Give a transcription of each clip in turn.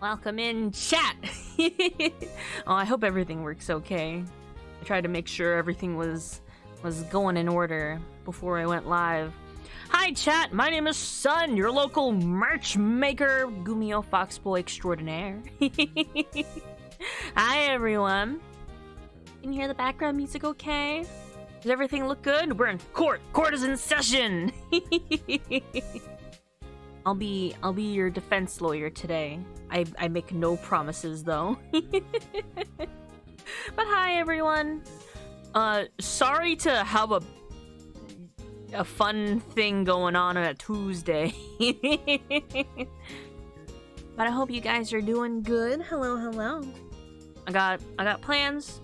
Welcome in, chat! Oh, I hope everything works okay. I tried to make sure everything was going in order before I went live. Hi, chat! My name is Sun, your local merch maker, Gumio Foxboy extraordinaire. Hi, everyone. Can you hear the background music okay? Does everything look good? We're in court! Court is in session! I'll be your defense lawyer today. I make no promises though. But hi everyone. Sorry to have a fun thing going on a Tuesday. But I hope you guys are doing good. Hello, hello. I got plans.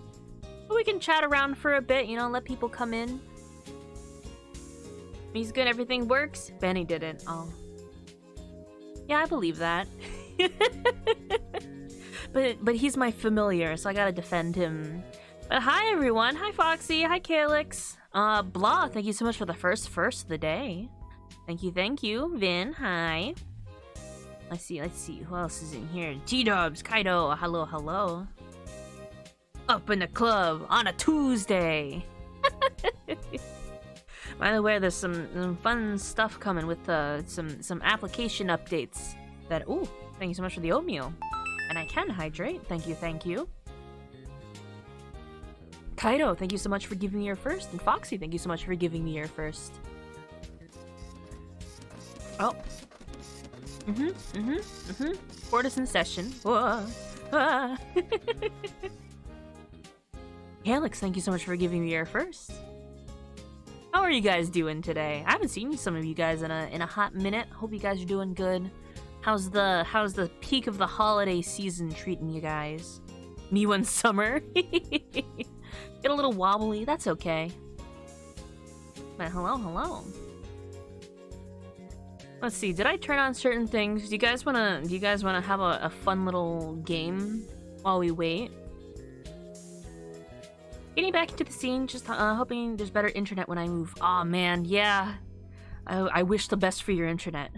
We can chat around for a bit, you know, let people come in. He's good, everything works. Benny didn't. Oh. Yeah, I believe that. but he's my familiar, so I gotta defend him. But hi everyone, hi Foxy, hi Calyx. Blah, thank you so much for the first of the day. Thank you. Vin, hi. Let's see, who else is in here? G-Dubs, Kaido, hello. Up in the club on a Tuesday. By the way, there's some fun stuff coming with some application updates. That ooh, thank you so much for the oatmeal, and I can hydrate. Thank you. Kaido, thank you so much for giving me your first, and Foxy, thank you so much for giving me your first. Oh, Court is in session. Alex, thank you so much for giving me your first. How are you guys doing today? I haven't seen some of you guys in a hot minute. Hope you guys are doing good. How's the peak of the holiday season treating you guys? Me one summer. Get a little wobbly. That's okay. But hello. Let's see. Did I turn on certain things? Do you guys wanna have a fun little game while we wait? Getting back into the scene, just hoping there's better internet when I move. Aw, man, yeah. I wish the best for your internet.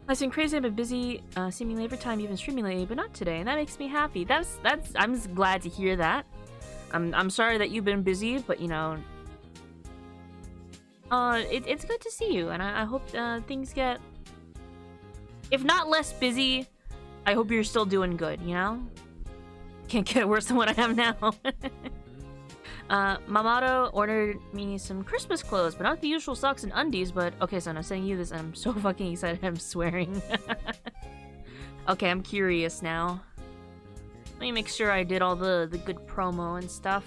I've been crazy, I've been busy, seemingly every time you've been streaming lately, but not today, and that makes me happy. I'm just glad to hear that. I'm sorry that you've been busy, but you know, it's good to see you, and I hope things get, if not less busy, I hope you're still doing good, you know? Can't get worse than what I have now. Mamato ordered me some Christmas clothes, but not the usual socks and undies, but... Okay, son, I'm saying you this, and I'm so fucking excited I'm swearing. Okay, I'm curious now. Let me make sure I did all the good promo and stuff.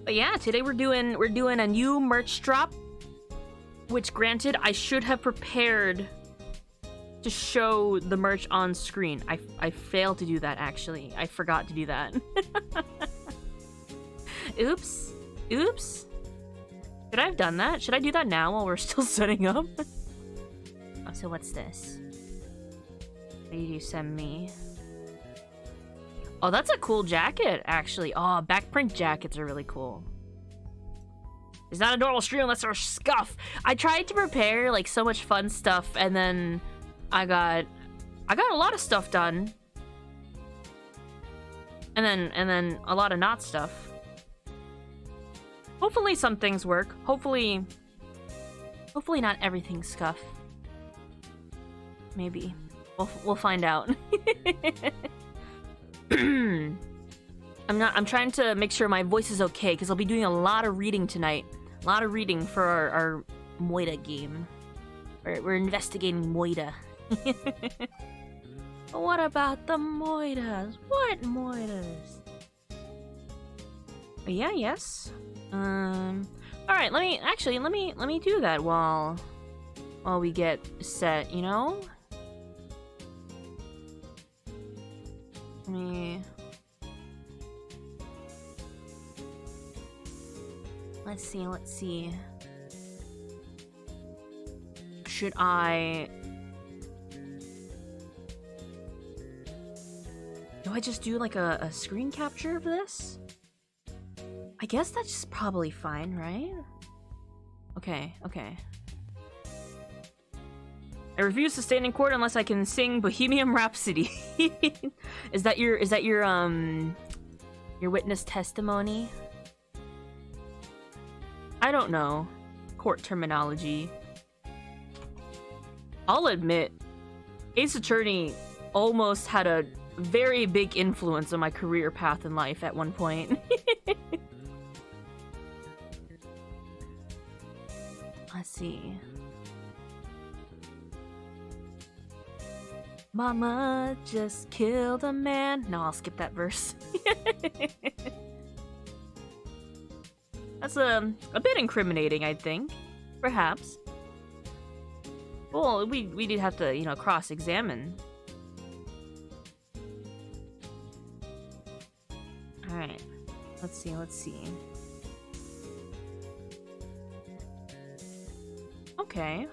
But yeah, today we're doing a new merch drop. Which, granted, I should have prepared to show the merch on screen. I failed to do that, actually. I forgot to do that. Oops. Should I have done that? Should I do that now while we're still setting up? Oh, so what's this? What did you send me? Oh, that's a cool jacket, actually. Oh, backprint jackets are really cool. It's not a normal stream unless there's scuff. I tried to prepare, like, so much fun stuff, and then I got a lot of stuff done. And then a lot of not stuff. Hopefully some things work. Hopefully not everything's scuff. Maybe. We'll find out. I'm trying to make sure my voice is okay because I'll be doing a lot of reading tonight. A lot of reading for our MOIDAH game. We're investigating MOIDAH. What about the MOIDAHs? What MOIDAHs? But yeah, yes. Alright, let me do that while we get set, you know? Let's see. Should I... Do I just do like a screen capture of this? I guess that's just probably fine, right? Okay. I refuse to stand in court unless I can sing Bohemian Rhapsody. Is that your witness testimony? I don't know. Court terminology. I'll admit, Ace Attorney almost had a very big influence on my career path in life at one point. Let's see. Mama just killed a man. No, I'll skip that verse. That's a bit incriminating, I think. Perhaps. Well, we did have to, you know, cross-examine. Alright. Let's see. Okay.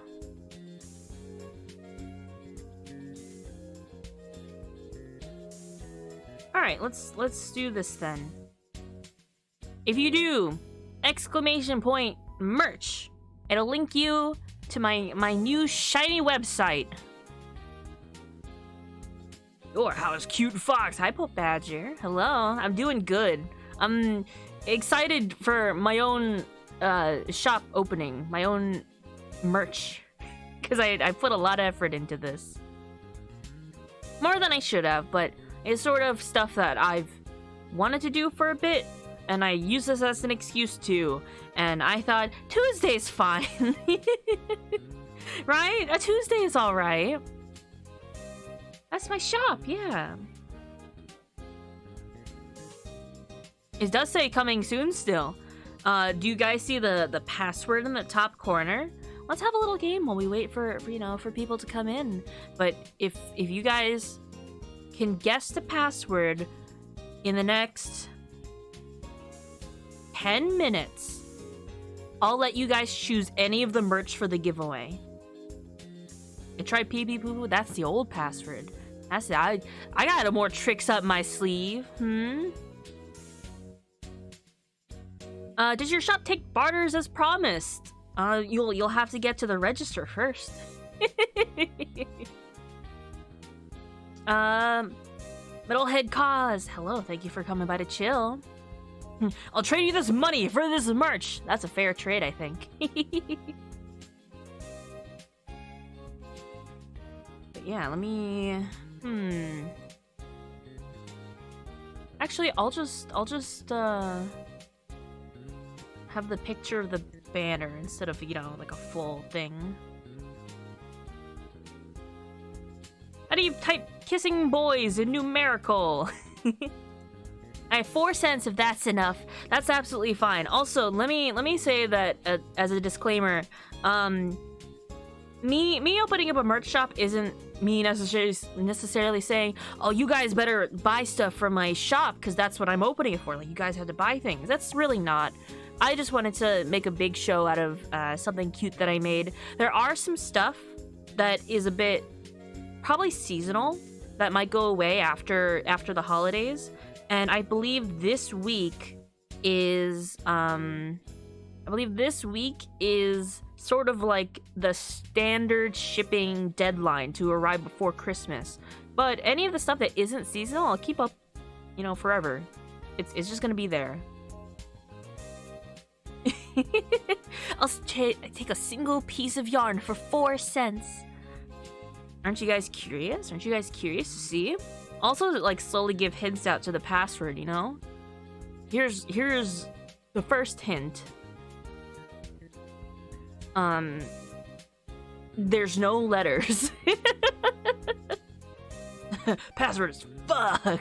Alright, let's do this then. If you do exclamation point merch, it'll link you to my new shiny website. Your house cute fox. Hi, Pope Badger. Hello. I'm doing good. I'm excited for my own shop opening, my own merch, because I put a lot of effort into this. More than I should have, but it's sort of stuff that I've wanted to do for a bit, and I use this as an excuse too. And I thought Tuesday's fine. Right? A Tuesday is alright. That's my shop, yeah. It does say coming soon still. Do you guys see the password in the top corner? Let's have a little game while we wait for people to come in. But if you guys can guess the password in the next 10 minutes, I'll let you guys choose any of the merch for the giveaway. I tried pee-pee-poo-poo. That's the old password. That's it. I got more tricks up my sleeve. Does your shop take barters as promised? You'll have to get to the register first. Metalhead Cause. Hello, thank you for coming by to chill. I'll trade you this money for this merch. That's a fair trade, I think. But yeah, let me... Actually, I'll just have the picture of the banner instead of, like a full thing. How do you type kissing boys in numerical? I have 4 cents if that's enough. That's absolutely fine. Also, let me say that as a disclaimer, me opening up a merch shop isn't me necessarily saying, oh, you guys better buy stuff from my shop because that's what I'm opening it for. Like, you guys have to buy things. That's really not. I just wanted to make a big show out of something cute that I made. There are some stuff that is a bit probably seasonal that might go away after the holidays. And I believe this week is sort of like the standard shipping deadline to arrive before Christmas. But any of the stuff that isn't seasonal, I'll keep up, forever. It's just gonna be there. I'll take a single piece of yarn for 4 cents. Aren't you guys curious? Aren't you guys curious to see? Also, like, slowly give hints out to the password, Here's the first hint. There's no letters. Password is fuck.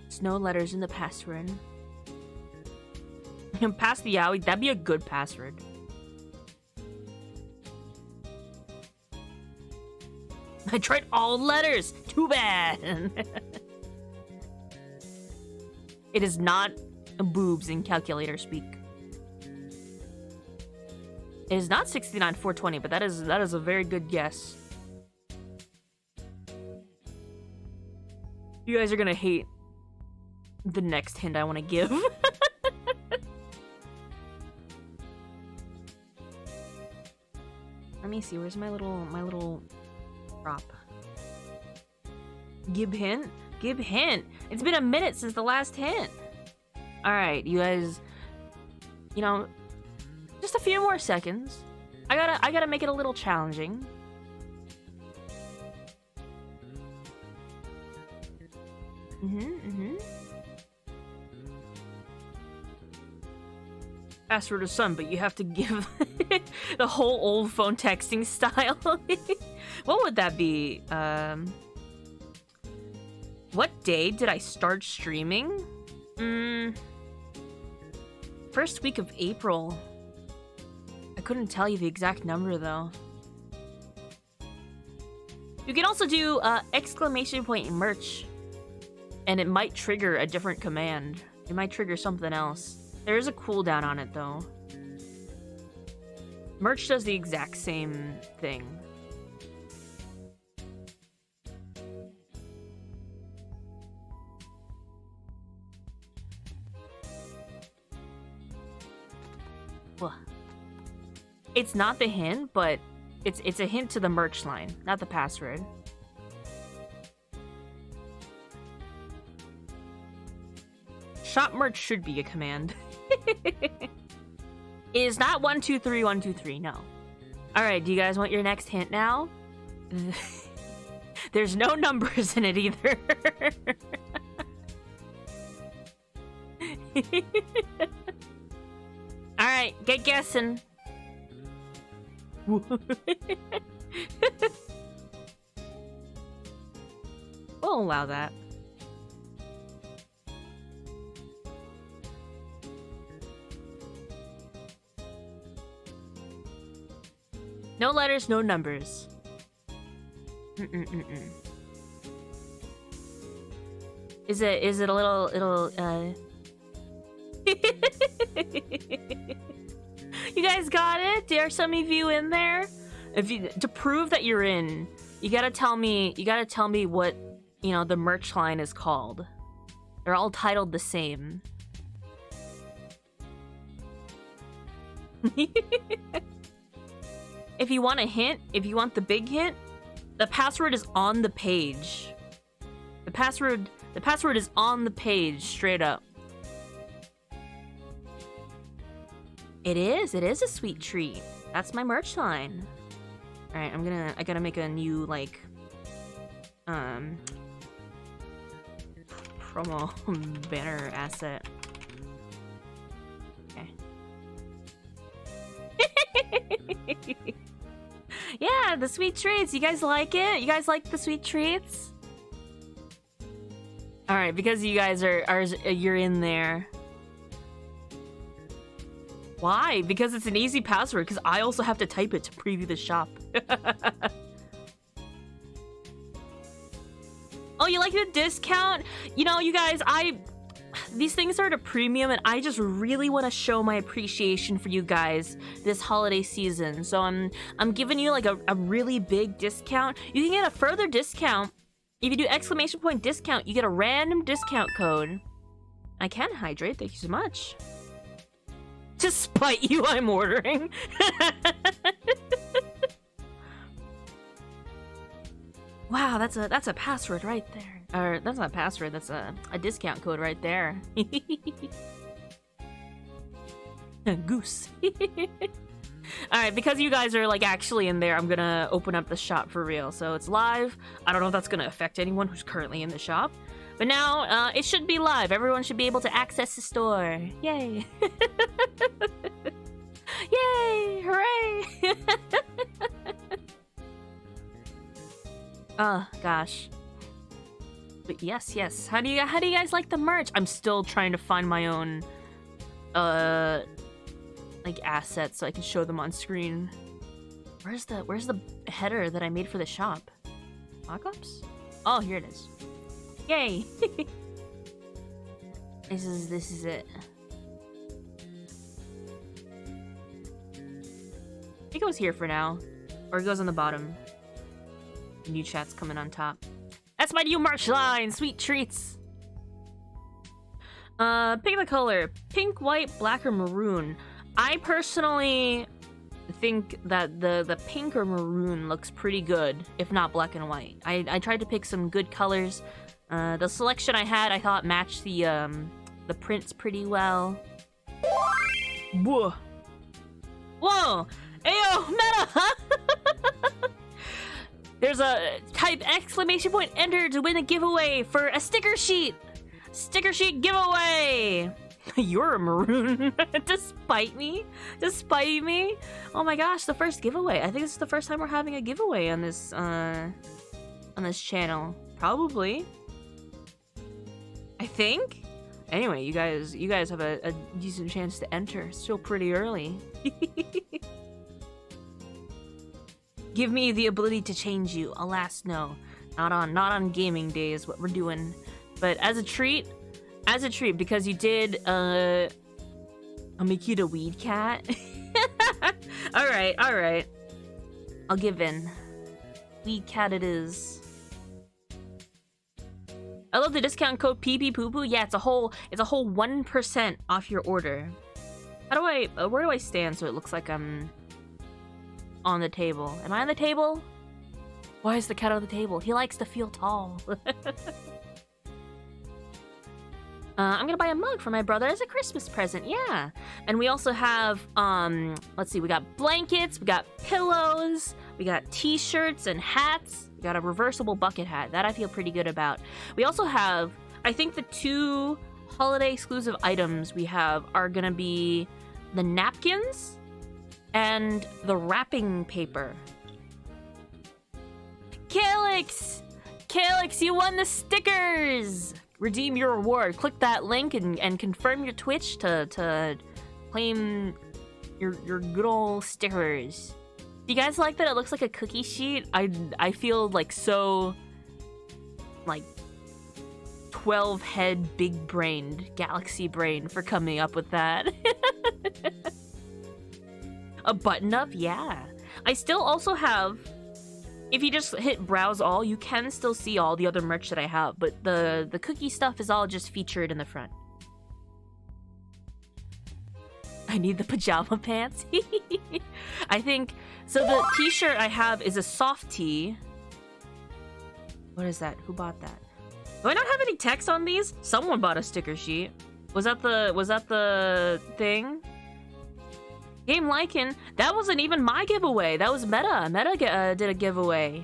There's no letters in the password. Pass the owie, that'd be a good password. I tried all letters. Too bad. It is not boobs in calculator speak. It is not 69,420, but that is a very good guess. You guys are gonna hate the next hint I want to give. Let me see, where's my little prop? Give hint? Give hint! It's been a minute since the last hint! Alright, you guys... You know, just a few more seconds. I gotta make it a little challenging. Password is son, but you have to give the whole old phone texting style. What would that be? What day did I start streaming? First week of April. I couldn't tell you the exact number though. You can also do exclamation point merch, and it might trigger a different command. It might trigger something else. There is a cooldown on it though. Merch does the exact same thing. It's not the hint, but it's a hint to the merch line, not the password. Shop merch should be a command. It is not 123123, no. Alright, do you guys want your next hint now? There's no numbers in it either. Alright, get guessing. We'll allow that. No letters, no numbers. Is it a little You guys got it? Are some of you in there? To prove that you're in, you gotta tell me what, you know, the merch line is called. They're all titled the same. If you want a hint, if you want the big hint, the password is on the page. The password is on the page, straight up. It is a sweet treat. That's my merch line. Alright, I gotta make a new, like, promo banner asset. Okay. Yeah, the sweet treats. You guys like it? You guys like the sweet treats? Alright, because you guys you're in there. Why? Because it's an easy password, because I also have to type it to preview the shop. Oh, you like the discount? You know, you guys, these things are at a premium, and I just really want to show my appreciation for you guys this holiday season. So I'm giving you like a really big discount. You can get a further discount. If you do exclamation point discount, you get a random discount code. I can hydrate, thank you so much. To spite you, I'm ordering. Wow, that's a password right there. Or that's not a password, that's a discount code right there. Goose. Alright, because you guys are like actually in there, I'm gonna open up the shop for real. So it's live. I don't know if that's gonna affect anyone who's currently in the shop. But now, it should be live. Everyone should be able to access the store. Yay. Yay! Hooray! Oh, gosh. But yes. How do you guys like the merch? I'm still trying to find my own, like, assets so I can show them on screen. Where's the header that I made for the shop? Mockups? Oh, here it is. Yay! This is it. I think it was here for now. Or it goes on the bottom. The new chat's coming on top. That's my new merch line! Sweet treats! Pick the color. Pink, white, black, or maroon. I personally think that the pink or maroon looks pretty good, if not black and white. I tried to pick some good colors. The selection I had, I thought matched the prints pretty well. Whoa. Whoa! Ayo, meta! There's a type exclamation point enter to win a giveaway for a sticker sheet! Sticker sheet giveaway! You're a maroon. Despite me? Despite me? Oh my gosh, the first giveaway. I think this is the first time we're having a giveaway on this channel. Probably. I think? Anyway, you guys have a decent chance to enter. It's still pretty early. Give me the ability to change you. Alas, no. Not on gaming day is what we're doing. But as a treat, because you did, I'll make you the weed cat. Alright. I'll give in. Weed cat it is. I love the discount code PPPoopoo. Yeah, it's a whole 1% off your order. Where do I stand so it looks like I'm on the table? Am I on the table? Why is the cat on the table? He likes to feel tall. I'm gonna buy a mug for my brother as a Christmas present, yeah. And we also have, let's see, we got blankets, we got pillows, we got t-shirts and hats. We got a reversible bucket hat. That I feel pretty good about. We also have, I think the 2 holiday exclusive items we have are gonna be the napkins and the wrapping paper. Calyx! Calyx, you won the stickers! Redeem your reward. Click that link and confirm your Twitch to claim your good old stickers. Do you guys like that it looks like a cookie sheet? I feel like so like 12 head big brained galaxy brain for coming up with that. A button up? Yeah. I still also have, if you just hit browse all, you can still see all the other merch that I have, but the cookie stuff is all just featured in the front. I need the pajama pants. I think, so the t-shirt I have is a soft tee. What is that? Who bought that? Do I not have any text on these? Someone bought a sticker sheet. Was that the thing? Game Lycan, that wasn't even my giveaway. That was Meta. Meta did a giveaway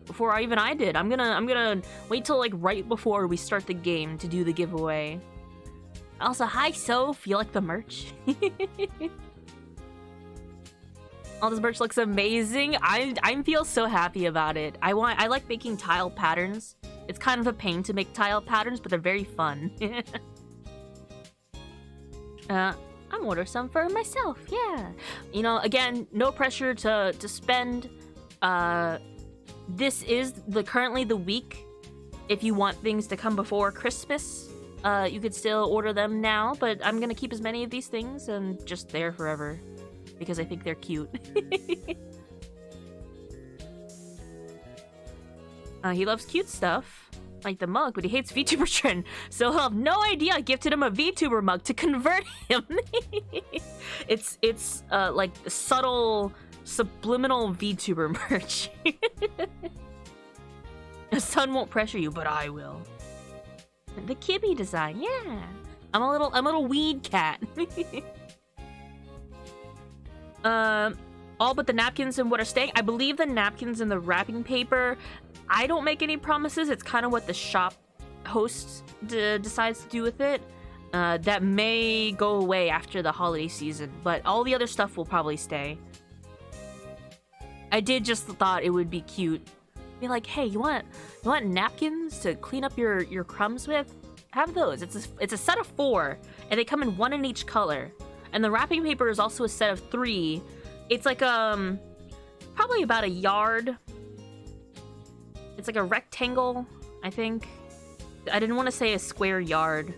before I did. I'm gonna wait till like right before we start the game to do the giveaway. Also, hi Soph. You like the merch? All this merch looks amazing. I feel so happy about it. I like making tile patterns. It's kind of a pain to make tile patterns, but they're very fun. I'm order some for myself, yeah. You know, again, no pressure to spend. This is currently the week. If you want things to come before Christmas, you could still order them now, but I'm gonna keep as many of these things and just there forever because I think they're cute. He loves cute stuff, like the mug, but he hates VTuber trend, so he'll have no idea I gifted him a VTuber mug to convert him. It's like subtle, subliminal VTuber merch. The sun won't pressure you, but I will. The Kibby design, yeah. I'm a little weed cat. All but the napkins and what are staying. I believe the napkins and the wrapping paper, I don't make any promises. It's kind of what the shop host decides to do with it. That may go away after the holiday season, but all the other stuff will probably stay. I did just thought it would be cute. Be like, hey, you want napkins to clean up your crumbs with? Have those. It's a set of 4, and they come in 1 in each color. And the wrapping paper is also a set of 3. It's like probably about a yard. It's like a rectangle, I think. I didn't want to say a square yard,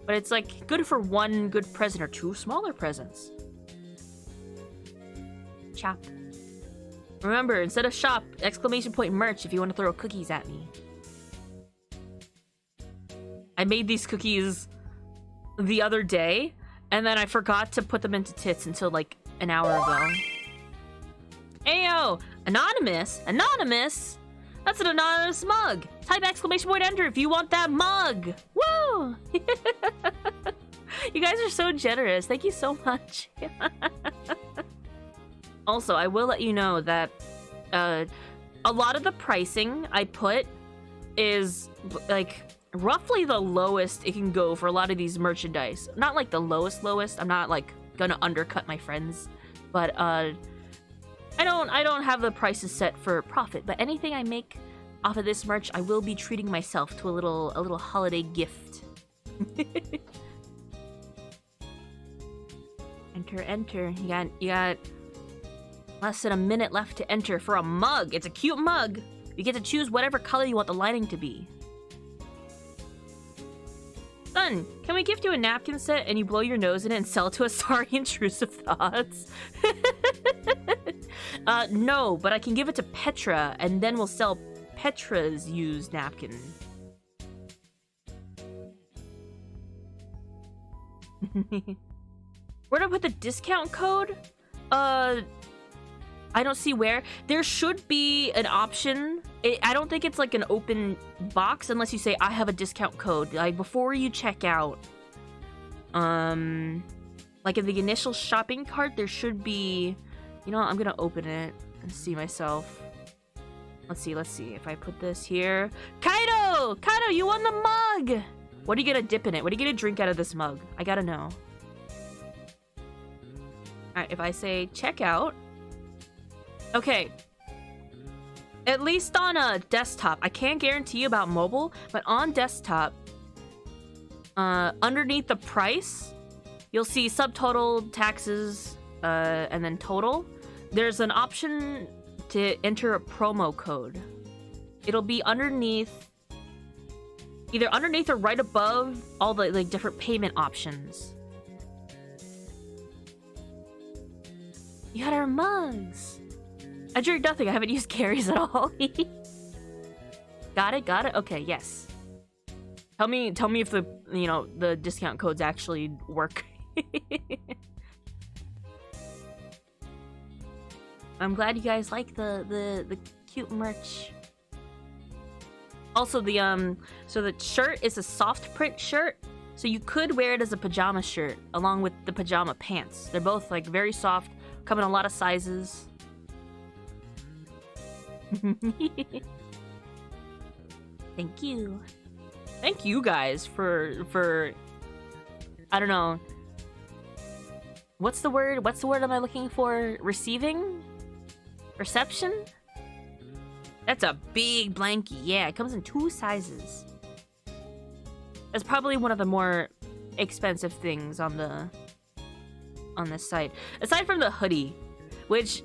but it's like good for 1 good present or 2 smaller presents. Chop. Remember, instead of shop, exclamation point merch if you want to throw cookies at me. I made these cookies the other day, and then I forgot to put them into tits until like an hour ago. Ayo! Anonymous? Anonymous? That's an anonymous mug! Type exclamation point enter if you want that mug! Woo! You guys are so generous. Thank you so much. Also, I will let you know that a lot of the pricing I put is like roughly the lowest it can go for a lot of these merchandise. Not like the lowest. I'm not like gonna undercut my friends, but I don't have the prices set for profit. But anything I make off of this merch, I will be treating myself to a little holiday gift. Enter. You got less than a minute left to enter for a mug. It's a cute mug. You get to choose whatever color you want the lining to be. Son, can we gift you a napkin set and you blow your nose in it and sell it to us? Sorry, intrusive thoughts. No, but I can give it to Petra and then we'll sell Petra's used napkin. Where do I put the discount code? I don't see where. There should be an option. I don't think it's like an open box unless you say, I have a discount code. Like before you check out. Like in the initial shopping cart, there should be... You know what? I'm gonna open it and see myself. Let's see if I put this here. Kaido! Kaido, you won the mug! What are you gonna dip in it? What are you gonna drink out of this mug? I gotta know. Alright, if I say checkout. Okay. At least on a desktop. I can't guarantee you about mobile, but on desktop, underneath the price, you'll see subtotal, taxes, and then total. There's an option to enter a promo code. It'll be underneath, either underneath or right above all the like different payment options. You got our mugs. I drew nothing. I haven't used Gary's at all. Got it. Okay, yes. Tell me if the the discount codes actually work. I'm glad you guys like the cute merch. Also so the shirt is a soft print shirt, so you could wear it as a pajama shirt along with the pajama pants. They're both like very soft, come in a lot of sizes. Thank you. Thank you guys for I don't know. What's the word? What's the word am I looking for? Receiving? Reception? That's a big blankie. Yeah, it comes in 2 sizes. That's probably one of the more expensive things on this site. Aside from the hoodie, which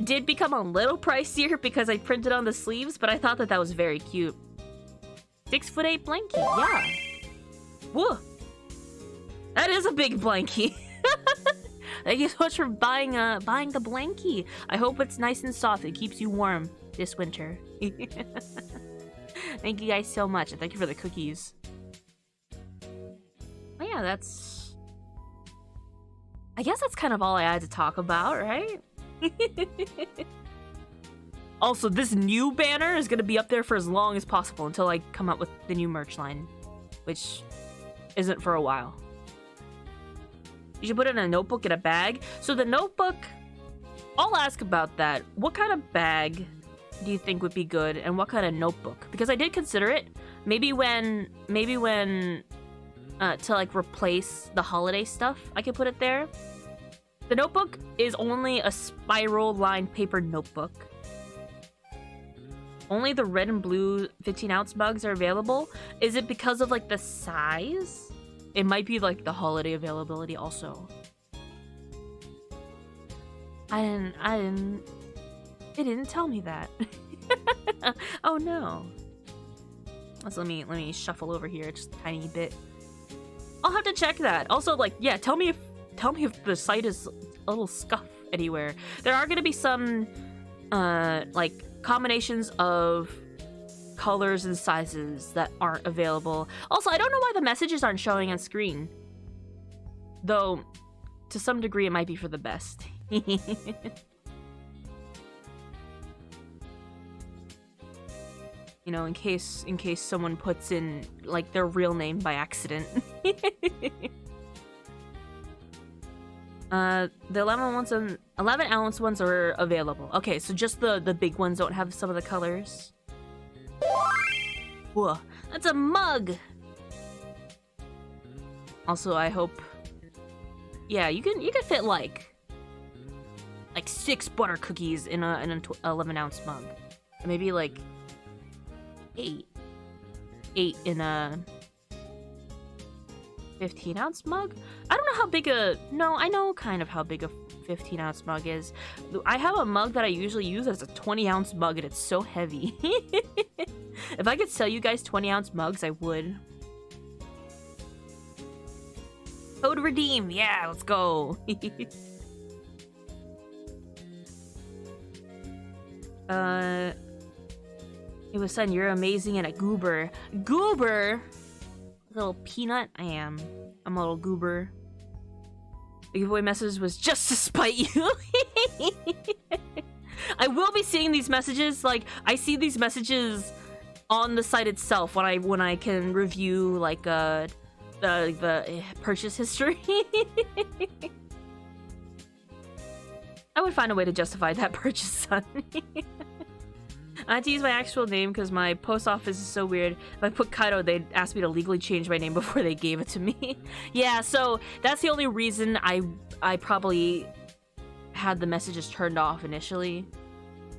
did become a little pricier because I printed on the sleeves, but I thought that was very cute. 6'8" blankie, yeah. Whoa, that is a big blankie. Thank you so much for buying the blankie. I hope it's nice and soft. It keeps you warm this winter. Thank you guys so much, and thank you for the cookies. Oh yeah, I guess that's kind of all I had to talk about, right? Also, this new banner is gonna be up there for as long as possible until I come out with the new merch line, which isn't for a while. You should put it in a notebook in a bag. So the notebook, I'll ask about that. What kind of bag do you think would be good, and what kind of notebook? Because I did consider it. Maybe when to like replace the holiday stuff, I could put it there. The notebook is only a spiral lined paper notebook. Only the red and blue 15-ounce mugs are available. Is it because of like the size? It might be like the holiday availability also. It didn't tell me that. Oh no. Let me shuffle over here just a tiny bit. I'll have to check that. Also, like, yeah, tell me if the site is a little scuff anywhere. There are gonna be some like combinations of colors and sizes that aren't available. Also, I don't know why the messages aren't showing on screen. Though, to some degree, it might be for the best. You know, in case someone puts in, like, their real name by accident. The 11 ounce ones are available. Okay, so just the big ones don't have some of the colors. Whoa, that's a mug! Also, I hope... Yeah, you can fit, like 6 butter cookies in an 11 ounce mug. Or maybe, like, 8 in a 15 ounce mug? I don't know how big a... No, I know kind of how big a 15 ounce mug is. I have a mug that I usually use as a 20 ounce mug and it's so heavy. If I could sell you guys 20 ounce mugs, I would. Code redeem! Yeah, let's go! It was son, you're amazing and a goober. Goober? Little peanut? I'm a little goober. The giveaway message was just to spite you. I will be seeing these messages. Like, I see these messages on the site itself when I can review, like, the purchase history. I would find a way to justify that purchase, son. I had to use my actual name because my post office is so weird. If I put Kaido, they'd ask me to legally change my name before they gave it to me. Yeah, so that's the only reason I probably had the messages turned off initially.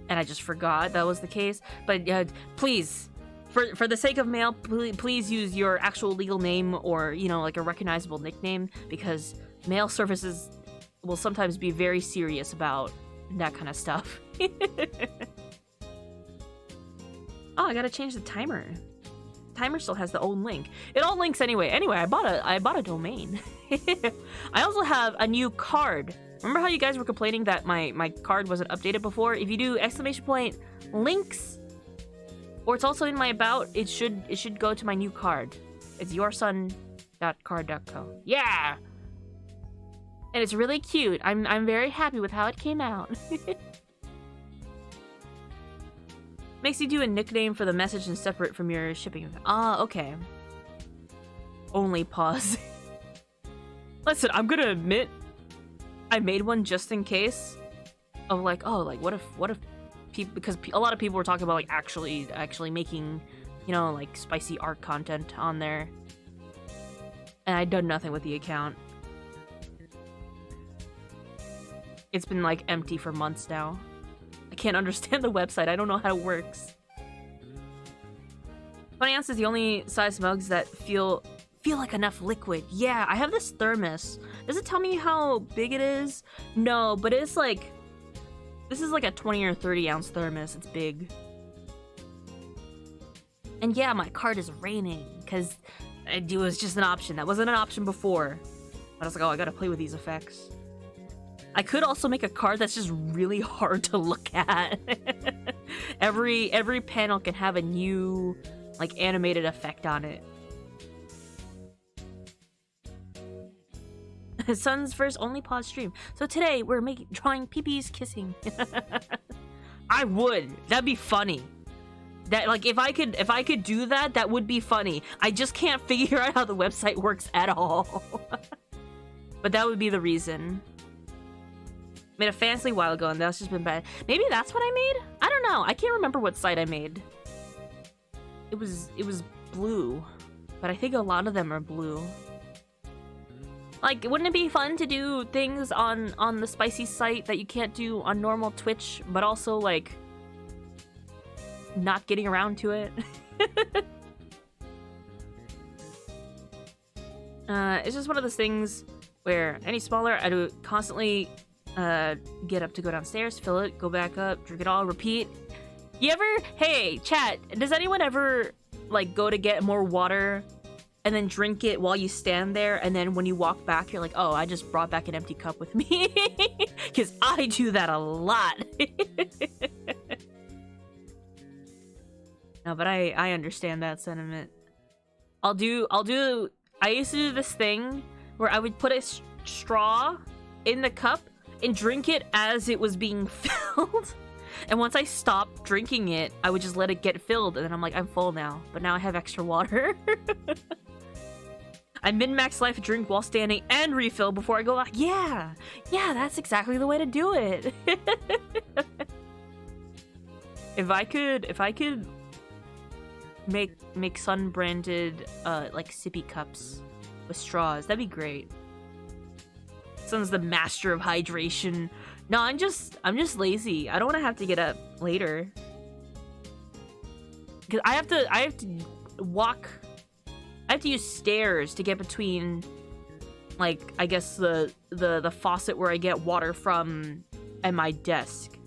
And I just forgot that was the case. But please, for the sake of mail, please use your actual legal name or, you know, like a recognizable nickname. Because mail services will sometimes be very serious about that kind of stuff. Oh, I gotta change the timer. Timer still has the old link. It all links anyway. Anyway, I bought a domain. I also have a new card. Remember how you guys were complaining that my card wasn't updated before? If you do !links, or it's also in my about, it should go to my new card. It's yourson.card.co. Yeah! And it's really cute. I'm very happy with how it came out. Makes you do a nickname for the message and separate from your shipping. Ah, okay. Only pause. Listen, I'm gonna admit, I made one just in case of like, oh, like what if people, because a lot of people were talking about like actually making, you know, like spicy art content on there, and I'd done nothing with the account. It's been like empty for months now. I can't understand the website. I don't know how it works. 20 ounces is the only size mugs that feel like enough liquid. Yeah, I have this thermos. Does it tell me how big it is? No, but it's like... This is like a 20 or 30 ounce thermos. It's big. And yeah, my card is raining because it was just an option. That wasn't an option before. But I was like, oh, I gotta play with these effects. I could also make a card that's just really hard to look at. Every panel can have a new, like, animated effect on it. Son's first only pause stream. So today we're drawing peepees kissing. I would. That'd be funny. That, like, if I could do that, that would be funny. I just can't figure out how the website works at all. But that would be the reason. Made a fantasy a while ago and that's just been bad. Maybe that's what I made? I don't know. I can't remember what site I made. It was blue, but I think a lot of them are blue. Like, wouldn't it be fun to do things on the spicy site that you can't do on normal Twitch, but also like not getting around to it? It's just one of those things where any smaller, I do constantly get up to go downstairs, fill it, go back up, drink it all, repeat. You ever, hey, chat, does anyone ever, like, go to get more water and then drink it while you stand there, and then when you walk back, you're like, oh, I just brought back an empty cup with me? Because I do that a lot. No, but I understand that sentiment. I used to do this thing where I would put straw in the cup and drink it as it was being filled. And once I stopped drinking it, I would just let it get filled, and then I'm like, I'm full now. But now I have extra water. I min-max life drink while standing and refill before I go back. Yeah, that's exactly the way to do it. If I could make sun-branded like sippy cups with straws, that'd be great. Sun's the master of hydration. No, I'm just lazy. I don't want to have to get up later. Cause I have to walk. I have to use stairs to get between, like, I guess the faucet where I get water from and my desk.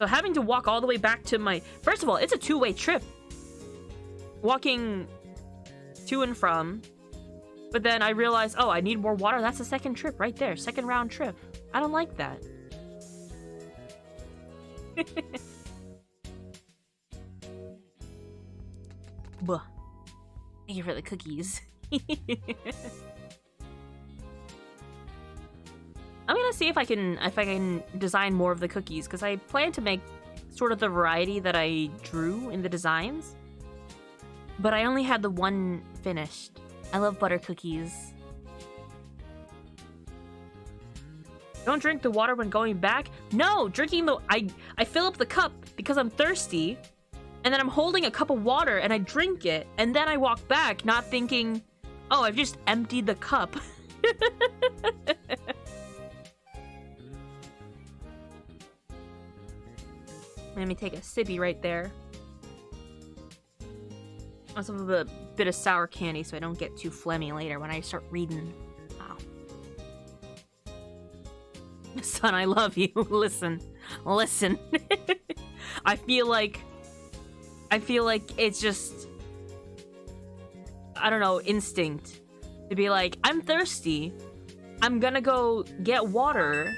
So having to walk all the way back to my... First of all, it's a two-way trip. Walking to and from. But then I realized, oh, I need more water. That's a second trip right there. Second round trip. I don't like that. Buh. Thank you for the cookies. I'm gonna see if I can design more of the cookies, because I plan to make sort of the variety that I drew in the designs. But I only had the one finished. I love butter cookies. Don't drink the water when going back. No, drinking the... I fill up the cup because I'm thirsty, and then I'm holding a cup of water and I drink it, and then I walk back not thinking, oh, I've just emptied the cup. Let me take a sippy right there. Also have a bit of sour candy so I don't get too phlegmy later when I start reading. Wow. Son, I love you. Listen. I feel like it's just, I don't know, instinct to be like, I'm thirsty. I'm gonna go get water.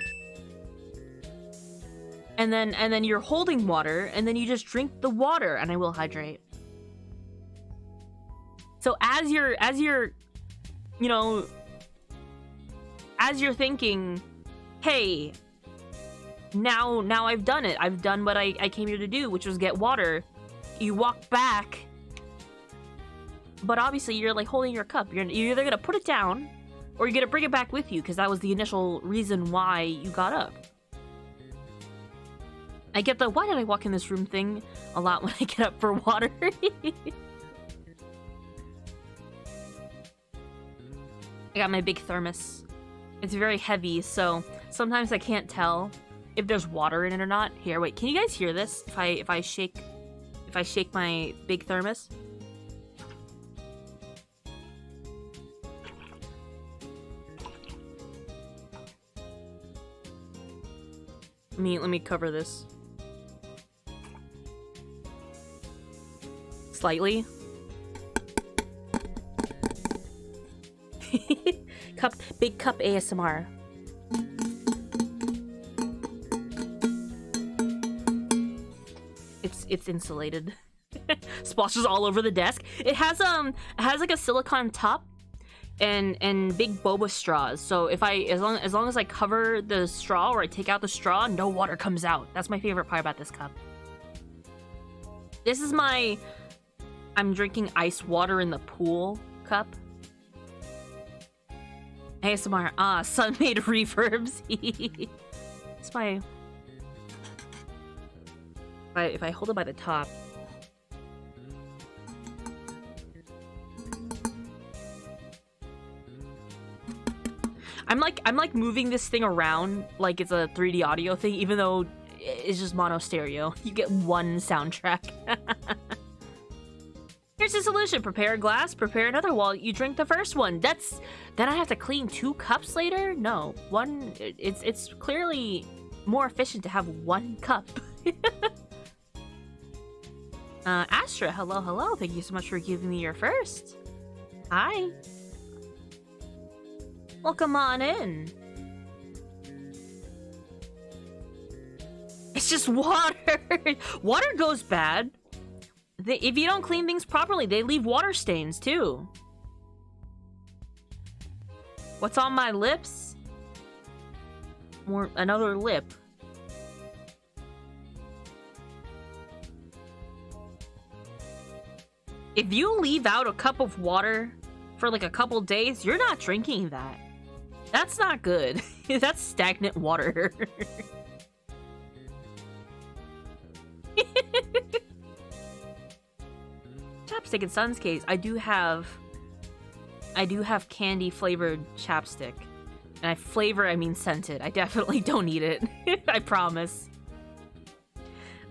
And then you're holding water, and then you just drink the water, and I will hydrate. So as you're you know, as you're thinking, hey, now I've done it. I've done what I came here to do, which was get water. You walk back, but obviously you're like holding your cup. You're either gonna put it down, or you're gonna bring it back with you, because that was the initial reason why you got up. I get the why did I walk in this room thing a lot when I get up for water. I got my big thermos. It's very heavy, so sometimes I can't tell if there's water in it or not. Here, wait, can you guys hear this? If I shake my big thermos? Let me cover this. Slightly. Big cup ASMR. It's insulated. Splashes all over the desk. It has like a silicone top and big boba straws. So if as long as I cover the straw or I take out the straw, no water comes out. That's my favorite part about this cup. This is my I'm drinking ice water in the pool cup. ASMR. Sun-made reverbs. It's my... If I hold it by the top... I'm like moving this thing around like it's a 3D audio thing, even though it's just mono stereo. You get one soundtrack. Here's the solution. Prepare a glass, prepare another while you drink the first one. Then I have to clean 2 cups later? No. One, it's clearly more efficient to have 1 cup. Astra, hello. Thank you so much for giving me your first. Hi. Welcome on in. It's just water. Water goes bad. If you don't clean things properly, they leave water stains too. What's on my lips? More another lip. If you leave out a cup of water for like a couple days, you're not drinking that. That's not good. That's stagnant water. Chapstick in Sun's case, I do have candy flavored chapstick. And I flavor, I mean scented. I definitely don't need it. I promise.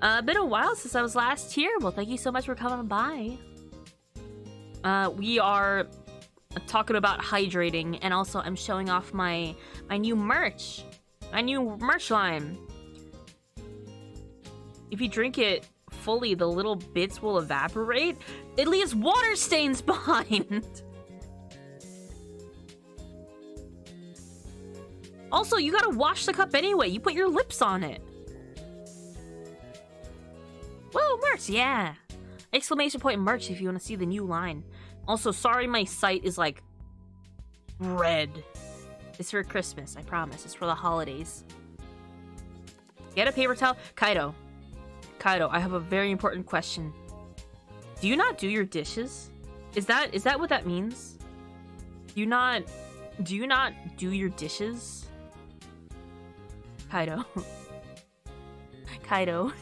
Been a while since I was last here. Well, thank you so much for coming by. We are talking about hydrating, and also I'm showing off my new merch. My new merch line. If you drink it fully, the little bits will evaporate. It leaves water stains behind. Also, you gotta wash the cup anyway. You put your lips on it. Whoa, merch, yeah. Exclamation point merch if you want to see the new line. Also, sorry my site is like red. It's for Christmas, I promise. It's for the holidays. Get a paper towel. Kaido, I have a very important question. Do you not do your dishes? Is that what that means? Do you not do your dishes? Kaido. Kaido.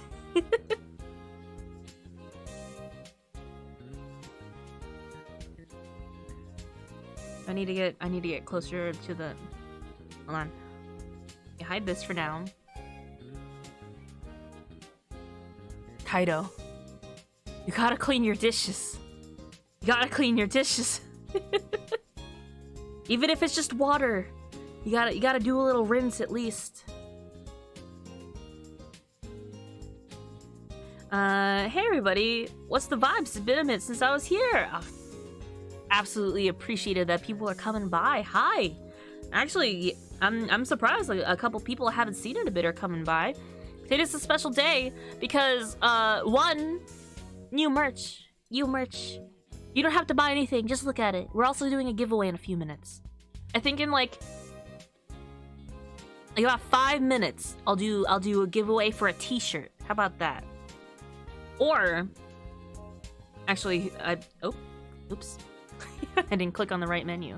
I need to get closer to the... Hold on. You hide this for now. Kaido. You gotta clean your dishes. You gotta clean your dishes. Even if it's just water. You gotta do a little rinse at least. Hey everybody. What's the vibes? It's been a minute since I was here. Oh, absolutely appreciated that people are coming by. Hi. Actually, I'm surprised like a couple people I haven't seen in a bit are coming by. Today's a special day because one, new merch. You don't have to buy anything, just look at it. We're also doing a giveaway in a few minutes. I think in like about 5 minutes I'll do a giveaway for a t-shirt. How about that? Or actually oops. I didn't click on the right menu.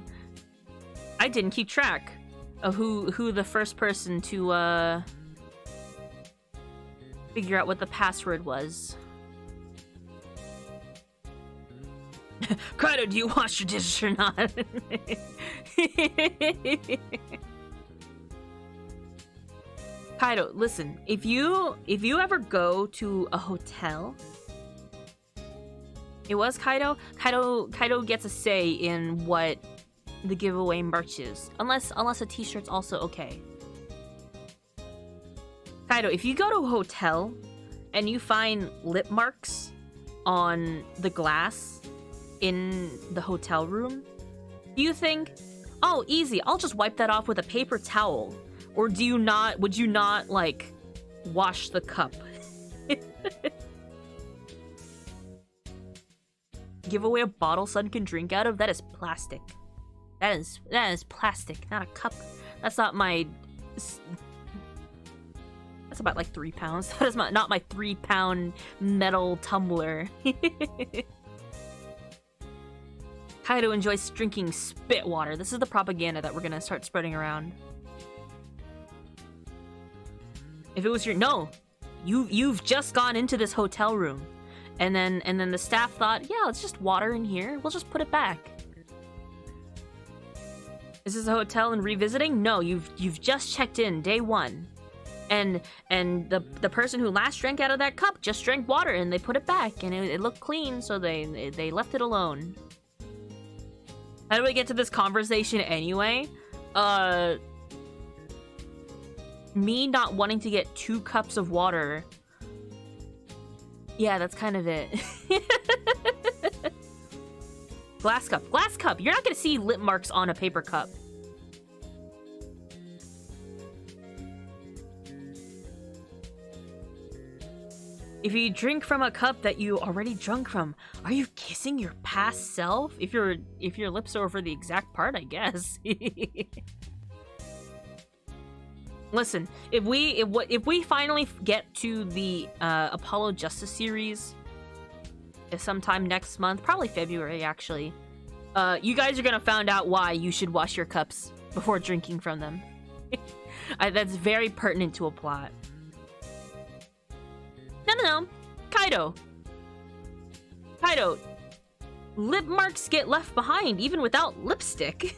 I didn't keep track of who the first person to figure out what the password was. Kaido, do you wash your dishes or not? Kaido, listen, if you ever go to a hotel, it was Kaido gets a say in what the giveaway merch is, unless a t-shirt's also okay. Kaido, if you go to a hotel and you find lip marks on the glass in the hotel room, do you think, oh, easy, I'll just wipe that off with a paper towel? Or would you not, like, wash the cup? Give away a bottle Sun can drink out of? That is plastic. That is plastic, not a cup. That's not my... That's about like 3 pounds. That is not my 3-pound metal tumbler. Kaido enjoys drinking spit water. This is the propaganda that we're gonna start spreading around. If it was your... No! You've just gone into this hotel room. And then the staff thought, yeah, it's just water in here. We'll just put it back. Is this a hotel and revisiting? No, you've just checked in, day 1. And the person who last drank out of that cup just drank water and they put it back and it looked clean, so they left it alone. How do we get to this conversation anyway? Me not wanting to get 2 cups of water. Yeah, that's kind of it. Glass cup. Glass cup! You're not gonna see lip marks on a paper cup. If you drink from a cup that you already drunk from, are you kissing your past self? If your lips are over the exact part, I guess. Listen, if we finally get to the Apollo Justice series sometime next month, probably February actually, you guys are gonna find out why you should wash your cups before drinking from them. That's very pertinent to a plot. No. Kaido, lip marks get left behind even without lipstick.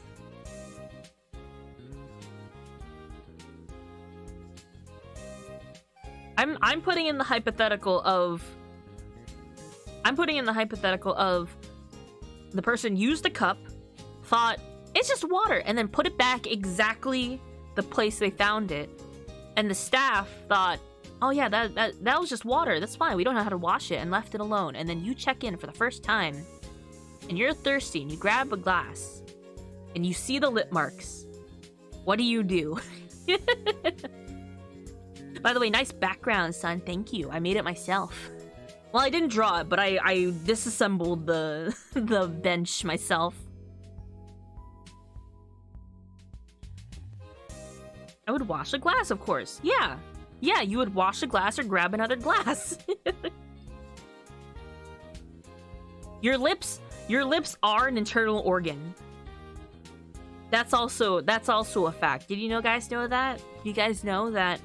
I'm putting in the hypothetical of the person used the cup, thought it's just water, and then put it back exactly the place they found it, and the staff thought, oh yeah, that was just water, that's fine, we don't know how to wash it, and left it alone. And then you check in for the first time and you're thirsty and you grab a glass and you see the lip marks. What do? By the way, nice background, son. Thank you. I made it myself. Well, I didn't draw it, but I disassembled the the bench myself. I would wash a glass, of course. Yeah, you would wash a glass or grab another glass. Your lips are an internal organ. That's also a fact. Did you guys know that? You guys know that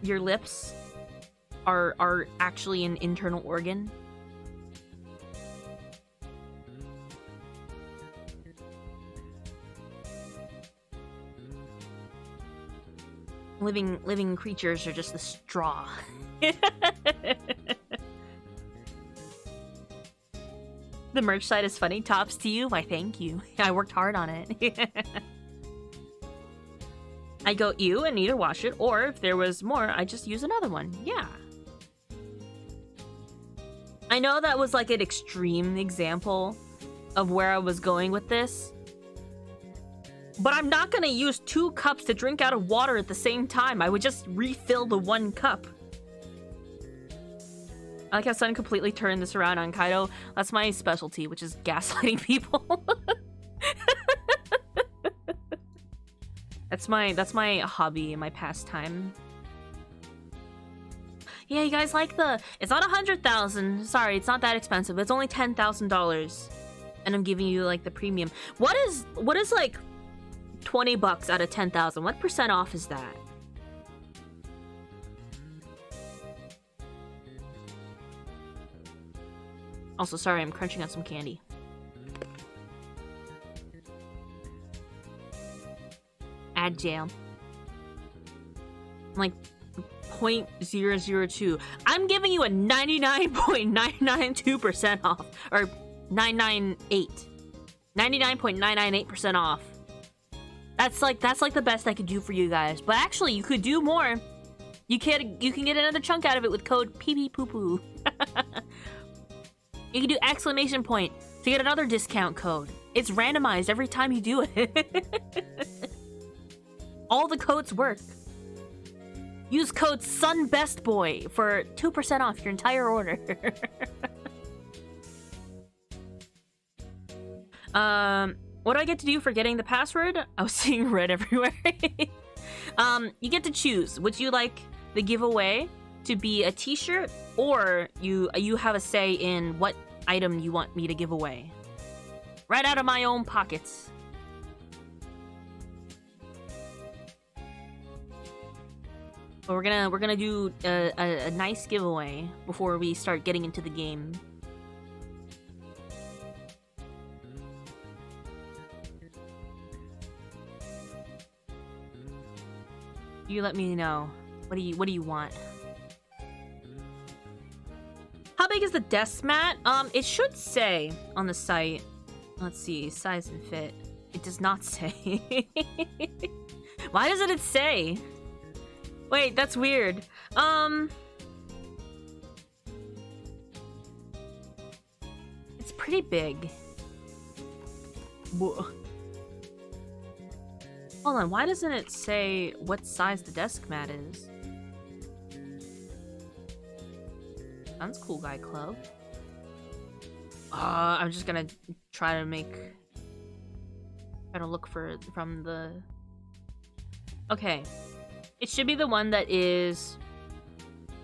your lips are actually an internal organ? Living creatures are just the straw. The merch side is funny. Tops to you. Why, thank you. I worked hard on it. I go ew and need to wash it, or if there was more, I just use another one. Yeah. I know that was like an extreme example of where I was going with this, but I'm not gonna use 2 cups to drink out of water at the same time. I would just refill the 1 cup. I like how Sun completely turned this around on Kaido. That's my specialty, which is gaslighting people. That's my hobby, my pastime. Yeah, you guys like it's not 100,000. Sorry, it's not that expensive. It's only $10,000, and I'm giving you like the premium. What is like $20 out of 10,000? What % off is that? Also, sorry, I'm crunching on some candy. Add jam. I'm like 0.002. I'm giving you a 99.992% off, or 99.998% off. That's like the best I could do for you guys. But actually, you could do more. You can get another chunk out of it with code PPPOOPOO. You can do exclamation point to get another discount code. It's randomized every time you do it. All the codes work. Use code SUNBESTBOY for 2% off your entire order. What do I get to do for getting the password? I was seeing red everywhere. You get to choose. Would you like the giveaway to be a t-shirt, or you have a say in what item you want me to give away? Right out of my own pockets. But we're gonna do a nice giveaway before we start getting into the game. You let me know. What do you want? How big is the desk mat? It should say on the site. Let's see, size and fit. It does not say. Why doesn't it say? Wait, that's weird. It's pretty big. Whoa. Hold on, why doesn't it say what size the desk mat is? Sounds cool, guy club. I'm just gonna try to look for from the... Okay. It should be the one that is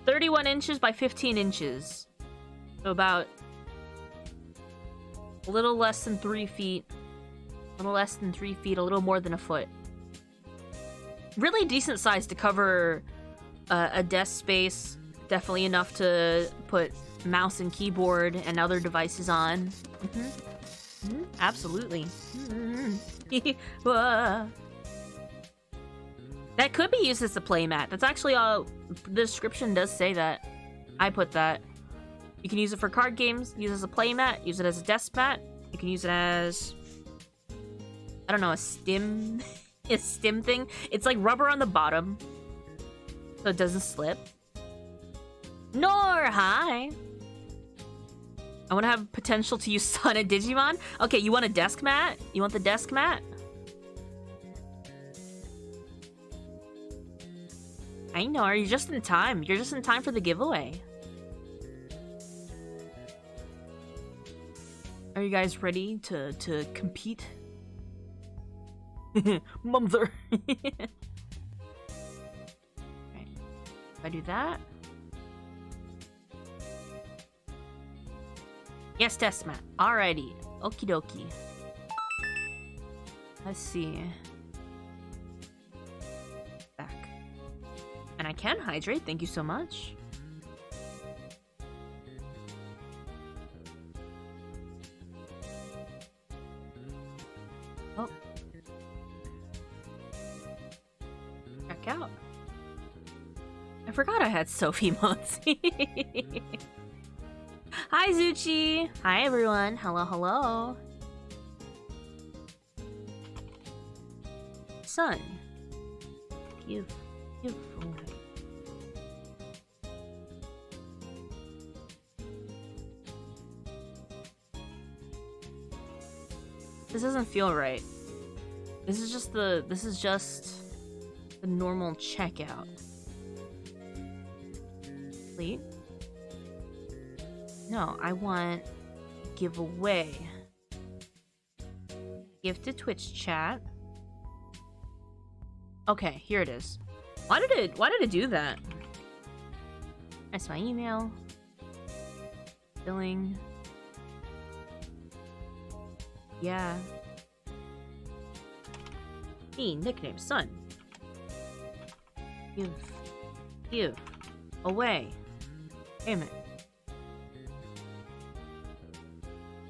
31 inches by 15 inches. So about a little less than 3 feet. A little less than 3 feet, a little more than a foot. Really decent size to cover a desk space. Definitely enough to put mouse and keyboard and other devices on. Absolutely. That could be used as a playmat. That's actually all. The description does say that. I put that. You can use it for card games, use it as a playmat, use it as a desk mat. You can use it as, I don't know, a stim thing. It's like rubber on the bottom, so it doesn't slip. Nor hi. I want to have potential to use Sun and Digimon. Okay, you want a desk mat? You want the desk mat? I know, you're just in time. You're just in time for the giveaway. Are you guys ready to compete? Mumther. Right. If I do that. Yes, desk mat. Alrighty. Okie dokie. Let's see. Back. And I can hydrate. Thank you so much. Oh. Check out. I forgot I had Sophie modes. Hi, Zuchi! Hi, everyone. Hello, hello. Sun. Beautiful. Beautiful. This doesn't feel right. This is just the normal checkout. Complete. No, I want giveaway. Gift to Twitch chat. Okay, here it is. Why did it do that? That's my email. Billing. Yeah. Me, nickname, Sun. Give. Away. Payment.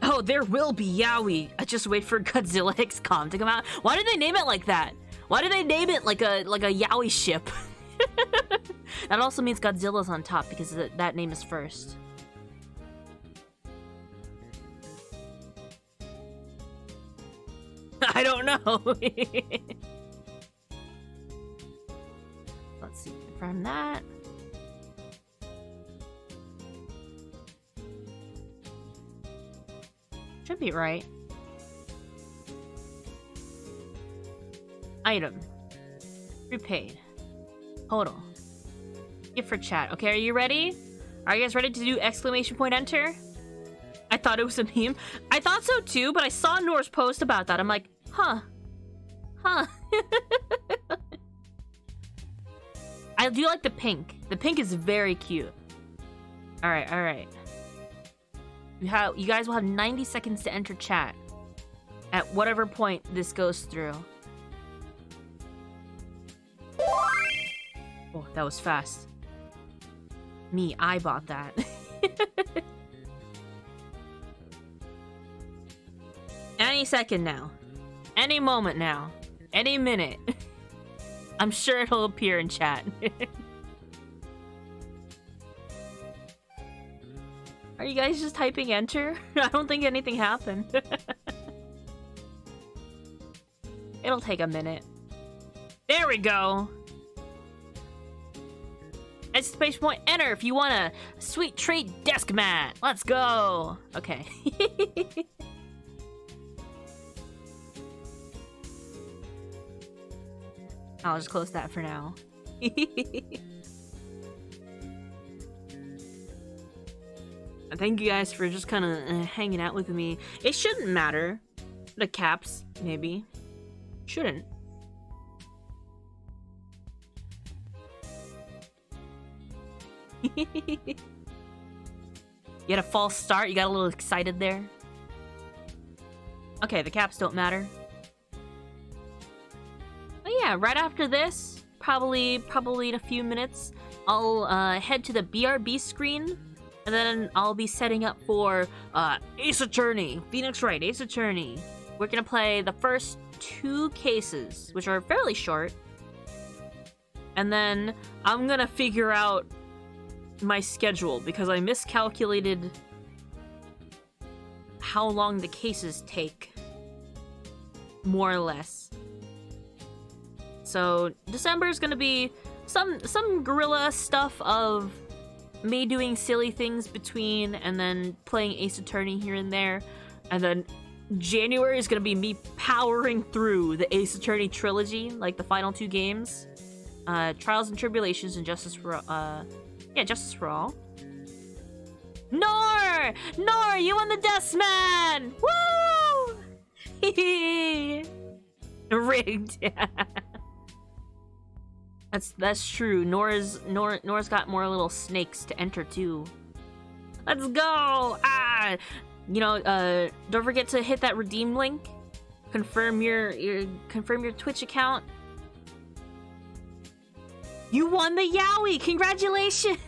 Oh, there will be Yowie. I just wait for Godzilla XCOM to come out. Why did they name it like that? Why did they name it like a Yowie ship? That also means Godzilla's on top because that name is first. I don't know. Let's see. Confirm that. Should be right. Item. Prepaid. Total. Gift for chat. Okay, are you ready? Are you guys ready to do exclamation point enter? I thought it was a meme. I thought so too, but I saw Nora's post about that. I'm like, huh. I do like the pink. The pink is very cute. Alright. You guys will have 90 seconds to enter chat at whatever point this goes through. Oh, that was fast. Me, I bought that. Any second now. Any moment now. Any minute. I'm sure it'll appear in chat. Are you guys just typing enter? I don't think anything happened. It'll take a minute. There we go. Exclamation point enter if you want a sweet treat desk mat. Let's go. Okay. I'll just close that for now. thank you guys for just kind of hanging out with me. It shouldn't matter. The caps, maybe. Shouldn't. You had a false start? You got a little excited there? Okay, the caps don't matter. But yeah, right after this, probably in a few minutes, I'll head to the BRB screen, and then I'll be setting up for Ace Attorney. Phoenix Wright, Ace Attorney. We're gonna play the first 2 cases, which are fairly short. And then I'm gonna figure out my schedule, because I miscalculated how long the cases take. More or less. So December is gonna be some guerrilla stuff of me doing silly things between, and then playing Ace Attorney here and there. And then January is gonna be me powering through the Ace Attorney trilogy, like the final 2 games. Trials and Tribulations and Justice for Justice for All. Nor, you won the Death Man! Woo! Rigged. That's true. Nora's got more little snakes to enter too. Let's go! Don't forget to hit that redeem link. Confirm your Twitch account. You won the Yowie! Congratulations!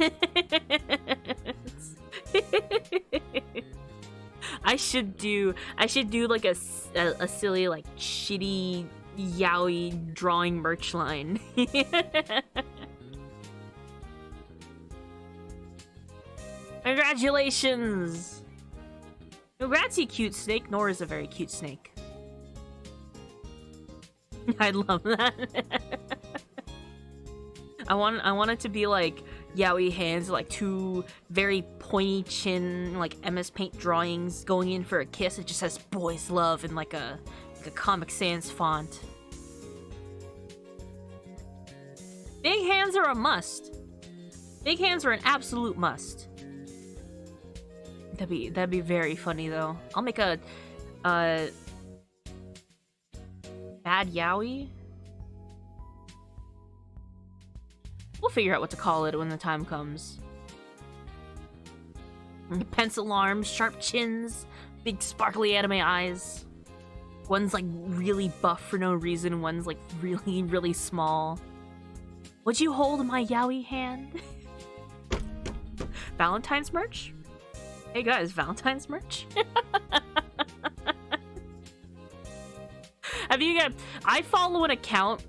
I should do like a silly, like, shitty Yowie drawing merch line. Congratulations! Congrats, you cute snake. Nora's a very cute snake. I love that. I want it to be like Yowie hands, like 2 very pointy chin, like MS Paint drawings going in for a kiss. It just says "Boys Love" in like a Comic Sans font. Big hands are a must. Big hands are an absolute must. That'd be very funny though. I'll make a bad Yowie. We'll figure out what to call it when the time comes. Pencil arms, sharp chins, big sparkly anime eyes. One's like really buff for no reason, one's like really, really small. Would you hold my Yowie hand? Valentine's merch? Hey guys, Valentine's merch? I follow an account.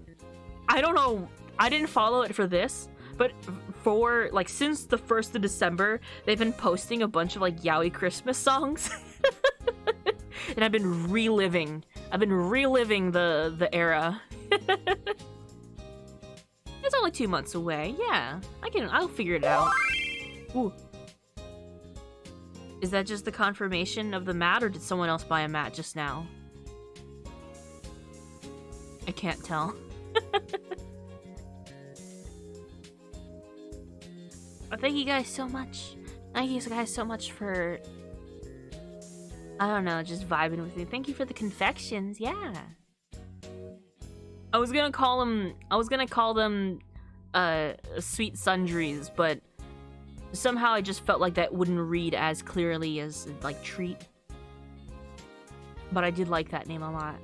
I don't know. I didn't follow it for this, but for, like, since the 1st of December, they've been posting a bunch of, like, Yowie Christmas songs. And I've been reliving the era. It's only 2 months away. Yeah, I'll figure it out. Ooh. Is that just the confirmation of the mat, or did someone else buy a mat just now? I can't tell. Oh, thank you guys so much. Thank you guys so much for, I don't know, just vibing with me. Thank you for the confections. Yeah. I was gonna call them sweet sundries, but somehow I just felt like that wouldn't read as clearly as, like, treat. But I did like that name a lot.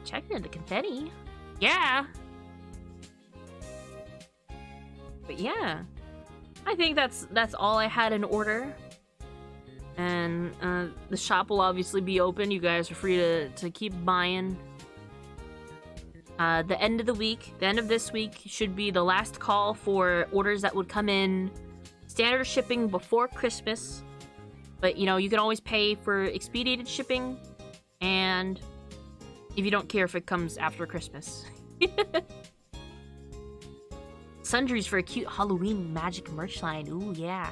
Checking into confetti. Yeah. But yeah, I think that's all I had in order. And the shop will obviously be open. You guys are free to keep buying. The end of this week should be the last call for orders that would come in standard shipping before Christmas. But, you know, you can always pay for expedited shipping, and if you don't care if it comes after Christmas. Sundries for a cute Halloween magic merch line. Ooh, yeah.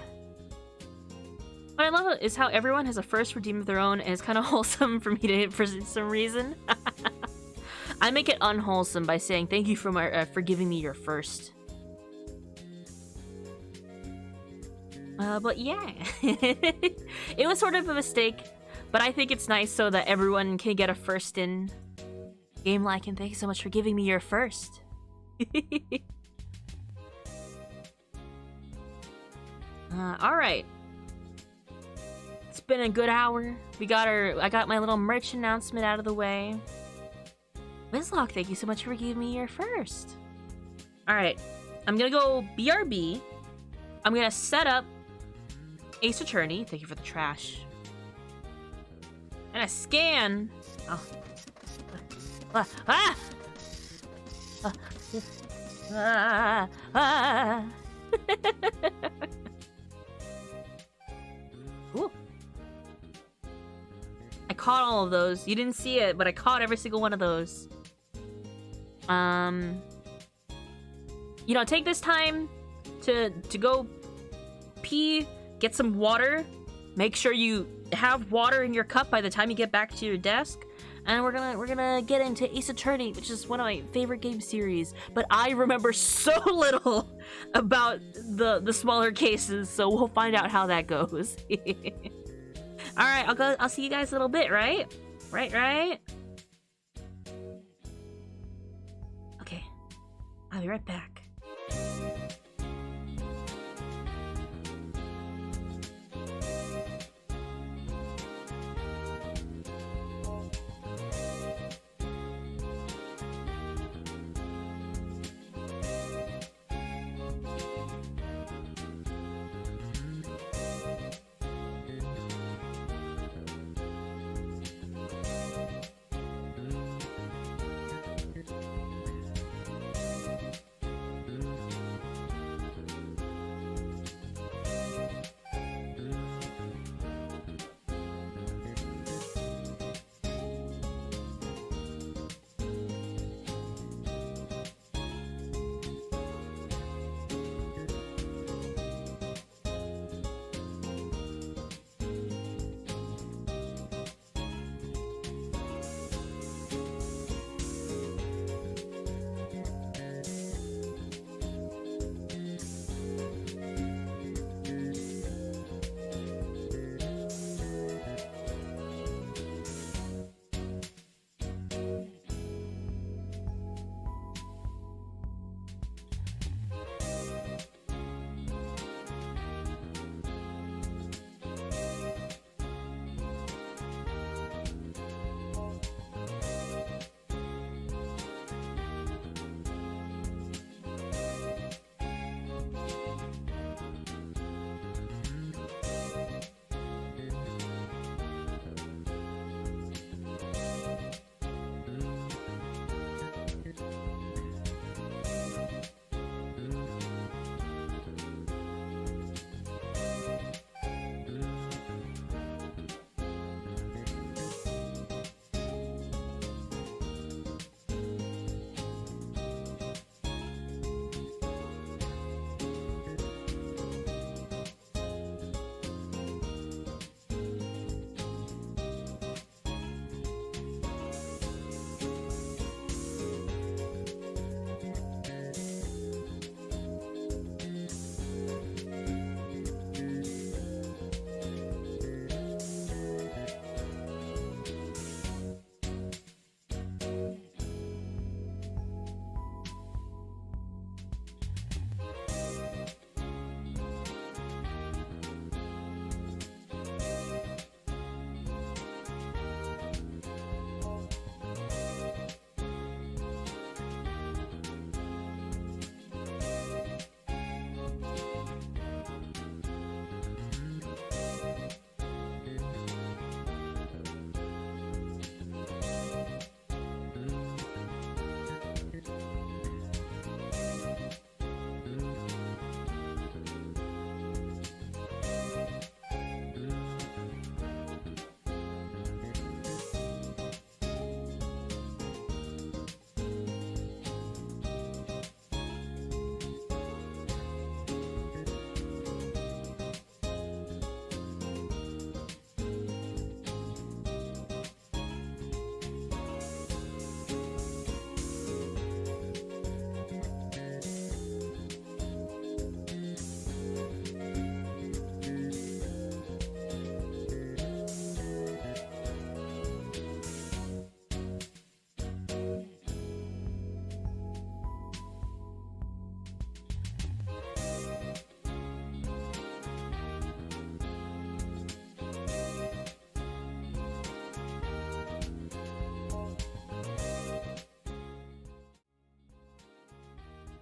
What I love is how everyone has a first redeem of their own, and it's kind of wholesome for me to hit for some reason. I make it unwholesome by saying thank you for giving me your first. But yeah, it was sort of a mistake, but I think it's nice so that everyone can get a first in game like, and thanks so much for giving me your first. Alright. It's been a good hour. I got my little merch announcement out of the way. Wizlock, thank you so much for giving me your first. Alright. I'm gonna go BRB. I'm gonna set up Ace Attorney. Thank you for the trash. And a scan. Oh. Ooh. I caught all of those. You didn't see it, but I caught every single one of those. You know, take this time to go pee, get some water. Make sure you have water in your cup by the time you get back to your desk. And we're gonna get into Ace Attorney, which is one of my favorite game series. But I remember so little about the smaller cases, so we'll find out how that goes. All right, I'll see you guys in a little bit, right? Right. Okay, I'll be right back.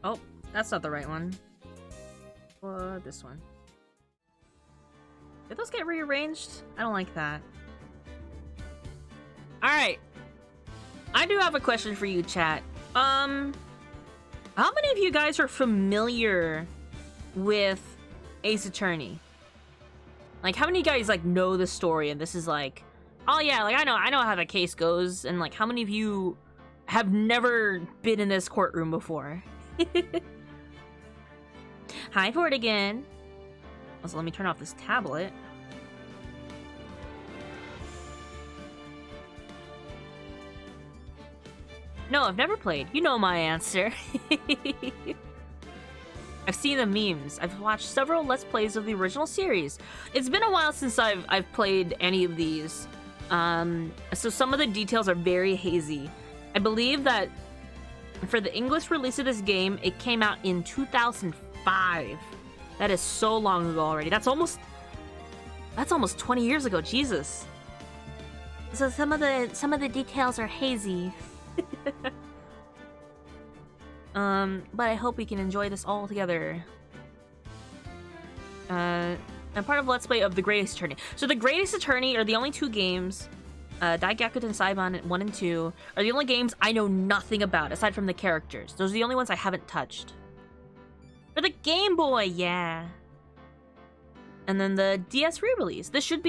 Oh, that's not the right one. This one. Did those get rearranged? I don't like that. Alright. I do have a question for you, chat. How many of you guys are familiar with Ace Attorney? Like, how many of you guys, like, know the story and this is like, oh yeah, like, I know how the case goes, and like, how many of you have never been in this courtroom before? Hi, Ford again. Also, let me turn off this tablet. No, I've never played. You know my answer. I've seen the memes. I've watched several Let's Plays of the original series. It's been a while since I've played any of these. So some of the details are very hazy. I believe that for the English release of this game, it came out in 2005. That is so long ago already. That's almost 20 years ago. Jesus. So some of the details are hazy. But I hope we can enjoy this all together. I'm part of Let's Play of The Greatest Attorney. So The Greatest Attorney are the only two games, Daigyaku Tensaiban 1 and 2, are the only games I know nothing about, aside from the characters. Those are the only ones I haven't touched. For the Game Boy, yeah. And then the DS re-release. This should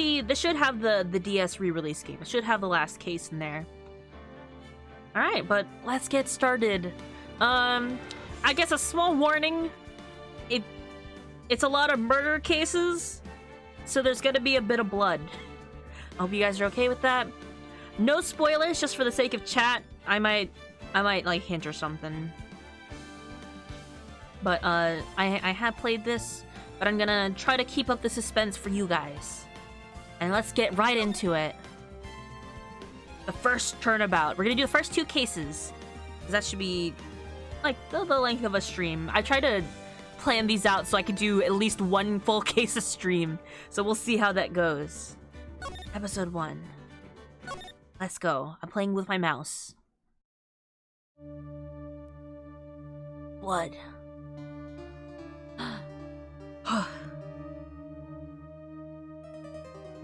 have the DS re-release game. It should have the last case in there. Alright, but let's get started. I guess a small warning. It's a lot of murder cases, so there's gonna be a bit of blood. I hope you guys are okay with that. No spoilers, just for the sake of chat. I might like hint or something. But I have played this, but I'm gonna try to keep up the suspense for you guys. And let's get right into it. The first turnabout. We're gonna do the first two cases. That should be like the length of a stream. I try to plan these out so I could do at least one full case a stream. So we'll see how that goes. Episode 1. Let's go. I'm playing with my mouse. Blood.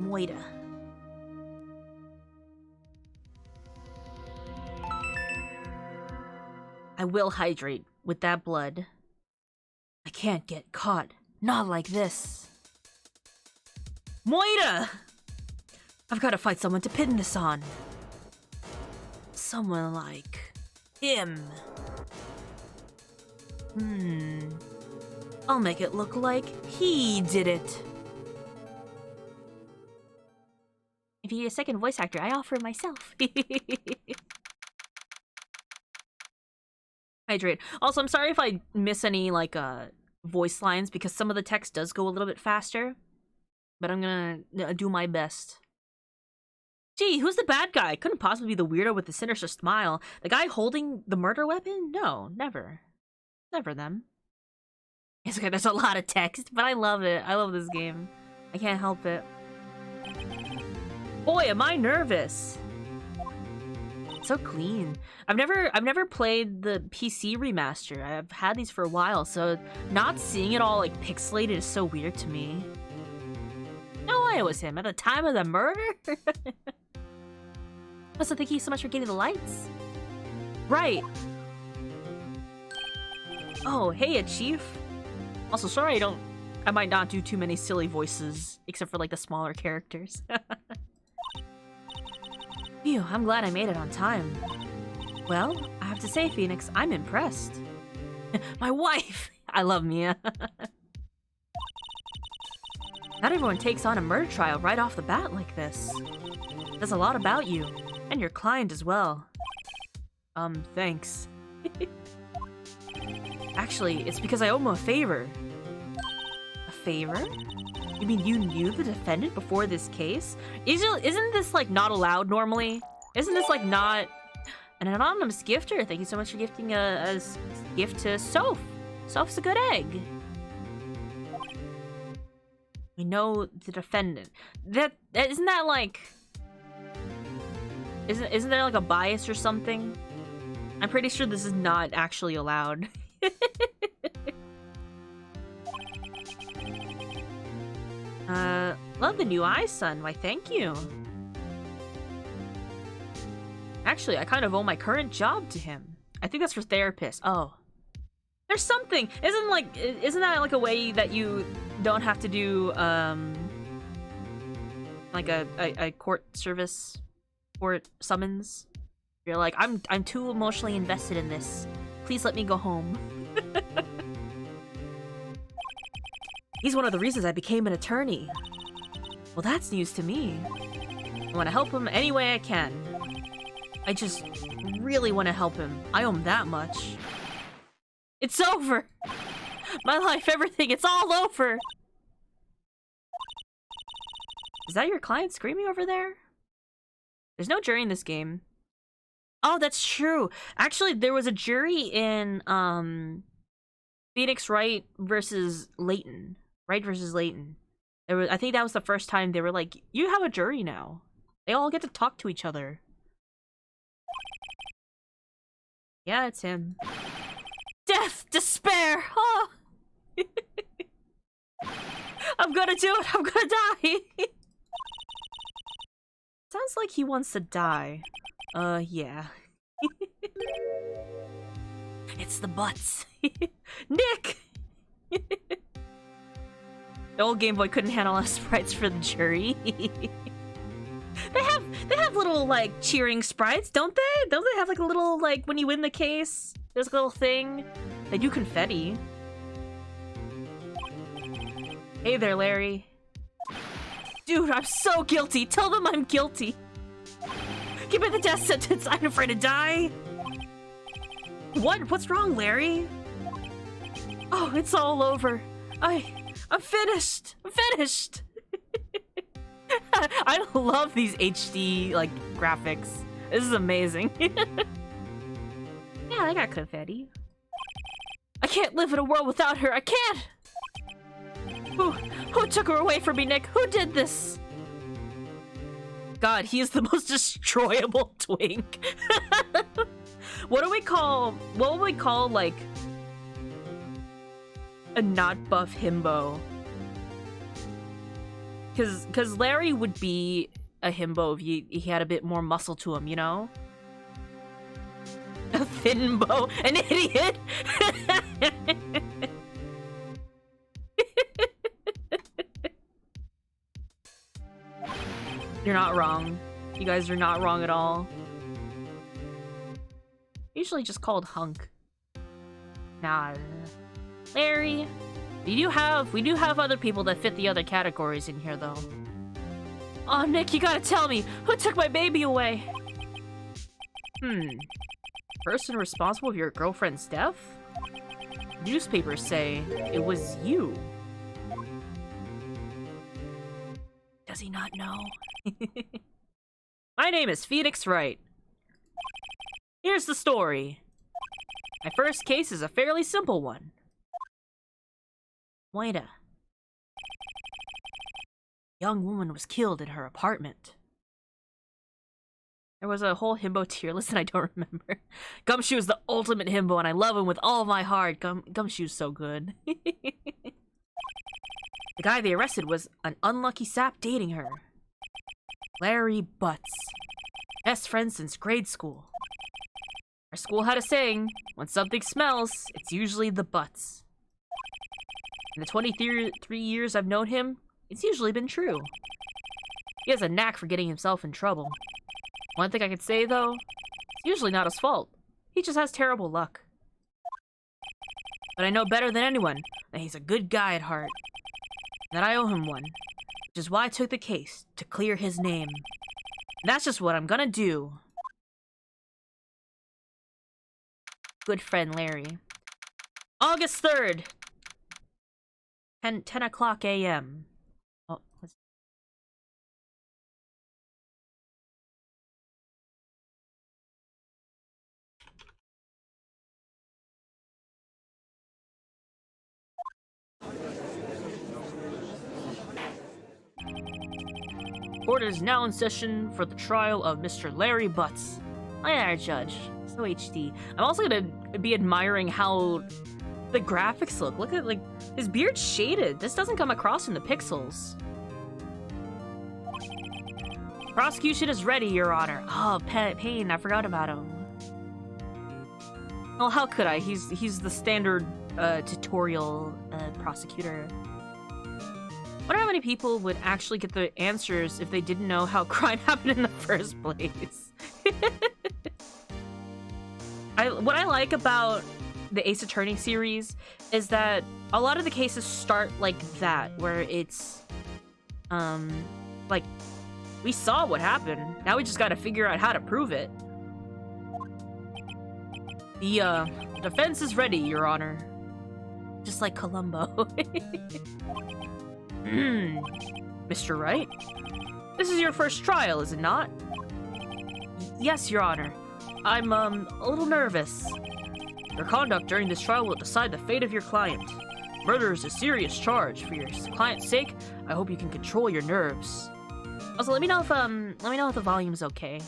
MOIDAH. I will hydrate with that blood. I can't get caught. Not like this. MOIDAH! I've got to fight someone to pin this on. Someone like him. I'll make it look like he did it. If you need a second voice actor, I offer myself. Hydrate. Also, I'm sorry if I miss any, like, voice lines, because some of the text does go a little bit faster. But I'm gonna do my best. Gee, who's the bad guy? Couldn't possibly be the weirdo with the sinister smile. The guy holding the murder weapon? No, never. Never them. It's okay, there's a lot of text, but I love it. I love this game. I can't help it. Boy, am I nervous. So clean. I've never played the PC remaster. I've had these for a while, so not seeing it all like pixelated is so weird to me. No way it was him at the time of the murder. Also, thank you so much for getting the lights. Right. Oh, hey, Chief. Also, sorry I might not do too many silly voices, except for like the smaller characters. Phew, I'm glad I made it on time. Well, I have to say, Phoenix, I'm impressed. My wife! I love Mia. Not everyone takes on a murder trial right off the bat like this. There's a lot about you, and your client as well. Thanks. Actually, it's because I owe him a favor. A favor? You mean you knew the defendant before this case? Isn't this, like, not allowed normally? Isn't this, like, not... An anonymous gifter. Thank you so much for gifting a gift to Soph. Soph's a good egg. We know the defendant. Isn't that, like... Isn't there, like, a bias or something? I'm pretty sure this is not actually allowed. Love the new eyes, son. Why, thank you. Actually, I kind of owe my current job to him. I think that's for therapists. Oh. There's something! Isn't that like a way that you don't have to do, like a court service? Court summons? You're like, I'm too emotionally invested in this. Please let me go home. He's one of the reasons I became an attorney. Well, that's news to me. I want to help him any way I can. I just really want to help him. I owe him that much. It's over! My life, everything, it's all over! Is that your client screaming over there? There's no jury in this game. Oh, that's true! Actually, there was a jury in, Phoenix Wright versus Layton. Wright versus Layton. I think that was the first time they were like, you have a jury now. They all get to talk to each other. Yeah, it's him. Death! Despair! Oh! I'm gonna do it! I'm gonna die! Sounds like he wants to die. Yeah. It's the butts. Nick! The old Game Boy couldn't handle enough sprites for the jury. They have little, like, cheering sprites, don't they? Don't they have, like, a little, like, when you win the case, there's a little thing? They do confetti. Hey there, Larry. Dude, I'm so guilty. Tell them I'm guilty. Give me the death sentence. I'm afraid to die. What? What's wrong, Larry? Oh, it's all over. I'm finished. I'm finished. I love these HD, like, graphics. This is amazing. Yeah, I got confetti. I can't live in a world without her. I can't! Who took her away from me, Nick? Who did this? God, he is the most destroyable twink. What would we call, like, a not buff himbo? Cause Larry would be a himbo if he had a bit more muscle to him, you know? A thinbo, an idiot! You're not wrong. You guys are not wrong at all. Usually just called hunk. Nah. Larry. We do have other people that fit the other categories in here, though. Oh, Nick, you gotta tell me, who took my baby away? Person responsible for your girlfriend's death? Newspapers say it was you. Does he not know? My name is Phoenix Wright. Here's the story. My first case is a fairly simple one. MOIDAH. Young woman was killed in her apartment. There was a whole himbo tier list and I don't remember. Gumshoe is the ultimate himbo and I love him with all of my heart. Gumshoe's so good. The guy they arrested was an unlucky sap dating her. Larry Butts. Best friend since grade school. Our school had a saying, when something smells, it's usually the butts. In the 23 years I've known him, it's usually been true. He has a knack for getting himself in trouble. One thing I could say, though, it's usually not his fault. He just has terrible luck. But I know better than anyone that he's a good guy at heart. And that I owe him one. Which is why I took the case, to clear his name. And that's just what I'm gonna do. Good friend, Larry. August 3rd. 10 o'clock a.m. Oh, let's... Court is now in session for the trial of Mr. Larry Butts. I am our judge. So HD. I'm also gonna be admiring how the graphics look. Look at, like, his beard's shaded. This doesn't come across in the pixels. Prosecution is ready, Your Honor. Oh, Payne, I forgot about him. Well, how could I? He's the standard tutorial prosecutor. Wonder how many people would actually get the answers if they didn't know how crime happened in the first place. What I like about the Ace Attorney series is that a lot of the cases start like that, where it's like, we saw what happened, now we just gotta figure out how to prove it. The defense is ready, Your Honor. Just like Columbo. Mr. Wright? This is your first trial, is it not? Yes, Your Honor. I'm, a little nervous. Your conduct during this trial will decide the fate of your client. Murder is a serious charge. For your client's sake, I hope you can control your nerves. Also, let me know if the volume's okay.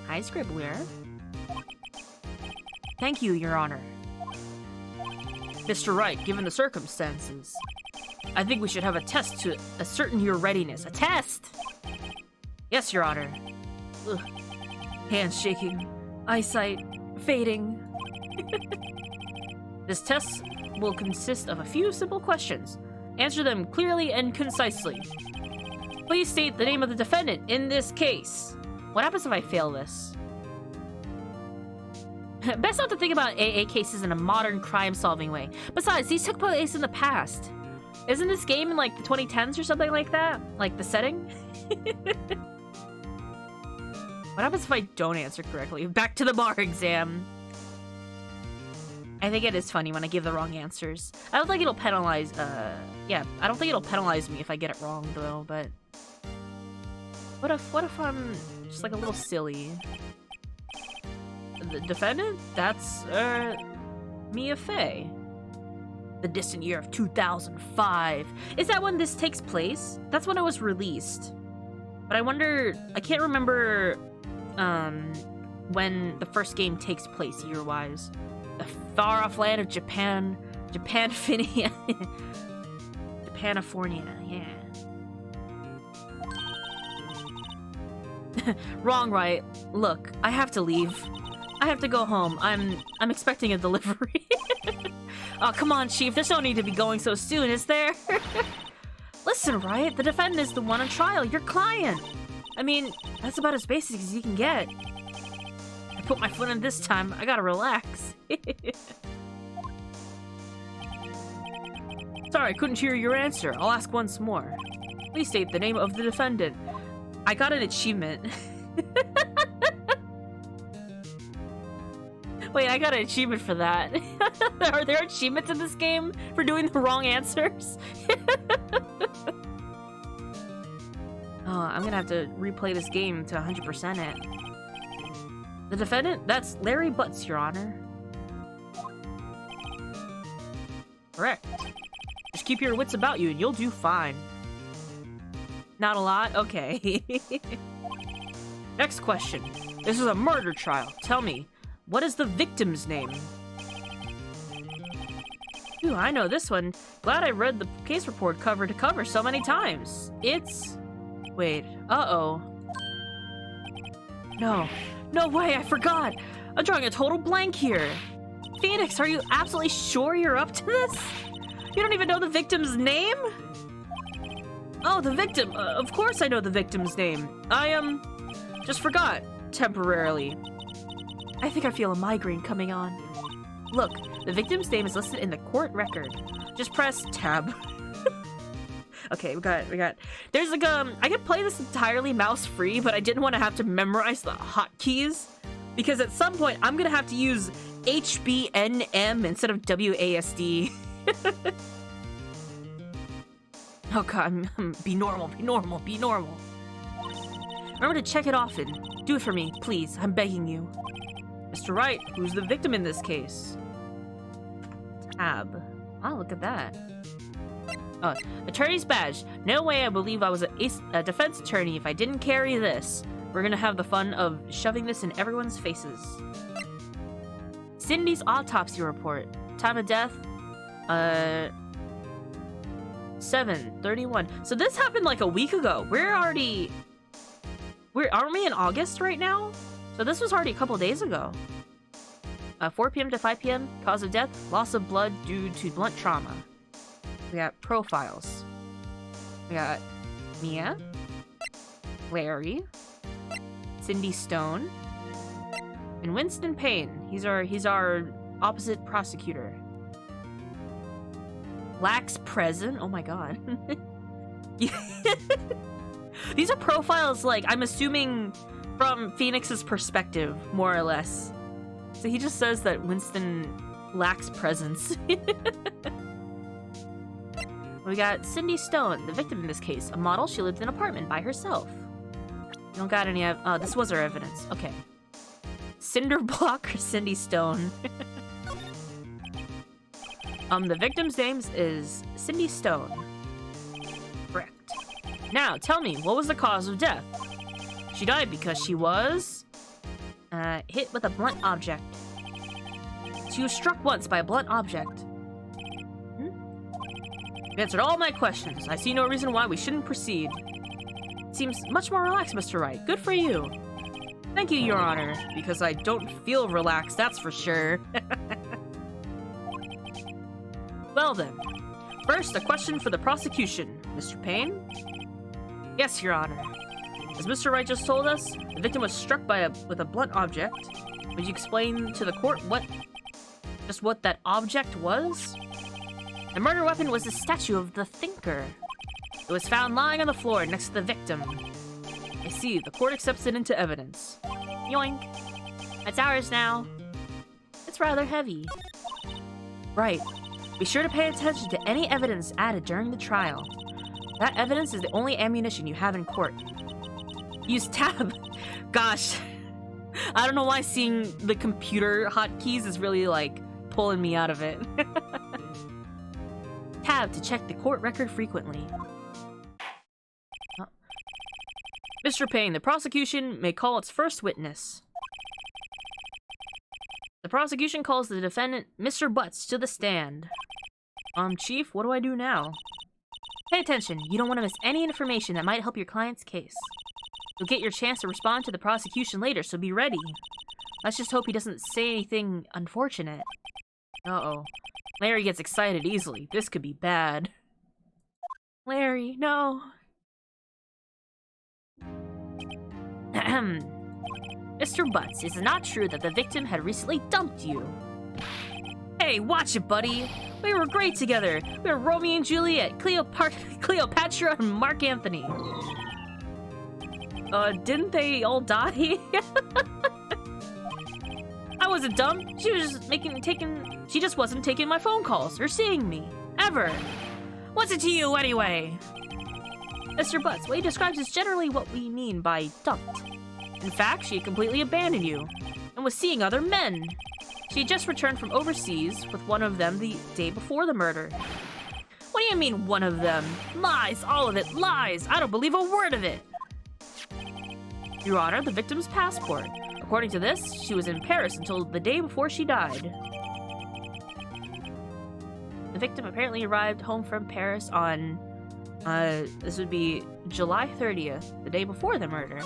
Hi, Scribbler. Thank you, Your Honor. Mr. Wright, given the circumstances, I think we should have a test to ascertain your readiness. A test! Yes, Your Honor. Ugh. Hands shaking. Eyesight fading. This test will consist of a few simple questions. Answer them clearly and concisely. Please state the name of the defendant in this case. What happens if I fail this? Best not to think about AA cases in a modern crime-solving way. Besides, these took place in the past. Isn't this game in like the 2010s or something like that? Like the setting? What happens if I don't answer correctly? Back to the bar exam. I think it is funny when I give the wrong answers. I don't think it'll penalize, yeah, I don't think it'll penalize me if I get it wrong though, but... What if I'm just like a little silly? The defendant? That's, Mia Fey. The distant year of 2005. Is that when this takes place? That's when it was released. But I wonder, I can't remember, when the first game takes place year-wise. The far-off land of Japan, Japanifornia, yeah. Wrong, right? Look, I have to leave. I have to go home. I'm expecting a delivery. Oh, come on, Chief. There's no need to be going so soon, is there? Listen, Riot, the defendant is the one on trial, your client. I mean, that's about as basic as you can get. I put my foot in this time. I gotta relax. Sorry, I couldn't hear your answer. I'll ask once more. Please state the name of the defendant. I got an achievement. Wait, I got an achievement for that. Are there achievements in this game for doing the wrong answers? Oh, I'm gonna have to replay this game to 100% it. The defendant? That's Larry Butts, Your Honor. Correct. Just keep your wits about you and you'll do fine. Not a lot? Okay. Next question. This is a murder trial. Tell me, what is the victim's name? Ooh, I know this one. Glad I read the case report cover to cover so many times. It's... Wait. Uh-oh. No. No way, I forgot. I'm drawing a total blank here. Phoenix, are you absolutely sure you're up to this? You don't even know the victim's name? Oh, the victim. Of course I know the victim's name. I, just forgot. Temporarily. I think I feel a migraine coming on. Look, the victim's name is listed in the court record. Just press tab. Okay, we got... There's like, I could play this entirely mouse-free, but I didn't want to have to memorize the hotkeys. Because at some point, I'm gonna have to use HBNM instead of WASD. Oh god, be normal, be normal, be normal. Remember to check it often. Do it for me, please, I'm begging you. Mr. Wright, who's the victim in this case? Tab. Oh, look at that. Attorney's badge. No way I believe I was a defense attorney if I didn't carry this. We're gonna have the fun of shoving this in everyone's faces. Cindy's autopsy report. Time of death? 7/31. So this happened like a week ago. We're already Aren't we in August right now? So this was already a couple days ago. 4 p.m. to 5 p.m. Cause of death, loss of blood due to blunt trauma. We got profiles. We got Mia, Larry, Cindy Stone, and Winston Payne. He's our opposite prosecutor. Lacks present. Oh my god. These are profiles, like, I'm assuming from Phoenix's perspective, more or less. So he just says that Winston lacks presence. We got Cindy Stone, the victim in this case. A model, she lived in an apartment by herself. You don't got any this was our evidence. Okay. Cinderblock or Cindy Stone? The victim's name is Cindy Stone. Correct. Now, tell me, what was the cause of death? She died because she was... hit with a blunt object. She was struck once by a blunt object. You answered all my questions. I see no reason why we shouldn't proceed. Seems much more relaxed, Mr. Wright. Good for you. Thank you, Your Honor. Because I don't feel relaxed, that's for sure. Well then. First, a question for the prosecution. Mr. Payne? Yes, Your Honor. As Mr. Wright just told us, the victim was struck with a blunt object. Would you explain to the court what that object was? The murder weapon was a statue of the Thinker. It was found lying on the floor next to the victim. I see, the court accepts it into evidence. Yoink. It's ours now. It's rather heavy. Right. Be sure to pay attention to any evidence added during the trial. That evidence is the only ammunition you have in court. Use tab. Gosh. I don't know why seeing the computer hotkeys is really, like, pulling me out of it. Tab to check the court record frequently. Mr. Payne, the prosecution may call its first witness. The prosecution calls the defendant, Mr. Butts, to the stand. Chief, what do I do now? Pay attention. You don't want to miss any information that might help your client's case. You'll get your chance to respond to the prosecution later, so be ready. Let's just hope he doesn't say anything unfortunate. Uh-oh. Larry gets excited easily. This could be bad. Larry, no. Mr. Butts, is it not true that the victim had recently dumped you? Hey, watch it, buddy. We were great together. We were Romeo and Juliet, Cleopatra, and Mark Anthony. Didn't they all die? I wasn't dumb. She was just she just wasn't taking my phone calls or seeing me. Ever. What's it to you, anyway? Mr. Butts, what he describes is generally what we mean by dumped. In fact, she had completely abandoned you and was seeing other men. She had just returned from overseas with one of them the day before the murder. What do you mean, one of them? Lies, all of it, lies! I don't believe a word of it! Your Honor, the victim's passport. According to this, she was in Paris until the day before she died. The victim apparently arrived home from Paris on, this would be July 30th, the day before the murder.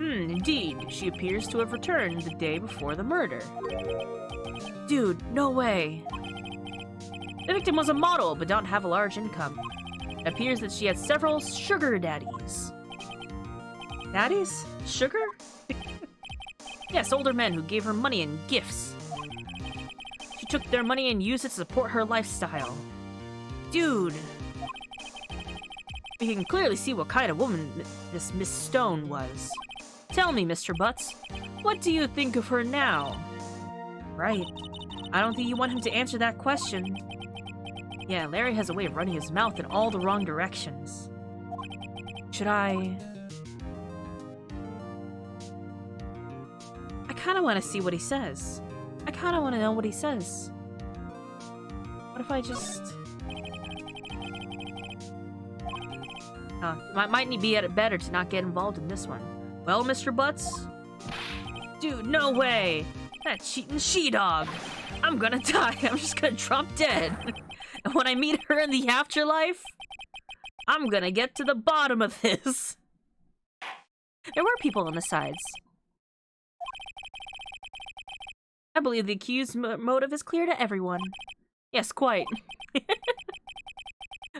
Indeed. She appears to have returned the day before the murder. Dude, no way. The victim was a model, but don't have a large income. It appears that she had several sugar daddies. Daddies? Sugar? Yes, older men who gave her money and gifts. She took their money and used it to support her lifestyle. Dude. We can clearly see what kind of woman this Miss Stone was. Tell me, Mr. Butts, what do you think of her now? Right. I don't think you want him to answer that question. Yeah, Larry has a way of running his mouth in all the wrong directions. Should I kind of want to see what he says. I kind of want to know what he says. What if I just... might be better to not get involved in this one. Well, Mr. Butts? Dude, no way! That cheating she-dog! I'm gonna die. I'm just gonna drop dead. And when I meet her in the afterlife, I'm gonna get to the bottom of this. There were people on the sides. I believe the accused's motive is clear to everyone. Yes, quite.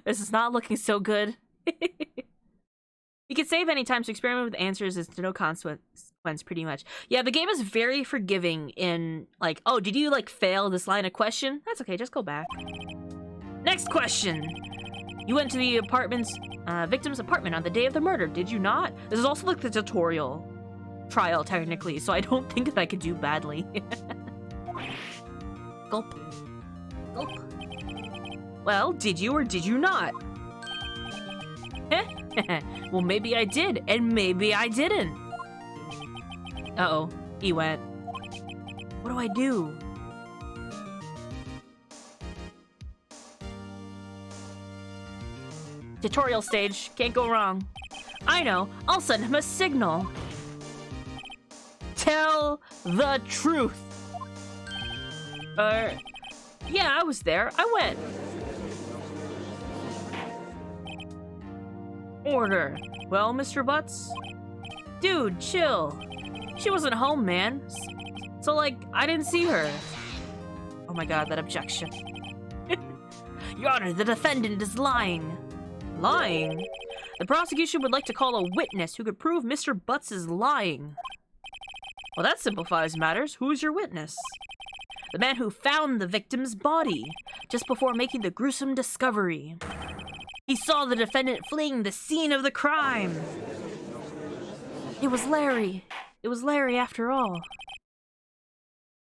This is not looking so good. You can save any time to experiment with answers is to no consequence, pretty much. Yeah, the game is very forgiving in, like, oh, did you, like, fail this line of question? That's okay, just go back. Next question. You went to the victim's apartment on the day of the murder, did you not? This is also, like, the tutorial trial, technically, so I don't think that I could do badly. Gulp. Gulp. Well, did you or did you not? Well, maybe I did, and maybe I didn't. Uh-oh, he went. What do I do? Tutorial stage, can't go wrong. I know, I'll send him a signal. Tell the truth. Yeah, I was there. I went. Order. Well, Mr. Butts? Dude, chill. She wasn't home, man. So, like, I didn't see her. Oh my god, that objection. Your Honor, the defendant is lying. Lying? The prosecution would like to call a witness who could prove Mr. Butts is lying. Well, that simplifies matters. Who is your witness? The man who found the victim's body just before making the gruesome discovery. He saw the defendant fleeing the scene of the crime. It was Larry. It was Larry after all.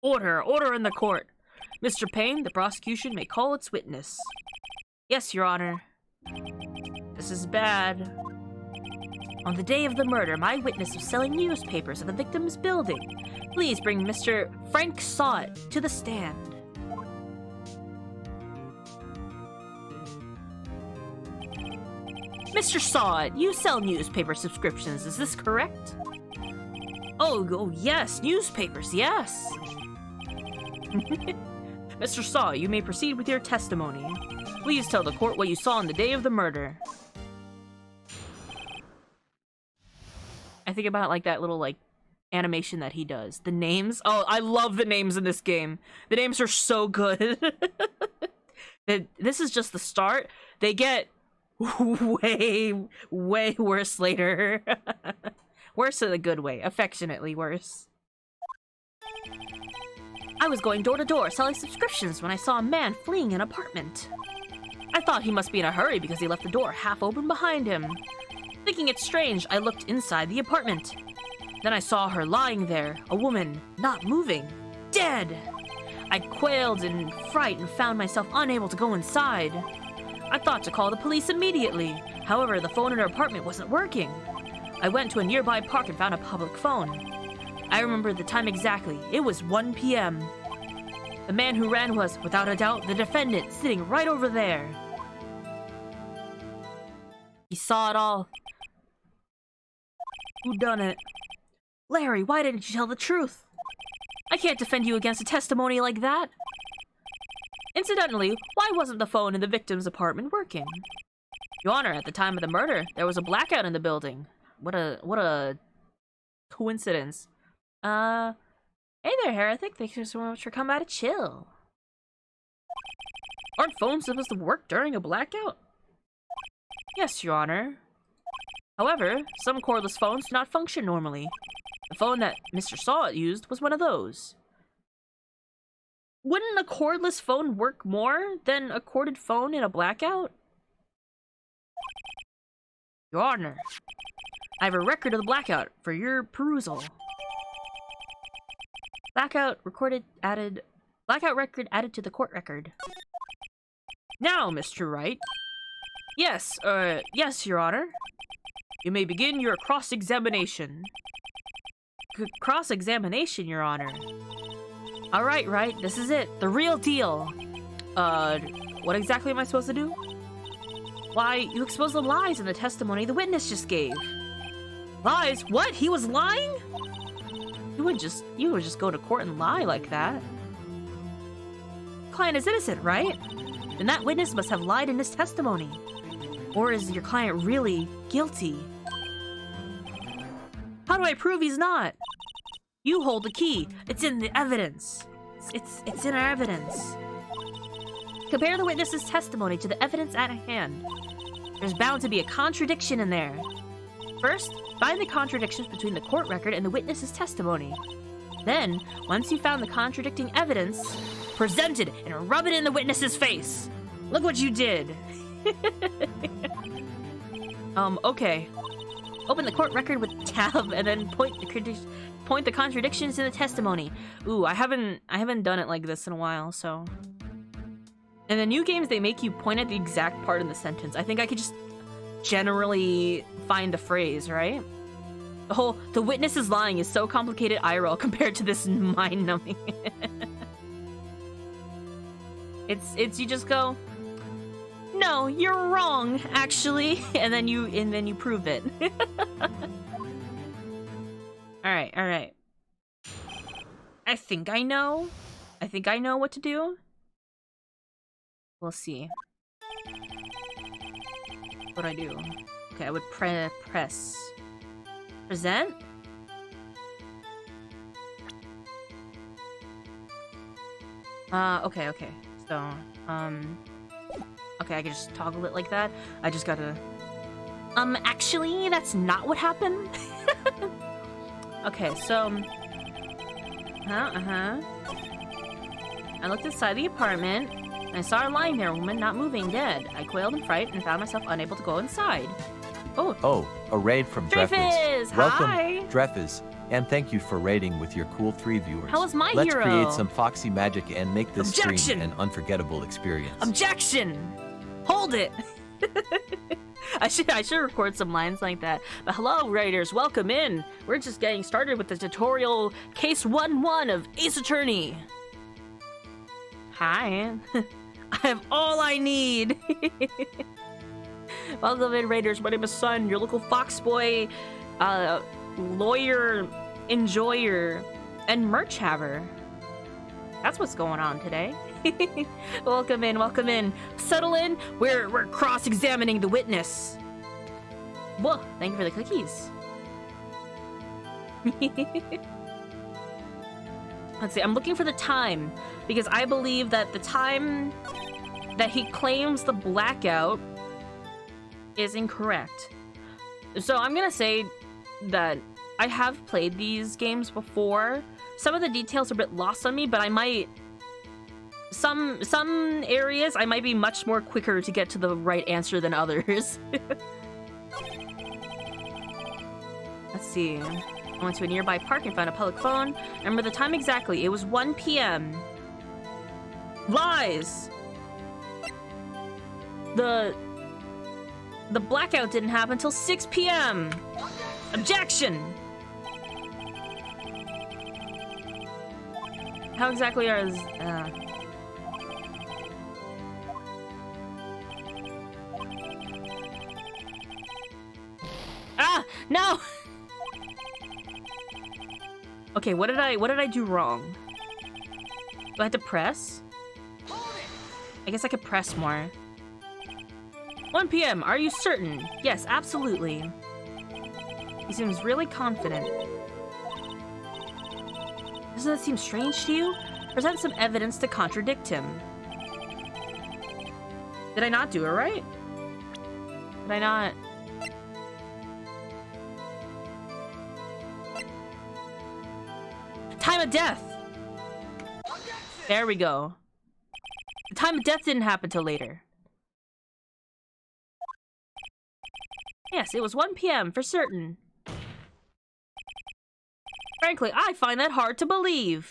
Order. Order in the court. Mr. Payne, the prosecution may call its witness. Yes, Your Honor. This is bad. On the day of the murder, my witness was selling newspapers at the victim's building. Please bring Mr. Frank Sawt to the stand. Mr. Sawt, you sell newspaper subscriptions, is this correct? Oh, yes, newspapers, yes. Mr. Sawt, you may proceed with your testimony. Please tell the court what you saw on the day of the murder. I think about, like, that little, like, animation that he does. The names. Oh, I love the names in this game. The names are so good. This is just the start. They get way, way worse later. Worse in a good way. Affectionately worse. I was going door to door selling subscriptions when I saw a man fleeing an apartment. I thought he must be in a hurry because he left the door half open behind him. Thinking it strange, I looked inside the apartment. Then I saw her lying there, a woman, not moving, dead. I quailed in fright and found myself unable to go inside. I thought to call the police immediately. However, the phone in her apartment wasn't working. I went to a nearby park and found a public phone. I remember the time exactly. It was 1 p.m. The man who ran was, without a doubt, the defendant, sitting right over there. He saw it all. Who done it? Larry, why didn't you tell the truth? I can't defend you against a testimony like that. Incidentally, why wasn't the phone in the victim's apartment working? Your Honor, at the time of the murder, there was a blackout in the building. What a coincidence. Hey there, Heretic. Thank you so much for coming by to chill. Aren't phones supposed to work during a blackout? Yes, Your Honor. However, some cordless phones do not function normally. The phone that Mr. Sawt used was one of those. Wouldn't a cordless phone work more than a corded phone in a blackout? Your Honor, I have a record of the blackout for your perusal. Blackout record added to the court record. Now, Mr. Wright. Yes, Your Honor. You may begin your cross-examination. Cross-examination, Your Honor. Alright, Wright, this is it. The real deal. What exactly am I supposed to do? Why, you expose the lies in the testimony the witness just gave. Lies? What? He was lying? You would just go to court and lie like that. Client is innocent, right? Then that witness must have lied in his testimony. Or is your client really guilty? How do I prove he's not? You hold the key. It's in the evidence. It's in our evidence. Compare the witness's testimony to the evidence at hand. There's bound to be a contradiction in there. First, find the contradictions between the court record and the witness's testimony. Then, once you've found the contradicting evidence, present it and rub it in the witness's face. Look what you did. Okay. Open the court record with tab and then point the contradictions in the testimony. Ooh, I haven't done it like this in a while, so. In the new games, they make you point at the exact part in the sentence. I think I could just generally find the phrase, right? The witness is lying is so complicated IRL compared to this mind-numbing. It's you just go, no, you're wrong, actually, and then you prove it. All right. I think I know what to do. We'll see. What do I do? Okay, I would press. Present? Okay. So, okay, I can just toggle it like that. I just gotta... actually, that's not what happened. Okay, so... I looked inside the apartment, and I saw her lying there, a woman not moving, dead. I quailed in fright and found myself unable to go inside. Oh, a raid from Dreyfus! Welcome, Hi! Dreyfus, and thank you for raiding with your cool 3 viewers. How was my Let's hero? create some foxy magic and make this Objection! stream an unforgettable experience. Objection! Hold it! I should record some lines like that. But hello, Raiders, welcome in! We're just getting started with the tutorial Case 1-1 of Ace Attorney. Hi. I have all I need! Welcome in, Raiders. My name is Sun, your local fox boy, lawyer, enjoyer, and merch haver. That's what's going on today. Welcome in. Settle in. We're cross-examining the witness. Whoa, thank you for the cookies. Let's see, I'm looking for the time, because I believe that the time that he claims the blackout is incorrect. So I'm gonna say that I have played these games before. Some of the details are a bit lost on me, but I might... Some areas I might be much more quicker to get to the right answer than others. Let's see. I went to a nearby park and found a public phone. I remember the time exactly. It was 1 p.m. Lies! The blackout didn't happen until 6 p.m. Objection! How exactly are his, Ah! No! Okay, what did I do wrong? Do I have to press? I guess I could press more. 1 p.m. Are you certain? Yes, absolutely. He seems really confident. Doesn't that seem strange to you? Present some evidence to contradict him. Did I not do it right? Did I not... Time of death! There we go. The time of death didn't happen till later. Yes, it was 1 p.m. for certain. Frankly, I find that hard to believe.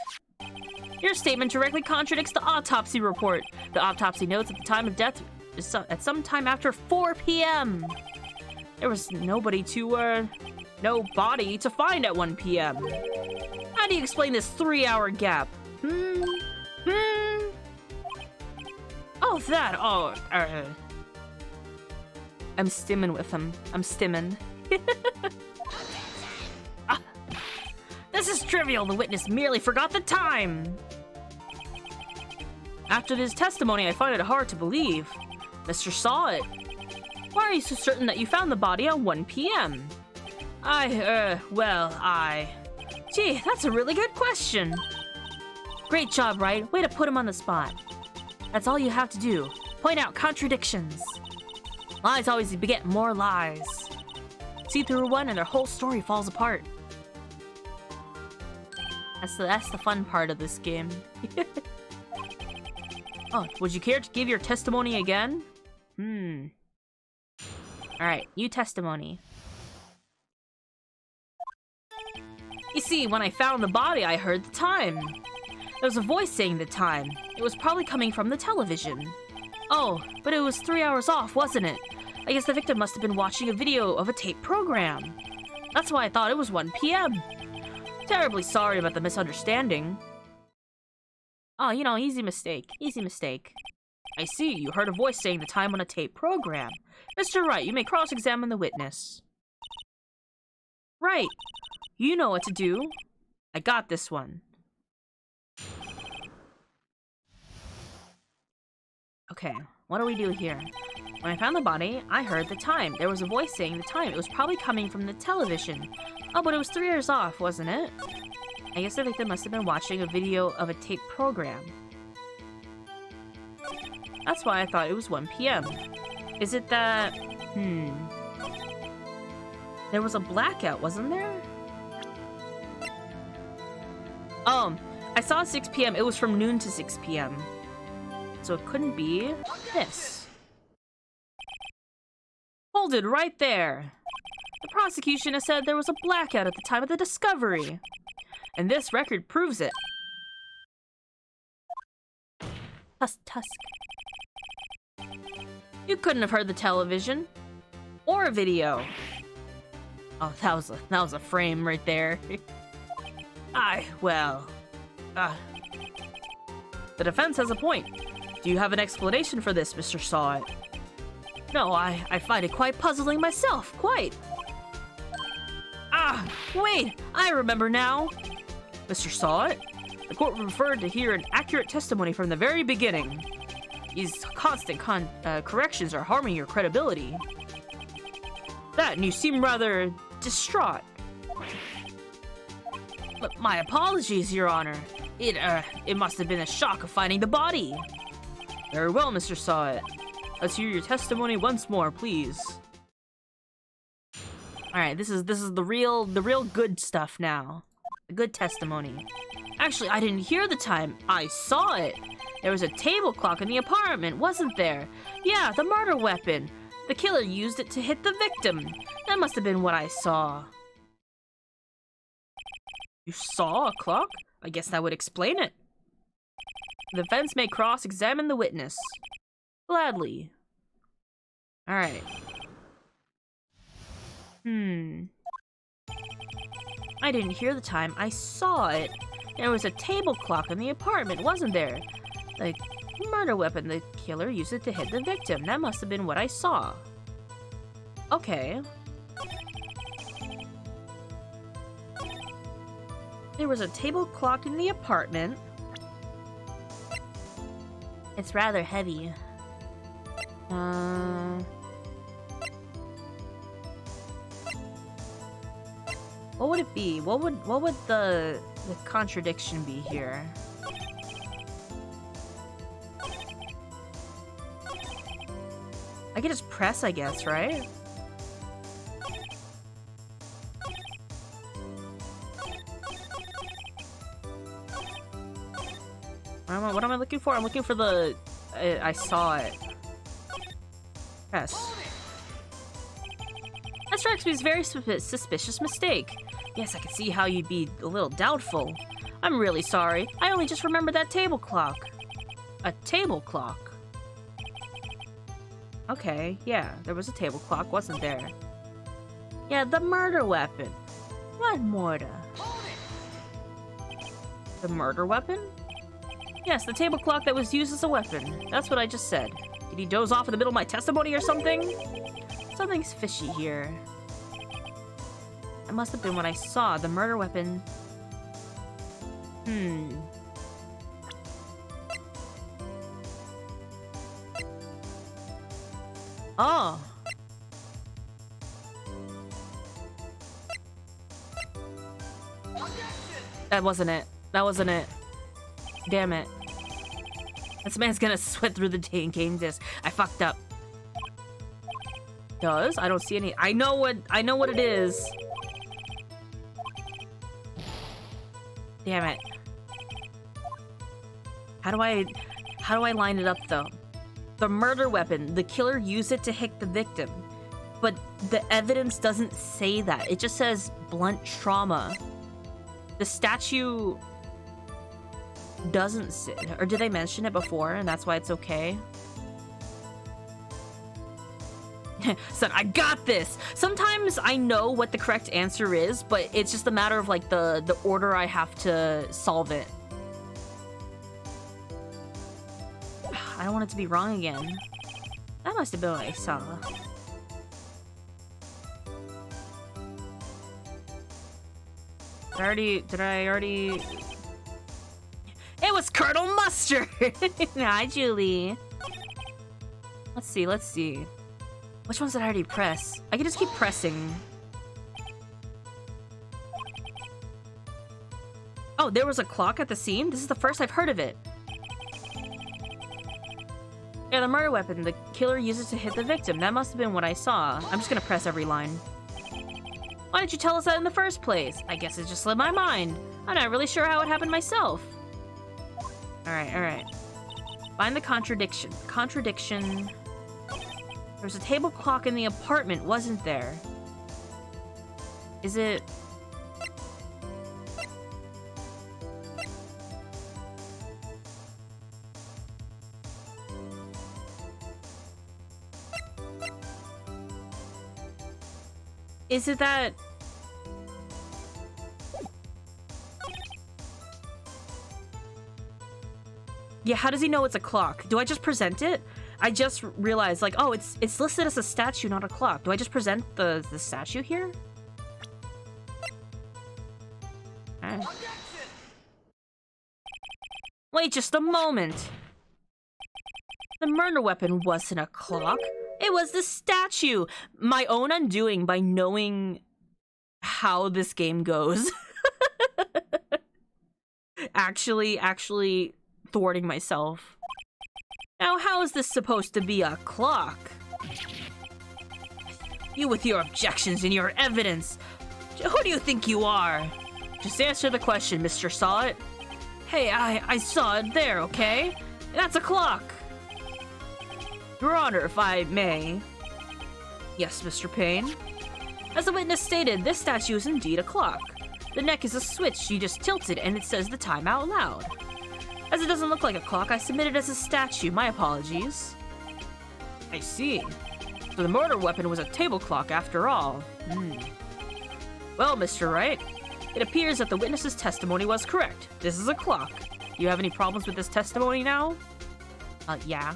Your statement directly contradicts the autopsy report. The autopsy notes that the time of death is at some time after 4 p.m. There was no body to find at 1 p.m. How do you explain this 3-hour gap? Oh, that. Oh, I'm stimming with him. I'm stimming. This is trivial. The witness merely forgot the time. After this testimony, I find it hard to believe. Mr. saw it. Why are you so certain that you found the body at 1 p.m.? Gee, that's a really good question. Great job, right? Way to put him on the spot. That's all you have to do. Point out contradictions. Lies always beget more lies. See through one and their whole story falls apart. That's the fun part of this game. Oh, would you care to give your testimony again? Alright, new testimony. You see, when I found the body, I heard the time. There was a voice saying the time. It was probably coming from the television. Oh, but it was 3 hours off, wasn't it? I guess the victim must have been watching a video of a tape program. That's why I thought it was 1 p.m. Terribly sorry about the misunderstanding. Oh, you know, easy mistake. Easy mistake. I see, you heard a voice saying the time on a tape program. Mr. Wright, you may cross-examine the witness. Right. You know what to do. I got this one. Okay, what do we do here? When I found the body, I heard the time. There was a voice saying the time. It was probably coming from the television. Oh, but it was 3 hours off, wasn't it? I guess the victim must have been watching a video of a tape program. That's why I thought it was 1 p.m. Is it that... There was a blackout, wasn't there? Oh, I saw 6 p.m. It was from noon to 6 p.m. So it couldn't be this. Hold it right there. The prosecution has said there was a blackout at the time of the discovery. And this record proves it. Tusk. You couldn't have heard the television. Or a video. Oh, that was a frame right there. The defense has a point. Do you have an explanation for this, Mr. Saw It? No, I find it quite puzzling myself, quite. Wait, I remember now. Mr. Saw It? The court referred to hear an accurate testimony from the very beginning. These constant corrections are harming your credibility. And you seem rather distraught. But my apologies, Your Honor. It must have been a shock of finding the body. Very well, Mr. Saw It. Let's hear your testimony once more, please. Alright, this is the real good stuff now. The good testimony. Actually, I didn't hear the time. I saw it. There was a table clock in the apartment, wasn't there? Yeah, the murder weapon. The killer used it to hit the victim. That must have been what I saw. You saw a clock? I guess that would explain it. The defense may cross-examine the witness. Gladly. Alright. I didn't hear the time. I saw it. There was a table clock in the apartment, wasn't there? The murder weapon. The killer used it to hit the victim. That must have been what I saw. Okay. There was a table clock in the apartment. It's rather heavy. What would it be? What would the contradiction be here? I could just press, I guess, right? What am I looking for? I'm looking for the... I saw it. Yes. That strikes me as a very suspicious mistake. Yes, I can see how you'd be a little doubtful. I'm really sorry. I only just remembered that table clock. A table clock? Okay, yeah, there was a table clock, wasn't there? Yeah, the murder weapon. What MOIDAH? The murder weapon? Yes, the table clock that was used as a weapon. That's what I just said. Did he doze off in the middle of my testimony or something? Something's fishy here. It must have been what I saw. The murder weapon. Oh. That wasn't it. That wasn't it. Damn it. This man's gonna sweat through the day in game disc. I fucked up. Does? I don't see any. I know what it is. Damn it. How do I line it up though? The murder weapon, the killer used it to hit the victim. But the evidence doesn't say that. It just says blunt trauma. The statue doesn't say, or did they mention it before and that's why it's okay? Son, I got this! Sometimes I know what the correct answer is, but it's just a matter of like the order I have to solve it. I don't want it to be wrong again. That must have been what I saw. Did I already... It was Colonel Mustard! Hi, Julie. Let's see. Which ones did I already press? I can just keep pressing. Oh, there was a clock at the scene? This is the first I've heard of it. Yeah, the murder weapon. The killer used it to hit the victim. That must have been what I saw. I'm just gonna press every line. Why didn't you tell us that in the first place? I guess it just slipped my mind. I'm not really sure how it happened myself. Alright. Find the contradiction. Contradiction. There was a table clock in the apartment, wasn't there? Is it... Is it that... Yeah, how does he know it's a clock? Do I just present it? I just realized, like, oh, it's listed as a statue, not a clock. Do I just present the statue here? Wait just a moment. The murder weapon wasn't a clock. It was the statue! My own undoing by knowing how this game goes. Actually thwarting myself. Now, how is this supposed to be a clock? You with your objections and your evidence. Who do you think you are? Just answer the question, Mr. Saw It. Hey, I saw it there, okay? That's a clock. Your Honor, if I may. Yes, Mr. Payne. As the witness stated, this statue is indeed a clock. The neck is a switch, you just tilt it and it says the time out loud. As it doesn't look like a clock, I submit it as a statue. My apologies. I see. So the murder weapon was a table clock after all. Well, Mr. Wright, it appears that the witness's testimony was correct. This is a clock. You have any problems with this testimony now? Yeah.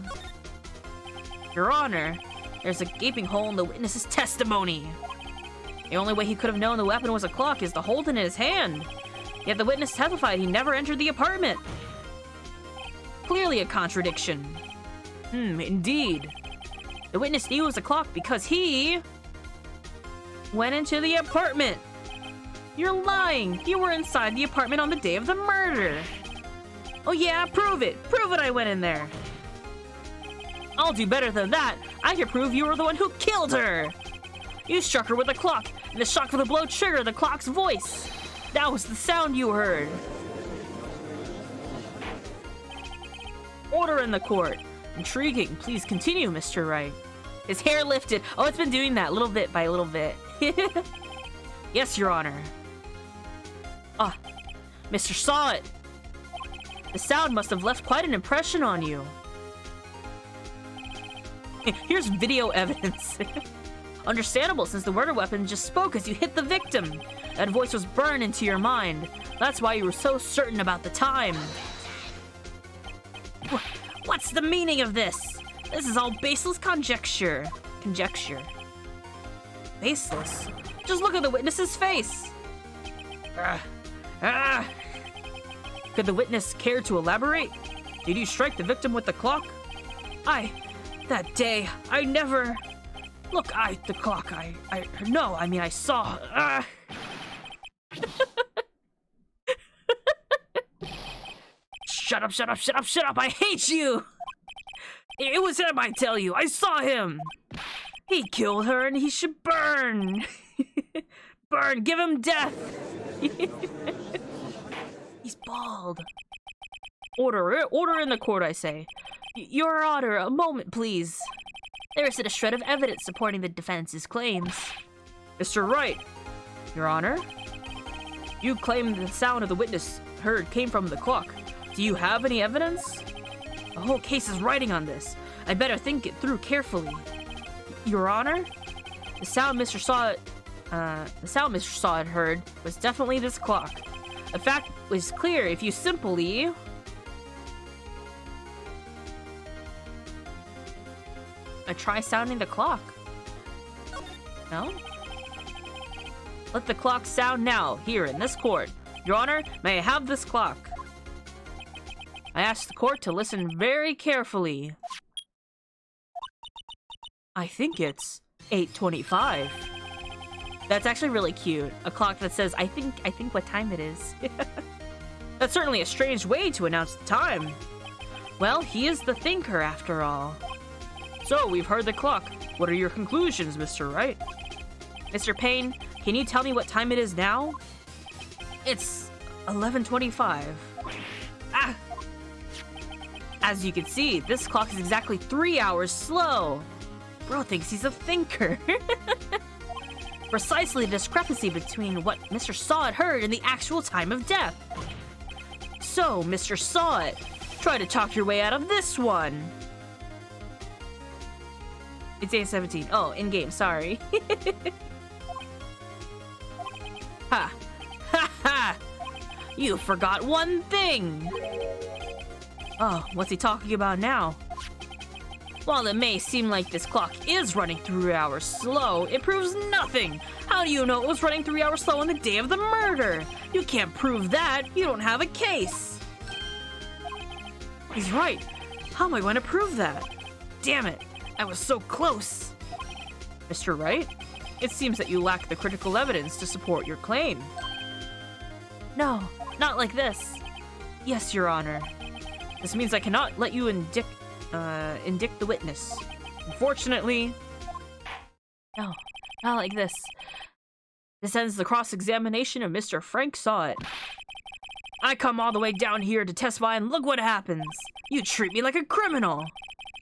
Your Honor, there's a gaping hole in the witness's testimony. The only way he could have known the weapon was a clock is to hold it in his hand. Yet the witness testified he never entered the apartment. Clearly a contradiction. Indeed. The witness knew it was a clock because he went into the apartment. You're lying. You were inside the apartment on the day of the murder. Oh yeah, prove it. Prove it I went in there. I'll do better than that. I can prove you were the one who killed her. You struck her with a clock, and the shock of the blow triggered the clock's voice. That was the sound you heard. Order in the court. Intriguing. Please continue, Mr. Wright. His hair lifted. Oh, it's been doing that little bit by little bit. Yes, Your Honor. Ah, Mr. Saw It. The sound must have left quite an impression on you. Here's video evidence. Understandable, since the murder weapon just spoke as you hit the victim. That voice was burned into your mind. That's why you were so certain about the time. What's the meaning of this? This is all baseless conjecture. Conjecture. Baseless? Just look at the witness's face. Could the witness care to elaborate? Did you strike the victim with the clock? That day, I never... Look, the clock, no, I mean, I saw... Shut up, shut up, shut up, shut up! I hate you! It was him, I tell you! I saw him! He killed her and he should burn! Burn! Give him death! He's bald. Order in the court, I say. Your Honor, a moment, please. There isn't a shred of evidence supporting the defense's claims. Mr. Wright, Your Honor? You claim the sound of the witness heard came from the clock. Do you have any evidence? The whole case is riding on this. I'd better think it through carefully. Your Honor? The sound Mr. Sawat heard was definitely this clock. The fact was clear if you simply... try sounding the clock. No? Let the clock sound now, here in this court. Your Honor, may I have this clock? I ask the court to listen very carefully. I think it's 8:25. That's actually really cute. A clock that says, I think what time it is. That's certainly a strange way to announce the time. Well, he is the thinker after all. So, we've heard the clock. What are your conclusions, Mr. Wright? Mr. Payne, can you tell me what time it is now? It's 11:25. Ah! As you can see, this clock is exactly 3 hours slow. Bro thinks he's a thinker. Precisely the discrepancy between what Mr. Sawat heard and the actual time of death. So, Mr. Sawat, try to talk your way out of this one. It's 8:17. Oh, in-game, sorry. Ha! Ha ha! You forgot one thing! Oh, what's he talking about now? While it may seem like this clock is running 3 hours slow, it proves nothing! How do you know it was running 3 hours slow on the day of the murder? You can't prove that! You don't have a case! He's right! How am I going to prove that? Damn it! I was so close! Mr. Wright, it seems that you lack the critical evidence to support your claim. No, not like this. Yes, Your Honor. This means I cannot let you indict the witness. Unfortunately... No, not like this. This ends the cross-examination of Mr. Frank Sawat. I come all the way down here to testify and look what happens! You treat me like a criminal!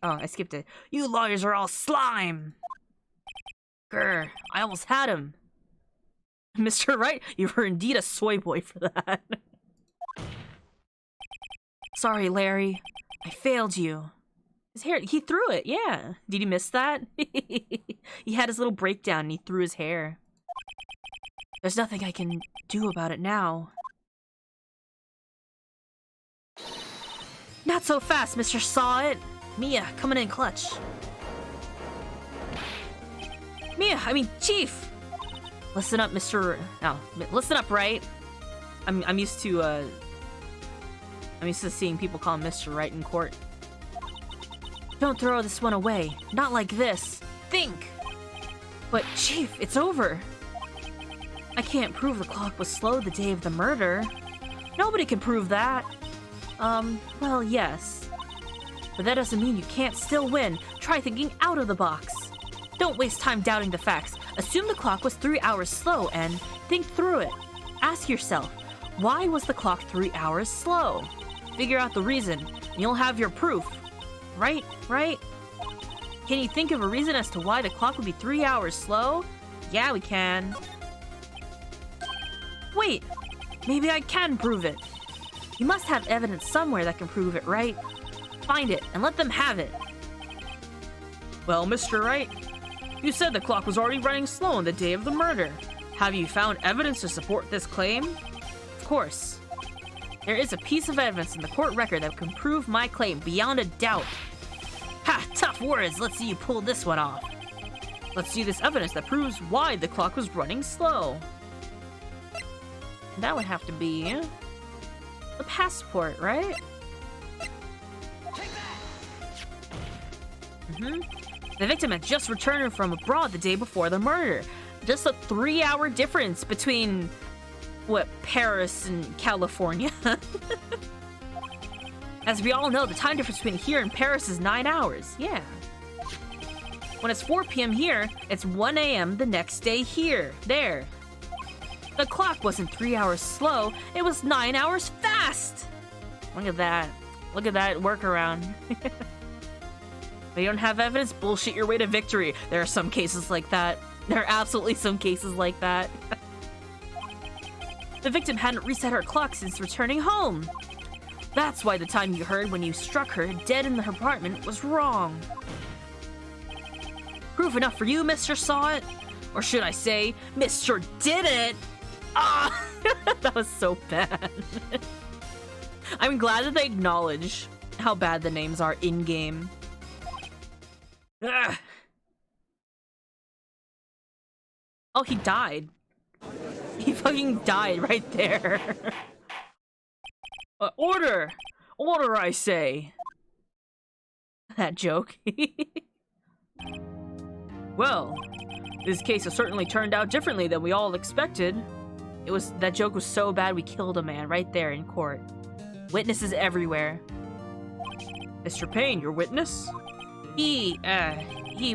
Oh, I skipped it. You lawyers are all slime! Grr, I almost had him. Mr. Wright, you were indeed a soy boy for that. Sorry, Larry. I failed you. His hair, he threw it, yeah. Did you miss that? He had his little breakdown and he threw his hair. There's nothing I can do about it now. Not so fast, Mr. Sawat. Mia, coming in clutch. Chief! Listen up, Mr. No, listen up, right? I'm used to seeing people call him Mr. Wright in court. Don't throw this one away. Not like this. Think! But, Chief, it's over. I can't prove the clock was slow the day of the murder. Nobody can prove that. Well, yes. But that doesn't mean you can't still win. Try thinking out of the box. Don't waste time doubting the facts. Assume the clock was 3 hours slow and think through it. Ask yourself, why was the clock 3 hours slow? Figure out the reason, and you'll have your proof. Right? Can you think of a reason as to why the clock would be 3 hours slow? Yeah, we can. Wait, maybe I can prove it. You must have evidence somewhere that can prove it, right? Find it, and let them have it. Well, Mr. Wright, you said the clock was already running slow on the day of the murder. Have you found evidence to support this claim? Of course. There is a piece of evidence in the court record that can prove my claim beyond a doubt. Ha! Tough words! Let's see you pull this one off. Let's see this evidence that proves why the clock was running slow. That would have to be the passport, right? The victim had just returned from abroad the day before the murder. Just a 3-hour difference between, what, Paris and California. As we all know, the time difference between here and Paris is 9 hours. Yeah. When it's 4 p.m. here, it's 1 a.m. the next day here. There. The clock wasn't 3 hours slow, it was 9 hours fast! Look at that. Look at that workaround. But you don't have evidence? Bullshit your way to victory. There are some cases like that. There are absolutely some cases like that. The victim hadn't reset her clock since returning home. That's why the time you heard when you struck her dead in her apartment was wrong. Proof enough for you, Mr. Saw It? Or should I say, Mr. Did It? Ah! That was so bad. I'm glad that they acknowledge how bad the names are in-game. Ugh. Oh, he died. He fucking died right there. Order! Order, I say! That joke. Well, this case has certainly turned out differently than we all expected. That joke was so bad we killed a man right there in court. Witnesses everywhere. Mr. Payne, your witness? He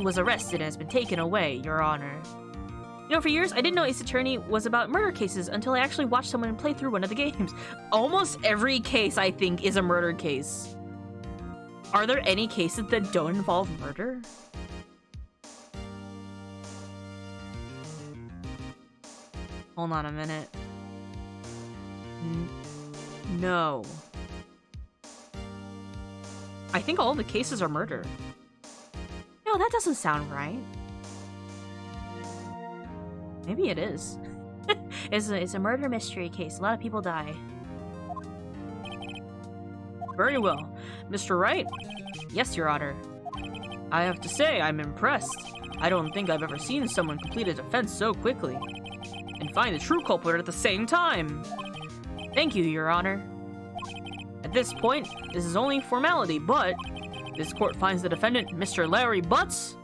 was arrested and has been taken away, Your Honor. You know, for years, I didn't know Ace Attorney was about murder cases until I actually watched someone play through one of the games. Almost every case, I think, is a murder case. Are there any cases that don't involve murder? Hold on a minute. No. I think all the cases are murder. No, that doesn't sound right. Maybe it is. It's a murder mystery case. A lot of people die. Very well. Mr. Wright? Yes, Your Honor. I have to say, I'm impressed. I don't think I've ever seen someone complete a defense so quickly. And find the true culprit at the same time. Thank you, Your Honor. At this point, this is only formality, but this court finds the defendant, Mr. Larry Butts,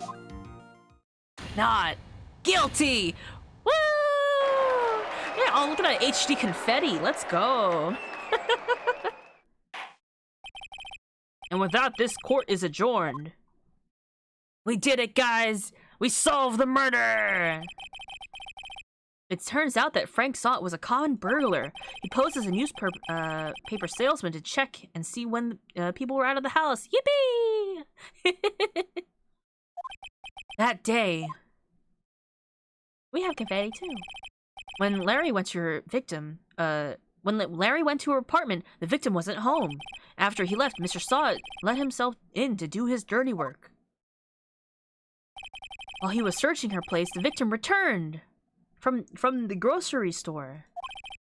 not guilty! Woo! Yeah, oh, look at that HD confetti. Let's go. And with that, this court is adjourned. We did it, guys! We solved the murder! It turns out that Frank Sott was a common burglar. He posed as a newspaper paper salesman to check and see when people were out of the house. Yippee! That day, we have confetti too. When Larry went to her victim, Larry went to her apartment, the victim wasn't home. After he left, Mr. Sott let himself in to do his dirty work. While he was searching her place, the victim returned from the grocery store.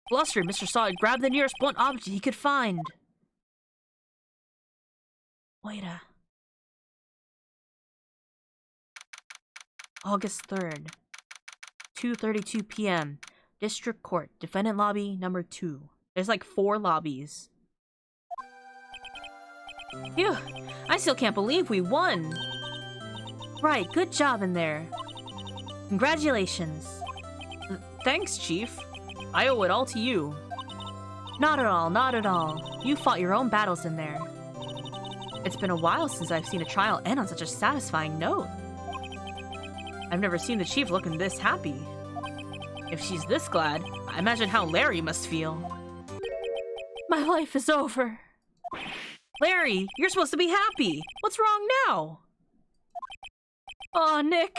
Flustered, Mr. Sott grabbed the nearest blunt object he could find. MOIDAH. August 3rd, 2:32 p.m. District Court, Defendant Lobby number 2. There's like 4 lobbies. Phew, I still can't believe we won. Right, good job in there. Congratulations. Thanks, Chief. I owe it all to you. Not at all, not at all. You fought your own battles in there. It's been a while since I've seen a trial end on such a satisfying note. I've never seen the Chief looking this happy. If she's this glad, I imagine how Larry must feel. My life is over. Larry, you're supposed to be happy. What's wrong now? Aw, Nick.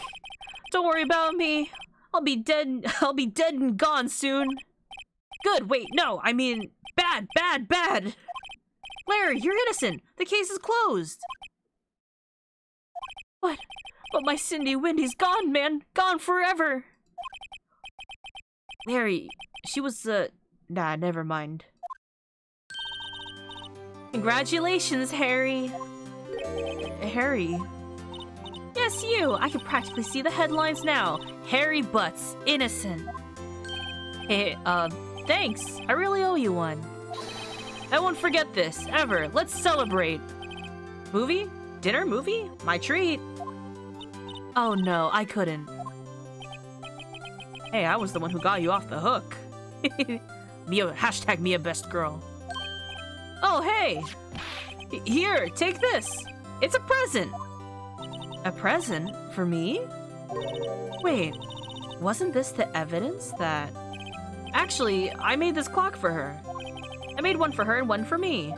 Don't worry about me. I'll be dead and gone soon. Good, wait, no, I mean, bad. Larry, you're innocent. The case is closed. But my Cindy Wendy's gone, man. Gone forever. Larry, she was, nah, never mind. Congratulations, Harry. Harry? Yes, you! I can practically see the headlines now. Harry Butts, innocent. Hey, thanks. I really owe you one. I won't forget this, ever. Let's celebrate. Movie? Dinner? Movie? My treat. Oh no, I couldn't. Hey, I was the one who got you off the hook. Mia, hashtag Mia best girl. Oh, hey! Here, take this. It's a present. A present? For me? Wait, wasn't this the evidence that... Actually, I made this clock for her. I made one for her and one for me.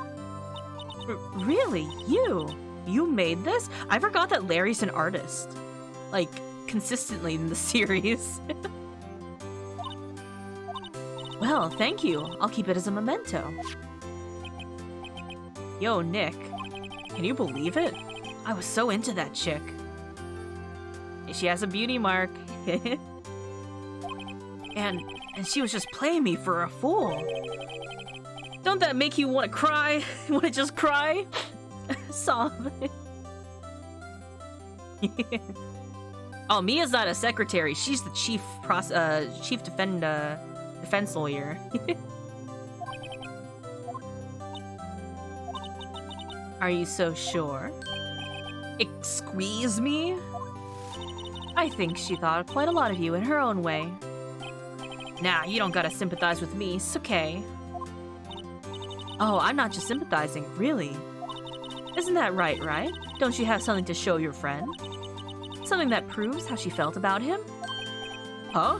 Really? You? You made this? I forgot that Larry's an artist. Like, consistently in the series. Well, thank you. I'll keep it as a memento. Yo, Nick. Can you believe it? I was so into that chick. She has a beauty mark. and she was just playing me for a fool. Don't that make you want to cry? You want to just cry? Sob. Oh, Mia's not a secretary. She's the chief defense lawyer. Are you so sure? Excuse me? I think she thought quite a lot of you in her own way. Nah, you don't gotta sympathize with me. It's okay. Oh, I'm not just sympathizing, really. Isn't that right? Don't you have something to show your friend? Something that proves how she felt about him? Huh?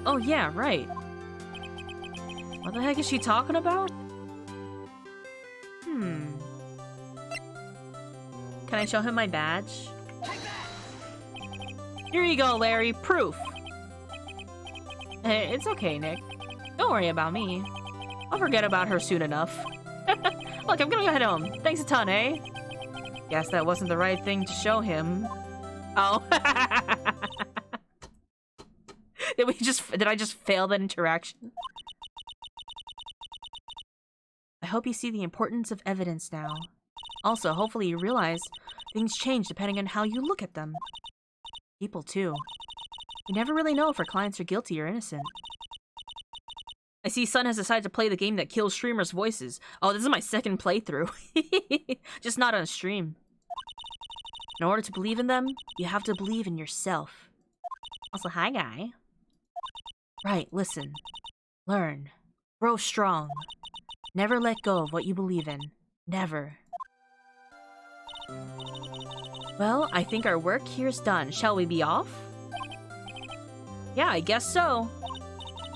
Oh yeah, right. What the heck is she talking about? Can I show him my badge? Here you go, Larry. Proof. It's okay, Nick. Don't worry about me. I'll forget about her soon enough. Look, I'm gonna go head home. Thanks a ton, eh? Guess that wasn't the right thing to show him. Oh. Did I just fail that interaction? I hope you see the importance of evidence now. Also, hopefully you realize things change depending on how you look at them. People, too. You never really know if our clients are guilty or innocent. I see Sun has decided to play the game that kills streamers' voices. Oh, this is my second playthrough. Just not on stream. In order to believe in them, you have to believe in yourself. Also, hi, guy. Right, listen. Learn. Grow strong. Never let go of what you believe in. Never. Well, I think our work here's done. Shall we be off? Yeah, I guess so.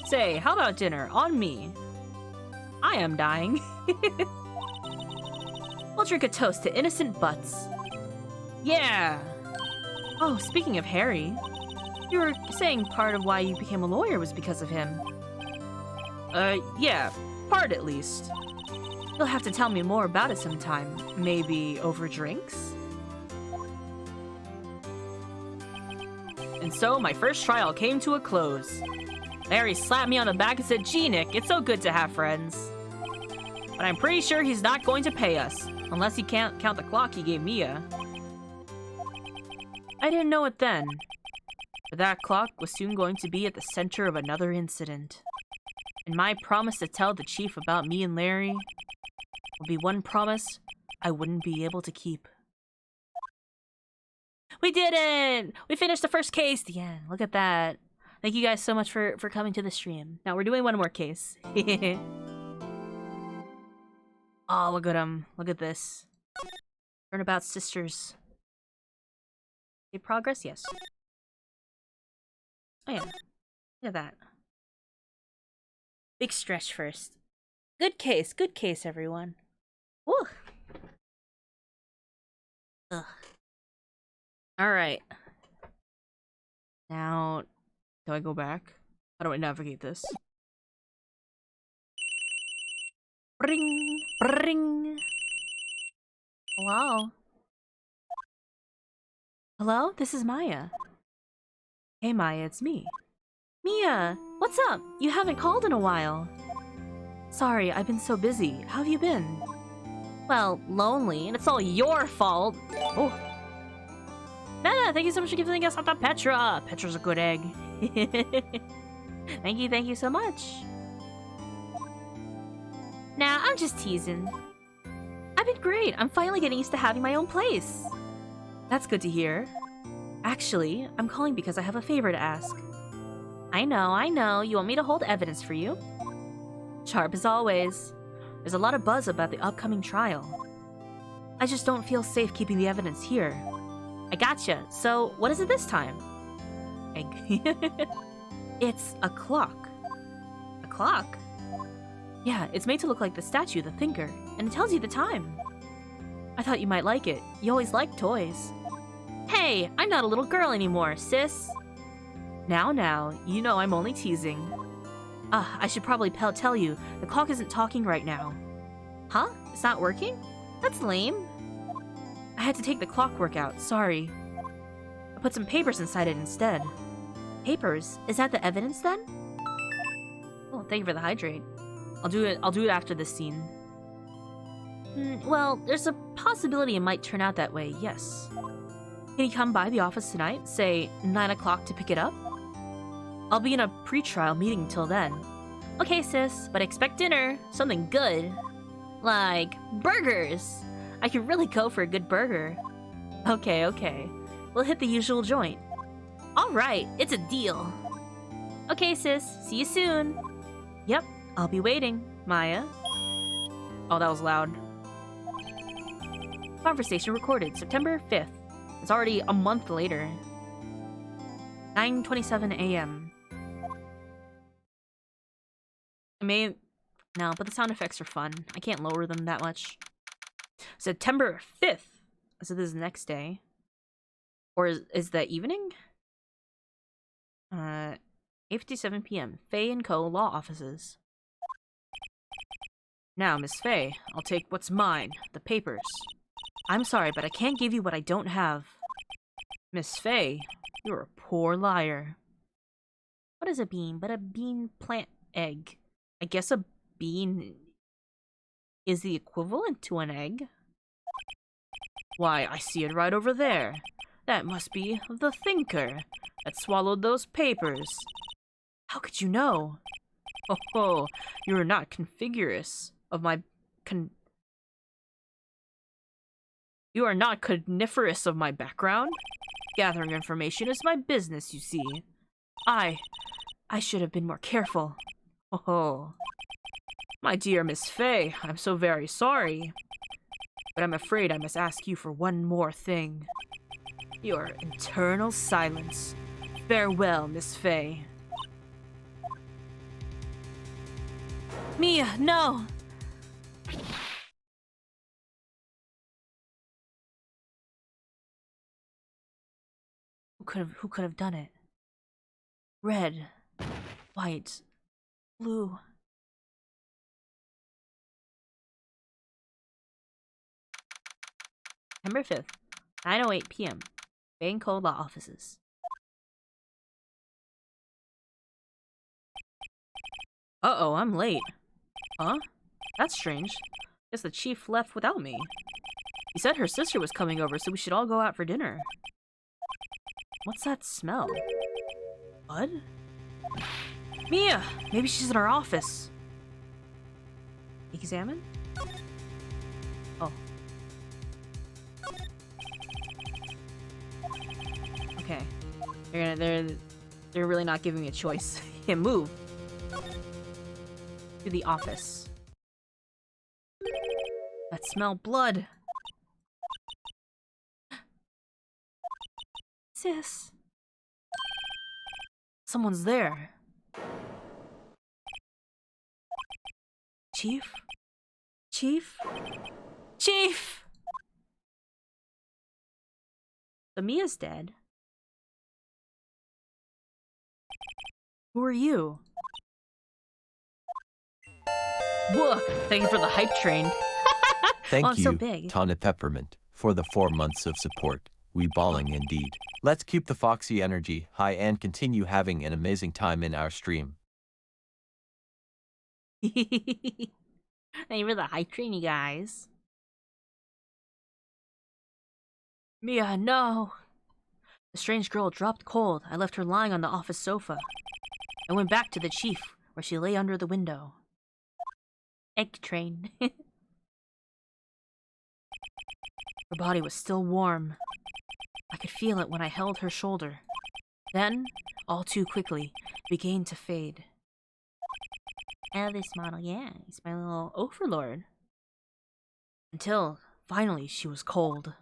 Say, how about dinner? On me. I am dying. We'll drink a toast to innocent butts. Yeah! Oh, speaking of Harry, you were saying part of why you became a lawyer was because of him. Yeah, part at least. You'll have to tell me more about it sometime. Maybe over drinks? And so, my first trial came to a close. Larry slapped me on the back and said, "Gee, Nick, it's so good to have friends. But I'm pretty sure he's not going to pay us, unless he can't count the clock he gave Mia." I didn't know it then, but that clock was soon going to be at the center of another incident. And my promise to tell the chief about me and Larry would be one promise I wouldn't be able to keep. We did it! We finished the first case! The end. Look at that. Thank you guys so much for coming to the stream. Now we're doing one more case. Oh, look at them. Look at this. Turnabout sisters. Did progress? Yes. Oh yeah. Look at that. Big stretch first. Good case, everyone. Woo! Ugh. Alright. Now, do I go back? How do I navigate this? Ring! Ring! Hello? Hello? This is Maya. Hey Maya, it's me. Mia! What's up? You haven't called in a while. Sorry, I've been so busy. How have you been? Well, lonely, and it's all your fault. Oh. Meta, thank you so much for giving us up to Petra. Petra's a good egg. Thank you so much. Nah, I'm just teasing. I've been great. I'm finally getting used to having my own place. That's good to hear. Actually, I'm calling because I have a favor to ask. I know. You want me to hold evidence for you? Sharp as always. There's a lot of buzz about the upcoming trial. I just don't feel safe keeping the evidence here. I gotcha. So, what is it this time? Egg. It's a clock. A clock? Yeah, it's made to look like the statue, the thinker, and it tells you the time. I thought you might like it. You always liked toys. Hey, I'm not a little girl anymore, sis. Now, you know I'm only teasing. I should probably tell you, the clock isn't talking right now. Huh? It's not working? That's lame. I had to take the clockwork out, sorry. I put some papers inside it instead. Papers? Is that the evidence then? Oh, thank you for the hydrate. I'll do it after this scene. Well, there's a possibility it might turn out that way, yes. Can you come by the office tonight, say 9 o'clock to pick it up? I'll be in a pre-trial meeting till then. Okay, sis, but expect dinner. Something good. Like, burgers! I could really go for a good burger. Okay. We'll hit the usual joint. Alright, it's a deal. Okay, sis, see you soon. Yep, I'll be waiting, Maya. Oh, that was loud. Conversation recorded, September 5th. It's already a month later. 9:27 a.m. No, but the sound effects are fun. I can't lower them that much. September 5th. So this is the next day. Or is that evening? 8:57 p.m. Faye & Co. Law Offices. Now, Miss Faye, I'll take what's mine, the papers. I'm sorry, but I can't give you what I don't have. Miss Faye, you're a poor liar. What is a bean but a bean plant egg? I guess a bean is the equivalent to an egg. Why, I see it right over there. That must be the thinker that swallowed those papers. How could you know? Oh, you're not coniferous of my You are not coniferous of my background. Gathering information is my business, you see. I should have been more careful. Oh, my dear Miss Faye, I'm so very sorry. But I'm afraid I must ask you for one more thing. Your eternal silence. Farewell, Miss Faye. Mia, no! Who could have done it? Red, white, blue. September 5th, 9:08 p.m. Faye & Co. Law Offices. Uh-oh, I'm late. Huh? That's strange. Guess the chief left without me. He said her sister was coming over, so we should all go out for dinner. What's that smell? Bud? Mia! Maybe she's in our office. Examine? Oh. Okay. They're really not giving me a choice. Yeah, move. To the office. That smell blood. Sis. Someone's there. Chief? Chief? Chief! So Mia's dead. Who are you? Whoa! Thank you for the hype train. Thank I'm you, so big. Tana Peppermint, for the 4 months of support. We balling indeed. Let's keep the foxy energy high and continue having an amazing time in our stream. Thank you for the hype train, you guys. Mia, no! The strange girl dropped cold. I left her lying on the office sofa. I went back to the chief, where she lay under the window. Egg train. Her body was still warm. I could feel it when I held her shoulder. Then, all too quickly, it began to fade. Oh, this model, yeah. He's my little overlord. Until Finally, she was cold.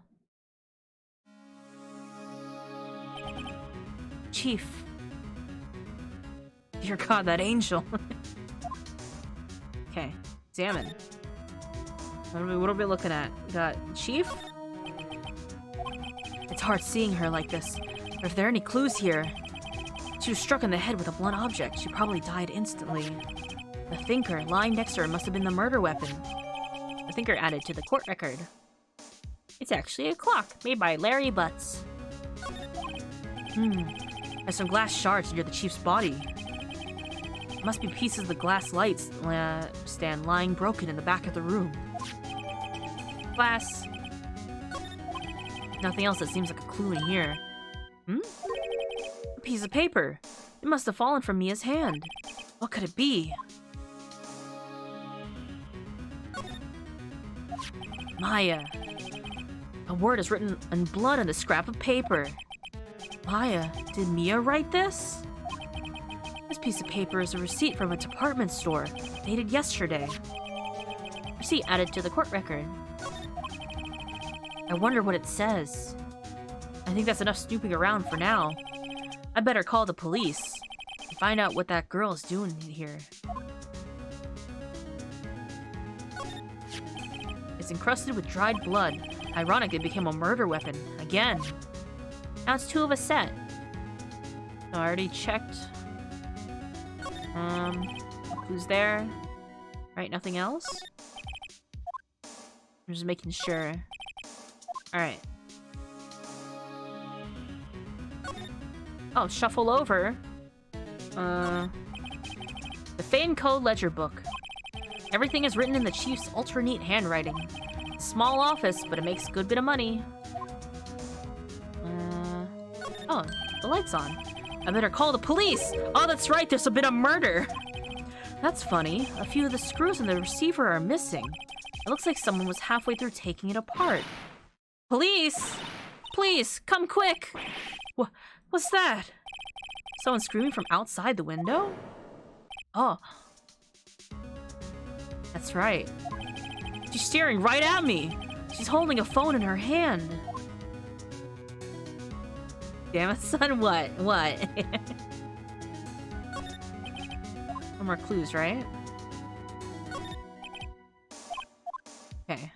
Chief. Dear God, that angel. Okay, examine. What are we looking at? We got Chief? It's hard seeing her like this, but if there are any clues here... She was struck in the head with a blunt object. She probably died instantly. The thinker lying next to her must have been the murder weapon. The thinker added to the court record. It's actually a clock made by Larry Butts. There's some glass shards near the chief's body. Must be pieces of the glass lights stand lying broken in the back of the room. Glass. Nothing else that seems like a clue in here. A piece of paper. It must have fallen from Mia's hand. What could it be? Maya. A word is written in blood on a scrap of paper. Maya, did Mia write this? This piece of paper is a receipt from a department store, dated yesterday. Receipt added to the court record. I wonder what it says. I think that's enough snooping around for now. I better call the police and find out what that girl is doing here. It's encrusted with dried blood. Ironic, it became a murder weapon. Again. Now it's 2 of a set. I already checked. Who's there? Right, nothing else? I'm just making sure. Alright. Oh, shuffle over. The Fane Code Ledger Book. Everything is written in the chief's ultra neat handwriting. Small office, but it makes a good bit of money. Oh, the light's on. I better call the police! Oh, that's right, there's been a murder! That's funny. A few of the screws in the receiver are missing. It looks like someone was halfway through taking it apart. Police! Please, come quick! What's that? Someone screaming from outside the window? Oh. That's right. She's staring right at me! She's holding a phone in her hand. Damn it, son, what? What? No more clues, right? Okay.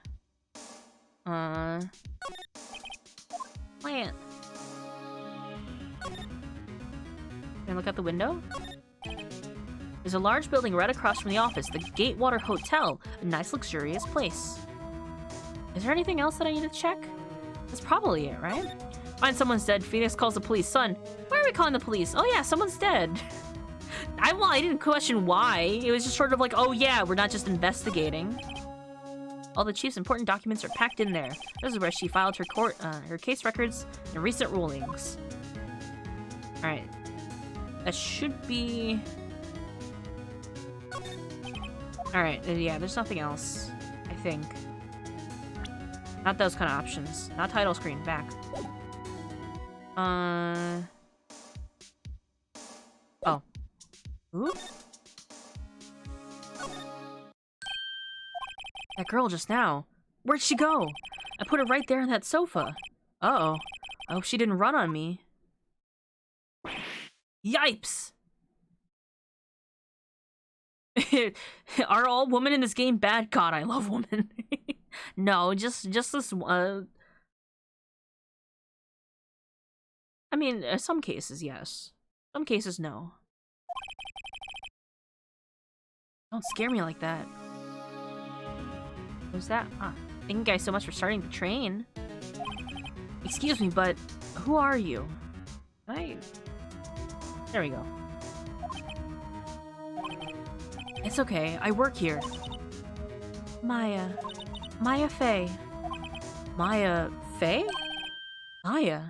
Plant. Can I look out the window? There's a large building right across from the office, the Gatewater Hotel, a nice luxurious place. Is there anything else that I need to check? That's probably it, right? Find someone's dead. Phoenix calls the police. Son, why are we calling the police? Oh yeah, someone's dead. I didn't question why. It was just sort of like, oh yeah, we're not just investigating. All the chief's important documents are packed in there. This is where she filed her case records and recent rulings. All right, that should be. All right, yeah, there's nothing else. I think. Not those kind of options. Not title screen. Back. Oh. Ooh. That girl just now. Where'd she go? I put her right there on that sofa. Uh-oh. I hope she didn't run on me. Yipes! Are all women in this game bad? God, I love women. No, just this, I mean, some cases, yes. Some cases, no. Don't scare me like that. Who's that? Ah, thank you guys so much for starting the train. Excuse me, but who are you? There we go. It's okay, I work here. Maya. Maya Fey. Maya Fey? Maya?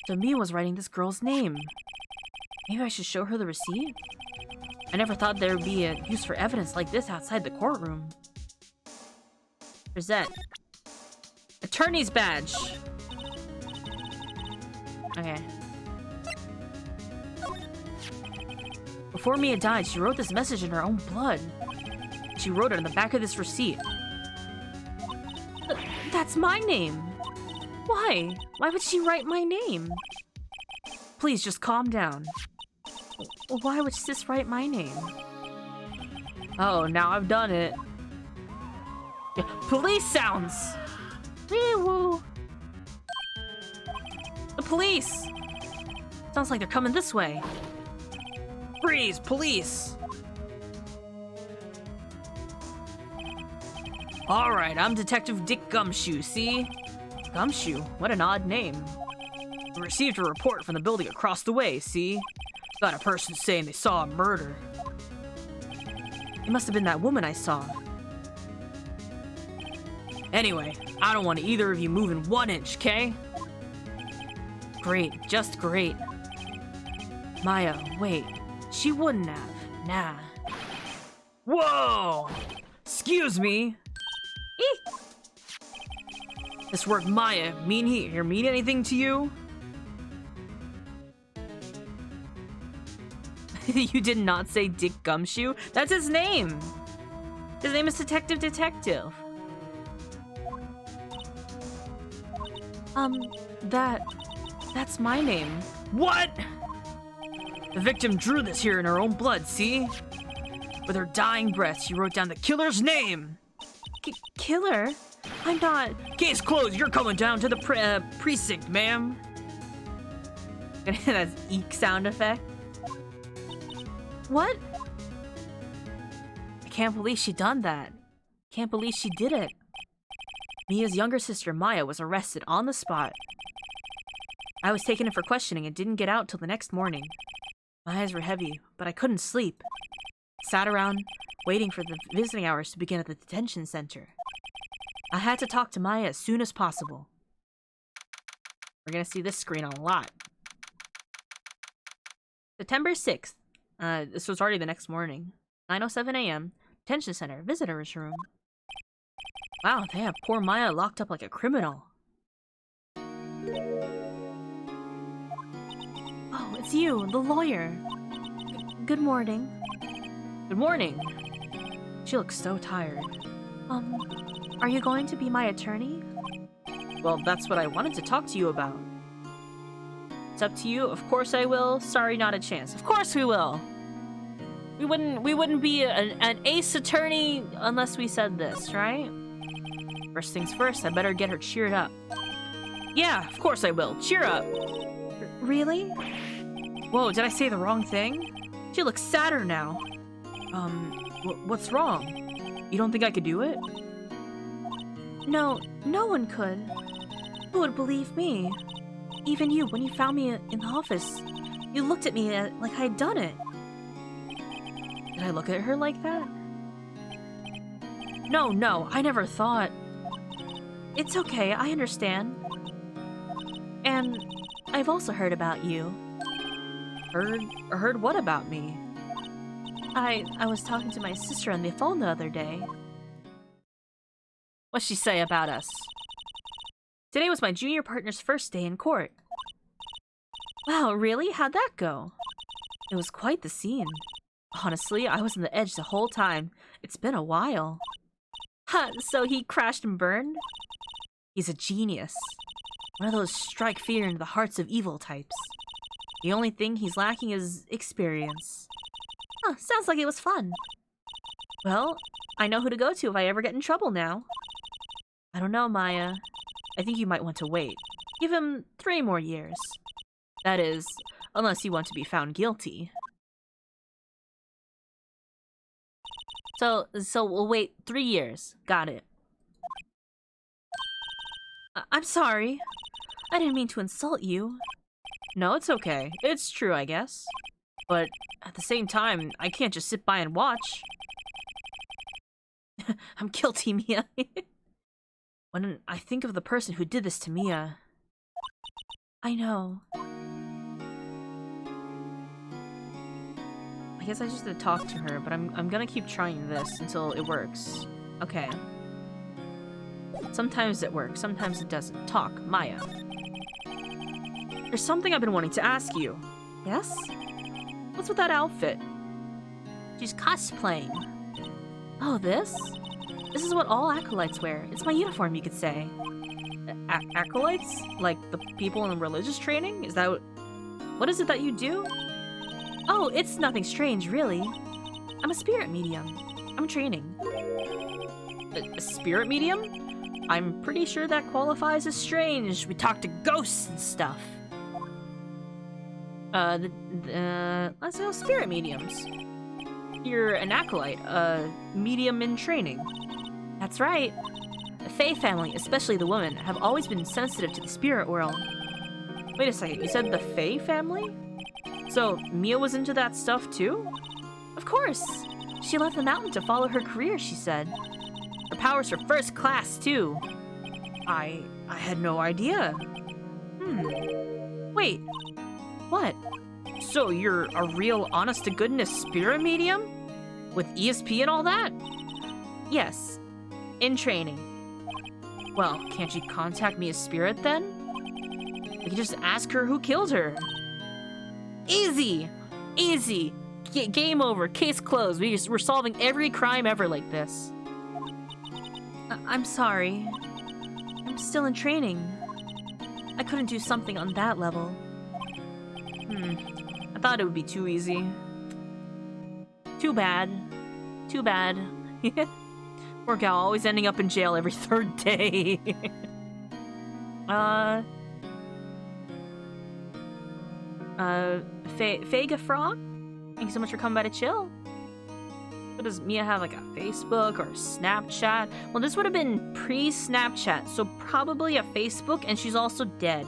So Mia was writing this girl's name. Maybe I should show her the receipt? I never thought there would be a use for evidence like this outside the courtroom. Present. Attorney's badge! Okay. Before Mia died, she wrote this message in her own blood. She wrote it on the back of this receipt. That's my name. Why? Why would she write my name? Please just calm down. Why would sis write my name? Oh, now I've done it. Police sounds! Wee-woo. The police! Sounds like they're coming this way. Freeze, police! Alright, I'm Detective Dick Gumshoe, see? Gumshoe? What an odd name. We received a report from the building across the way, see? Got a person saying they saw a murder. It must have been that woman I saw. Anyway, I don't want either of you moving 1 inch, okay? Great, just great. Maya, wait. She wouldn't have. Nah. Whoa! Excuse me! Eek! This word Maya mean anything to you? You did not say Dick Gumshoe? That's his name! His name is Detective. That's my name. What? The victim drew this here in her own blood, see? With her dying breath, she wrote down the killer's name. Killer? I'm not... Case closed, you're coming down to the precinct, ma'am. That's eek sound effect. What? I can't believe she done that. Can't believe she did it. Mia's younger sister, Maya, was arrested on the spot. I was taken in for questioning and didn't get out till the next morning. My eyes were heavy, but I couldn't sleep. Sat around, waiting for the visiting hours to begin at the detention center. I had to talk to Maya as soon as possible. We're gonna see this screen a lot. September 6th. This was already the next morning. 9:07 a.m. Detention center, visitor's room. Wow, they have poor Maya locked up like a criminal. Oh, it's you, the lawyer. Good morning. Good morning. She looks so tired. Are you going to be my attorney? Well, that's what I wanted to talk to you about. It's up to you. Of course I will. Sorry, not a chance. Of course we will. We wouldn't be an ace attorney unless we said this, right? First things first, I better get her cheered up. Yeah, of course I will. Cheer up. Really? Whoa, did I say the wrong thing? She looks sadder now. What's wrong? You don't think I could do it? No, no one could. Who would believe me? Even you, when you found me in the office, you looked at me like I'd done it. Did I look at her like that? No, I never thought. It's okay, I understand. And I've also heard about you. Heard what about me? I was talking to my sister on the phone the other day. What'd she say about us? Today was my junior partner's first day in court. Wow, really? How'd that go? It was quite the scene. Honestly, I was on the edge the whole time. It's been a while. Ha, so he crashed and burned? He's a genius. One of those strike fear into the hearts of evil types. The only thing he's lacking is experience. Huh, sounds like it was fun. Well, I know who to go to if I ever get in trouble now. I don't know, Maya. I think you might want to wait. Give him 3 more years. That is, unless you want to be found guilty. So we'll wait 3 years. Got it. I'm sorry. I didn't mean to insult you. No, it's okay. It's true, I guess. But at the same time, I can't just sit by and watch. I'm guilty, Mia. When I think of the person who did this to Mia... I know. I guess I just had to talk to her, but I'm gonna keep trying this until it works. Okay. Sometimes it works, sometimes it doesn't. Talk, Maya. There's something I've been wanting to ask you. Yes? What's with that outfit? She's cosplaying. Oh, this? This is what all acolytes wear. It's my uniform, you could say. Acolytes? Like the people in religious training? Is that what is it that you do? Oh, it's nothing strange, really. I'm a spirit medium. I'm training. A spirit medium? I'm pretty sure that qualifies as strange. We talk to ghosts and stuff. Let's go spirit mediums. You're an acolyte, a medium in training. That's right. The Fae family, especially the women, have always been sensitive to the spirit world. Wait a second, you said the Fae family? So, Mia was into that stuff too? Of course! She left the mountain to follow her career, she said. Her powers are first class too. I had no idea. Wait. What? So you're a real honest-to-goodness spirit medium? With ESP and all that? Yes. In training. Well, can't you contact me as spirit then? We can just ask her who killed her. Easy! Easy! Game over. Case closed. We're solving every crime ever like this. I'm sorry. I'm still in training. I couldn't do something on that level. I thought it would be too easy. Too bad. Too bad. Poor gal, always ending up in jail every third day. Fega Frog? Thank you so much for coming by to chill. What, does Mia have like a Facebook or a Snapchat? Well, this would have been pre-Snapchat, so probably a Facebook, and she's also dead.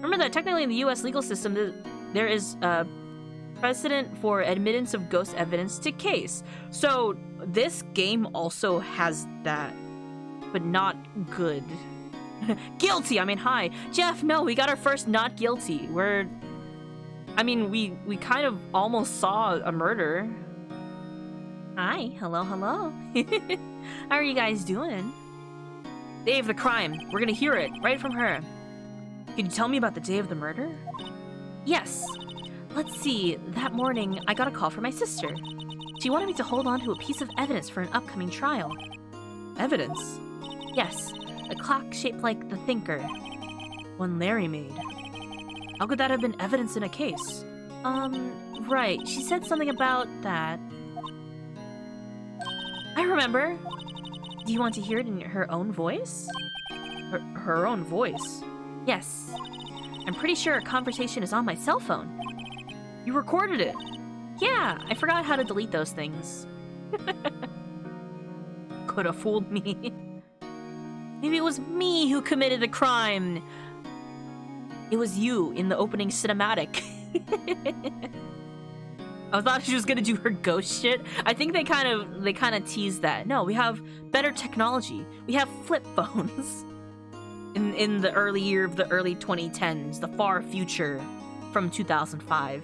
Remember that technically in the US legal system, there is a precedent for admittance of ghost evidence to case. So this game also has that, but not good. Guilty! I mean, hi. Jeff, no, we got our first not guilty. We kind of almost saw a murder. Hi, hello. How are you guys doing? Day of the crime. We're gonna hear it right from her. Can you tell me about the day of the murder? Yes. Let's see, that morning I got a call from my sister. She wanted me to hold on to a piece of evidence for an upcoming trial. Evidence? Yes, a clock shaped like the Thinker. One Larry made. How could that have been evidence in a case? Right, she said something about that. I remember. Do you want to hear it in her own voice? Her own voice? Yes. I'm pretty sure a conversation is on my cell phone. You recorded it? Yeah, I forgot how to delete those things. Could have fooled me. Maybe it was me who committed the crime. It was you in the opening cinematic. I thought she was gonna do her ghost shit. I think they kind of teased that. No, we have better technology. We have flip phones. In the early 2010s, the far future from 2005.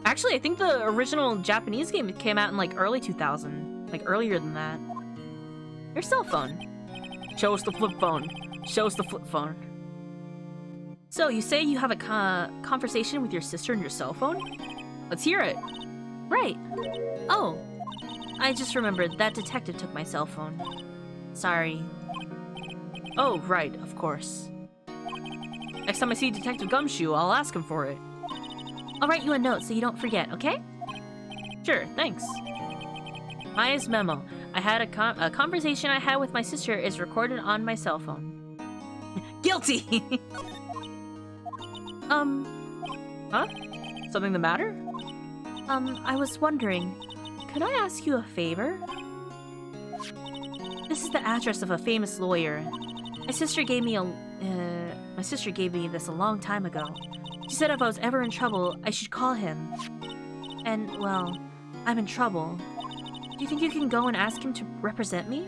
Actually, I think the original Japanese game came out in like early 2000, like earlier than that. Your cell phone. Show us the flip phone. Show us the flip phone. So, you say you have a conversation with your sister on your cell phone? Let's hear it. Right. Oh. I just remembered that detective took my cell phone. Sorry. Oh, right, of course. Next time I see Detective Gumshoe, I'll ask him for it. I'll write you a note so you don't forget, okay? Sure, thanks. Maya's memo. I had a conversation I had with my sister is recorded on my cell phone. Guilty! Huh? Something the matter? I was wondering, could I ask you a favor? This is the address of a famous lawyer. My sister gave me this a long time ago. She said if I was ever in trouble, I should call him. And, well, I'm in trouble. Do you think you can go and ask him to represent me?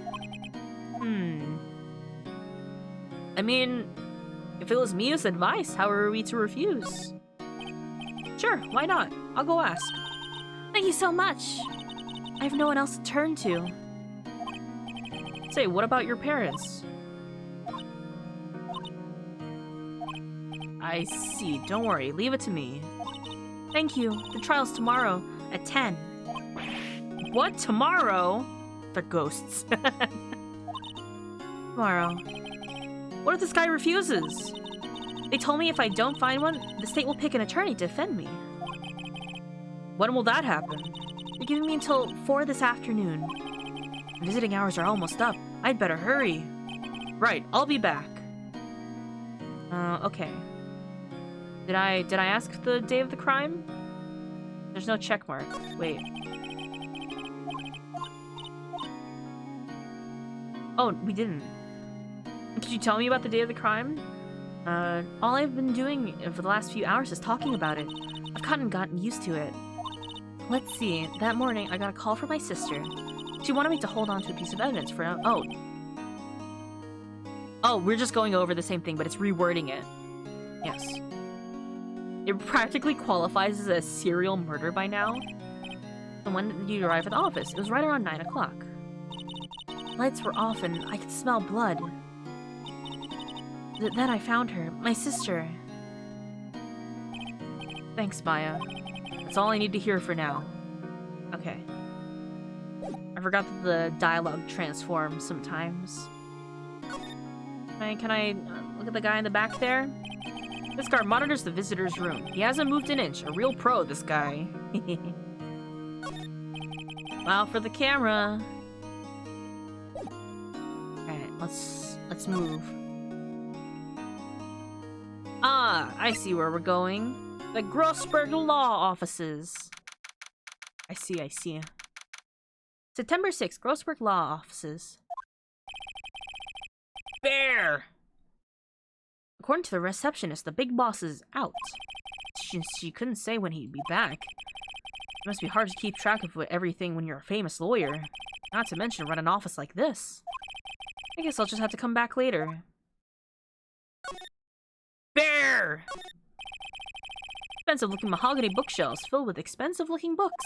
I mean, if it was Mia's advice, how are we to refuse? Sure, why not? I'll go ask. Thank you so much. I have no one else to turn to. Say, what about your parents? I see. Don't worry. Leave it to me. Thank you. The trial's tomorrow at 10. What? Tomorrow? They're ghosts. Tomorrow. What if this guy refuses? They told me if I don't find one, the state will pick an attorney to defend me. When will that happen? They're giving me until 4 this afternoon. Visiting hours are almost up. I'd better hurry. Right, I'll be back. Okay. Did I ask the day of the crime? There's no check mark. Wait. Oh, we didn't. Could you tell me about the day of the crime? All I've been doing for the last few hours is talking about it. I've kind of gotten used to it. Let's see. That morning, I got a call from my sister. She wanted me to hold on to a piece of evidence for now. Oh, we're just going over the same thing, but it's rewording it. Yes. It practically qualifies as a serial murder by now. And when did you arrive at the office? It was right around 9 o'clock. Lights were off and I could smell blood. Then I found her, my sister. Thanks, Maya. That's all I need to hear for now. Okay. I forgot that the dialogue transforms sometimes. Can I look at the guy in the back there? This guard monitors the visitor's room. He hasn't moved an inch. A real pro, this guy. Wow, for the camera. Alright, let's move. Ah, I see where we're going. The Grossberg Law Offices. I see. September 6th, Grossberg Law Offices. Bear! According to the receptionist, the big boss is out. She couldn't say when he'd be back. It must be hard to keep track of everything when you're a famous lawyer. Not to mention run an office like this. I guess I'll just have to come back later. Bear! Expensive-looking mahogany bookshelves filled with expensive-looking books.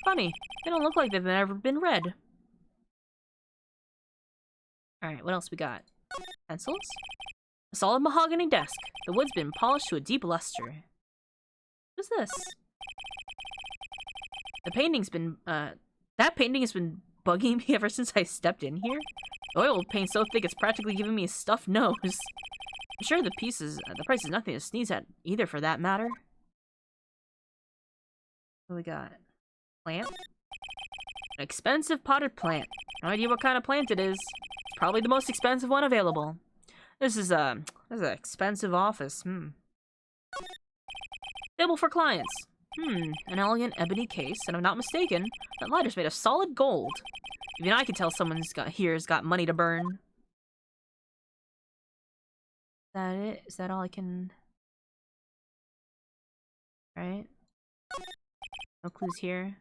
Funny. They don't look like they've ever been read. Alright, what else we got? Pencils? A solid mahogany desk. The wood's been polished to a deep luster. What's this? The painting's been, that painting has been bugging me ever since I stepped in here. The oil paint's so thick it's practically giving me a stuffed nose. I'm sure the price is nothing to sneeze at either for that matter. What we got? Plant? An expensive potted plant. No idea what kind of plant it is. It's probably the most expensive one available. This is an expensive office. Table for clients. An elegant ebony case, and I'm not mistaken, that lighter's made of solid gold. Even I can tell someone's got money to burn. Is that it? Is that all I can... Right? No clues here.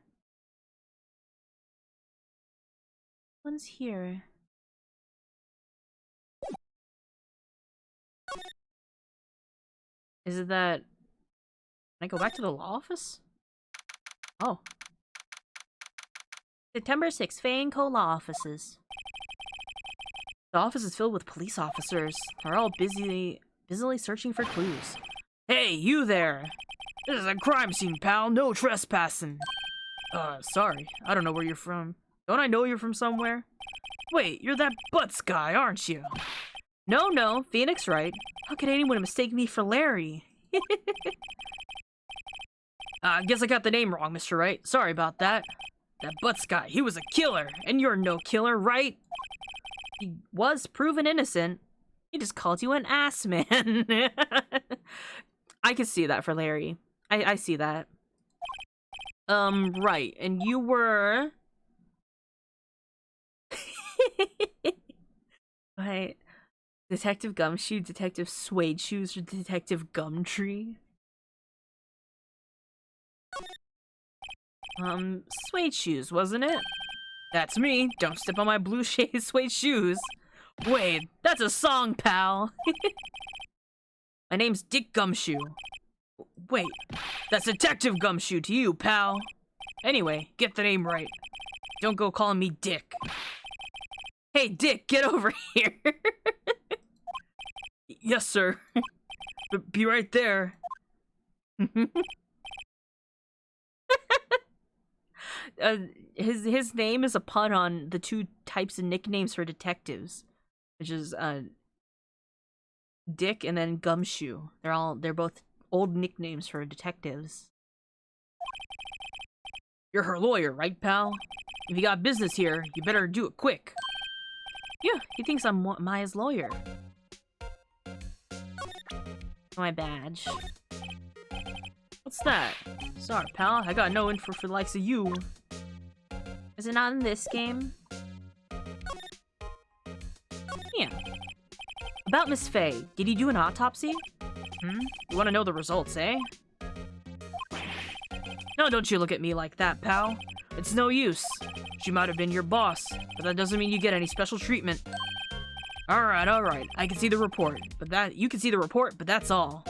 One's here. Is it that... Can I go back to the law office? Oh. September 6th, Fay & Co. Law Offices. The office is filled with police officers. They're all busily searching for clues. Hey, you there! This is a crime scene, pal. No trespassing. Sorry. I don't know where you're from. Don't I know you're from somewhere? Wait, you're that Butts guy, aren't you? No, Phoenix Wright. How could anyone mistake me for Larry? I guess I got the name wrong, Mr. Wright. Sorry about that. That Butts guy, he was a killer, and you're no killer, right? He was proven innocent. He just called you an ass man. I can see that for Larry. I see that. Right, and you were... Right. Detective Gumshoe, Detective Suede Shoes, or Detective Gumtree? Suede Shoes, wasn't it? That's me. Don't step on my blue shade suede shoes. Wait, that's a song, pal. My name's Dick Gumshoe. Wait, that's Detective Gumshoe to you, pal. Anyway, get the name right. Don't go calling me Dick. Hey, Dick, get over here. Yes, sir. Be right there. His name is a pun on the two types of nicknames for detectives, which is Dick and then Gumshoe. They're both old nicknames for detectives. You're her lawyer, right, pal? If you got business here, you better do it quick. Yeah, he thinks I'm Maya's lawyer. My badge. What's that? Sorry, pal. I got no info for the likes of you. Is it not in this game? Yeah. About Miss Faye. Did he do an autopsy? You want to know the results, eh? No, don't you look at me like that, pal. It's no use. She might have been your boss, but that doesn't mean you get any special treatment. Alright. I can see the report, but you can see the report, but that's all.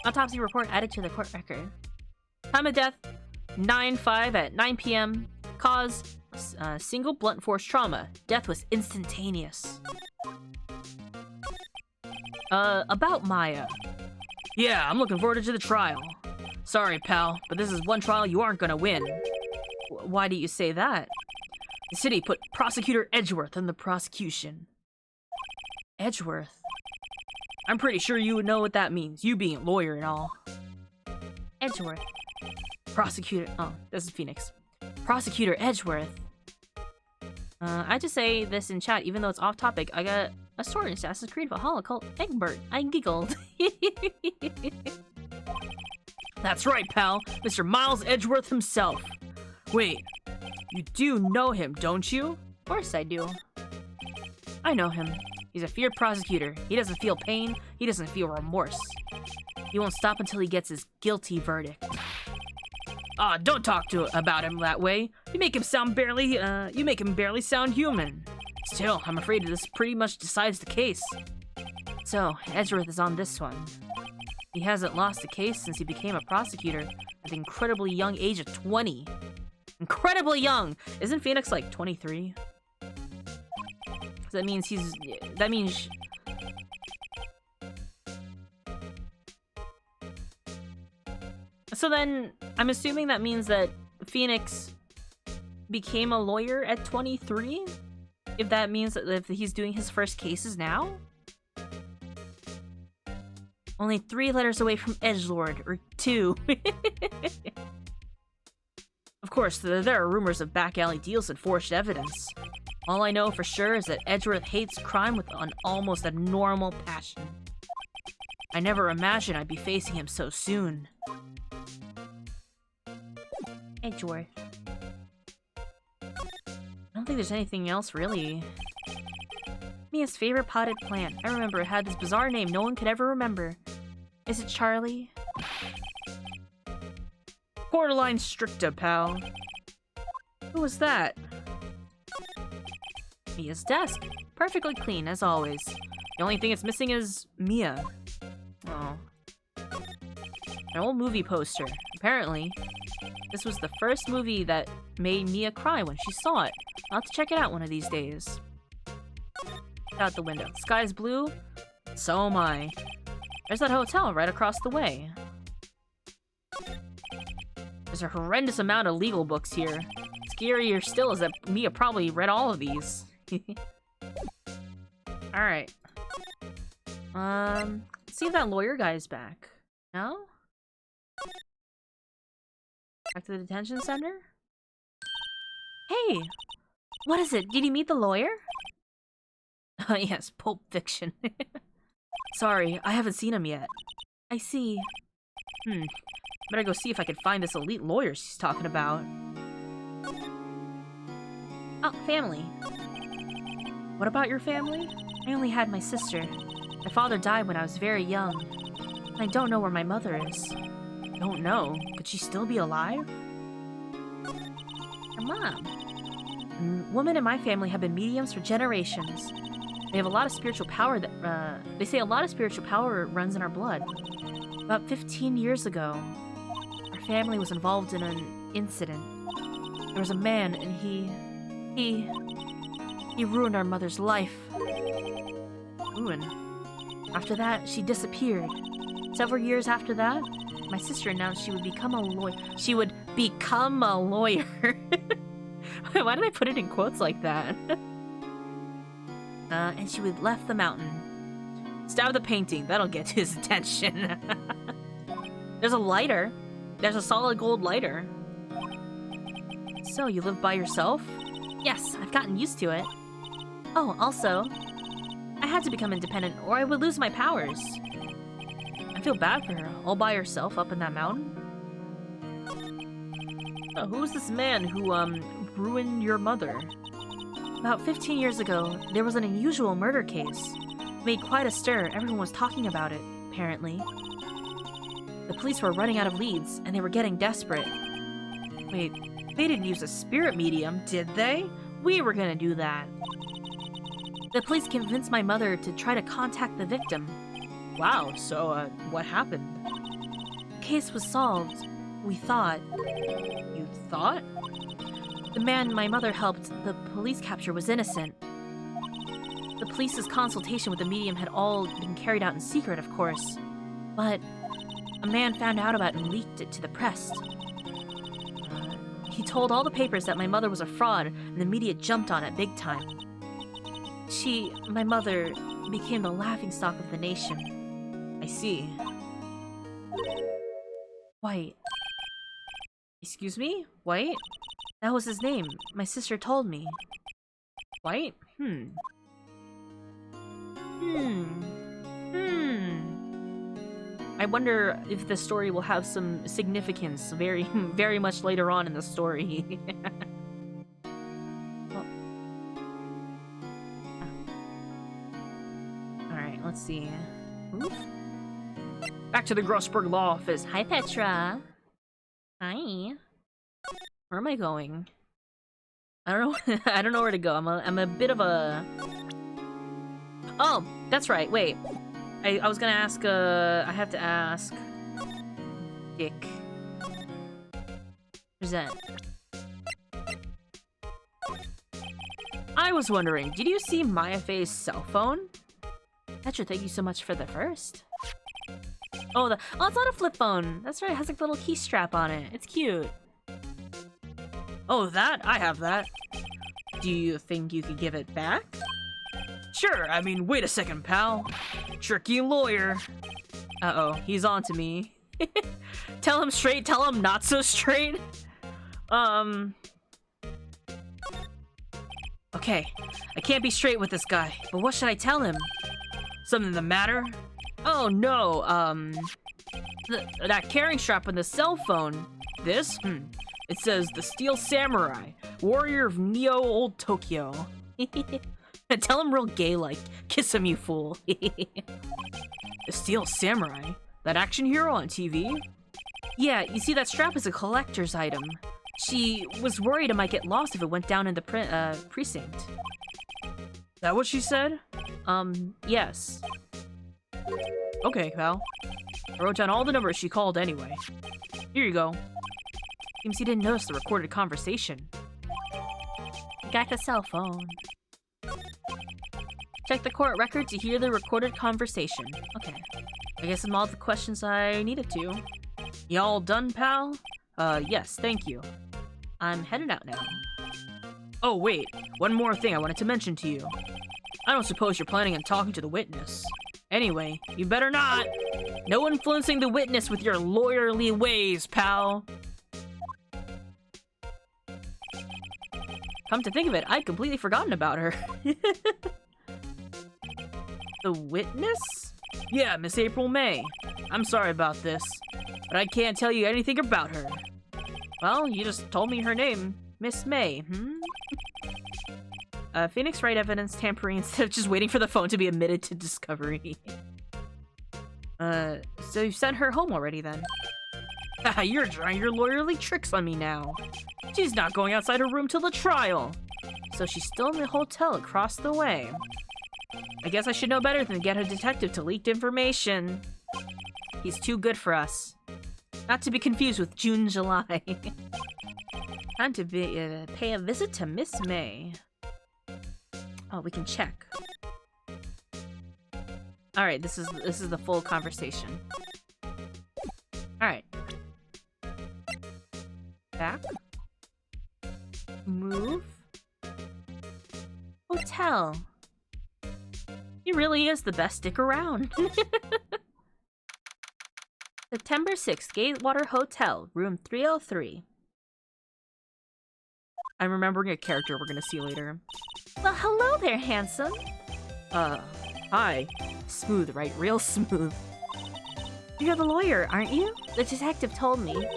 Autopsy report added to the court record. Time of death, 9/5 at 9 p.m. Cause, single blunt force trauma. Death was instantaneous. About Maya. Yeah, I'm looking forward to the trial. Sorry, pal, but this is one trial you aren't gonna win. Why do you say that? The city put Prosecutor Edgeworth in the prosecution. Edgeworth? I'm pretty sure you would know what that means, you being a lawyer and all. Edgeworth. Prosecutor... Oh, this is Phoenix. Prosecutor Edgeworth. I just say this in chat, even though it's off topic. I got a sword in Assassin's Creed Valhalla called Egbert. I giggled. That's right, pal. Mr. Miles Edgeworth himself. Wait, you do know him, don't you? Of course I do. I know him. He's a feared prosecutor. He doesn't feel pain. He doesn't feel remorse. He won't stop until he gets his guilty verdict. Don't talk about him that way. You make him barely sound human. Still, I'm afraid this pretty much decides the case. So, Edgeworth is on this one. He hasn't lost a case since he became a prosecutor at the incredibly young age of 20. Incredibly young! Isn't Phoenix like 23? That means So then, I'm assuming that means that Phoenix became a lawyer at 23? If that means that if he's doing his first cases now? Only 3 letters away from edgelord, or 2. Of course, there are rumors of back-alley deals and forged evidence. All I know for sure is that Edgeworth hates crime with an almost abnormal passion. I never imagined I'd be facing him so soon. Edgeworth. I don't think there's anything else, really. Mia's favorite potted plant. I remember it had this bizarre name no one could ever remember. Is it Charlie? Borderline stricta, pal. Who was that? Mia's desk. Perfectly clean, as always. The only thing it's missing is Mia. Oh. An old movie poster. Apparently, this was the first movie that made Mia cry when she saw it. I'll have to check it out one of these days. Out the window. The sky's blue. So am I. There's that hotel right across the way. There's a horrendous amount of legal books here. Scarier still is that Mia probably read all of these. Alright. Let's see if that lawyer guy's back. No? Back to the detention center? Hey! What is it? Did you meet the lawyer? Yes, Pulp Fiction. Sorry, I haven't seen him yet. I see. Better go see if I can find this elite lawyer she's talking about. Oh, family. What about your family? I only had my sister. My father died when I was very young. I don't know where my mother is. Don't know? Could she still be alive? Her mom. Women in my family have been mediums for generations. They have a lot of spiritual power that, they say a lot of spiritual power runs in our blood. About 15 years ago, our family was involved in an incident. There was a man, and he ruined our mother's life. Ruin. After that, she disappeared. Several years after that, my sister announced she would become a lawyer. She would become a lawyer. Why did I put it in quotes like that? And she would left the mountain. Stab the painting. That'll get his attention. There's a lighter. There's a solid gold lighter. So, you live by yourself? Yes, I've gotten used to it. Oh, also, I had to become independent or I would lose my powers. I feel bad for her, all by herself up in that mountain. Who's this man who, ruined your mother? About 15 years ago, there was an unusual murder case. It made quite a stir. Everyone was talking about it, apparently. The police were running out of leads, and they were getting desperate. Wait, they didn't use a spirit medium, did they? We were gonna do that. The police convinced my mother to try to contact the victim. Wow, so, what happened? The case was solved. We thought. You thought? The man my mother helped the police capture was innocent. The police's consultation with the medium had all been carried out in secret, of course. But a man found out about it and leaked it to the press. He told all the papers that my mother was a fraud, and the media jumped on it big time. My mother, became the laughingstock of the nation. I see. White. Excuse me? White? That was his name. My sister told me. White? I wonder if the story will have some significance very, very much later on in the story. Alright, let's see. Oof. Back to the Grossberg Law Office. Hi, Petra. Hi. Where am I going? I don't know. I don't know where to go. I'm a bit of a... Oh, that's right. Wait. I was gonna ask, I have to ask... Dick. Present. I was wondering, did you see Maya Faye's cell phone? Petra, thank you so much for the first. Oh, it's not a flip phone. That's right, it has like a little key strap on it. It's cute. Oh, that? I have that. Do you think you could give it back? Sure, I mean, wait a second, pal. Tricky lawyer. Uh-oh, he's on to me. Tell him straight, tell him not so straight. Okay, I can't be straight with this guy, but what should I tell him? Something the matter? Oh no, that carrying strap on the cell phone. This? It says, the Steel Samurai, warrior of Neo Old Tokyo. Tell him real gay-like. Kiss him, you fool. The Steel Samurai? That action hero on TV? Yeah, you see, that strap is a collector's item. She was worried it might get lost if it went down in the precinct. That what she said? Yes. Okay, pal. I wrote down all the numbers she called anyway. Here you go. Seems he didn't notice the recorded conversation. Got the cell phone. Check the court record to hear the recorded conversation. Okay. I guess I'm all the questions I needed to. You all done, pal? Yes, thank you. I'm headed out now. Oh, wait. One more thing I wanted to mention to you. I don't suppose you're planning on talking to the witness. Anyway, you better not! No influencing the witness with your lawyerly ways, pal! Come to think of it, I'd completely forgotten about her. The witness? Yeah, Miss April May. I'm sorry about this, but I can't tell you anything about her. Well, you just told me her name. Miss May, Phoenix Wright evidence tampering instead of just waiting for the phone to be admitted to discovery. So you sent her home already then? You're trying your lawyerly tricks on me now. She's not going outside her room till the trial. So she's still in the hotel across the way. I guess I should know better than get a detective to leak information. He's too good for us. Not to be confused with June, July. Time to pay a visit to Miss May. Oh, we can check. Alright, this is the full conversation. Alright. Back. Move. Hotel. He really is the best stick around. September 6th, Gatewater Hotel, room 303. I'm remembering a character we're gonna see later. Well, hello there, handsome. Hi. Smooth, right? Real smooth. You're the lawyer, aren't you? The detective told me.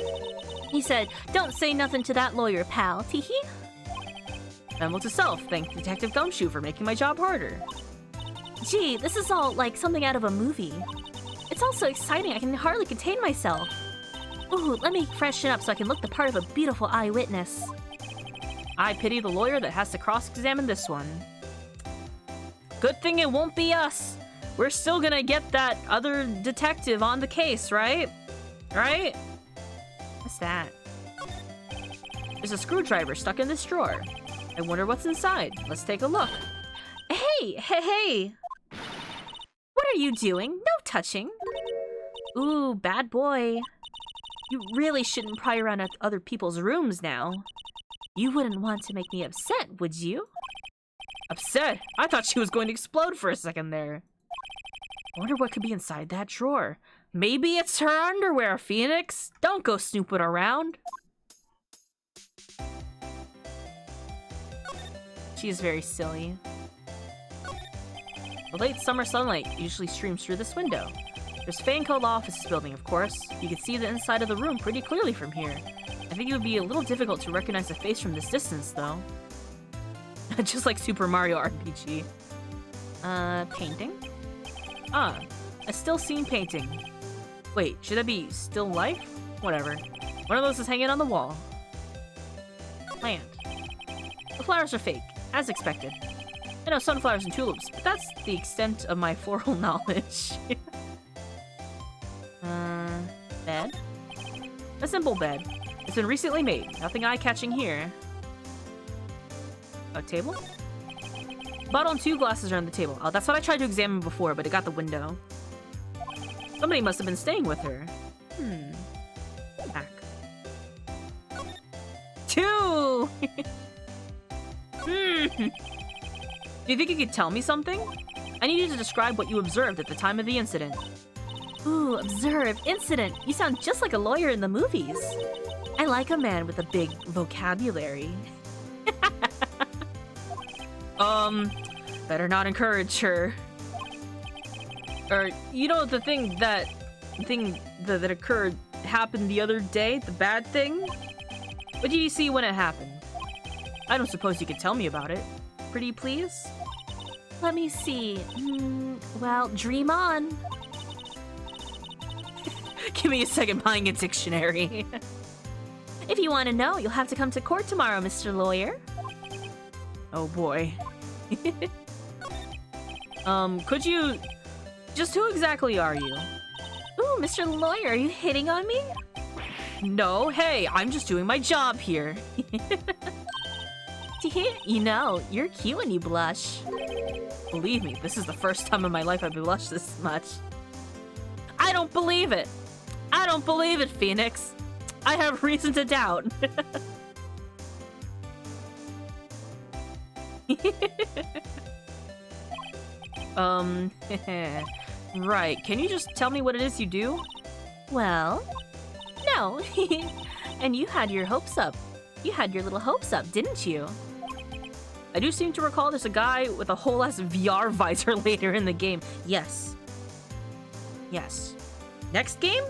He said, don't say nothing to that lawyer, pal. Teehee. Memo to self. Thank Detective Gumshoe for making my job harder. Gee, this is all like something out of a movie. It's all so exciting, I can hardly contain myself. Ooh, let me freshen up so I can look the part of a beautiful eyewitness. I pity the lawyer that has to cross-examine this one. Good thing it won't be us. We're still gonna get that other detective on the case, right? Right? What's that? There's a screwdriver stuck in this drawer. I wonder what's inside. Let's take a look. Hey! What are you doing? No touching. Ooh, bad boy. You really shouldn't pry around at other people's rooms now. You wouldn't want to make me upset, would you? Upset? I thought she was going to explode for a second there. I wonder what could be inside that drawer. Maybe it's her underwear, Phoenix. Don't go snooping around. She is very silly. The late summer sunlight usually streams through this window. There's fan-coat offices building, of course. You can see the inside of the room pretty clearly from here. I think it would be a little difficult to recognize the face from this distance, though. Just like Super Mario RPG. Painting? Ah, a still scene painting. Wait, should that be still life? Whatever. One of those is hanging on the wall. Plant. The flowers are fake, as expected. I know sunflowers and tulips, but that's the extent of my floral knowledge. Bed? A simple bed. It's been recently made. Nothing eye-catching here. A table? Bottle and 2 glasses are on the table. Oh, that's what I tried to examine before, but it got the window. Somebody must have been staying with her. Back. 2! Do you think you could tell me something? I need you to describe what you observed at the time of the incident. Ooh, observe. Incident. You sound just like a lawyer in the movies. I like a man with a big vocabulary. Better not encourage her. Or, you know, the thing that occurred happened the other day? The bad thing? What did you see when it happened? I don't suppose you could tell me about it. Pretty please? Let me see. Well, dream on. Give me a second buying a dictionary. If you want to know, you'll have to come to court tomorrow, Mr. Lawyer. Oh boy. Could you... Just who exactly are you? Ooh, Mr. Lawyer, are you hitting on me? No, hey, I'm just doing my job here. You know, you're cute when you blush. Believe me, this is the first time in my life I've blushed this much. I don't believe it. I don't believe it, Phoenix. I have reason to doubt. Right, can you just tell me what it is you do? Well, no. And you had your hopes up. You had your little hopes up, didn't you? I do seem to recall there's a guy with a whole ass VR visor later in the game. Yes. Yes. Next game?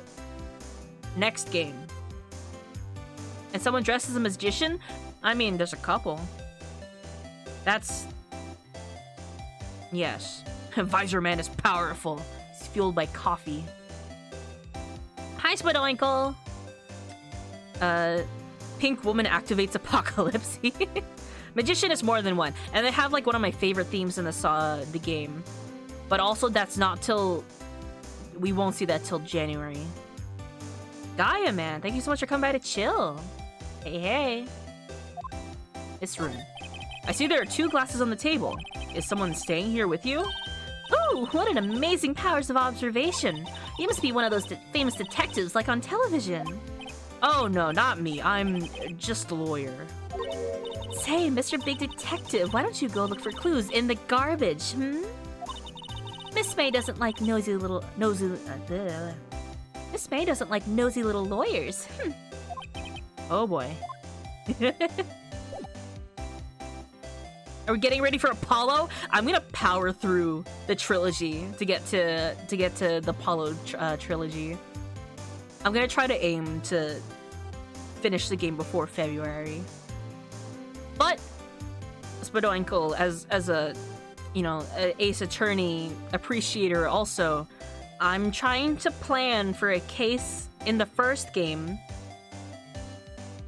Next game. And someone dressed as a magician? I mean, there's a couple. That's... Yes. Visor Man is powerful. He's fueled by coffee. Hi, Spadoinkle! Pink woman activates apocalypse. Magician is more than one. And they have like one of my favorite themes in the game. But also that's not till... We won't see that till January. Gaia, man. Thank you so much for coming by to chill. Hey, hey. This room. I see there are 2 glasses on the table. Is someone staying here with you? Ooh, what an amazing powers of observation. You must be one of those famous detectives like on television. Oh no, not me. I'm just a lawyer. Say, Mr. Big Detective, why don't you go look for clues in the garbage, hmm? Miss May doesn't like nosy little Miss May doesn't like nosy little lawyers. Oh boy. Are we getting ready for Apollo? I'm gonna power through the trilogy to get to the Apollo trilogy. I'm gonna try to aim to finish the game before February. But Spadoinkle, as a Ace Attorney appreciator also, I'm trying to plan for a case in the first game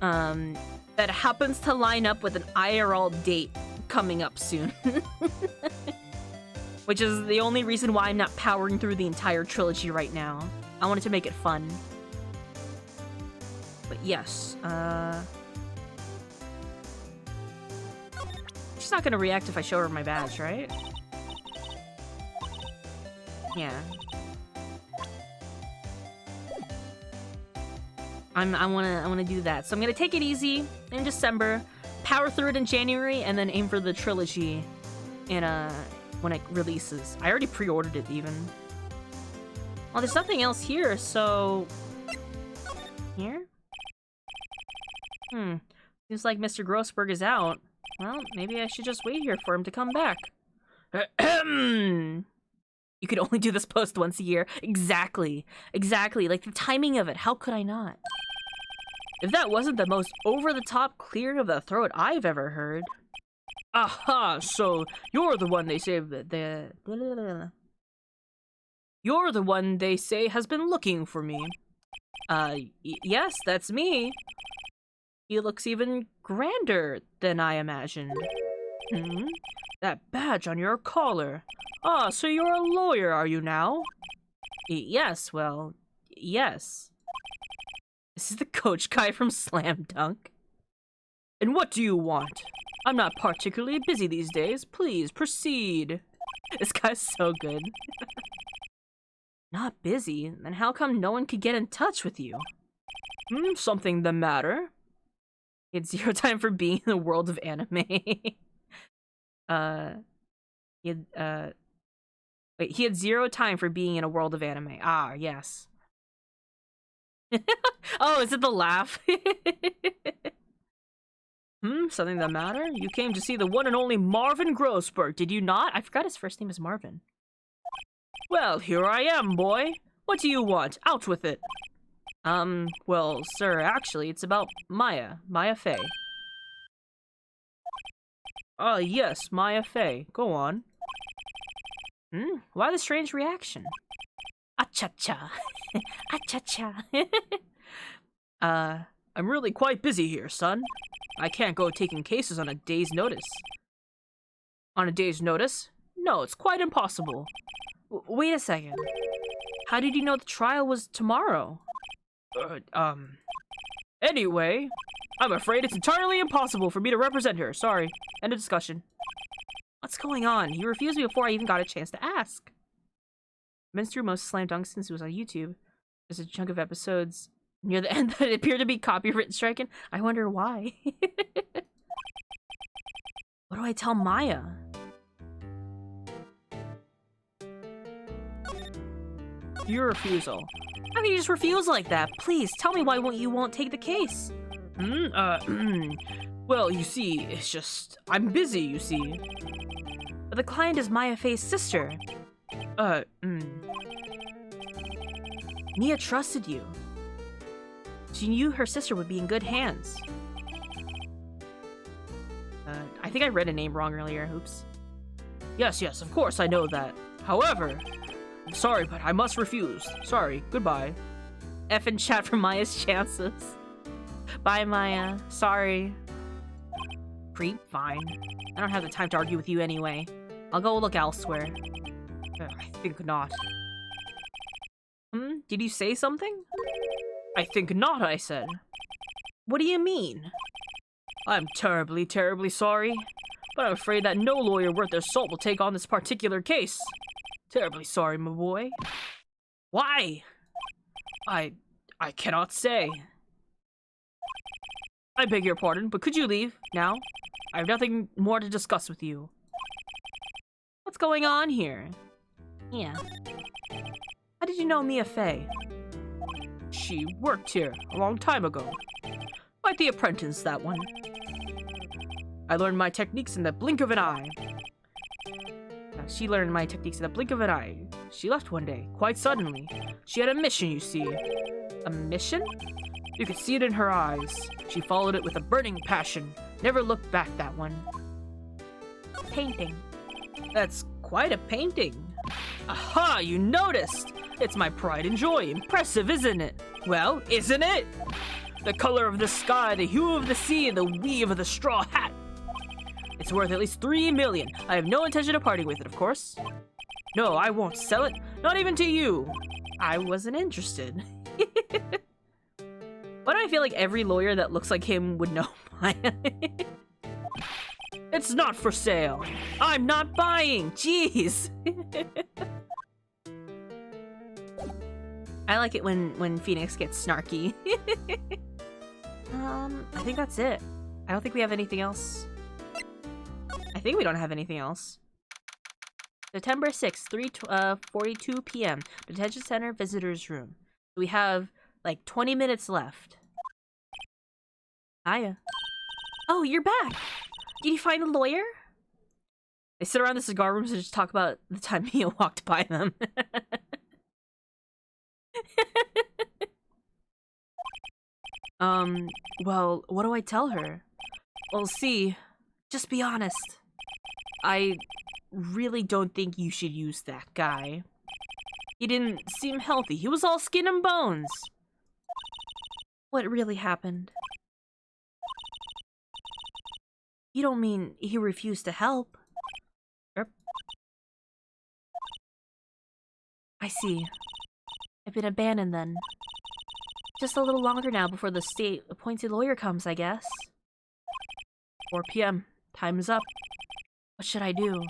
that happens to line up with an IRL date coming up soon. Which is the only reason why I'm not powering through the entire trilogy right now. I wanted to make it fun. But yes, she's not gonna react if I show her my badge, right? Yeah. I wanna do that. So I'm gonna take it easy in December, power through it in January, and then aim for the trilogy in when it releases. I already pre-ordered it even. Well, there's nothing else here, so here? Seems like Mr. Grossberg is out. Well, maybe I should just wait here for him to come back. You could only do this post once a year. Exactly. Exactly. Like, the timing of it. How could I not? If that wasn't the most over-the-top clearing of the throat I've ever heard. Aha! So, you're the one they say You're the one they say has been looking for me. Yes, that's me. He looks even grander than I imagined. That badge on your collar. Ah, so you're a lawyer, are you now? Yes, well, yes. This is the coach guy from Slam Dunk. And what do you want? I'm not particularly busy these days. Please, proceed. This guy's so good. Not busy? Then how come no one could get in touch with you? Something the matter? He had zero time for being in the world of anime. He had 0 time for being in a world of anime. Ah, yes. Oh, is it the laugh? Something the matter? You came to see the one and only Marvin Grossberg, did you not? I forgot his first name is Marvin. Well, here I am, boy. What do you want? Out with it. Well, sir, actually, it's about Maya Fey. Ah, yes, Maya Fey. Go on. Why the strange reaction? Acha-cha. Acha-cha. I'm really quite busy here, son. I can't go taking cases on a day's notice. On a day's notice? No, it's quite impossible. Wait a second. How did you know the trial was tomorrow? Anyway, I'm afraid it's entirely impossible for me to represent her. Sorry. End of discussion. What's going on? You refused me before I even got a chance to ask. I've been through most Slam Dunk since it was on YouTube. There's a chunk of episodes near the end that appear to be copyright stricken. I wonder why. What do I tell Maya? Your refusal. How can you just refuse like that? Please, tell me why you won't take the case. Well, you see, it's just... I'm busy, you see. But the client is Maya Fey's sister. Mia trusted you. She knew her sister would be in good hands. I think I read a name wrong earlier, oops. Yes, of course, I know that. However... I'm sorry, but I must refuse. Sorry, goodbye. F in chat for Maya's chances. Bye, Maya. Sorry. Creep, fine. I don't have the time to argue with you anyway. I'll go look elsewhere. I think not. Did you say something? I think not, I said. What do you mean? I'm terribly, terribly sorry, but I'm afraid that no lawyer worth their salt will take on this particular case. Terribly sorry, my boy. Why? I cannot say. I beg your pardon, but could you leave now? I have nothing more to discuss with you. What's going on here? Yeah. How did you know Mia Fey? She worked here a long time ago. Quite the apprentice, that one. I learned my techniques in the blink of an eye. She learned my techniques in the blink of an eye. She left one day, quite suddenly. She had a mission, you see. A mission? You could see it in her eyes. She followed it with a burning passion. Never looked back, that one. Painting. That's quite a painting. Aha, you noticed! It's my pride and joy. Impressive, isn't it? Well, isn't it? The color of the sky, the hue of the sea, and the weave of the straw hat. It's worth at least 3 million. I have no intention of parting with it, of course. No, I won't sell it. Not even to you. I wasn't interested. Why do I feel like every lawyer that looks like him would know Maya? It's not for sale. I'm not buying. Jeez. I like it when Phoenix gets snarky. I think that's it. I don't think we have anything else. I think we don't have anything else. September 6th, 3:42 p.m. Detention Center Visitors Room. We have like 20 minutes left. Hiya. Oh, you're back. Did you find a lawyer? They sit around the cigar rooms and just talk about the time Mia walked by them. Well, what do I tell her? Well, see, just be honest. I really don't think you should use that guy. He didn't seem healthy. He was all skin and bones. What really happened? You don't mean he refused to help? Yep. I see. I've been abandoned then. Just a little longer now before the state-appointed lawyer comes, I guess. 4 p.m. Time is up. What should I do? Do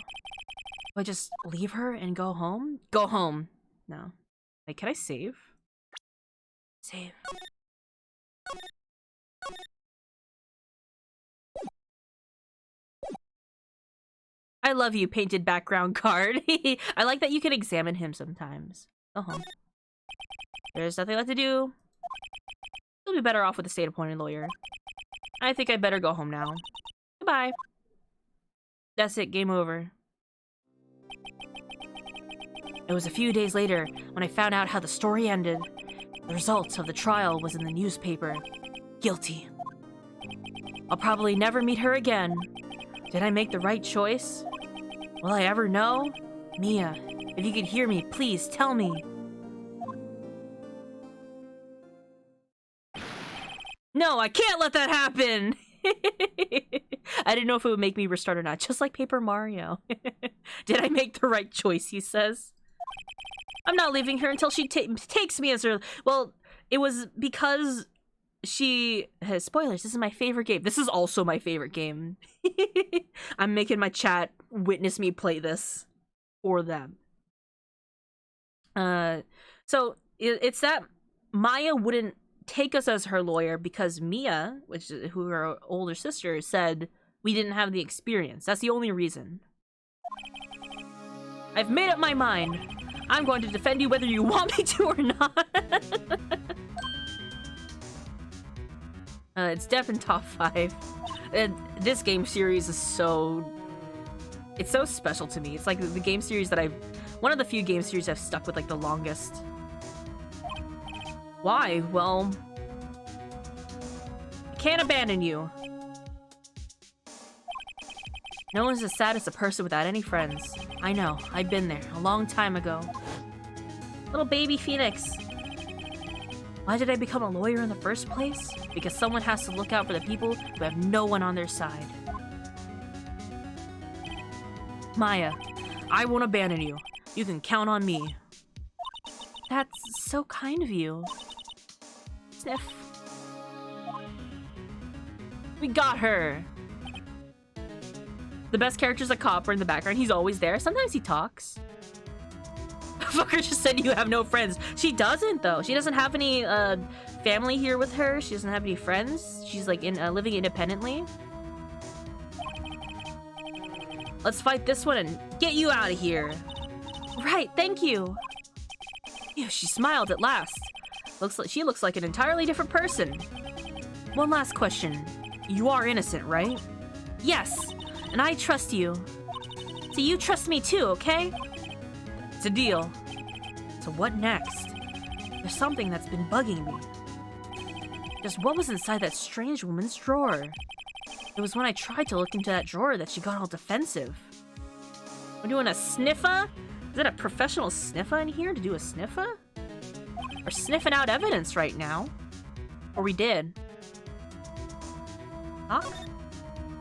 I just leave her and go home? Go home. No. Wait, can I save? Save. I love you, painted background card. I like that you can examine him sometimes. Go home. There's nothing left to do. You'll be better off with a state-appointed lawyer. I think I better go home now. Goodbye. That's it, game over. It was a few days later when I found out how the story ended. The results of the trial was in the newspaper. Guilty. I'll probably never meet her again. Did I make the right choice? Will I ever know? Mia, if you could hear me, please tell me. No, I can't let that happen! I didn't know if it would make me restart or not, just like Paper Mario. Did I make the right choice, he says. I'm not leaving her until she takes me as her... Well, it was because she... Spoilers, this is my favorite game. This is also my favorite game. I'm making my chat witness me play this for them. So, it's that Maya wouldn't take us as her lawyer because Mia, who her older sister, said we didn't have the experience. That's the only reason. I've made up my mind. I'm going to defend you whether you want me to or not. It's definitely top 5. This game series is so... It's so special to me. It's like the game series that one of the few game series I've stuck with like the longest. Why? Well, I can't abandon you. No one's as sad as a person without any friends. I know, I've been there a long time ago. Little baby Phoenix. Why did I become a lawyer in the first place? Because someone has to look out for the people who have no one on their side. Maya, I won't abandon you. You can count on me. That's so kind of you. Sniff. We got her! The best character's a cop or in the background. He's always there. Sometimes he talks. Fucker just said you have no friends. She doesn't, though. She doesn't have any family here with her. She doesn't have any friends. She's like living independently. Let's fight this one and get you out of here. Right, thank you. Ew, she smiled at last. She looks like an entirely different person. One last question. You are innocent, right? Yes, and I trust you. So you trust me too, okay? It's a deal. So what next? There's something that's been bugging me. Just what was inside that strange woman's drawer? It was when I tried to look into that drawer that she got all defensive. We're doing a sniffer? Is that a professional sniffer in here to do a sniffer? We're sniffing out evidence right now. Or we did. Huh?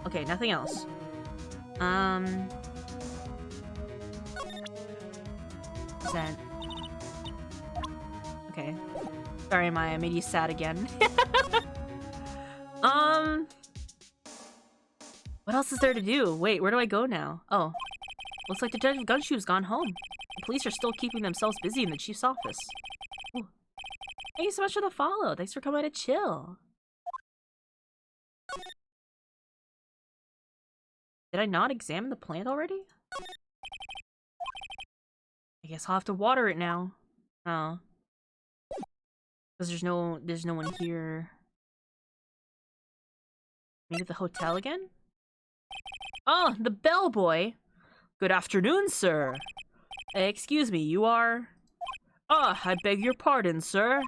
Okay, nothing else. What's that? Okay. Sorry, Maya, I made you sad again. What else is there to do? Wait, where do I go now? Oh. Looks like Detective Gumshoe's gone home. The police are still keeping themselves busy in the chief's office. Ooh. Thank you so much for the follow. Thanks for coming to chill. Did I not examine the plant already? I guess I'll have to water it now. Oh. Because there's no one here. Maybe at the hotel again? Oh, the bellboy. Good afternoon, sir. Excuse me, you are... Ah, I beg your pardon, sir.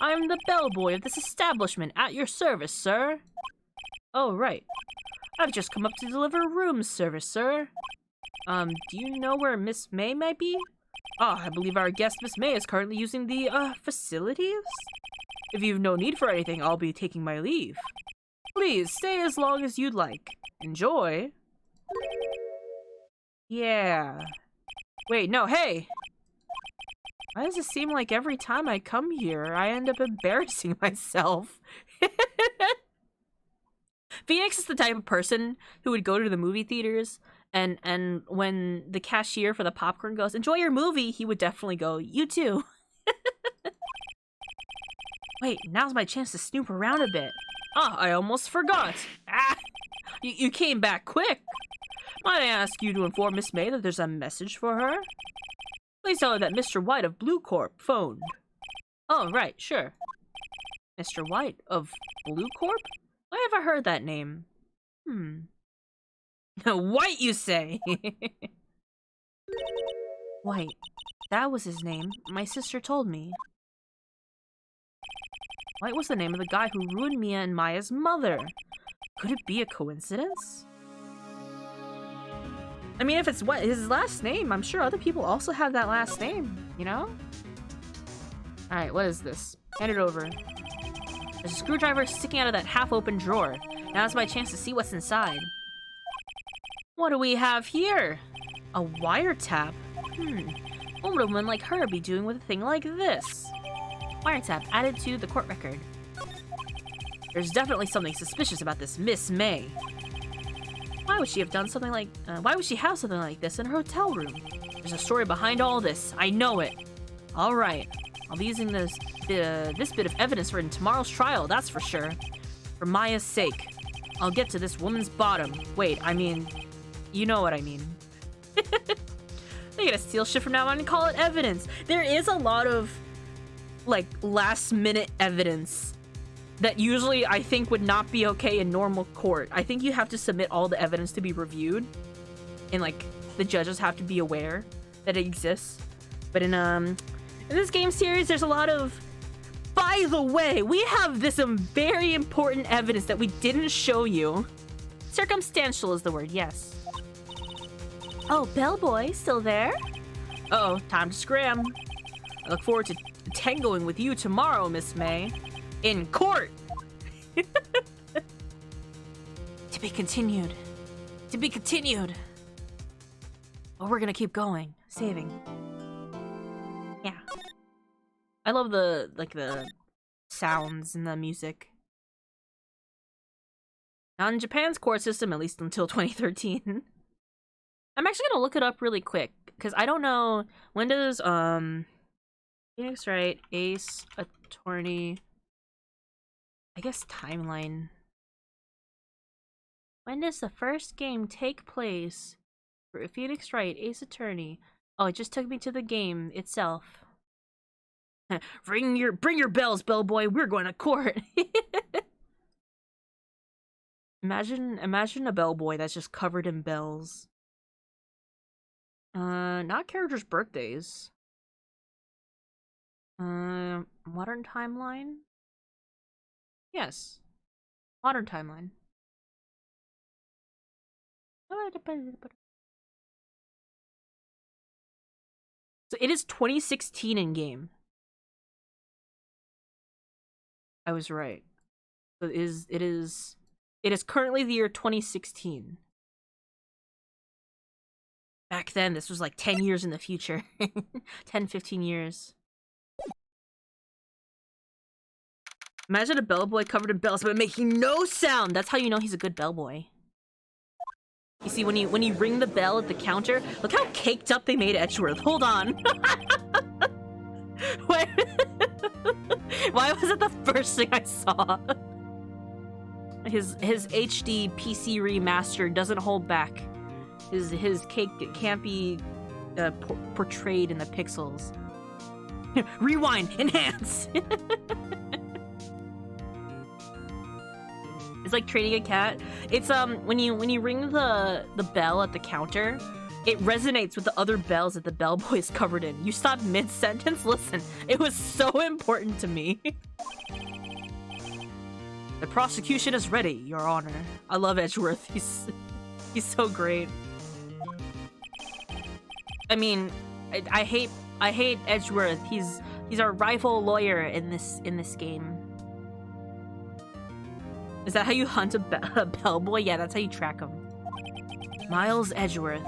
I am the bellboy of this establishment, at your service, sir. Oh, right. I've just come up to deliver room service, sir. Do you know where Miss May might be? Ah, I believe our guest, Miss May, is currently using the, facilities? If you've no need for anything, I'll be taking my leave. Please, stay as long as you'd like. Enjoy. Yeah. Wait, no, hey! Why does it seem like every time I come here, I end up embarrassing myself? Phoenix is the type of person who would go to the movie theaters, and when the cashier for the popcorn goes, "Enjoy your movie," he would definitely go, "You too." Wait, now's my chance to snoop around a bit. Ah, I almost forgot. Ah, you came back quick. Might I ask you to inform Miss May that there's a message for her? Please tell her that Mr. White of Blue Corp phoned. Oh, right, sure. Mr. White of Blue Corp? Why have I heard that name? White, you say? White. That was his name. My sister told me. White was the name of the guy who ruined Mia and Maya's mother. Could it be a coincidence? I mean, if it's what his last name, I'm sure other people also have that last name, you know? Alright, what is this? Hand it over. There's a screwdriver sticking out of that half-open drawer. Now's my chance to see what's inside. What do we have here? A wiretap? What would a woman like her be doing with a thing like this? Wiretap added to the court record. There's definitely something suspicious about this Miss May. Why would she have done something like... why would she have something like this in her hotel room? There's a story behind all this. I know it. Alright. I'll be using this bit of evidence for in tomorrow's trial, that's for sure. For Maya's sake. I'll get to this woman's bottom. Wait, I mean... You know what I mean. They gotta steal shit from now on and call it evidence. There is a lot of, like, last-minute evidence that usually I think would not be okay in normal court. I think you have to submit all the evidence to be reviewed. And, like, the judges have to be aware that it exists. But in this game series, there's a lot of... By the way, we have this very important evidence that we didn't show you. Circumstantial is the word, yes. Oh, bellboy, still there? Uh-oh, time to scram. I look forward to tangoing with you tomorrow, Miss May. In court! To be continued. To be continued. Oh, we're gonna keep going. Saving. Yeah. I love the sounds and the music. Not in Japan's court system, at least until 2013. I'm actually gonna look it up really quick, because I don't know, when does, Phoenix Wright, Ace Attorney I guess timeline. When does the first game take place? For Phoenix Wright, Ace Attorney. Oh, it just took me to the game itself. Bring your bells, bellboy. We're going to court. Imagine a bellboy that's just covered in bells. Not characters' birthdays. Modern timeline? Yes. Modern timeline. So it is 2016 in game. I was right. So it is currently the year 2016. Back then, this was like 10 years in the future. 10, 15 years. Imagine a bellboy covered in bells but making no sound. That's how you know he's a good bellboy. You see, when you ring the bell at the counter, look how caked up they made Edgeworth. Hold on. Why was it the first thing I saw? His HD PC remaster doesn't hold back. His cake can't be portrayed in the pixels. Rewind, enhance. It's like training a cat. It's when you ring the bell at the counter, it resonates with the other bells that the bellboy is covered in. You stop mid-sentence? Listen, it was so important to me. The prosecution is ready, Your Honor. I love Edgeworth. He's so great. I mean, I hate Edgeworth. He's our rival lawyer in this game. Is that how you hunt a bellboy? Yeah, that's how you track him. Miles Edgeworth.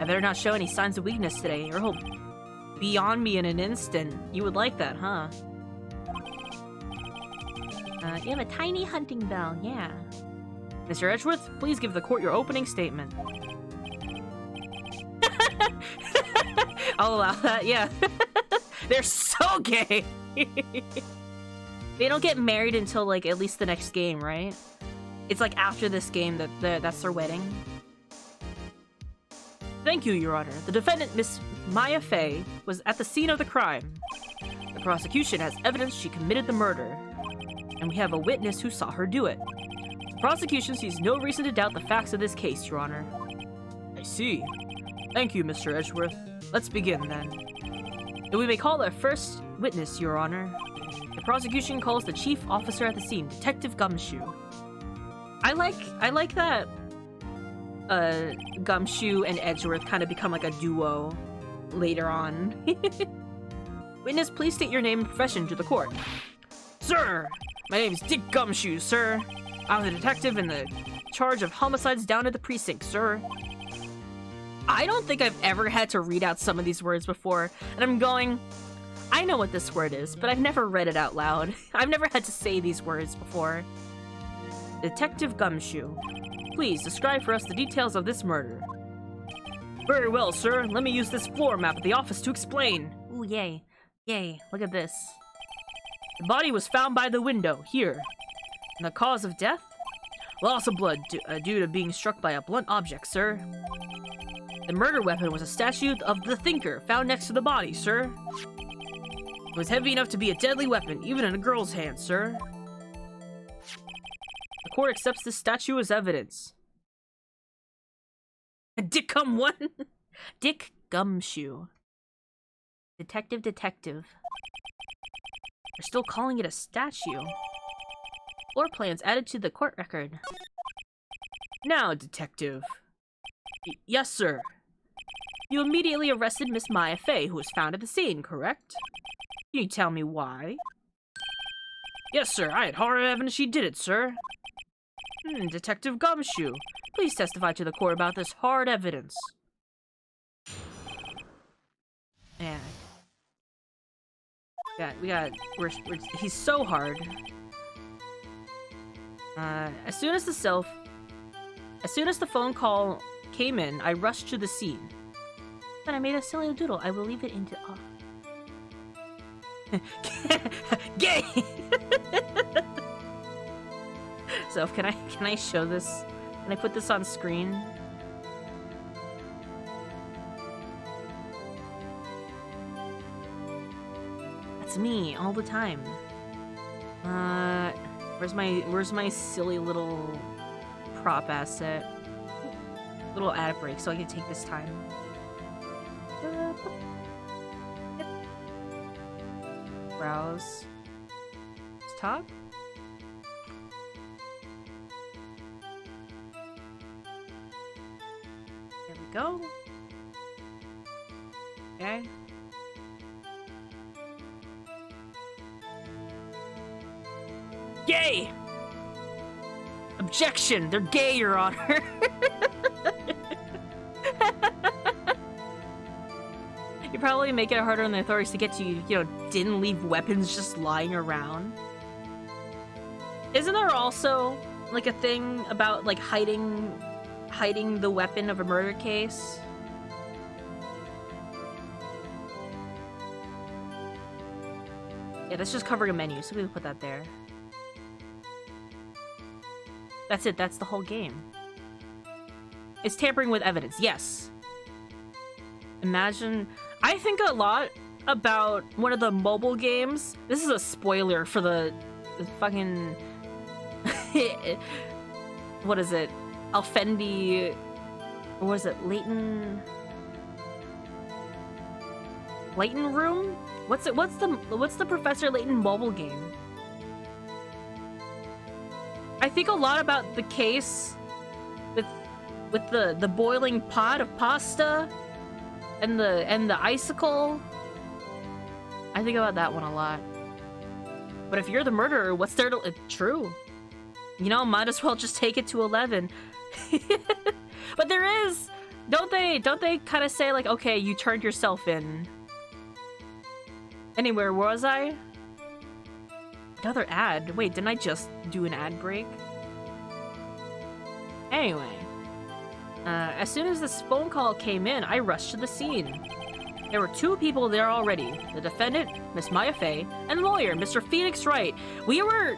I better not show any signs of weakness today, or he'll be on me in an instant. You would like that, huh? You have a tiny hunting bell, yeah. Mr. Edgeworth, please give the court your opening statement. I'll allow that, yeah. They're so gay! They don't get married until, like, at least the next game, right? It's, like, after this game that's their wedding. Thank you, Your Honor. The defendant, Miss Maya Fey, was at the scene of the crime. The prosecution has evidence she committed the murder. And we have a witness who saw her do it. The prosecution sees no reason to doubt the facts of this case, Your Honor. I see. Thank you, Mr. Edgeworth. Let's begin, then. And we may call our first witness, Your Honor. The prosecution calls the chief officer at the scene, Detective Gumshoe. I like that Gumshoe and Edgeworth kind of become like a duo later on. Witness, please state your name and profession to the court. Sir, my name is Dick Gumshoe, sir. I'm the detective in the charge of homicides down at the precinct, sir. I don't think I've ever had to read out some of these words before, and I'm going, I know what this word is, but I've never read it out loud. I've never had to say these words before. Detective Gumshoe, please describe for us the details of this murder. Very well, sir. Let me use this floor map at the office to explain. Ooh, yay. Yay, look at this. The body was found by the window, here. And the cause of death? Loss of blood due to being struck by a blunt object, sir. The murder weapon was a statue of the Thinker found next to the body, sir. It was heavy enough to be a deadly weapon, even in a girl's hand, sir. The court accepts this statue as evidence. Dick Dick Gumshoe. Detective. They're still calling it a statue. Floor plans added to the court record. Now, detective. Yes, sir. You immediately arrested Miss Maya Fey, who was found at the scene, correct? Can you tell me why? Yes, sir. I had hard evidence she did it, sir. Detective Gumshoe, please testify to the court about this hard evidence. Man. He's so hard. As soon as the phone call came in, I rushed to the scene. Then I made a silly doodle. I will leave it into off. Gay! So can I show this? Can I put this on screen? That's me all the time. Where's my silly little prop asset? Little ad break so I can take this time. Browse. Let's talk. There we go. Okay. Gay! Objection! They're gay, Your Honor! You probably make it harder on the authorities to get to you, didn't leave weapons just lying around. Isn't there also, like, a thing about, like, hiding the weapon of a murder case? Yeah, that's just covering a menu, so we can put that there. That's it, that's the whole game. It's tampering with evidence, yes. Imagine... I think a lot about one of the mobile games. This is a spoiler for the fucking... what is it? Alfendi... Or was it Leighton Room? What's the Professor Layton mobile game? I think a lot about the case with the boiling pot of pasta and the icicle. I think about that one a lot. But if you're the murderer, what's there to... True. Might as well just take it to 11. But there is... Don't they kind of say, like, okay, you turned yourself in. Anyway, where was I? Another ad. Wait, didn't I just do an ad break? Anyway. As soon as this phone call came in, I rushed to the scene. There were two people there already. The defendant, Miss Maya Fey, and the lawyer, Mr. Phoenix Wright. We were...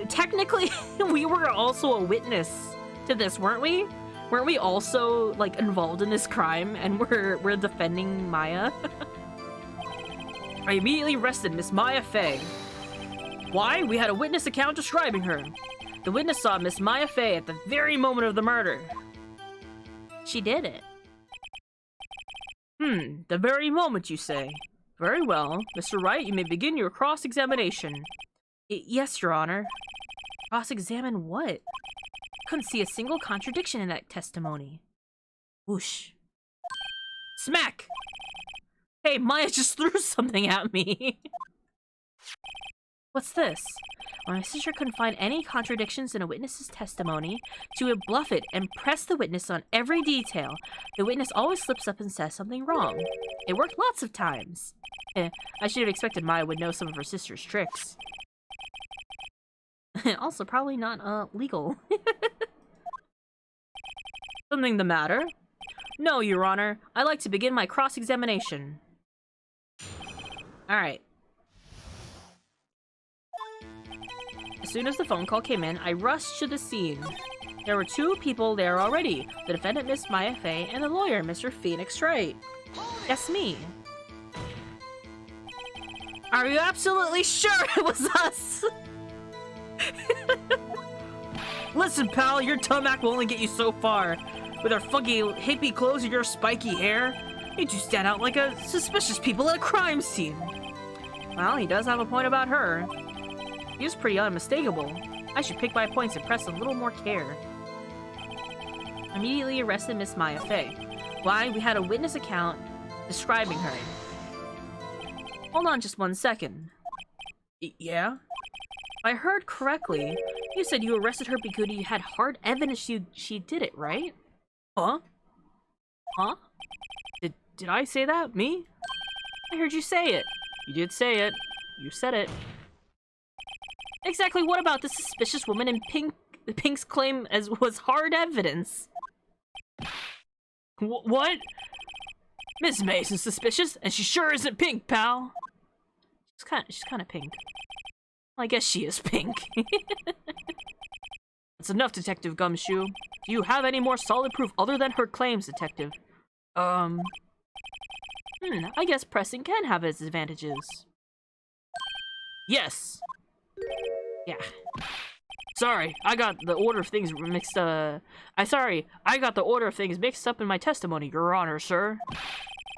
Technically, we were also a witness to this, weren't we? Weren't we also, like, involved in this crime, and we're defending Maya? I immediately arrested Miss Maya Fey. Why? We had a witness account describing her. The witness saw Miss Maya Fey at the very moment of the murder. She did it. The very moment, you say? Very well. Mr. Wright, you may begin your cross-examination. Yes, Your Honor. Cross-examine what? Couldn't see a single contradiction in that testimony. Whoosh. Smack! Hey, Maya just threw something at me. What's this? When my sister couldn't find any contradictions in a witness's testimony, she would bluff it and press the witness on every detail. The witness always slips up and says something wrong. It worked lots of times. I should have expected Maya would know some of her sister's tricks. Also, probably not, legal. Something the matter? No, Your Honor. I'd like to begin my cross-examination. Alright. As soon as the phone call came in, I rushed to the scene. There were two people there already. The defendant, Miss Maya Fey, and the lawyer, Mr. Phoenix Wright. That's me. Are you absolutely sure it was us? Listen, pal, your tumac will only get you so far. With her funky hippie clothes and your spiky hair, you two stand out like a suspicious people at a crime scene. Well, he does have a point about her. He is pretty unmistakable. I should pick my points and press a little more care. Immediately arrested Miss Maya Fey. Why? We had a witness account describing her. Hold on just 1 second. Yeah? If I heard correctly, you said you arrested her because you had hard evidence she did it, right? Huh? Huh? Did I say that? Me? I heard you say it. You did say it. You said it. Exactly what about the suspicious woman in pink? Pink's claim was hard evidence. What? Miss Mason's suspicious, and she sure isn't pink, pal. She's kind of pink. Well, I guess she is pink. That's enough, Detective Gumshoe. Do you have any more solid proof other than her claims, Detective? I guess pressing can have its advantages. Yes! Yeah. Sorry, I got the order of things mixed, I got the order of things mixed up in my testimony, Your Honor, sir.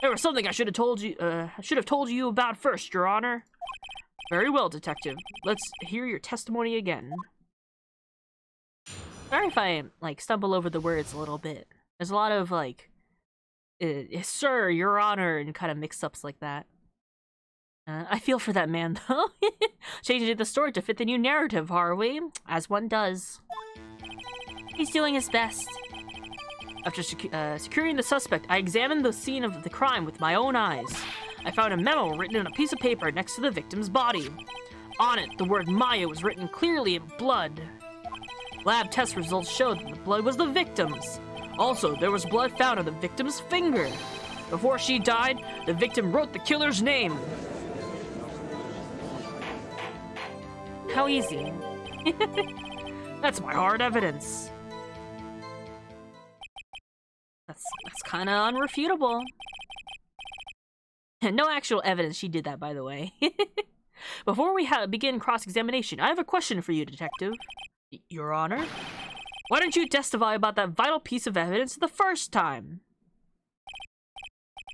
There was something I should have told you about first, Your Honor. Very well, Detective. Let's hear your testimony again. Sorry if I, like, stumble over the words a little bit. There's a lot of, like, sir, Your Honor, and kind of mix-ups like that. I feel for that man, though. Changing the story to fit the new narrative, are we? As one does. He's doing his best. After securing the suspect, I examined the scene of the crime with my own eyes. I found a memo written on a piece of paper next to the victim's body. On it, the word Maya was written clearly in blood. Lab test results showed that the blood was the victim's. Also, there was blood found on the victim's finger. Before she died, the victim wrote the killer's name. How easy. That's my hard evidence. That's kind of unrefutable. No actual evidence she did that, by the way. Before we begin cross-examination, I have a question for you, Detective. Your Honor? Why didn't you testify about that vital piece of evidence the first time?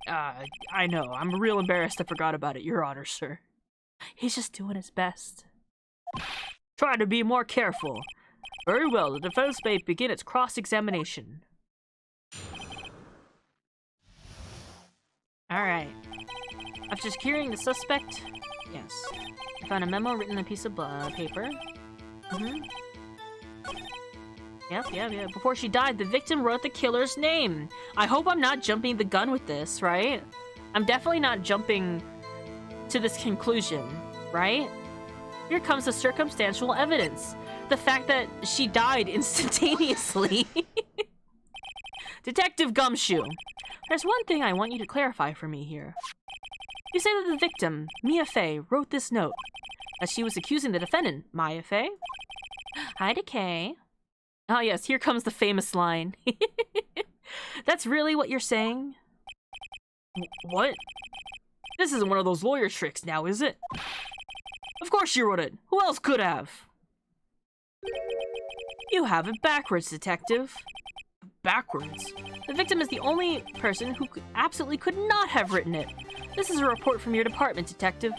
I know. I'm real embarrassed I forgot about it, Your Honor, sir. He's just doing his best. Try to be more careful. Very well, the defense may begin its cross-examination. Alright. After securing the suspect... Yes. I found a memo written on a piece of paper. Yep. Before she died, the victim wrote the killer's name. I hope I'm not jumping the gun with this, right? I'm definitely not jumping to this conclusion, right? Here comes the circumstantial evidence. The fact that she died instantaneously. Detective Gumshoe, there's one thing I want you to clarify for me here. You say that the victim, Mia Fey, wrote this note, as she was accusing the defendant, Maya Fey. Hi, Decay. Oh yes, here comes the famous line. That's really what you're saying? What? This isn't one of those lawyer tricks now, is it? Of course you wrote it. Who else could have? You have it backwards, Detective. Backwards? The victim is the only person who absolutely could not have written it. This is a report from your department, Detective.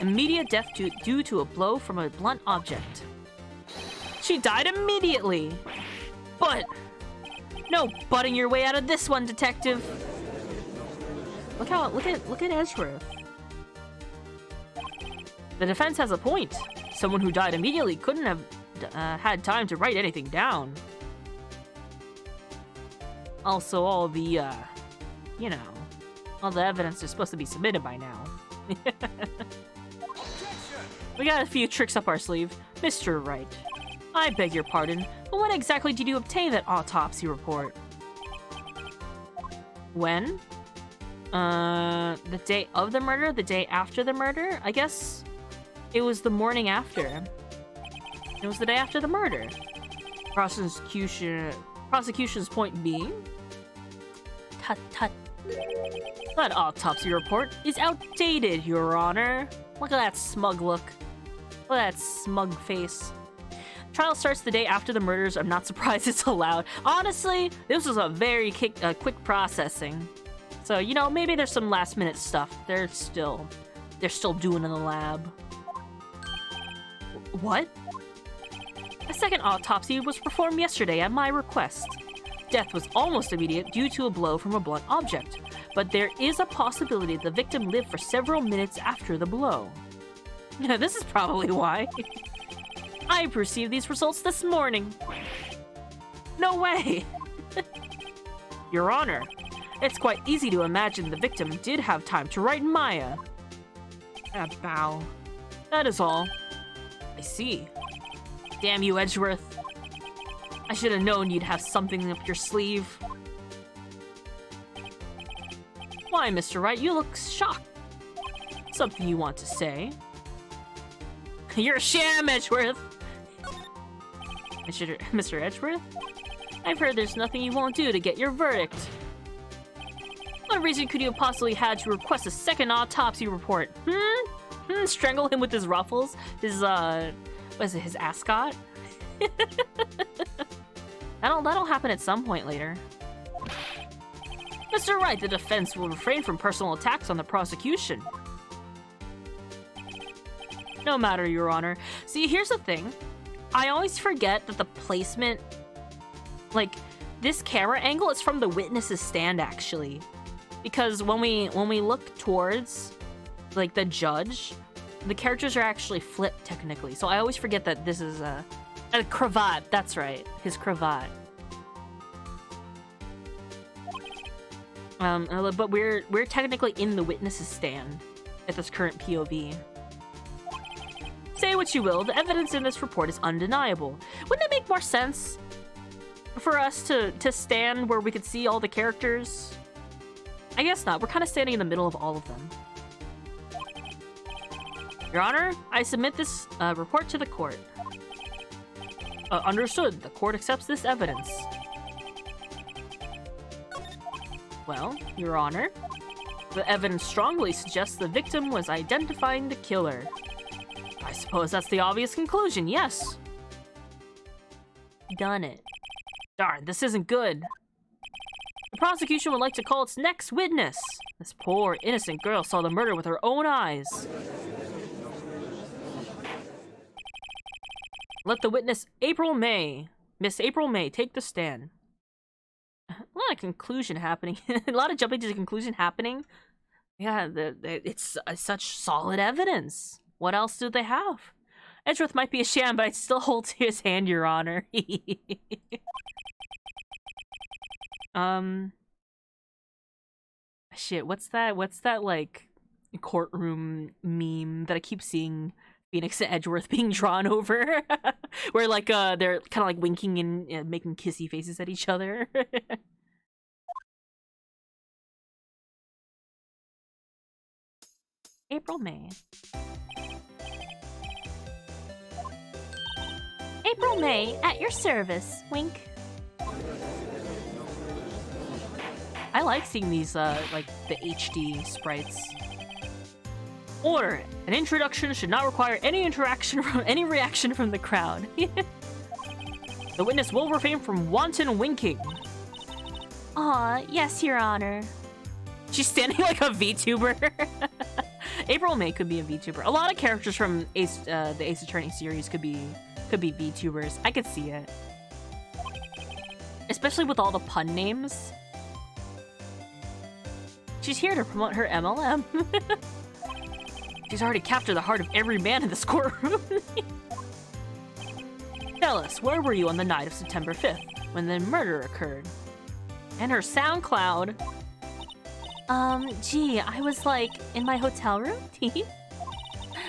Immediate death due to a blow from a blunt object. She died immediately! But... no butting your way out of this one, Detective! Look at Edgeworth. The defense has a point. Someone who died immediately couldn't have had time to write anything down. Also, all the, you know, all the evidence is supposed to be submitted by now. We got a few tricks up our sleeve. Mr. Wright, I beg your pardon, but when exactly did you obtain that autopsy report? When? The day of the murder? The day after the murder? I guess it was the morning after. It was the day after the murder. Prosecution's point being? Tut tut. That autopsy report is outdated, Your Honor. Look at that smug look. Look at that smug face. Trial starts the day after the murders. I'm not surprised it's allowed. Honestly, this was a very quick processing. So, you know, maybe there's some last minute stuff they're still doing in the lab. What? A second autopsy was performed yesterday at my request. Death was almost immediate due to a blow from a blunt object, but there is a possibility the victim lived for several minutes after the blow. This is probably why. I received these results this morning. No way! Your Honor, it's quite easy to imagine the victim did have time to write Maya. Bow. That is all. I see. Damn you, Edgeworth. I should have known you'd have something up your sleeve. Why, Mr. Wright, you look shocked. Something you want to say? You're a sham, Edgeworth! Mr. Edgeworth? I've heard there's nothing you won't do to get your verdict. What reason could you have possibly had to request a second autopsy report? Strangle him with his ruffles? His, what is it, his ascot? That'll happen at some point later. Mr. Wright, the defense will refrain from personal attacks on the prosecution. No matter, Your Honor. See, here's the thing. I always forget that the placement... Like, this camera angle is from the witness's stand, actually. Because when we look towards, like, the judge, the characters are actually flipped, technically. So I always forget that this is a cravat. That's right. His cravat. But we're technically in the witness's stand at this current POV. Say what you will, the evidence in this report is undeniable. Wouldn't it make more sense for us to stand where we could see all the characters? I guess not. We're kind of standing in the middle of all of them. Your Honor, I submit this report to the court. Understood. The court accepts this evidence. Well, Your Honor, the evidence strongly suggests the victim was identifying the killer. I suppose that's the obvious conclusion, yes. Done it. Darn, this isn't good. The prosecution would like to call its next witness. This poor, innocent girl saw the murder with her own eyes. Let the witness Miss April May, take the stand. A lot of conclusion happening. A lot of jumping to the conclusion happening. Yeah, it's such solid evidence. What else do they have? Edgeworth might be a sham, but I'd still hold to his hand, Your Honor. Shit, what's that, like, courtroom meme that I keep seeing Phoenix and Edgeworth being drawn over? Where, like, they're kind of, like, winking and making kissy faces at each other. April May. April May, at your service. Wink. I like seeing these, like, the HD sprites. Order! An introduction should not require any reaction from the crowd. The witness will refrain from wanton winking. Aw, yes, Your Honor. She's standing like a VTuber. April May could be a VTuber. A lot of characters from the Ace Attorney series could be VTubers. I could see it. Especially with all the pun names. She's here to promote her MLM. She's already captured the heart of every man in this courtroom. Tell us, where were you on the night of September 5th, when the murder occurred? And her SoundCloud. Gee, I was, like, in my hotel room?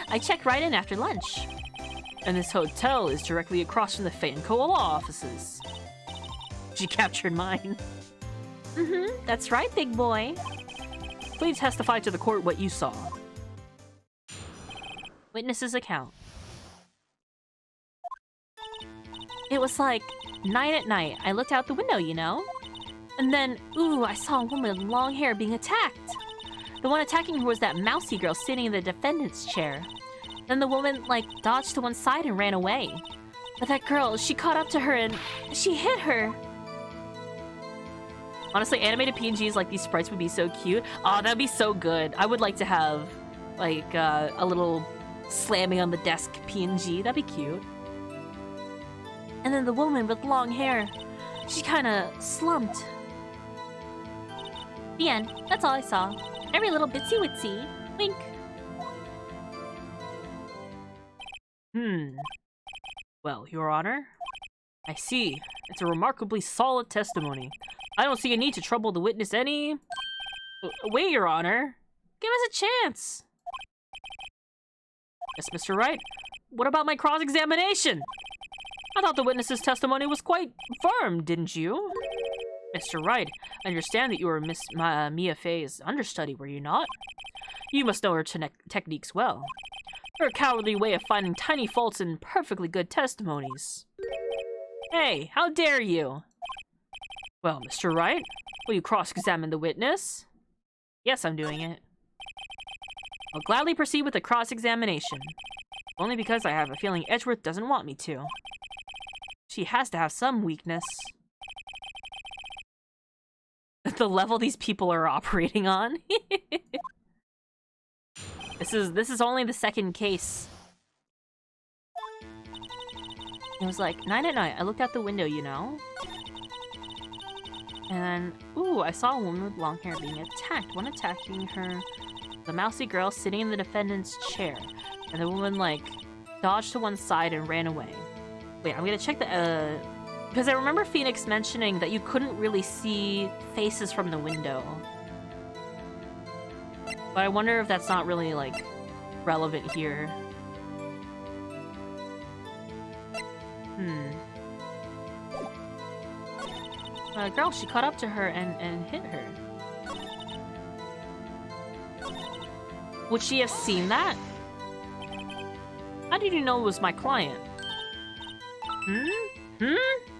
I checked right in after lunch. And this hotel is directly across from the Fanco law offices. She captured mine. That's right, big boy. Please testify to the court what you saw. Witness's account. It was like, night at night. I looked out the window, you know? And then, ooh, I saw a woman with long hair being attacked. The one attacking her was that mousy girl sitting in the defendant's chair. Then the woman, like, dodged to one side and ran away. But that girl, she caught up to her and she hit her. Honestly, animated PNGs like these sprites would be so cute. Oh, that'd be so good. I would like to have, like, a little slamming on the desk PNG. That'd be cute. And then the woman with long hair, she kind of slumped. The end. That's all I saw. Every little bitsy witsy. Wink. Well, Your Honor, I see. It's a remarkably solid testimony. I don't see a need to trouble the witness any... Wait, Your Honor. Give us a chance. Yes, Mr. Wright. What about my cross-examination? I thought the witness's testimony was quite firm, didn't you? Mr. Wright, I understand that you were Miss Mia Fey's understudy, were you not? You must know her techniques well. Her cowardly way of finding tiny faults in perfectly good testimonies. Hey, how dare you? Well, Mr. Wright, will you cross-examine the witness? Yes, I'm doing it. I'll gladly proceed with the cross-examination. Only because I have a feeling Edgeworth doesn't want me to. She has to have some weakness. The level these people are operating on. This is only the second case. It was like 9 at night. I looked out the window, you know. And ooh, I saw a woman with long hair being attacked. One attacking her, the mousy girl sitting in the defendant's chair, and the woman like dodged to one side and ran away. Wait, I'm gonna check the because I remember Phoenix mentioning that you couldn't really see faces from the window. But I wonder if that's not really, like, relevant here. Girl, she caught up to her and hit her. Would she have seen that? How did you know it was my client?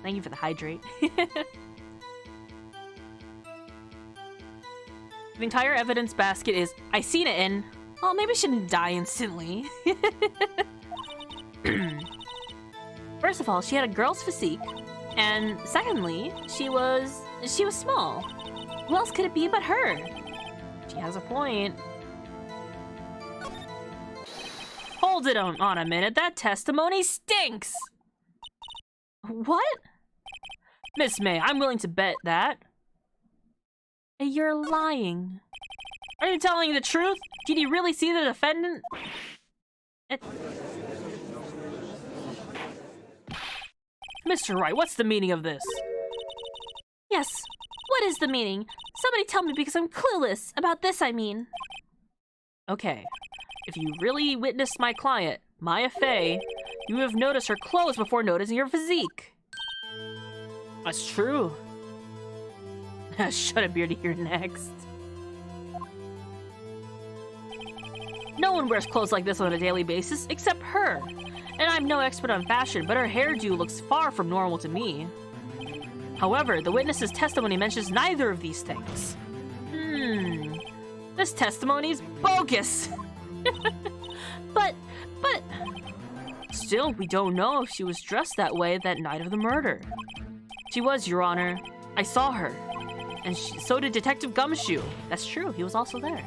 Thank you for the hydrate. The entire evidence basket is, I seen it in. Well, maybe she didn't die instantly. First of all, she had a girl's physique. And secondly, she was small. Who else could it be but her? She has a point. Hold it on a minute. That testimony stinks. What? Miss May, I'm willing to bet that. You're lying. Are you telling the truth? Did you really see the defendant? Mr. Wright, what's the meaning of this? Yes, what is the meaning? Somebody tell me because I'm clueless. About this, I mean. Okay, if you really witnessed my client, Maya Fey, you have noticed her clothes before noticing her physique. That's true. Shut up, Beardy, you're next. No one wears clothes like this on a daily basis, except her. And I'm no expert on fashion, but her hairdo looks far from normal to me. However, the witness's testimony mentions neither of these things. This testimony's bogus! But... Still, we don't know if she was dressed that way that night of the murder. She was, Your Honor. I saw her. And so did Detective Gumshoe. That's true, he was also there.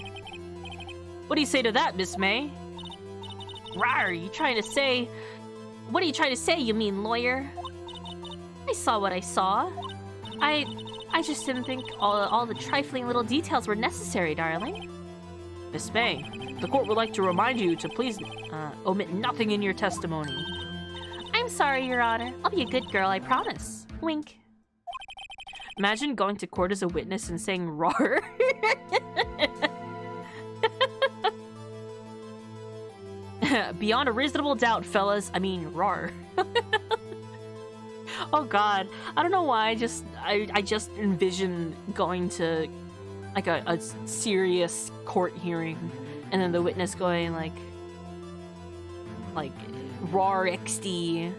What do you say to that, Miss May? Rawr, you trying to say... What are you trying to say, you mean lawyer? I saw what I saw. I just didn't think all the trifling little details were necessary, darling. Miss May, the court would like to remind you to please omit nothing in your testimony. I'm sorry, Your Honor. I'll be a good girl, I promise. Wink. Imagine going to court as a witness and saying rawr. Beyond a reasonable doubt, fellas. I mean, rawr. Oh god. I don't know why, I just envision going to like a serious court hearing and then the witness going like rawr XD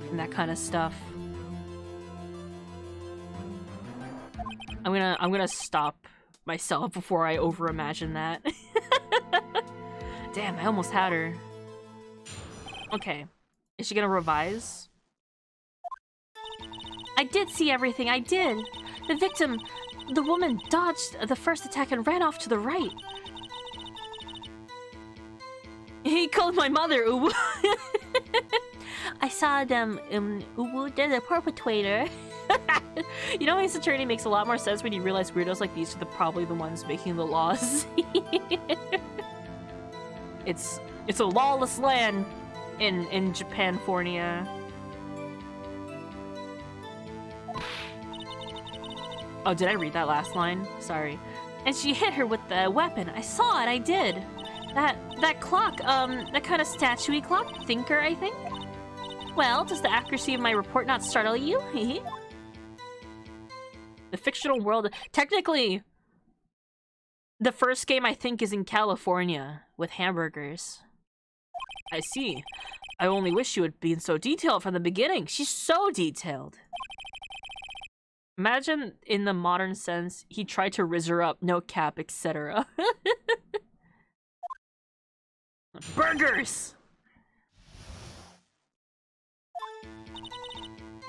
and that kind of stuff. I'm gonna stop myself before I overimagine that. Damn, I almost had her. Okay. Is she gonna revise? I did see everything, I did. The victim, the woman, dodged the first attack and ran off to the right. He called my mother Uwu. I saw them, Uwu, they're the perpetrator. You know, his attorney makes a lot more sense when you realize weirdos like these are probably the ones making the laws. It's a lawless land in Japanfornia. Oh, did I read that last line? Sorry. And she hit her with the weapon. I saw it, I did. That clock, that kind of statue-y clock, thinker, I think? Well, does the accuracy of my report not startle you? The fictional world... Technically, the first game, I think, is in California with hamburgers. I see. I only wish you had been so detailed from the beginning. She's so detailed. Imagine, in the modern sense, he tried to rizz her up, no cap, etc. Burgers!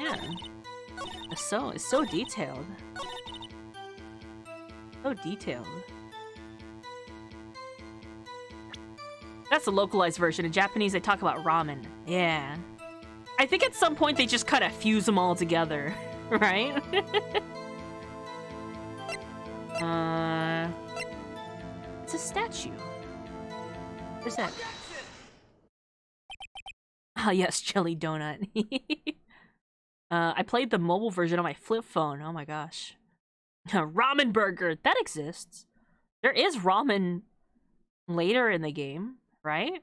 Yeah. It's so detailed. So detailed. That's a localized version. In Japanese, they talk about ramen. Yeah. I think at some point they just kind of fuse them all together, right? It's a statue. Where's that? Ah, yes, jelly donut. I played the mobile version on my flip phone. Oh my gosh. Ramen burger. That exists. There is ramen later in the game, right?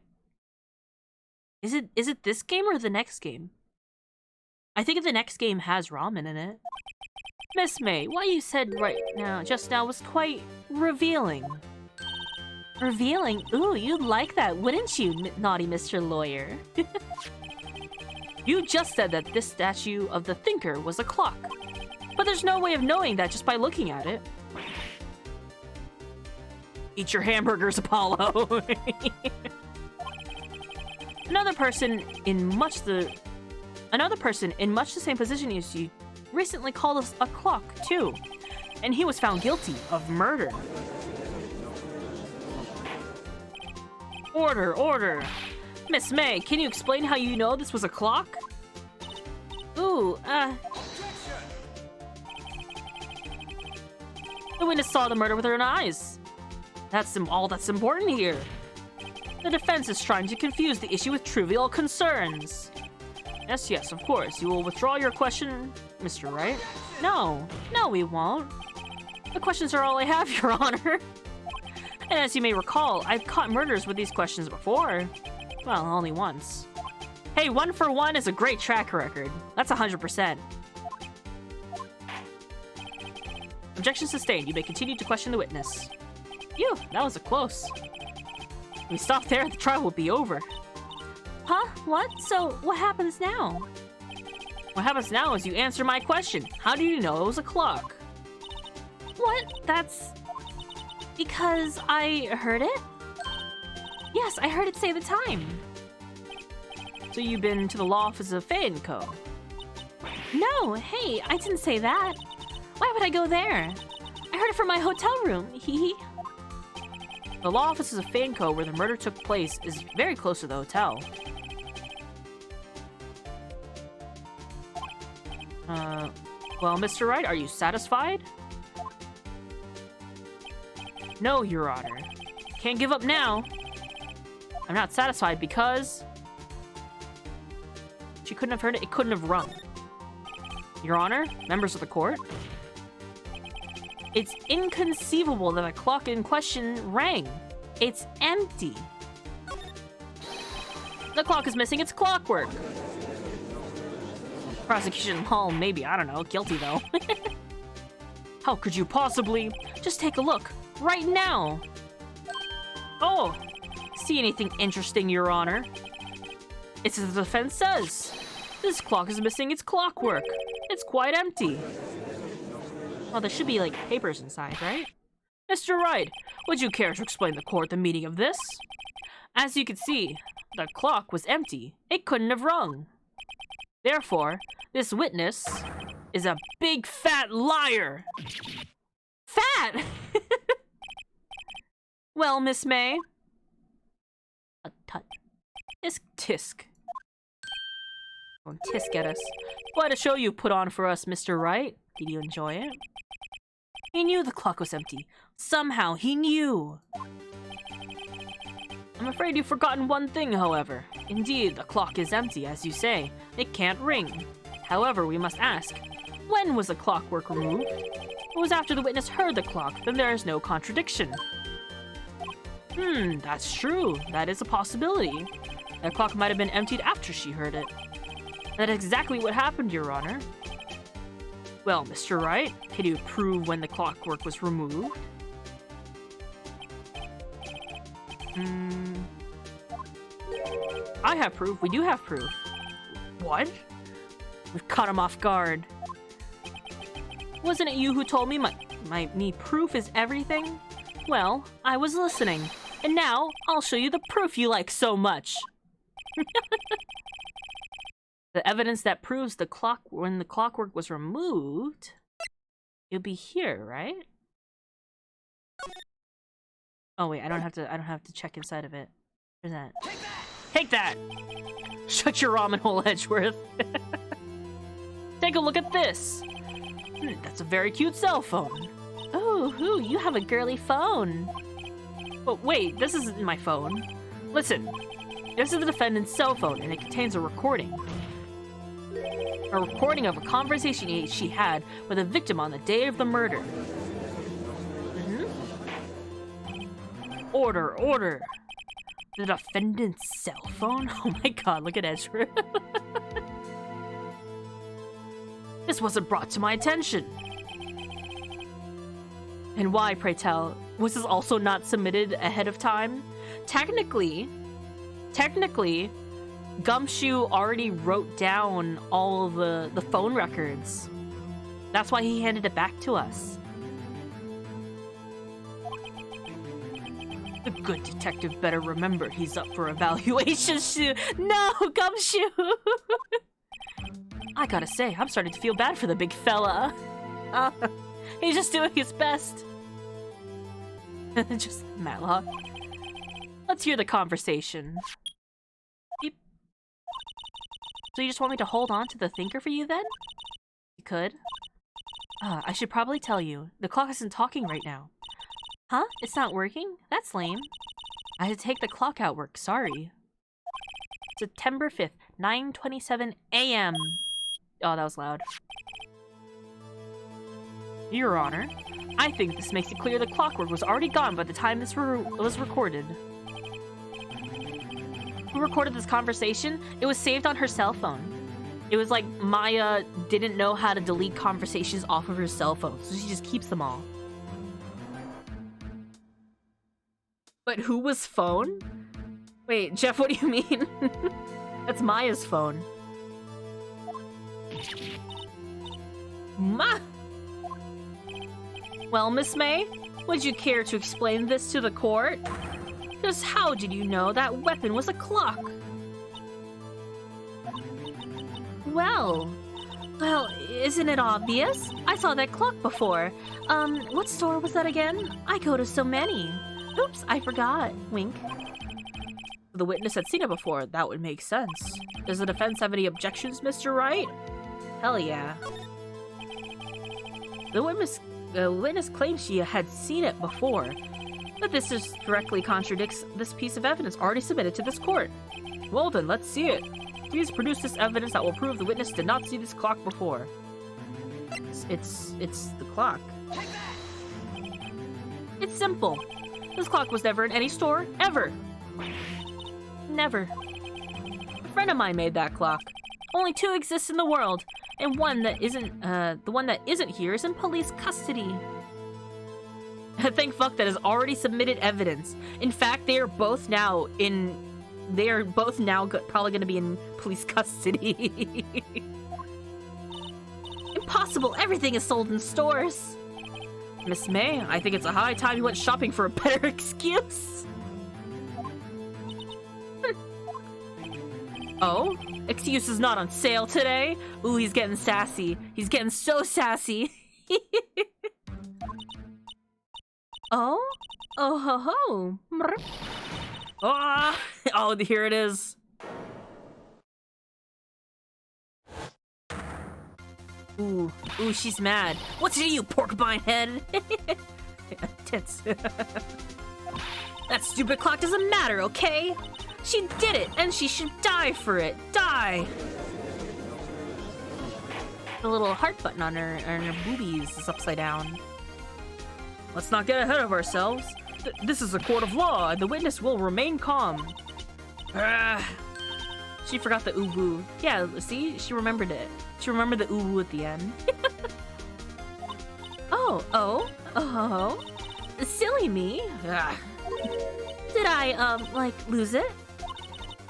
Is it this game or the next game? I think the next game has ramen in it. Miss May, what you said just now was quite revealing. Revealing? Ooh, you'd like that, wouldn't you, naughty Mr. Lawyer? You just said that this statue of the thinker was a clock. But there's no way of knowing that just by looking at it. Eat your hamburgers, Apollo. Another person in much the same position as you recently called us a clock, too. And he was found guilty of murder. Order. Miss May, can you explain how you know this was a clock? Ooh, the witness saw the murder with her own eyes. That's all that's important here. The defense is trying to confuse the issue with trivial concerns. Yes, of course. You will withdraw your question, Mr. Wright? No, we won't. The questions are all I have, Your Honor. And as you may recall, I've caught murders with these questions before. Well, only once. Hey, 1 for 1 is a great track record. That's 100%. Objection sustained. You may continue to question the witness. Phew, that was a close. If we stop there, the trial will be over. Huh? What? So, what happens now? What happens now is you answer my question. How do you know it was a clock? What? That's... because I heard it? Yes, I heard it say the time. So you've been to the law office of Fay & Co? No, hey, I didn't say that. Why would I go there? I heard it from my hotel room, hee. The law offices of Fay & Co, where the murder took place, is very close to the hotel. Well, Mr. Wright, are you satisfied? No, Your Honor. Can't give up now. I'm not satisfied because... she couldn't have heard it. It couldn't have rung. Your Honor, members of the court, it's inconceivable that the clock in question rang. It's empty. The clock is missing its clockwork. Prosecution hall, maybe, I don't know. Guilty, though. How could you possibly? Just take a look. Right now. Oh, see anything interesting, Your Honor? It's as the defense says. This clock is missing its clockwork. It's quite empty. Well, there should be, like, papers inside, right? Mr. Wright, would you care to explain to the court the meaning of this? As you can see, the clock was empty. It couldn't have rung. Therefore, this witness is a big fat liar. Fat? Well, Miss May. Tut. Tisk. Don't tisk at us. Quite a show you put on for us, Mr. Wright. Did you enjoy it? He knew the clock was empty. Somehow he knew. I'm afraid you've forgotten one thing, however. Indeed, the clock is empty, as you say. It can't ring. However, we must ask, when was the clockwork removed? It was after the witness heard the clock, then there is no contradiction. That's true. That is a possibility. The clock might have been emptied after she heard it. That is exactly what happened, Your Honor. Well, Mr. Wright, can you prove when the clockwork was removed? I have proof. We do have proof. What? We've caught him off guard. Wasn't it you who told me my proof is everything? Well, I was listening. And now, I'll show you the proof you like so much. The evidence that proves when the clockwork was removed, it'll be here, right? Oh wait, I don't have to check inside of it. Where's that? Take that! Shut your ramen hole, Edgeworth. Take a look at this. That's a very cute cell phone. Oh, you have a girly phone. But wait, this isn't my phone. Listen, this is the defendant's cell phone, and it contains a recording. A recording of a conversation she had with a victim on the day of the murder. Order. The defendant's cell phone? Oh my god, look at Ezra. This wasn't brought to my attention. And why, pray tell? Was this also not submitted ahead of time? Technically, Gumshoe already wrote down all of the phone records. That's why he handed it back to us. The good detective better remember he's up for evaluation. No, Gumshoe! I gotta say, I'm starting to feel bad for the big fella. He's just doing his best. Just Matlock. Let's hear the conversation. Beep. So you just want me to hold on to the thinker for you then? You could. I should probably tell you. The clock isn't talking right now. Huh? It's not working? That's lame. I had to take the clock out work, sorry. September 5th, 9:27 a.m. Oh, that was loud. Your Honor, I think this makes it clear the clockwork was already gone by the time this was recorded. Who recorded this conversation? It was saved on her cell phone. It was like Maya didn't know how to delete conversations off of her cell phone, so she just keeps them all. But who was phone? Wait, Jeff, what do you mean? That's Maya's phone. Ma! Well, Miss May, would you care to explain this to the court? Just how did you know that weapon was a clock? Well, isn't it obvious? I saw that clock before. What store was that again? I go to so many. Oops, I forgot. Wink. The witness had seen it before. That would make sense. Does the defense have any objections, Mr. Wright? Hell yeah. The witness claims she had seen it before, but this just directly contradicts this piece of evidence already submitted to this court. Well then, let's see it. Please produce this evidence that will prove the witness did not see this clock before. It's the clock. It's simple. This clock was never in any store, ever. Never. A friend of mine made that clock. Only two exist in the world, and one that isn't, the one that isn't here is in police custody. Thank fuck that has already submitted evidence. In fact, they are both now probably gonna be in police custody. Impossible, everything is sold in stores. Miss May, I think it's a high time you went shopping for a better excuse. Oh? Excuse is not on sale today? Ooh, he's getting sassy. He's getting so sassy. Oh? Oh ho ho. Ah! Oh, here it is. Ooh, she's mad. What's it, you porcupine head? Tits. That stupid clock doesn't matter, okay? She did it, and she should die for it. Die! The little heart button on her boobies is upside down. Let's not get ahead of ourselves. This is a court of law, and the witness will remain calm. She forgot the ooh-woo. Yeah, see? She remembered it. She remembered the ooh-woo at the end. Oh. Silly me. Did I, lose it?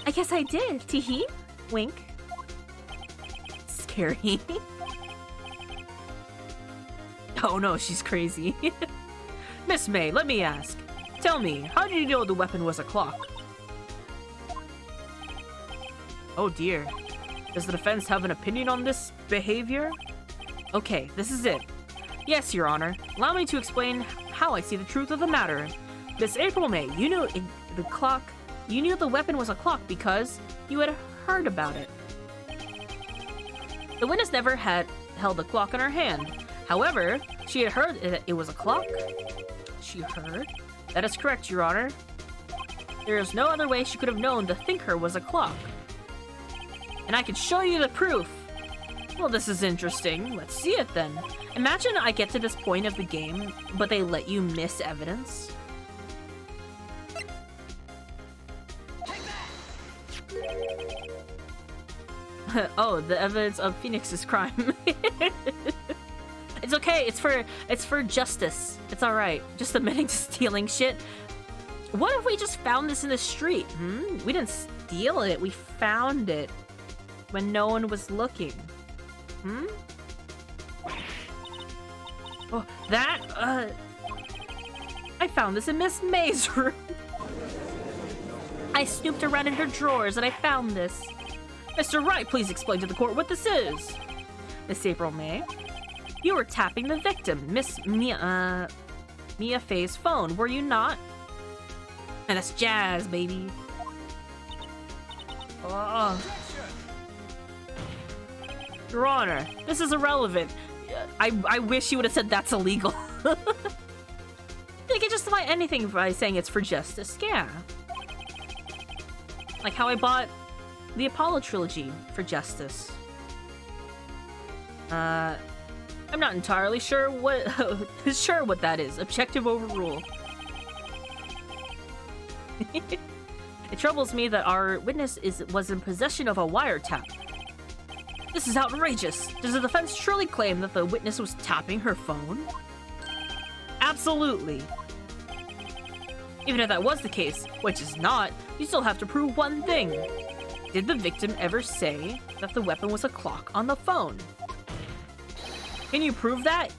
I guess I did. Teehee. Wink. Scary. Oh no, she's crazy. Miss May, let me ask. Tell me, how did you know the weapon was a clock? Oh dear. Does the defense have an opinion on this behavior? Okay, this is it. Yes, Your Honor. Allow me to explain how I see the truth of the matter. Miss April May, you knew the weapon was a clock because you had heard about it. The witness never had held a clock in her hand. However, she had heard that it was a clock. She heard? That is correct, Your Honor. There is no other way she could have known the thinker was a clock. And I can show you the proof. Well, this is interesting. Let's see it then. Imagine I get to this point of the game, but they let you miss evidence. Oh, the evidence of Phoenix's crime. It's okay. It's for justice. It's all right. Just admitting to stealing shit. What if we just found this in the street? We didn't steal it. We found it when no one was looking. Oh, that. I found this in Miss May's room. I snooped around in her drawers and I found this. Mr. Wright, please explain to the court what this is. Miss April May, you were tapping the victim, Miss Mia Faye's phone, were you not? And that's jazz, baby. Oh. Your Honor, this is irrelevant. I wish you would have said that's illegal. They can justify anything by saying it's for justice, yeah. Like how I bought the Apollo trilogy for justice. I'm not entirely sure what what that is. Objective overrule. It troubles me that our witness was in possession of a wiretap. This is outrageous. Does the defense truly claim that the witness was tapping her phone? Absolutely. Even if that was the case, which is not, you still have to prove one thing. Did the victim ever say that the weapon was a clock on the phone? Can you prove that?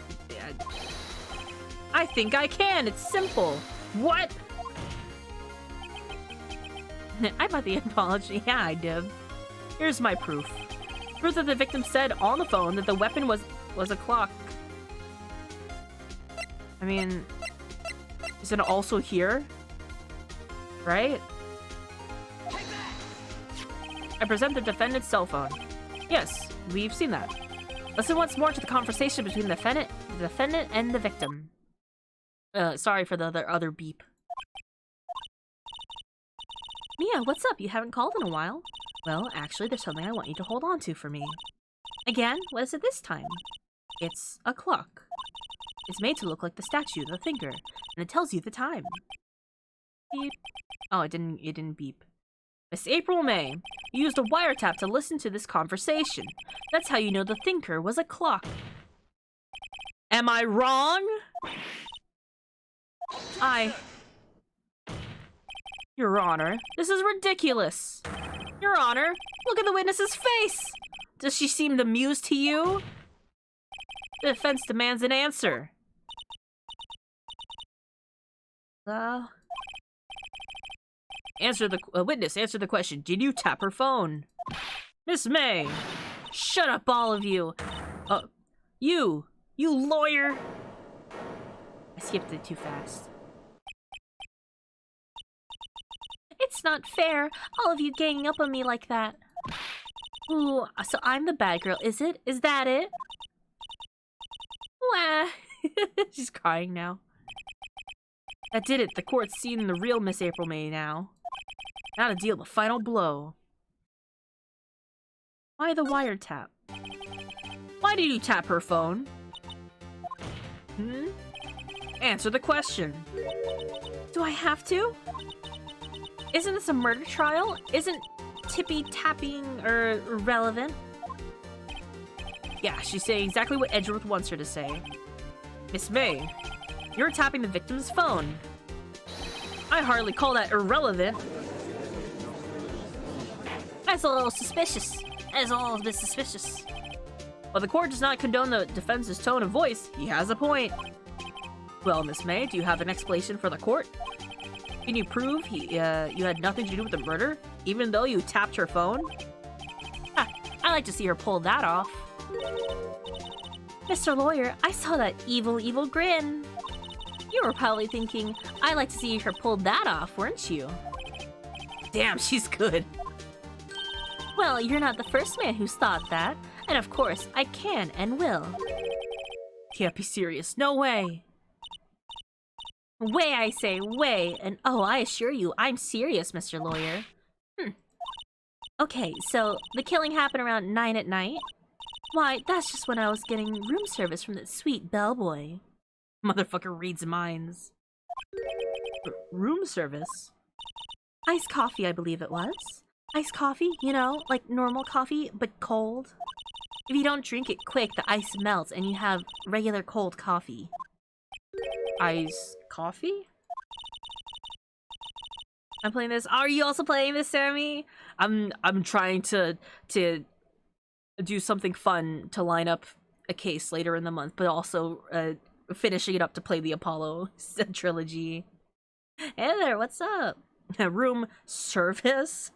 I think I can. It's simple. What? I bought the apology. Yeah, I did. Here's my proof. Proof that the victim said on the phone that the weapon was a clock. I mean, is it also here? Right? I present the defendant's cell phone. Yes, we've seen that. Listen once more to the conversation between the defendant and the victim. Sorry for the other beep. Mia, what's up? You haven't called in a while. Well, actually, there's something I want you to hold on to for me. Again, what is it this time? It's a clock. It's made to look like the statue, the thinker, and it tells you the time. Beep. Oh, it didn't beep. Miss April May, you used a wiretap to listen to this conversation. That's how you know the thinker was a clock. Am I wrong? Your Honor, this is ridiculous. Your Honor, look at the witness's face. Does she seem amused to you? The defense demands an answer. Witness, answer the question. Did you tap her phone? Miss May! Shut up, all of you! You lawyer! I skipped it too fast. It's not fair, all of you ganging up on me like that. Ooh, so I'm the bad girl, is it? Is that it? Wah! She's crying now. That did it. The court's seen the real Miss April May now. Now to deal the final blow. Why the wiretap? Why did you tap her phone? Answer the question. Do I have to? Isn't this a murder trial? Isn't tippy-tapping irrelevant? Yeah, she's saying exactly what Edgeworth wants her to say. Miss May, you're tapping the victim's phone. I hardly call that irrelevant. That's a little suspicious. That's a little bit suspicious. While the court does not condone the defense's tone of voice, he has a point. Well, Miss May, do you have an explanation for the court? Can you prove you had nothing to do with the murder, even though you tapped her phone? Ha, I like to see her pull that off. Mr. Lawyer, I saw that evil, evil grin. You were probably thinking, I'd like to see her pull that off, weren't you? Damn, she's good. Well, you're not the first man who's thought that. And of course, I can and will. Can't be serious. No way. Way, I say, way. And oh, I assure you, I'm serious, Mr. Lawyer. Okay, so the killing happened around 9 at night? Why, that's just when I was getting room service from that sweet bellboy. Motherfucker reads minds. Room service? Iced coffee, I believe it was. Iced coffee, you know, like normal coffee, but cold. If you don't drink it quick, the ice melts and you have regular cold coffee. Iced coffee? I'm playing this. Are you also playing this, Sammy? I'm trying to do something fun to line up a case later in the month, but also finishing it up to play the Apollo trilogy. Hey there, what's up? Room service?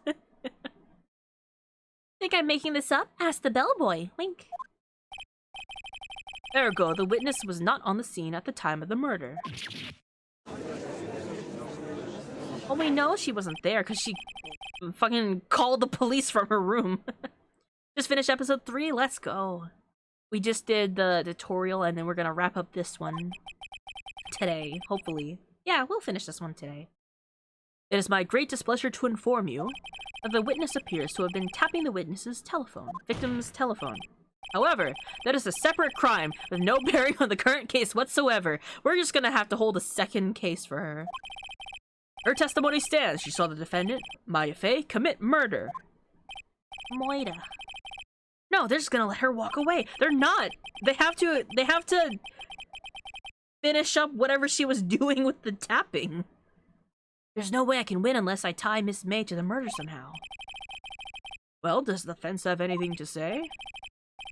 Think I'm making this up? Ask the bellboy. Wink. Ergo, the witness was not on the scene at the time of the murder. Well, we know she wasn't there because she fucking called the police from her room. Just finished episode 3, let's go. We just did the tutorial and then we're gonna wrap up this one today, hopefully. Yeah, we'll finish this one today. It is my great displeasure to inform you that the witness appears to have been tapping the witness's victim's telephone. However, that is a separate crime with no bearing on the current case whatsoever. We're just gonna have to hold a second case for her. Her testimony stands. She saw the defendant, Maya Fey, commit murder. MOIDAH. No, they're just gonna let her walk away. They're not. They have to finish up whatever she was doing with the tapping. There's no way I can win unless I tie Miss May to the murder somehow. Well, does the defense have anything to say?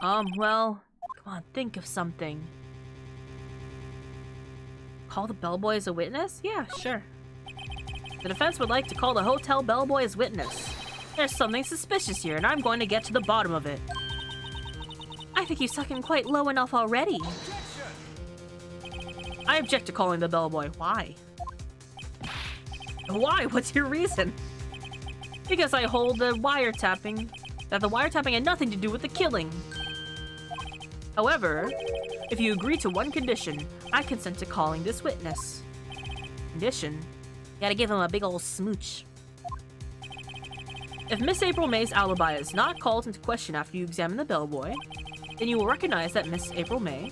Well, come on, think of something. Call the bellboy as a witness? Yeah, sure. The defense would like to call the hotel bellboy as witness. There's something suspicious here, and I'm going to get to the bottom of it. I think you suck in quite low enough already. I object to calling the bellboy. Why? Why? What's your reason? Because I hold the wiretapping. That the wiretapping had nothing to do with the killing. However, if you agree to one condition, I consent to calling this witness. Condition? You gotta give him a big ol' smooch. If Miss April May's alibi is not called into question after you examine the bellboy, then you will recognize that Miss April May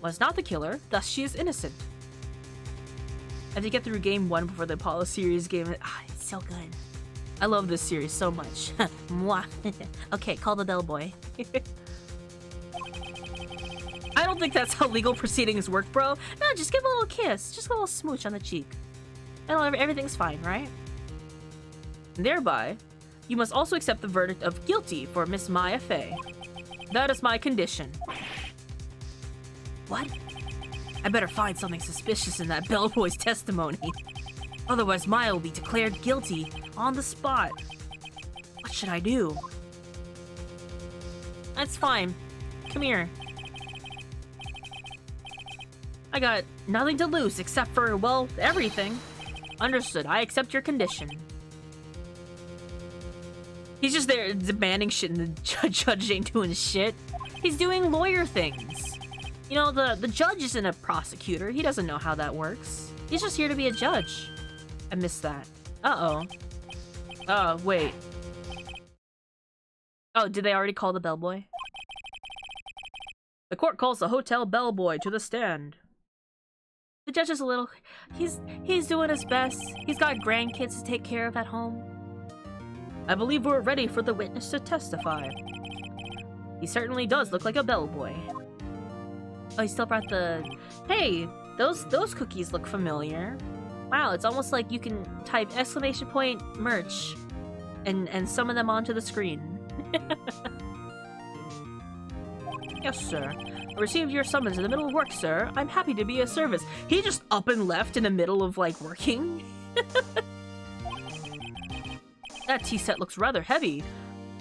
was not the killer, thus she is innocent. I had to get through game 1 before the Apollo series game. It's so good. I love this series so much. Mwah. Okay, call the bellboy. I don't think that's how legal proceedings work, bro. No, just give a little kiss. Just a little smooch on the cheek. And everything's fine, right? Thereby, you must also accept the verdict of guilty for Miss Maya Fey. That is my condition. What? I better find something suspicious in that bellboy's testimony. Otherwise, Maya will be declared guilty on the spot. What should I do? That's fine. Come here. I got nothing to lose except for, well, everything. Understood. I accept your condition. He's just there demanding shit and the judge ain't doing shit. He's doing lawyer things. You know, the judge isn't a prosecutor. He doesn't know how that works. He's just here to be a judge. I missed that. Uh-oh. Wait. Oh, did they already call the bellboy? The court calls the hotel bellboy to the stand. The judge is a little... He's doing his best. He's got grandkids to take care of at home. I believe we're ready for the witness to testify. He certainly does look like a bellboy. Oh, he still brought the... Hey, those cookies look familiar. Wow, it's almost like you can type ! merch. and summon them onto the screen. Yes, sir. I received your summons in the middle of work, sir. I'm happy to be of service. He just up and left in the middle of, like, working. That tea set looks rather heavy.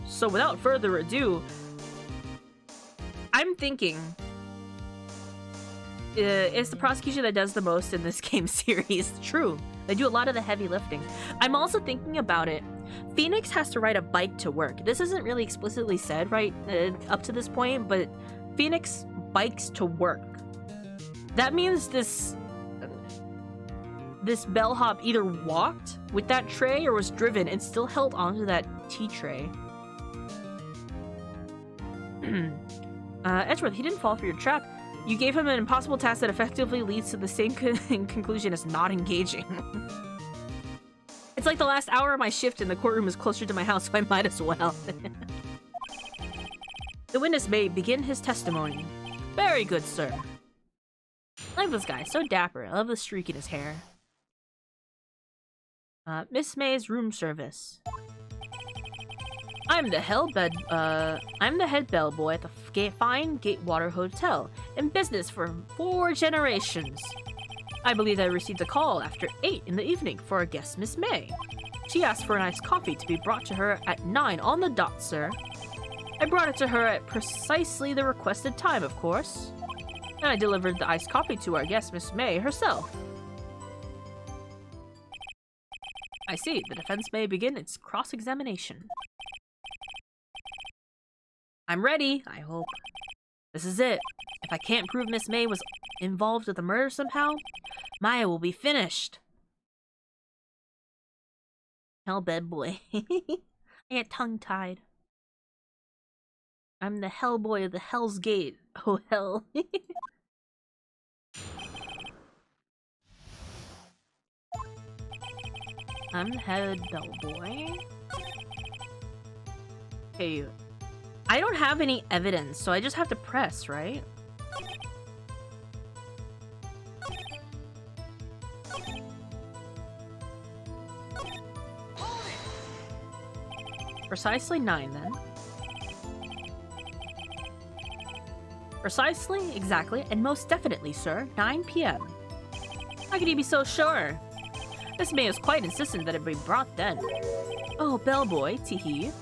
So without further ado, I'm thinking it's the prosecution that does the most in this game series. True. They do a lot of the heavy lifting. I'm also thinking about it. Phoenix has to ride a bike to work. This isn't really explicitly said right up to this point, but Phoenix bikes to work. That means this bellhop either walked with that tray or was driven and still held onto that tea tray. Edgeworth, he didn't fall for your trap. You gave him an impossible task that effectively leads to the same conclusion as not engaging. It's like the last hour of my shift and the courtroom is closer to my house, so I might as well. The witness may begin his testimony. Very good, sir. I like this guy, so dapper. I love the streak in his hair. Miss May's room service. I'm the head bellboy at the fine Gatewater Hotel, in business for 4 generations. I believe I received a call after 8 in the evening for our guest, Miss May. She asked for an iced coffee to be brought to her at 9 on the dot, sir. I brought it to her at precisely the requested time, of course. And I delivered the iced coffee to our guest, Miss May, herself. I see. The defense may begin its cross-examination. I'm ready, I hope. This is it. If I can't prove Miss May was involved with the murder somehow, Maya will be finished. Hellbed boy. I get tongue-tied. I'm the Hellboy of the Hell's Gate. Oh, hell. I'm the head bellboy. Okay. I don't have any evidence, so I just have to press, right? Precisely 9, then. Precisely, exactly, and most definitely, sir. 9 p.m. How could you be so sure? Miss May was quite insistent that it be brought then. Oh, bellboy, teehee.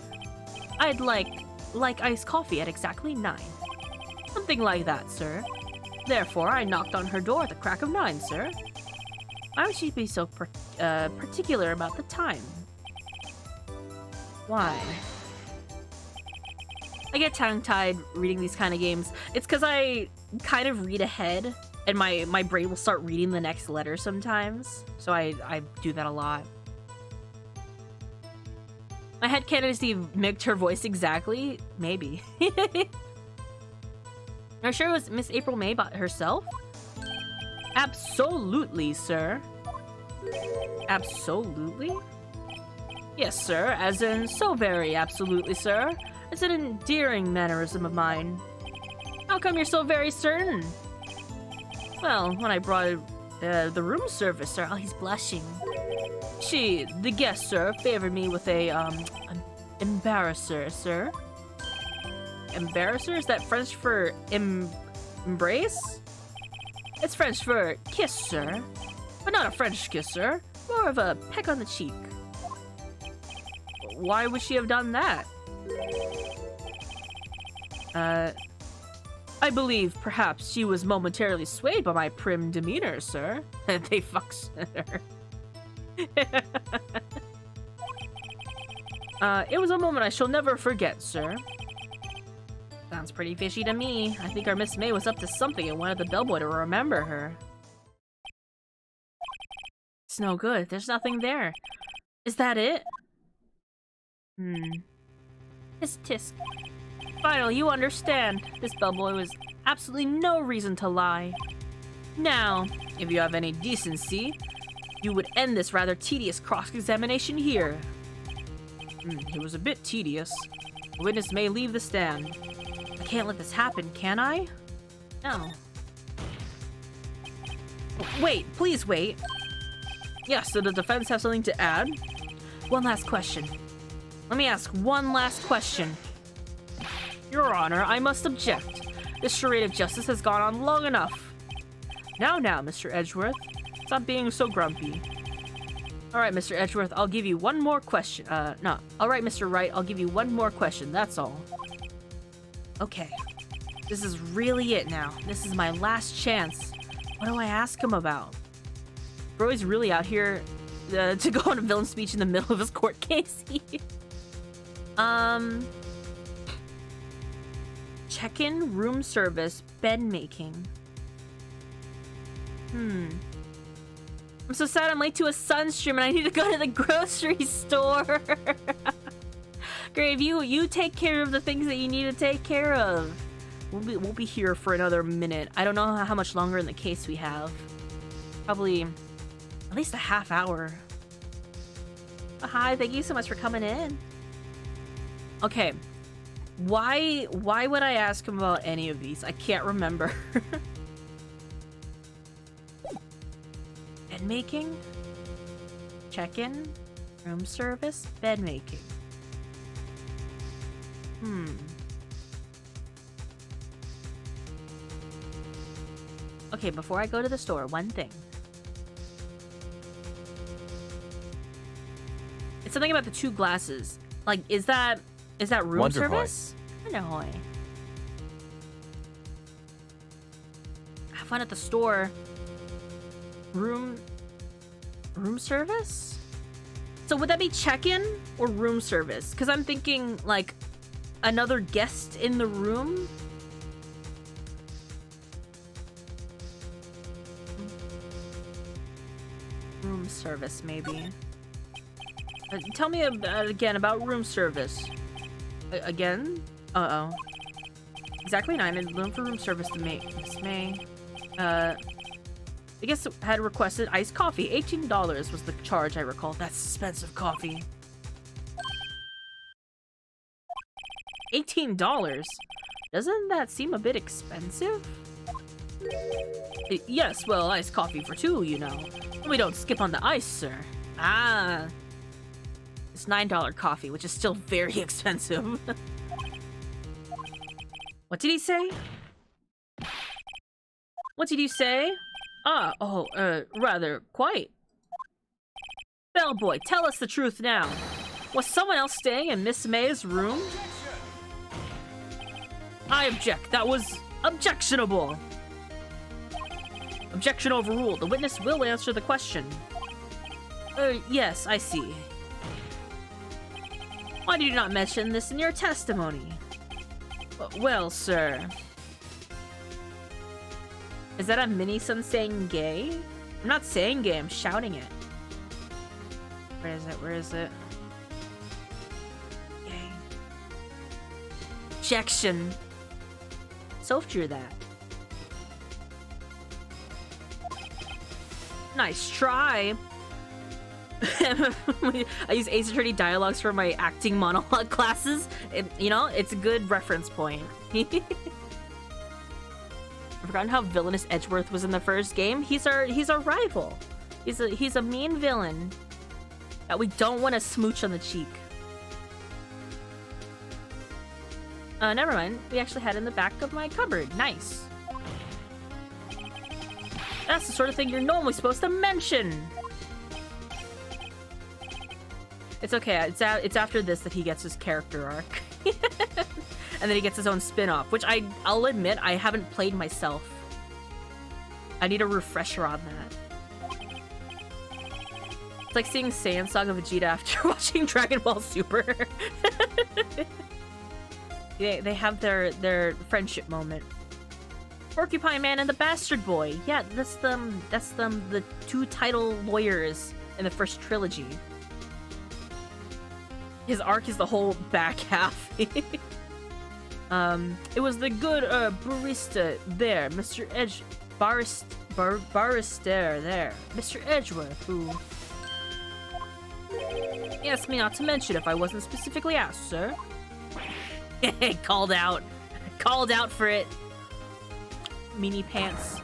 I'd like iced coffee at exactly 9. Something like that, sir. Therefore, I knocked on her door at the crack of 9, sir. Why would she be so particular about the time? Why? I get tongue-tied reading these kind of games. It's because I kind of read ahead, and my brain will start reading the next letter sometimes. So I do that a lot. My headcanon is Steve mimicked her voice exactly? Maybe. Are you sure it was Miss April May herself? Absolutely, sir. Absolutely? Yes, sir, as in so very absolutely, sir. It's an endearing mannerism of mine. How come you're so very certain? Well, when I brought the room service, sir, oh, he's blushing. The guest, sir, favored me with a, embarrasser, sir. Embarrasser? Is that French for embrace? It's French for kiss, sir. But not a French kiss, sir. More of a peck on the cheek. Why would she have done that? I believe perhaps she was momentarily swayed by my prim demeanor, sir. They fucks her. It was a moment I shall never forget, sir. Sounds pretty fishy to me. I think our Miss May was up to something and wanted the bellboy to remember her. It's no good. There's nothing there. Is that it? Tisk tisk. Finally, you understand. This bellboy was absolutely no reason to lie. Now, if you have any decency, you would end this rather tedious cross-examination here. It was a bit tedious. The witness may leave the stand. I can't let this happen, can I? No. Wait, please wait. Yes, so the defense have something to add? One last question. Let me ask one last question. Your Honor, I must object. This charade of justice has gone on long enough. Now, Mr. Edgeworth. Stop being so grumpy. Alright, Mr. Edgeworth, I'll give you one more question. No. Alright, Mr. Wright, I'll give you one more question, that's all. Okay. This is really it now. This is my last chance. What do I ask him about? Broy's really out here to go on a villain speech in the middle of his court case. Check-in, room service, bed making. I'm so sad I'm late to a Sun stream and I need to go to the grocery store. Grave, you take care of the things that you need to take care of. We'll be here for another minute. I don't know how much longer in the case we have. Probably at least a half hour. Hi, thank you so much for coming in. Okay. Why would I ask him about any of these? I can't remember. Bed making? Check-in? Room service? Bed making. Okay, before I go to the store, one thing. It's something about the 2 glasses. Like, is that room Wonder service? No. Have fun at the store. Room service? So would that be check-in or room service? Because I'm thinking, like, another guest in the room? Room service, maybe. Tell me again about room service. Again? Uh-oh. Exactly 9 in room for room service to make. Miss May. I guess had requested iced coffee. $18 was the charge, I recall. That's expensive coffee. $18? Doesn't that seem a bit expensive? Yes, well, iced coffee for 2, you know. We don't skip on the ice, sir. Ah. It's $9 coffee, which is still very expensive. What did he say? What did you say? Rather, quite. Bellboy, tell us the truth now. Was someone else staying in Miss May's room? I object. That was objectionable. Objection overruled. The witness will answer the question. Yes, I see. Why did you not mention this in your testimony? Well, sir. Is that a mini-son saying gay? I'm not saying gay, I'm shouting it. Where is it? Where is it? Gay. Objection. Soph drew that. Nice try. I use Ace Attorney dialogues for my acting monologue classes. You know, it's a good reference point. I've forgotten how villainous Edgeworth was in the first game. He's our rival. He's a mean villain that we don't want to smooch on the cheek. Never mind. We actually had it in the back of my cupboard. Nice. That's the sort of thing you're normally supposed to mention. It's okay. It's after this that he gets his character arc. And then he gets his own spin-off, which I'll admit I haven't played myself. I need a refresher on that. It's like seeing Saiyan Saga Vegeta after watching Dragon Ball Super. They have their friendship moment. Porcupine Man and the Bastard Boy. Yeah, that's them the 2 title lawyers in the first trilogy. His arc is the whole back half. It was the good barista there, Mr. Barrister there, Mr. Edgeworth, who he asked me not to mention if I wasn't specifically asked, sir. Called out for it. Meanie pants.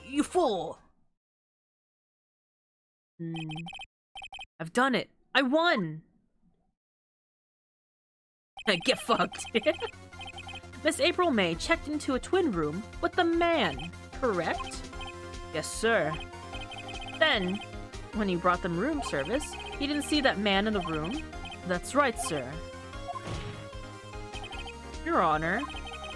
You fool! I've done it. I won! Get fucked. Miss April May checked into a twin room with the man, correct? Yes, sir. Then, when he brought them room service, he didn't see that man in the room? That's right, sir. Your Honor,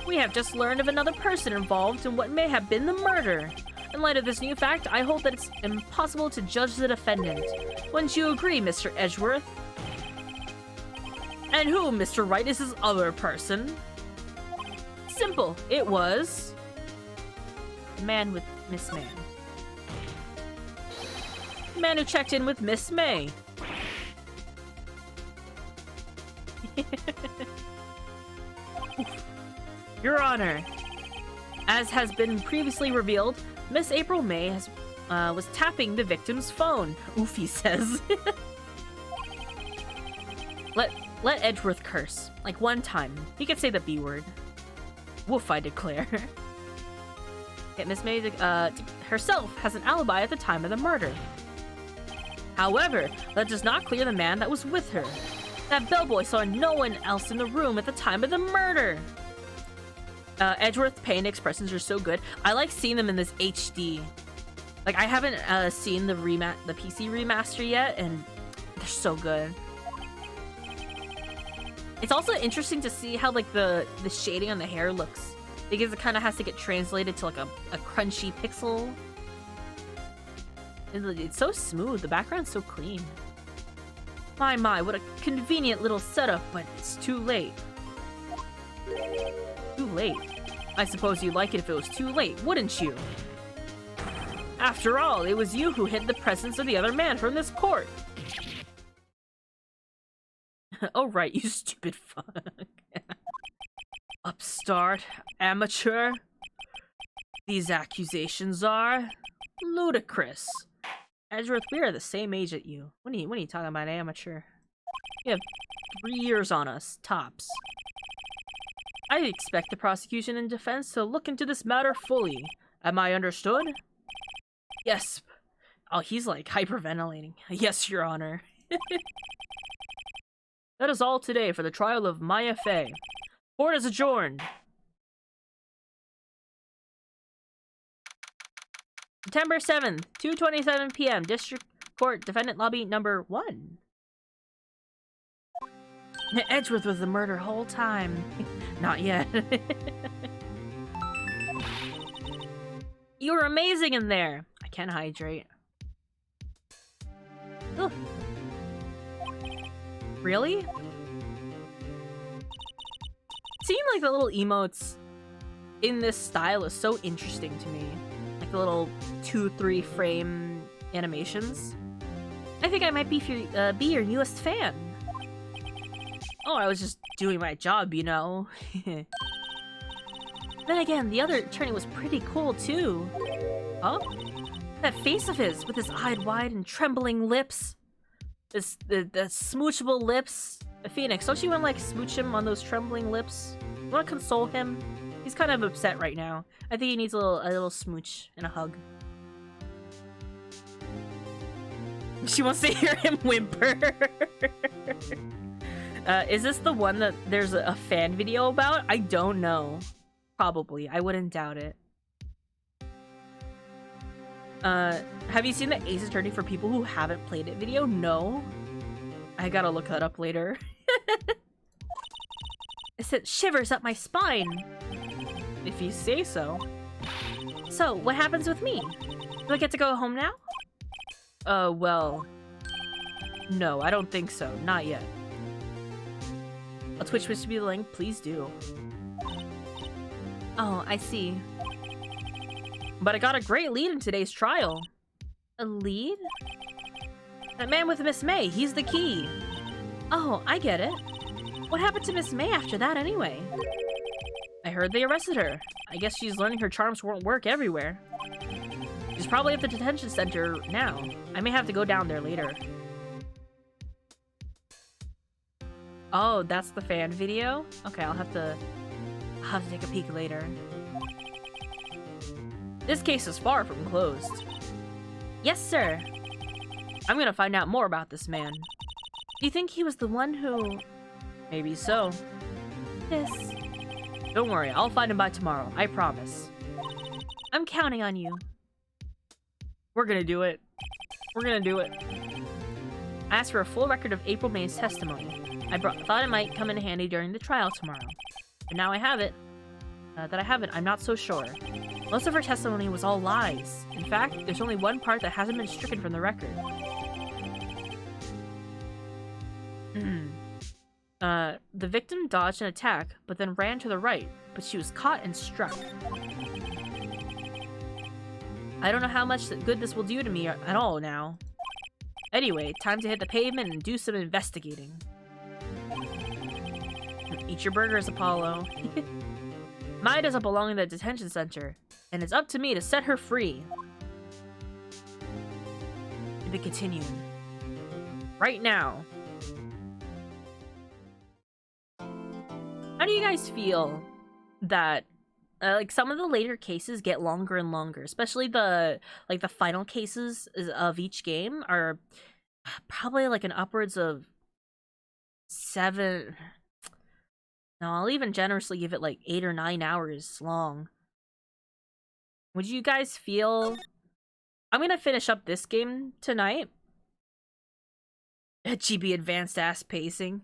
we have just learned of another person involved in what may have been the murder. In light of this new fact, I hold that it's impossible to judge the defendant. Wouldn't you agree, Mr. Edgeworth? And who, Mr. Wright, is this other person? Simple. It was... the man with Miss May. The man who checked in with Miss May. Your Honor, as has been previously revealed, Miss April May was tapping the victim's phone. Oof, he says. Let Edgeworth curse. Like one time. He could say the B word. Woof, I declare. Yet Miss May herself has an alibi at the time of the murder. However, that does not clear the man that was with her. That bellboy saw no one else in the room at the time of the murder. Edgeworth's pain expressions are so good. I like seeing them in this HD. Like, I haven't seen the PC remaster yet, and they're so good. It's also interesting to see how, like, the shading on the hair looks, because it kind of has to get translated to, like, a crunchy pixel. It's so smooth. The background's so clean. My, what a convenient little setup, but it's too late. Too late? I suppose you'd like it if it was too late, wouldn't you? After all, it was you who hid the presence of the other man from this court. Oh right, you stupid fuck. Upstart, amateur. These accusations are ludicrous. Edgeworth, we are the same age as you. When are you talking about amateur? You have 3 years on us, tops. I expect the prosecution and defense to look into this matter fully. Am I understood? Yes. Oh, he's like hyperventilating. Yes, Your Honor. That is all today for the trial of Maya Fey. Court is adjourned. September 7th, 2:27 p.m. District Court, Defendant Lobby number 1. Edgeworth was the murder whole time. Not yet. You were amazing in there. I can't hydrate. Ugh. Really? Seeing like the little emotes in this style is so interesting to me. Like the little 2-3 frame animations. I think I might be your newest fan. Oh, I was just doing my job, you know. Then again, the other attorney was pretty cool too. Huh? That face of his, with his eyes wide and trembling lips. The smoochable lips. Phoenix, don't you want to like smooch him on those trembling lips? You want to console him? He's kind of upset right now. I think he needs a little smooch and a hug. She wants to hear him whimper. Is this the one that there's a fan video about? I don't know. Probably. I wouldn't doubt it. Have you seen the Ace Attorney for people who haven't played it video? No. I gotta look that up later. It sent shivers up my spine. If you say so. So, what happens with me? Do I get to go home now? Well... No, I don't think so. Not yet. A Twitch wish to be the link? Please do. Oh, I see. But I got a great lead in today's trial. A lead? That man with Miss May, he's the key. Oh, I get it. What happened to Miss May after that anyway? I heard they arrested her. I guess she's learning her charms won't work everywhere. She's probably at the detention center now. I may have to go down there later. Oh, that's the fan video? Okay, I'll have to take a peek later. This case is far from closed. Yes, sir. I'm gonna find out more about this man. Do you think he was the one who... Maybe so. this. Don't worry, I'll find him by tomorrow. I promise. I'm counting on you. We're gonna do it. We're gonna do it. I asked for a full record of April May's testimony. Thought it might come in handy during the trial tomorrow. But now I have it. I'm not so sure. Most of her testimony was all lies. In fact, there's only one part that hasn't been stricken from the record. The victim dodged an attack, but then ran to the right, but she was caught and struck. I don't know how much good this will do to me at all now. Anyway, time to hit the pavement and do some investigating. Eat your burgers, Apollo. Mai doesn't belong in the detention center, and it's up to me to set her free. To be continued. Right now. How do you guys feel that like some of the later cases get longer and longer, especially the final cases of each game are probably like an upwards of 7. No, I'll even generously give it like 8 or 9 hours long. Would you guys feel... I'm gonna finish up this game tonight. GB advanced ass pacing.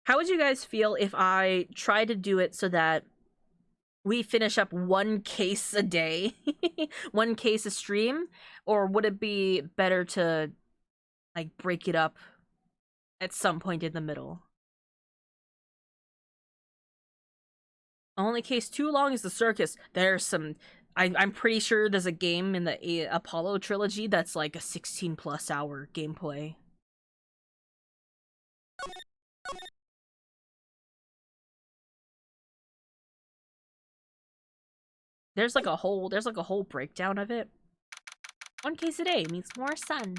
How would you guys feel if I tried to do it so that we finish up 1 case a day? 1 case a stream? Or would it be better to like break it up at some point in the middle? Only case too long is the circus. There's some... I'm pretty sure there's a game in the Apollo trilogy that's like a 16+ hour gameplay. There's like a whole breakdown of it. 1 case a day means more sun.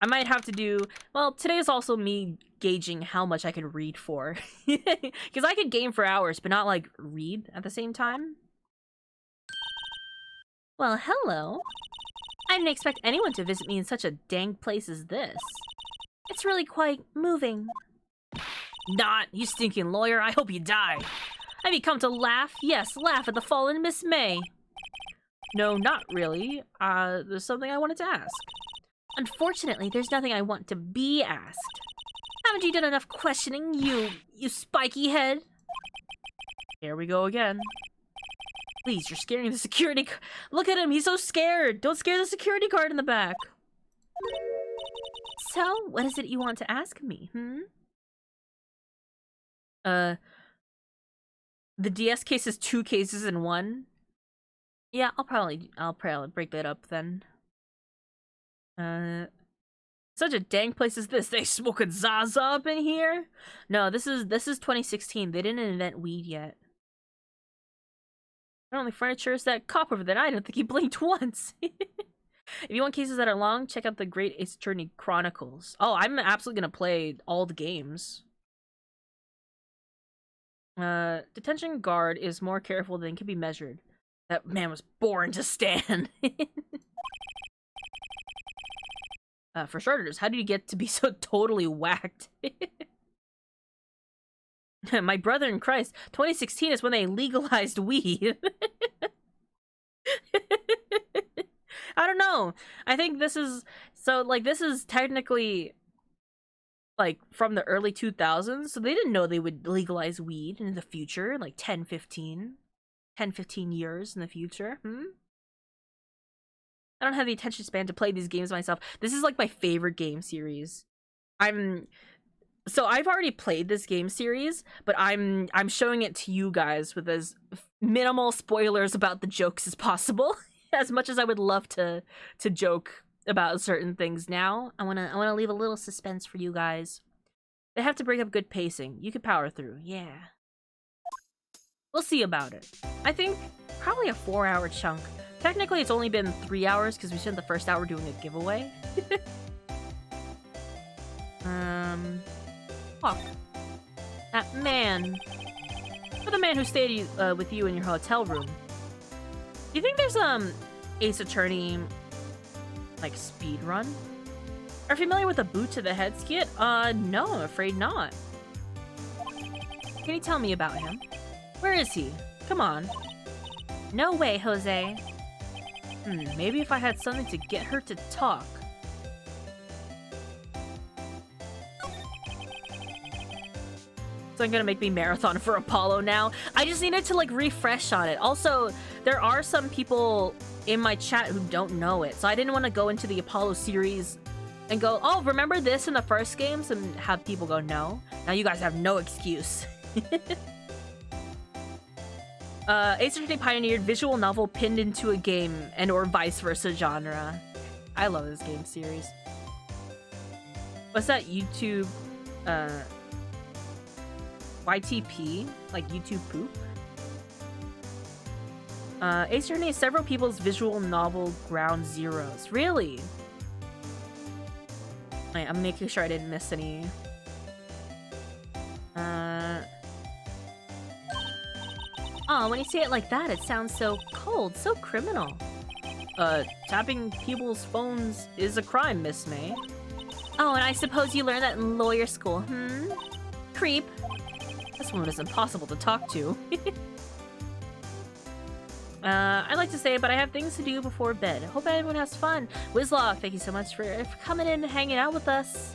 I might have to do... Well, today is also me gauging how much I can read for. Because I could game for hours, but not, like, read at the same time. Well, hello. I didn't expect anyone to visit me in such a dang place as this. It's really quite moving. Not, you stinking lawyer. I hope you die. Have you come to laugh? Yes, laugh at the fallen Miss May. No, not really. There's something I wanted to ask. Unfortunately, there's nothing I want to be asked. Haven't you done enough questioning, you spiky head? Here we go again. Please, you're scaring the security guard. Look at him, he's so scared. Don't scare the security guard in the back. So, what is it you want to ask me, The DS case is 2 cases in 1. Yeah, I'll probably break that up then. Such a dang place as this. They smoking Zaza up in here? No, this is 2016. They didn't invent weed yet. Not only furniture is that cop over there. I don't think he blinked once. If you want cases that are long, check out the Great Ace Attorney Chronicles. Oh, I'm absolutely gonna play all the games. Detention guard is more careful than can be measured. That man was born to stand. For starters, how did you get to be so totally whacked? My brother in Christ, 2016 is when they legalized weed. I don't know. I think this is... So, like, this is technically... like, from the early 2000s, so they didn't know they would legalize weed in the future, like 10, 15 years in the future, I don't have the attention span to play these games myself. This is, like, my favorite game series. So I've already played this game series, but I'm showing it to you guys with as minimal spoilers about the jokes as possible. As much as I would love to joke about certain things now, I wanna leave a little suspense for you guys. They have to bring up good pacing. You could power through, yeah. We'll see about it. I think probably a 4-hour chunk. Technically, it's only been 3 hours because we spent the first hour doing a giveaway. Fuck. That man. For the man who stayed with you in your hotel room. Do you think there's Ace Attorney like speed run? Are you familiar with the boot to the head skit? No, I'm afraid not. Can you tell me about him? Where is he? Come on. No way, Jose. Maybe if I had something to get her to talk. So I'm gonna make me marathon for Apollo now. I just needed to like refresh on it. Also, there are some people in my chat who don't know it, so I didn't want to go into the Apollo series and go, oh, remember this in the first games, and have people go, no. Now you guys have no excuse. Ace Attorney pioneered visual novel pinned into a game and or vice versa genre. I love this game series. What's that YouTube, YTP? Like YouTube poop? Ace Attorney is several people's visual novel ground zeros. Really? Wait, I'm making sure I didn't miss any. Oh, when you say it like that, it sounds so cold, so criminal. Tapping people's phones is a crime, Miss May. Oh, and I suppose you learned that in lawyer school, Creep. This woman is impossible to talk to. I'd like to say, but I have things to do before bed. Hope everyone has fun. Wizlock, thank you so much for coming in and hanging out with us.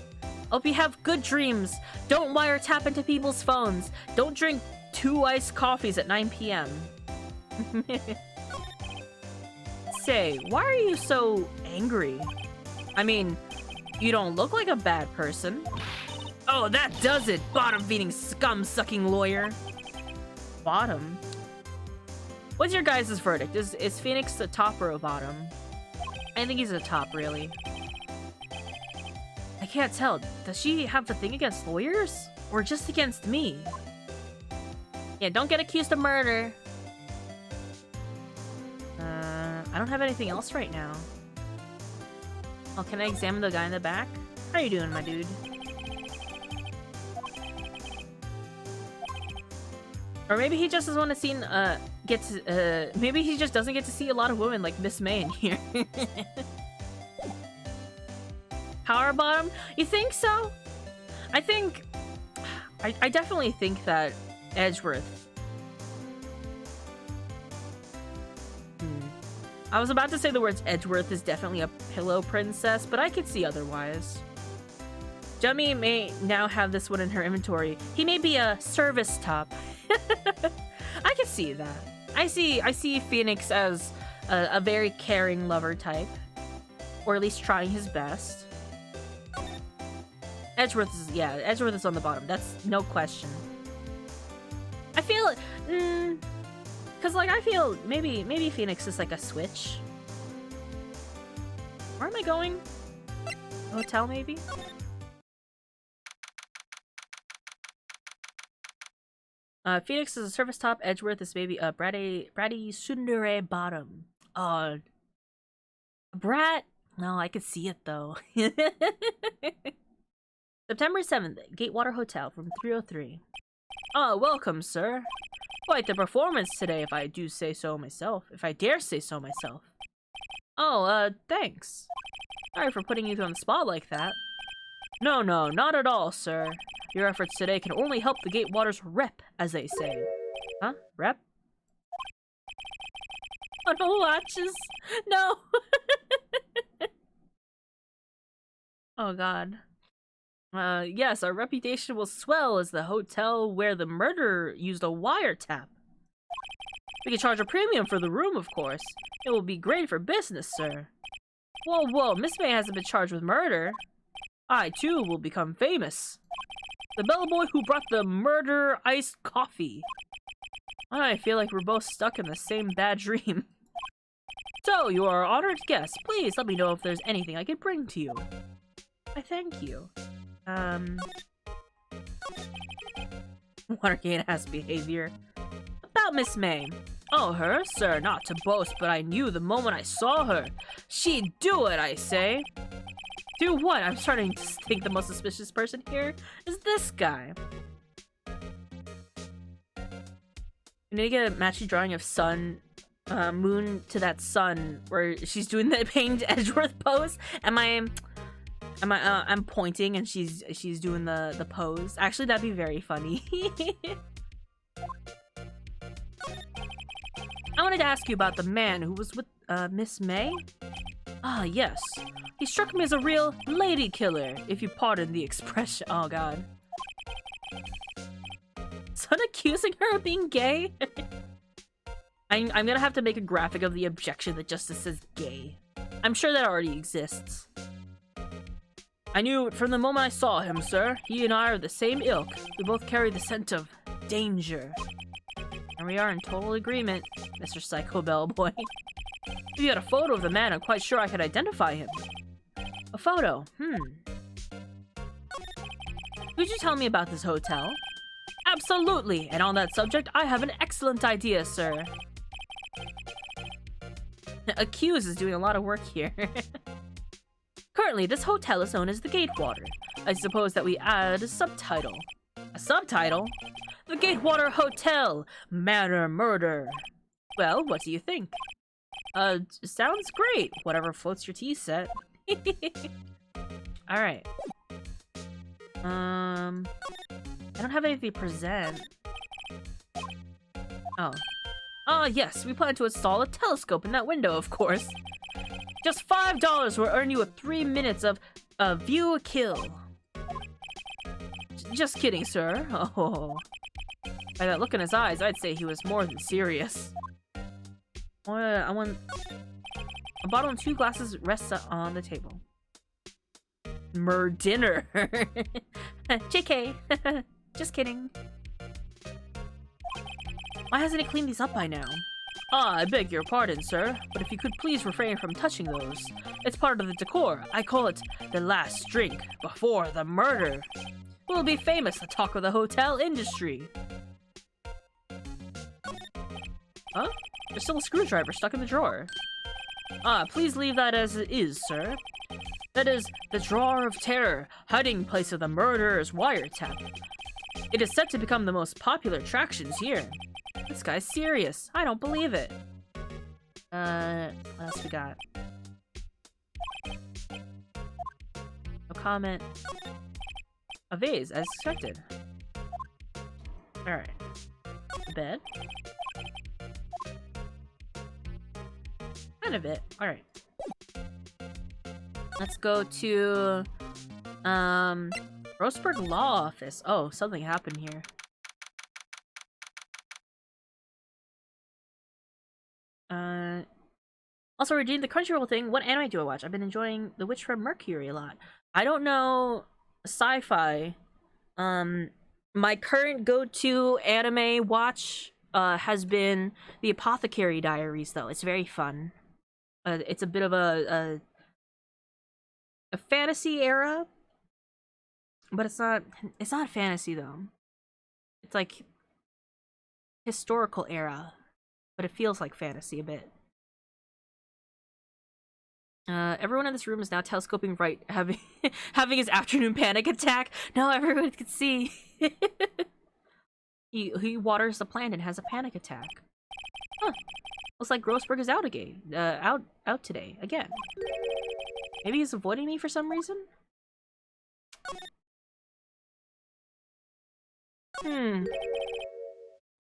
Hope you have good dreams. Don't wiretap into people's phones. Don't drink 2 iced coffees at 9 p.m. Say, why are you so angry? I mean, you don't look like a bad person. Oh, that does it! Bottom-feeding, scum-sucking lawyer. Bottom? What's your guys' verdict? Is Phoenix a top or a bottom? I think he's a top, really. I can't tell. Does she have a thing against lawyers? Or just against me? Yeah, don't get accused of murder. I don't have anything else right now. Oh, can I examine the guy in the back? How you doing, my dude? Or maybe he just doesn't want to see, maybe he just doesn't get to see a lot of women like Miss May in here. Power bottom? You think so? I think... I definitely think that Edgeworth... I was about to say the words Edgeworth is definitely a pillow princess, but I could see otherwise. Jummy may now have this one in her inventory. He may be a service top. I can see that. I see Phoenix as a very caring lover type. Or at least trying his best. Edgeworth is on the bottom. That's no question. I feel cause like I feel maybe Phoenix is like a switch. Where am I going? A hotel maybe? Phoenix is a service top. Edgeworth is maybe a bratty tsundere bottom. Brat? No, I could see it though. September 7th, Gatewater Hotel from 303. Oh, welcome, sir. Quite the performance today, if I do say so myself. If I dare say so myself. Oh, thanks. Sorry for putting you on the spot like that. No, not at all, sir. Your efforts today can only help the Gatewater's rep, as they say. Huh? Rep? Oh, no watches! No! Oh, God. Yes, our reputation will swell as the hotel where the murderer used a wiretap. We can charge a premium for the room, of course. It will be great for business, sir. Whoa, Miss May hasn't been charged with murder. I, too, will become famous. The bellboy who brought the murder iced coffee. I feel like we're both stuck in the same bad dream. So, you are our honored guest. Please let me know if there's anything I can bring to you. I thank you. Watergate-ass behavior. About Miss May. Oh, her? Sir, not to boast, but I knew the moment I saw her. She'd do it, I say. Do what? I'm starting to think the most suspicious person here is this guy. You need to get a matchy drawing of sun, moon to that sun, where she's doing the painted Edgeworth pose. I'm pointing and she's doing the pose. Actually, that'd be very funny. I wanted to ask you about the man who was with, Miss May? Ah, yes. He struck me as a real lady killer, if you pardon the expression. Oh, God. Someone accusing her of being gay? I'm gonna have to make a graphic of the objection that just says gay. I'm sure that already exists. I knew it from the moment I saw him, sir. He and I are the same ilk. We both carry the scent of danger. And we are in total agreement, Mr. Psycho Bellboy. If you had a photo of the man, I'm quite sure I could identify him. A photo? Could you tell me about this hotel? Absolutely! And on that subject, I have an excellent idea, sir. Accuse is doing a lot of work here. Currently, this hotel is known as the Gatewater. I suppose that we add a subtitle. A subtitle? The Gatewater Hotel! Manor Murder! Well, what do you think? Sounds great. Whatever floats your tea set. Alright. I don't have anything to present. Oh. Ah, yes, we plan to install a telescope in that window, of course. Just $5 will earn you 3 minutes of view kill. Just kidding, sir. Oh. By that look in his eyes, I'd say he was more than serious. I want a bottle and 2 glasses rest on the table. Dinner. JK. Just kidding. Why hasn't he cleaned these up by now? Ah, I beg your pardon, sir, but if you could please refrain from touching those. It's part of the decor. I call it the last drink before the murder. We'll be famous, the talk of the hotel industry. Huh? There's still a screwdriver stuck in the drawer. Ah, please leave that as it is, sir. That is the Drawer of Terror, hiding place of the murderer's wiretap. It is set to become the most popular attractions here. This guy's serious. I don't believe it. What else we got? No comment. A vase, as expected. Alright. Bed. Kind of it. Alright. Let's go to Roseburg Law Office. Oh, something happened here. Also, redeemed the Crunchyroll thing. What anime do I watch? I've been enjoying The Witch from Mercury a lot. I don't know sci-fi. My current go-to anime watch has been The Apothecary Diaries, though. It's very fun. It's a bit of a fantasy era, but it's not fantasy though. It's like historical era, but it feels like fantasy a bit. Everyone in this room is now telescoping right, having his afternoon panic attack. Now everyone can see. he waters the plant and has a panic attack. Huh. Looks like Grossberg is out again. Out today again. Maybe he's avoiding me for some reason?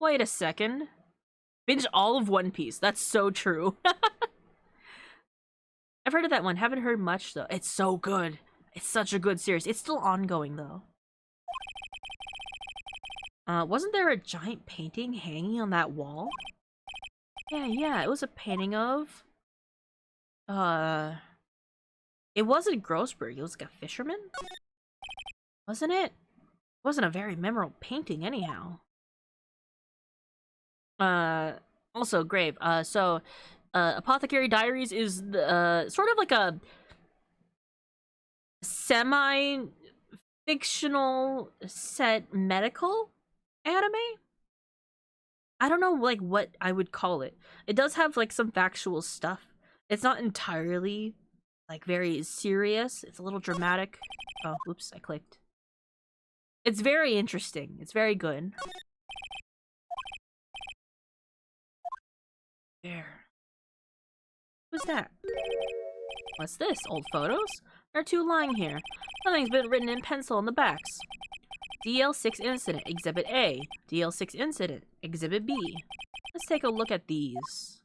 Wait a second. Binge all of One Piece. That's so true. I've heard of that one. Haven't heard much, though. It's so good. It's such a good series. It's still ongoing, though. Wasn't there a giant painting hanging on that wall? Yeah. It was a painting of... It wasn't Grossberg. It was like a fisherman? Wasn't it? It wasn't a very memorable painting, anyhow. Also, Grave. Apothecary Diaries is sort of like a semi-fictional set medical anime? I don't know, like, what I would call it. It does have, like, some factual stuff. It's not entirely, like, very serious. It's a little dramatic. Oh, oops, I clicked. It's very interesting. It's very good. There. Who's that? What's this? Old photos? There are 2 lying here. Something's been written in pencil on the backs. DL6 Incident, Exhibit A. DL6 Incident, Exhibit B. Let's take a look at these.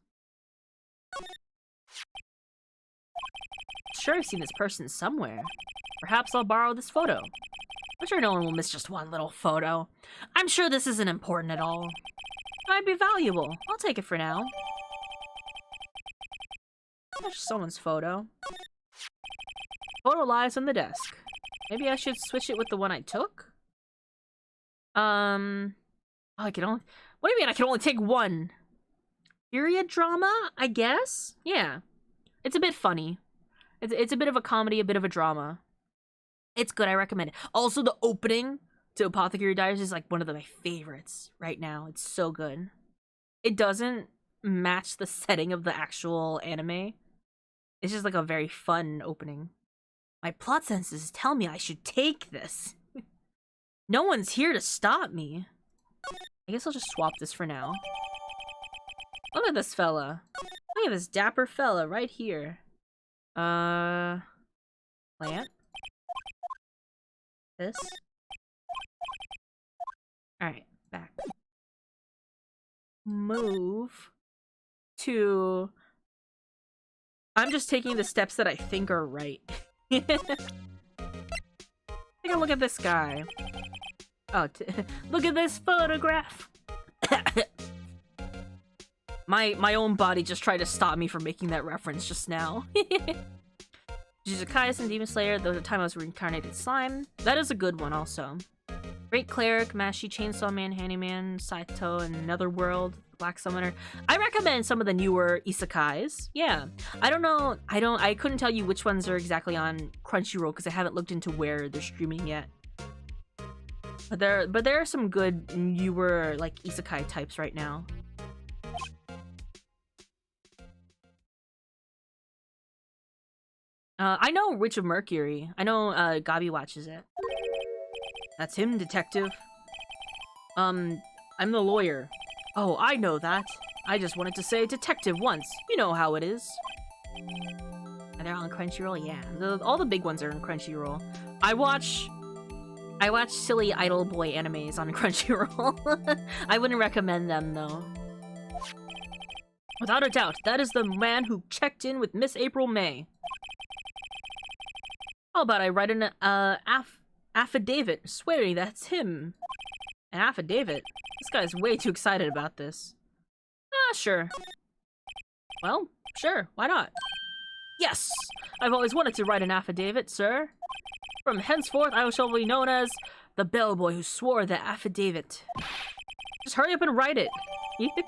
Sure, I've seen this person somewhere. Perhaps I'll borrow this photo. I'm sure no one will miss just one little photo. I'm sure this isn't important at all. Might be valuable. I'll take it for now. There's someone's photo. Photo lies on the desk. Maybe I should switch it with the one I took? Oh, I can only... What do you mean I can only take one? Period drama, I guess? Yeah. It's a bit funny. It's a bit of a comedy, a bit of a drama. It's good, I recommend it. Also, the opening to Apothecary Diaries is like one of my favorites right now. It's so good. It doesn't match the setting of the actual anime. It's just like a very fun opening. My plot senses tell me I should take this. No one's here to stop me. I guess I'll just swap this for now. Look at this fella. Look at this dapper fella right here. Plant. This. Alright, back. Move to... I'm just taking the steps that I think are right. Take a look at this guy. Oh, look at this photograph! My own body just tried to stop me from making that reference just now. Jujutsu and Demon Slayer, the time I was reincarnated slime. That is a good one also. Great Cleric, Mashi, Chainsaw Man, Handyman, Saito, and Netherworld, Black Summoner. I recommend some of the newer isekais. Yeah. I couldn't tell you which ones are exactly on Crunchyroll because I haven't looked into where they're streaming yet. But there are some good newer like isekai types right now. I know Witch of Mercury. I know Gabi watches it. That's him, detective. I'm the lawyer. Oh, I know that. I just wanted to say detective once. You know how it is. And they're on Crunchyroll? Yeah. All the big ones are on Crunchyroll. I watch silly idol boy animes on Crunchyroll. I wouldn't recommend them, though. Without a doubt, that is the man who checked in with Miss April May. How about I write an affidavit swearing that's him? An affidavit? This guy's way too excited about this. Ah, sure. Well, sure, why not? Yes! I've always wanted to write an affidavit, sir. From henceforth, I shall be known as the bellboy who swore the affidavit. Just hurry up and write it. You can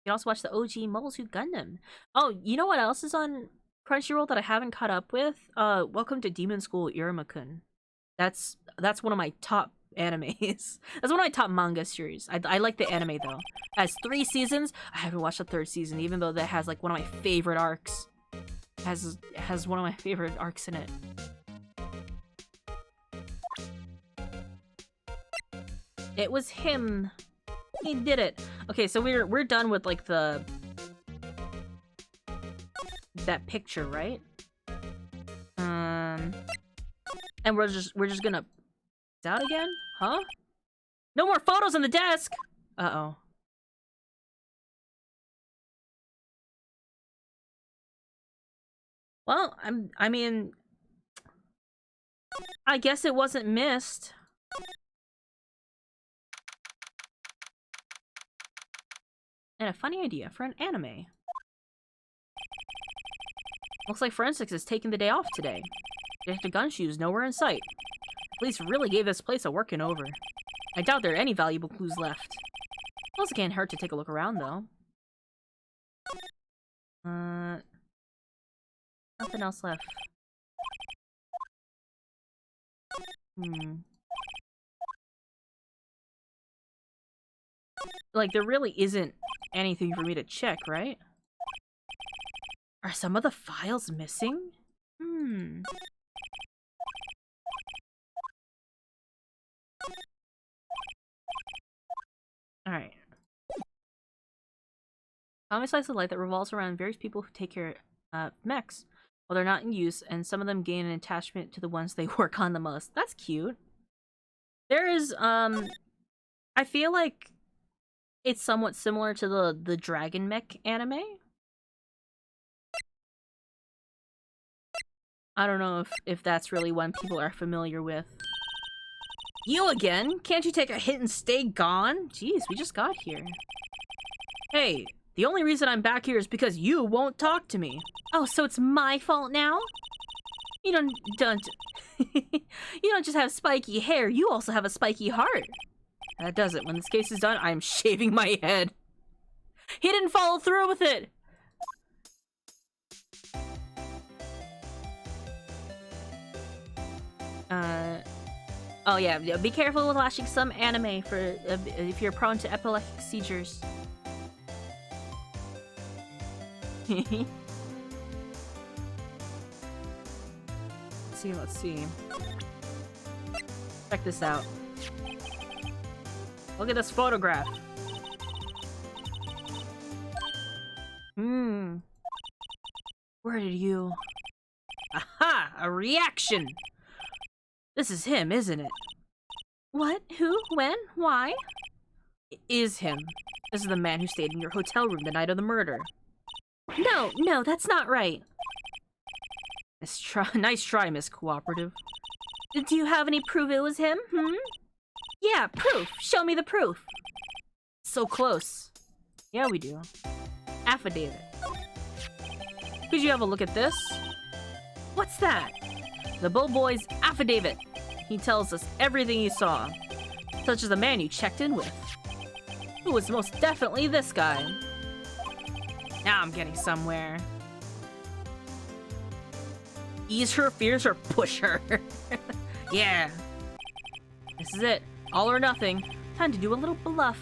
also watch the OG Mobile Suit Gundam. Oh, you know what else is on Crunchyroll that I haven't caught up with? Welcome to Demon School Iruma-kun. That's one of my top animes. That's one of my top manga series. I like the anime though. It has 3 seasons. I haven't watched the 3rd season, even though that has like one of my favorite arcs. It has one of my favorite arcs in it. It was him. He did it. Okay, so we're done with like that picture, right? And we're just gonna out again? Huh? No more photos on the desk! Uh-oh. Well, I mean, I guess it wasn't missed. And a funny idea for an anime. Looks like forensics is taking the day off today. Detective Gunshoe's nowhere in sight. Police really gave this place a working over. I doubt there are any valuable clues left. Also can't hurt to take a look around, though. Nothing else left. Like, there really isn't anything for me to check, right? Are some of the files missing? Alright. Common slice of light that revolves around various people who take care of mechs while they're not in use, and some of them gain an attachment to the ones they work on the most. That's cute. There is, I feel like it's somewhat similar to the Dragon Mech anime. I don't know if that's really one people are familiar with. You again? Can't you take a hit and stay gone? Jeez, we just got here. Hey, the only reason I'm back here is because you won't talk to me. Oh, so it's my fault now? You don't you don't just have spiky hair, you also have a spiky heart. That does it. When this case is done, I'm shaving my head. He didn't follow through with it. Oh yeah, be careful with watching some anime for if you're prone to epileptic seizures. Let's see. Check this out. Look at this photograph. Where did you... Aha! A reaction! This is him, isn't it? What? Who? When? Why? It is him. This is the man who stayed in your hotel room the night of the murder. No, that's not right. Nice try, Miss Cooperative. Do you have any proof it was him, Yeah, proof. Show me the proof. So close. Yeah, we do. Affidavit. Could you have a look at this? What's that? The Boy's affidavit. He tells us everything he saw, such as the man you checked in with. It was most definitely this guy. Now I'm getting somewhere. Ease her fears or push her. Yeah. This is it. All or nothing. Time to do a little bluff.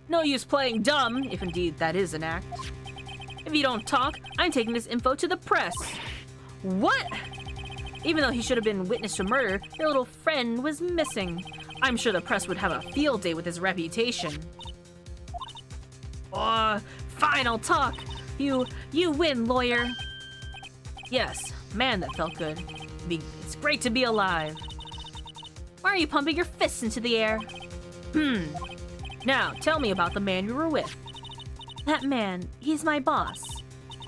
No use playing dumb, if indeed that is an act. If you don't talk, I'm taking this info to the press. What? Even though he should have been witness to murder, their little friend was missing. I'm sure the press would have a field day with his reputation. Fine, I'll talk. You win, lawyer. Yes, man, that felt good. It's great to be alive. Why are you pumping your fists into the air? Now, tell me about the man you were with. That man, he's my boss.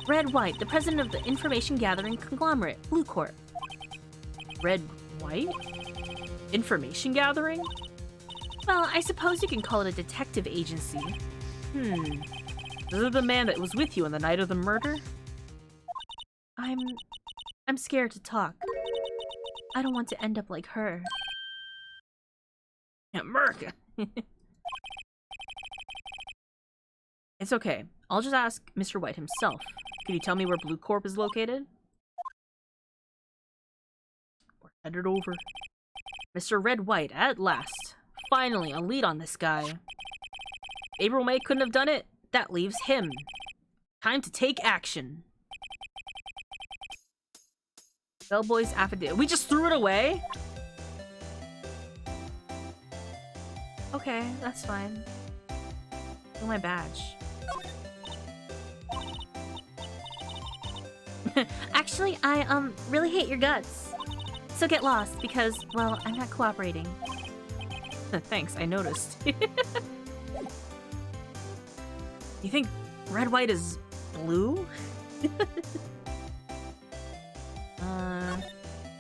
Red White, the president of the information gathering conglomerate, Blue Corp. Red White? Information gathering? Well, I suppose you can call it a detective agency. Is it the man that was with you on the night of the murder? I'm scared to talk. I don't want to end up like her. America! It's okay. I'll just ask Mr. White himself. Can you tell me where Blue Corp is located? We're headed over. Mr. Red White, at last. Finally, a lead on this guy. April May couldn't have done it. That leaves him. Time to take action. Bellboy's affidavit. We just threw it away? Okay, that's fine. Oh, my badge. Actually, I, really hate your guts. So get lost, because, well, I'm not cooperating. Thanks, I noticed. You think Red White is blue? I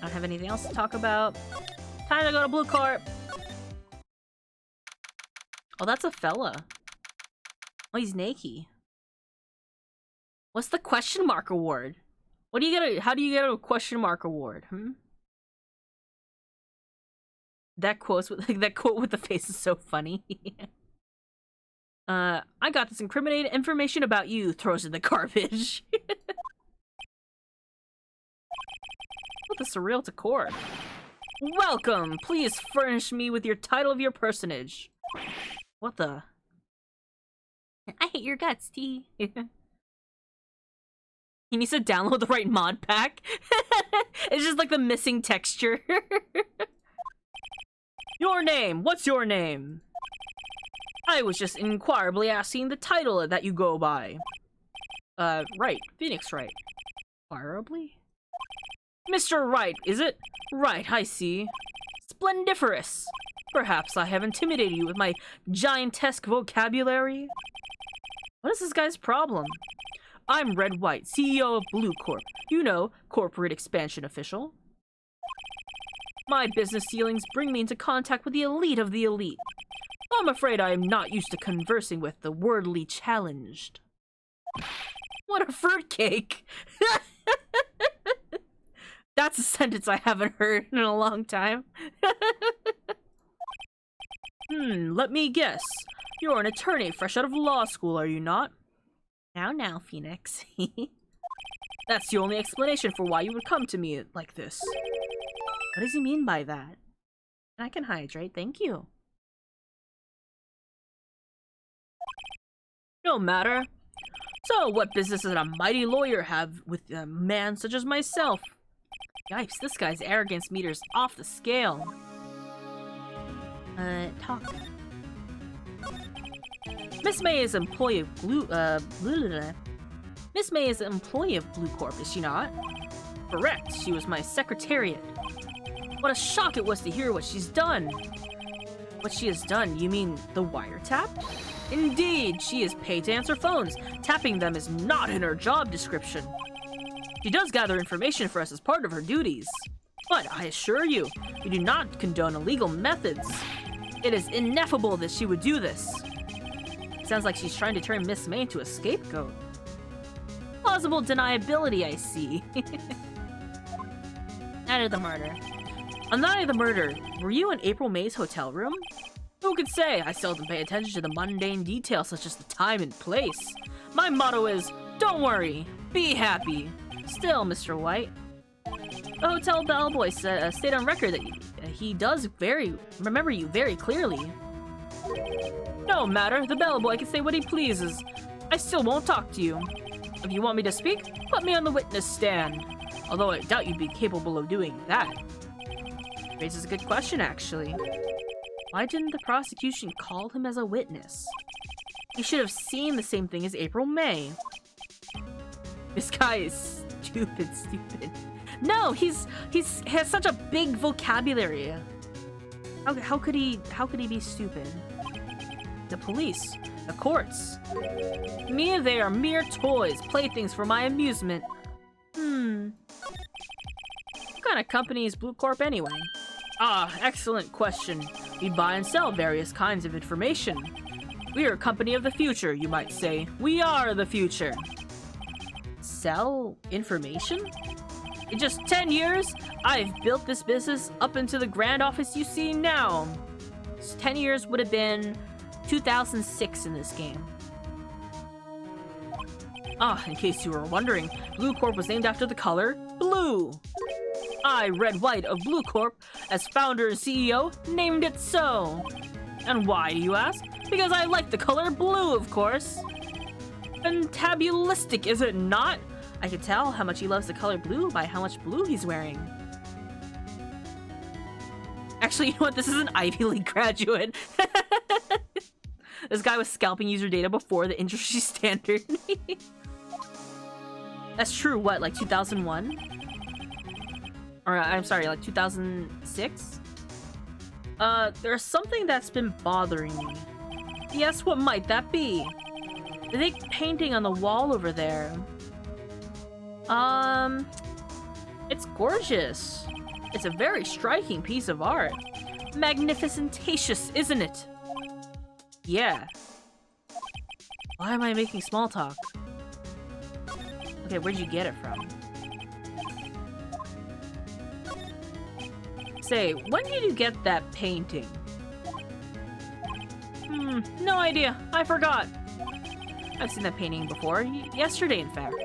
don't have anything else to talk about. Time to go to Blue Corp. Oh, that's a fella. Oh, he's naked. What's the question mark award? What do you get? How do you get a question mark award? That quote with the face is so funny. I got this incriminating information about you. Throws in the garbage. What the surreal decor. Welcome. Please furnish me with your title of your personage. What the? I hate your guts, T. He needs to download the right mod pack. It's just like the missing texture. Your name. What's your name? I was just inquirably asking the title that you go by. Right. Phoenix Wright. Inquirably? Mr. Wright, is it? Right, I see. splendiferous! Perhaps I have intimidated you with my giantesque vocabulary? What is this guy's problem? I'm Red White, CEO of Blue Corp. You know, corporate expansion official. My business dealings bring me into contact with the elite of the elite. I'm afraid I am not used to conversing with the wordly challenged. What a fruitcake! That's a sentence I haven't heard in a long time. Let me guess. You're an attorney fresh out of law school, are you not? Now, Phoenix. That's the only explanation for why you would come to me like this. What does he mean by that? I can hydrate, thank you. No matter. So, what business does a mighty lawyer have with a man such as myself? Yipes, this guy's arrogance meter's off the scale. Talk. Miss May is employee of Miss May is an employee of Blue Corp, is she not? Correct, she was my secretariat. What a shock it was to hear what she's done. What she has done, you mean the wiretap? Indeed, she is paid to answer phones. Tapping them is not in her job description. She does gather information for us as part of her duties. But I assure you, we do not condone illegal methods. It is ineffable that she would do this. Sounds like she's trying to turn Miss May into a scapegoat. Plausible deniability, I see. Night of the murder. On the night of the murder, were you in April May's hotel room? Who could say? I seldom pay attention to the mundane details such as the time and place. My motto is, don't worry, be happy. Still, Mr. White. The hotel bellboy stayed on record that he does remember you very clearly. No matter, the bellboy can say what he pleases. I still won't talk to you. If you want me to speak, put me on the witness stand. Although I doubt you'd be capable of doing that. Raises a good question, actually. Why didn't the prosecution call him as a witness? He should have seen the same thing as April May. This guy is stupid. No, he has such a big vocabulary. How could he be stupid? The police, the courts. Me, they are mere toys, playthings for my amusement. What kind of company is Blue Corp anyway? Ah, excellent question. We buy and sell various kinds of information. We are a company of the future, you might say. We are the future. Sell information? In just 10 years, I've built this business up into the grand office you see now. 10 years would have been 2006 in this game. Ah, in case you were wondering, Blue Corp was named after the color blue. I, Red White of Blue Corp, as founder and CEO, named it so. And why, do you ask? Because I like the color blue, of course. Fantabulistic, is it not? I can tell how much he loves the color blue by how much blue he's wearing. Actually, you know what? This is an Ivy League graduate. This guy was scalping user data before the industry standard. That's true, what, like 2001? Or, I'm sorry, like 2006? There's something that's been bothering me. Yes, what might that be? The big painting on the wall over there. It's gorgeous. It's a very striking piece of art. Magnificentatious, isn't it? Yeah. Why am I making small talk? Okay, where'd you get it from? Say, when did you get that painting? No idea. I forgot. I've seen that painting before. Yesterday, in fact.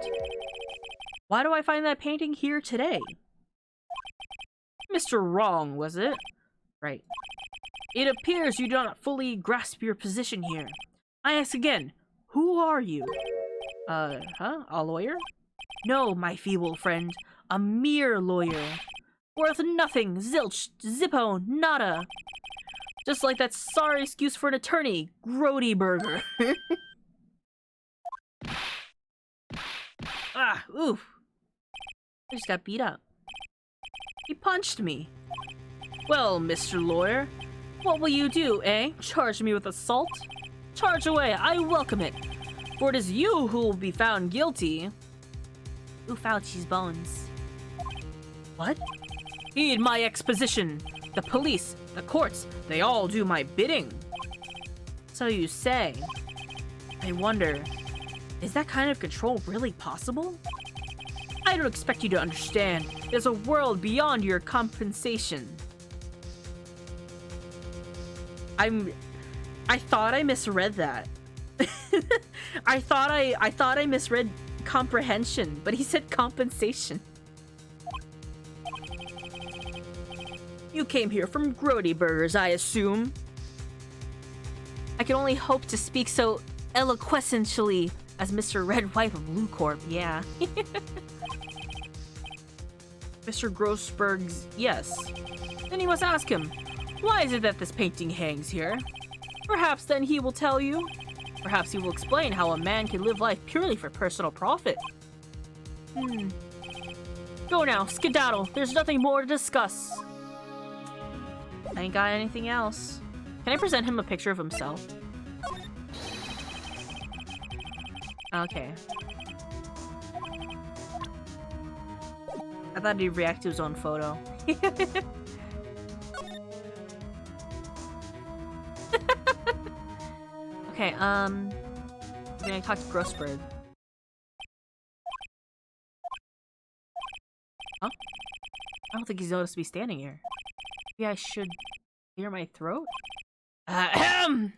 Why do I find that painting here today? Mr. Wrong, was it? Right. It appears you do not fully grasp your position here. I ask again, who are you? A lawyer? No, my feeble friend. A mere lawyer. Worth nothing, zilch, zippo, nada. Just like that sorry excuse for an attorney, Grody Burger. Ah, oof. I just got beat up. He punched me. Well, Mr. Lawyer, what will you do, eh? Charge me with assault? Charge away, I welcome it. For it is you who will be found guilty. Ooh, Fauci's bones. What? Heed my exposition. The police, the courts, they all do my bidding. So you say. I wonder, is that kind of control really possible? I don't expect you to understand. There's a world beyond your compensation. I thought I misread that. I thought I misread comprehension, but he said compensation. You came here from Grody Burgers, I assume. I can only hope to speak so eloquently as Mr. Red White of Blue Corp, yeah. Mr. Grossberg's yes. Then you must ask him, why is it that this painting hangs here? Perhaps then he will tell you. Perhaps he will explain how a man can live life purely for personal profit. Go now, skedaddle. There's nothing more to discuss. I ain't got anything else. Can I present him a picture of himself? Okay. I thought he'd react to his own photo. Okay, I'm gonna talk to Grossberg. Huh? I don't think he's noticed me standing here. Maybe I should clear my throat? Ahem!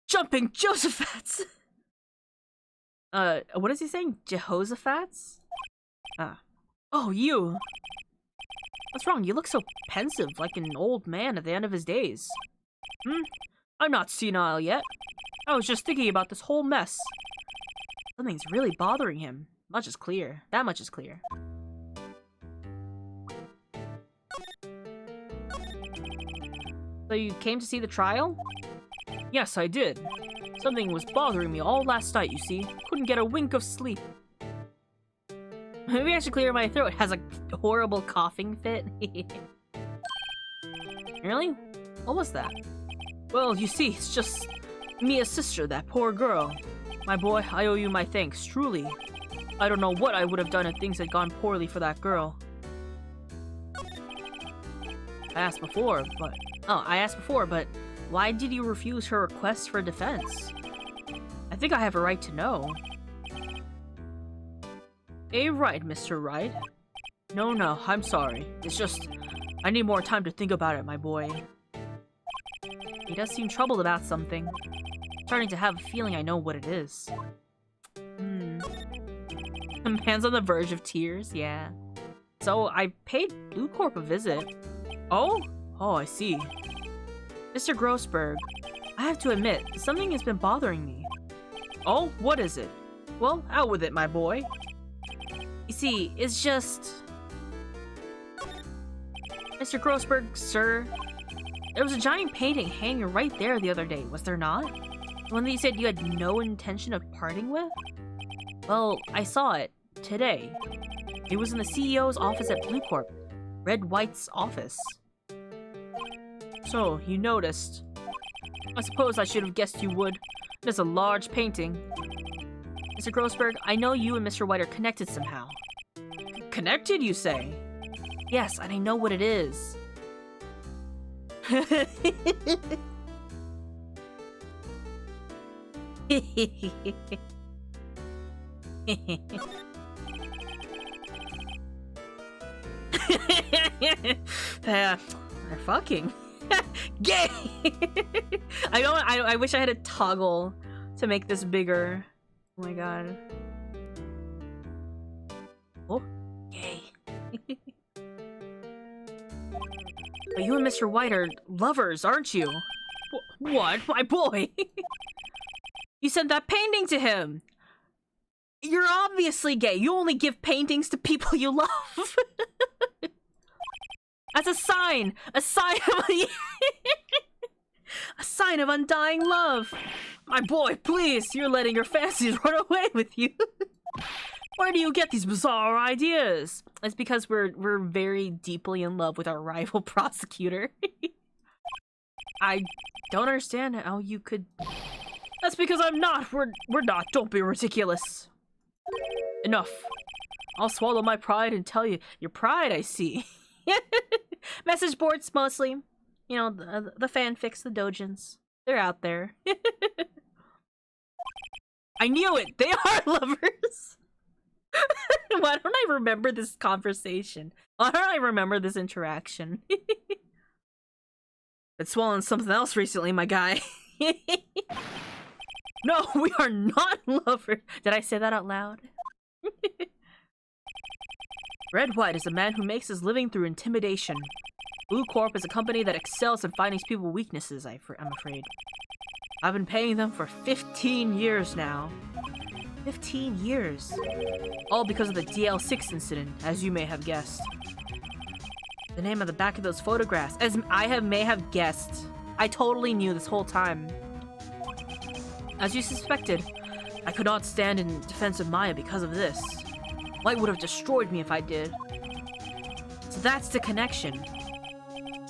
Jumping Josephats! What is he saying? Jehoshaphat's? Oh, you! What's wrong? You look so pensive, like an old man at the end of his days. I'm not senile yet. I was just thinking about this whole mess. Something's really bothering him. Much is clear. That much is clear. So you came to see the trial? Yes, I did. Something was bothering me all last night, you see. Couldn't get a wink of sleep. Maybe I should clear my throat. It has a horrible coughing fit. Really? What was that? Well, you see, it's just Mia's sister, that poor girl. My boy, I owe you my thanks, truly. I don't know what I would have done if things had gone poorly for that girl. I asked before, but why did you refuse her request for defense? I think I have a right to know. A right, Mr. Wright. No, I'm sorry. It's just, I need more time to think about it, my boy. He does seem troubled about something. I'm starting to have a feeling I know what it is. The man's on the verge of tears, yeah. So I paid Blue Corp a visit. Oh, I see. Mr. Grossberg, I have to admit, something has been bothering me. Oh, what is it? Well, out with it, my boy. You see, it's just... Mr. Grossberg, sir, there was a giant painting hanging right there the other day, was there not? The one that you said you had no intention of parting with? Well, I saw it today. It was in the CEO's office at Blue Corp, Red White's office. So, you noticed. I suppose I should have guessed you would. There's a large painting. Mr. Grossberg, I know you and Mr. White are connected somehow. Connected, you say? Yes, and I know what it is. They're fucking. Gay! I wish I had a toggle to make this bigger. Oh my god. Oh, gay. But you and Mr. White are lovers, aren't you? What? My boy? You sent that painting to him! You're obviously gay. You only give paintings to people you love. As a sign of a sign of undying love. My boy, please, you're letting your fantasies run away with you. Where do you get these bizarre ideas? It's because we're very deeply in love with our rival prosecutor. I don't understand how you could... That's because I'm not. We're not. Don't be ridiculous. Enough. I'll swallow my pride and tell you. Your pride, I see. Message boards, mostly. You know, the fanfics, the dojins. They're out there. I knew it! They are lovers! Why don't I remember this conversation? Why don't I remember this interaction? Been swallowing something else recently, my guy. No, we are not lovers. Did I say that out loud? Red White is a man who makes his living through intimidation. Blue Corp is a company that excels in finding people weaknesses, I'm afraid. I've been paying them for 15 years now. 15 years. All because of the DL6 incident, as you may have guessed. The name on the back of those photographs, as may have guessed. I totally knew this whole time. As you suspected, I could not stand in defense of Maya because of this. White would have destroyed me if I did. So that's the connection.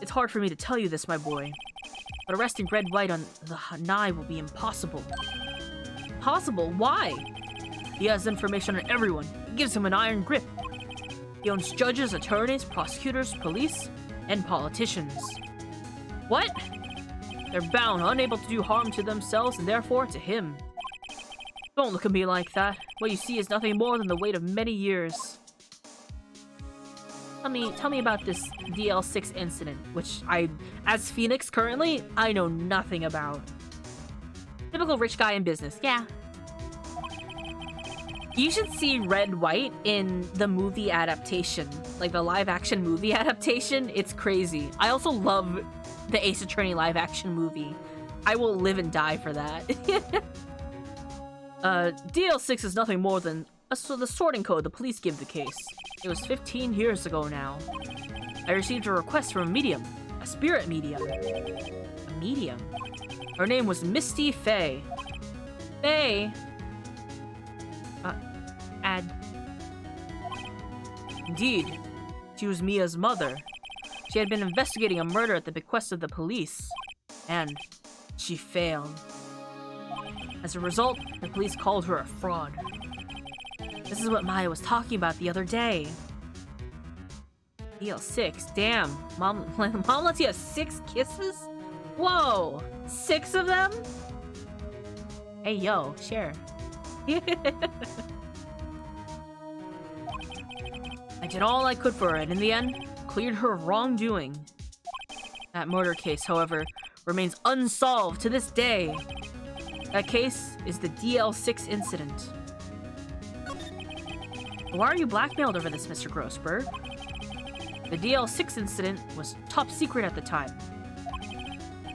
It's hard for me to tell you this, my boy. But arresting Red White on the Hanai will be impossible. Impossible? Why? He has information on everyone. It gives him an iron grip. He owns judges, attorneys, prosecutors, police, and politicians. What? They're bound, unable to do harm to themselves and therefore to him. Don't look at me like that. What you see is nothing more than the weight of many years. Tell me about this DL6 incident, which as Phoenix currently, I know nothing about. Typical rich guy in business, yeah. You should see Red White in the movie adaptation, like the live-action movie adaptation. It's crazy. I also love the Ace Attorney live-action movie. I will live and die for that. DL6 is nothing more than the sorting code the police give the case. It was 15 years ago now. I received a request from a medium. A spirit medium. A medium? Her name was Misty Faye. Faye? Indeed. She was Mia's mother. She had been investigating a murder at the bequest of the police. And she failed. As a result, the police called her a fraud. This is what Maya was talking about the other day. DL6, damn. Mom lets you have 6 kisses? Whoa! 6 of them? Hey, yo, share. I did all I could for her, and in the end, cleared her of wrongdoing. That murder case, however, remains unsolved to this day. That case is the DL6 incident. Why are you blackmailed over this, Mr. Grossberg? The DL6 incident was top secret at the time.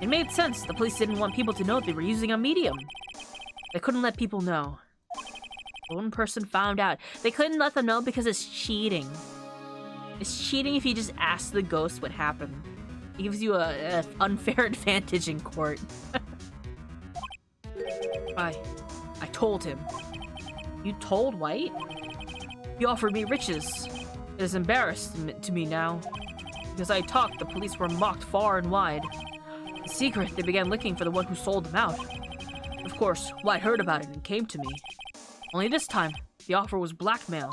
It made sense. The police didn't want people to know they were using a medium. They couldn't let people know. One person found out. They couldn't let them know because it's cheating. It's cheating if you just ask the ghost what happened. It gives you an unfair advantage in court. I told him. You told White? He offered me riches. It is embarrassing to me now. Because I talked, the police were mocked far and wide. In secret, they began looking for the one who sold them out. Of course, White heard about it and came to me. Only this time, the offer was blackmail.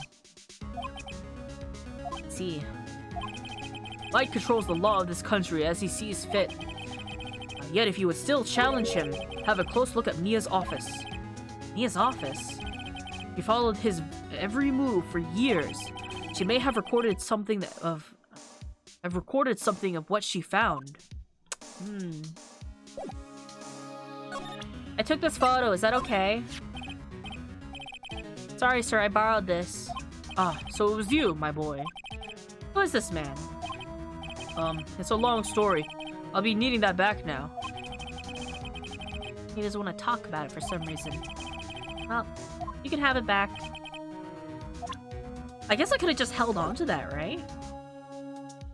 Let's see. White controls the law of this country as he sees fit. Yet if you would still challenge him, have a close look at Mia's office. Mia's office? He followed his every move for years. She may have recorded something of what she found. I took this photo, is that okay? Sorry, sir, I borrowed this. Ah, so it was you, my boy. Who is this man? It's a long story. I'll be needing that back now. He doesn't want to talk about it for some reason. Well, you can have it back. I guess I could have just held on to that, right?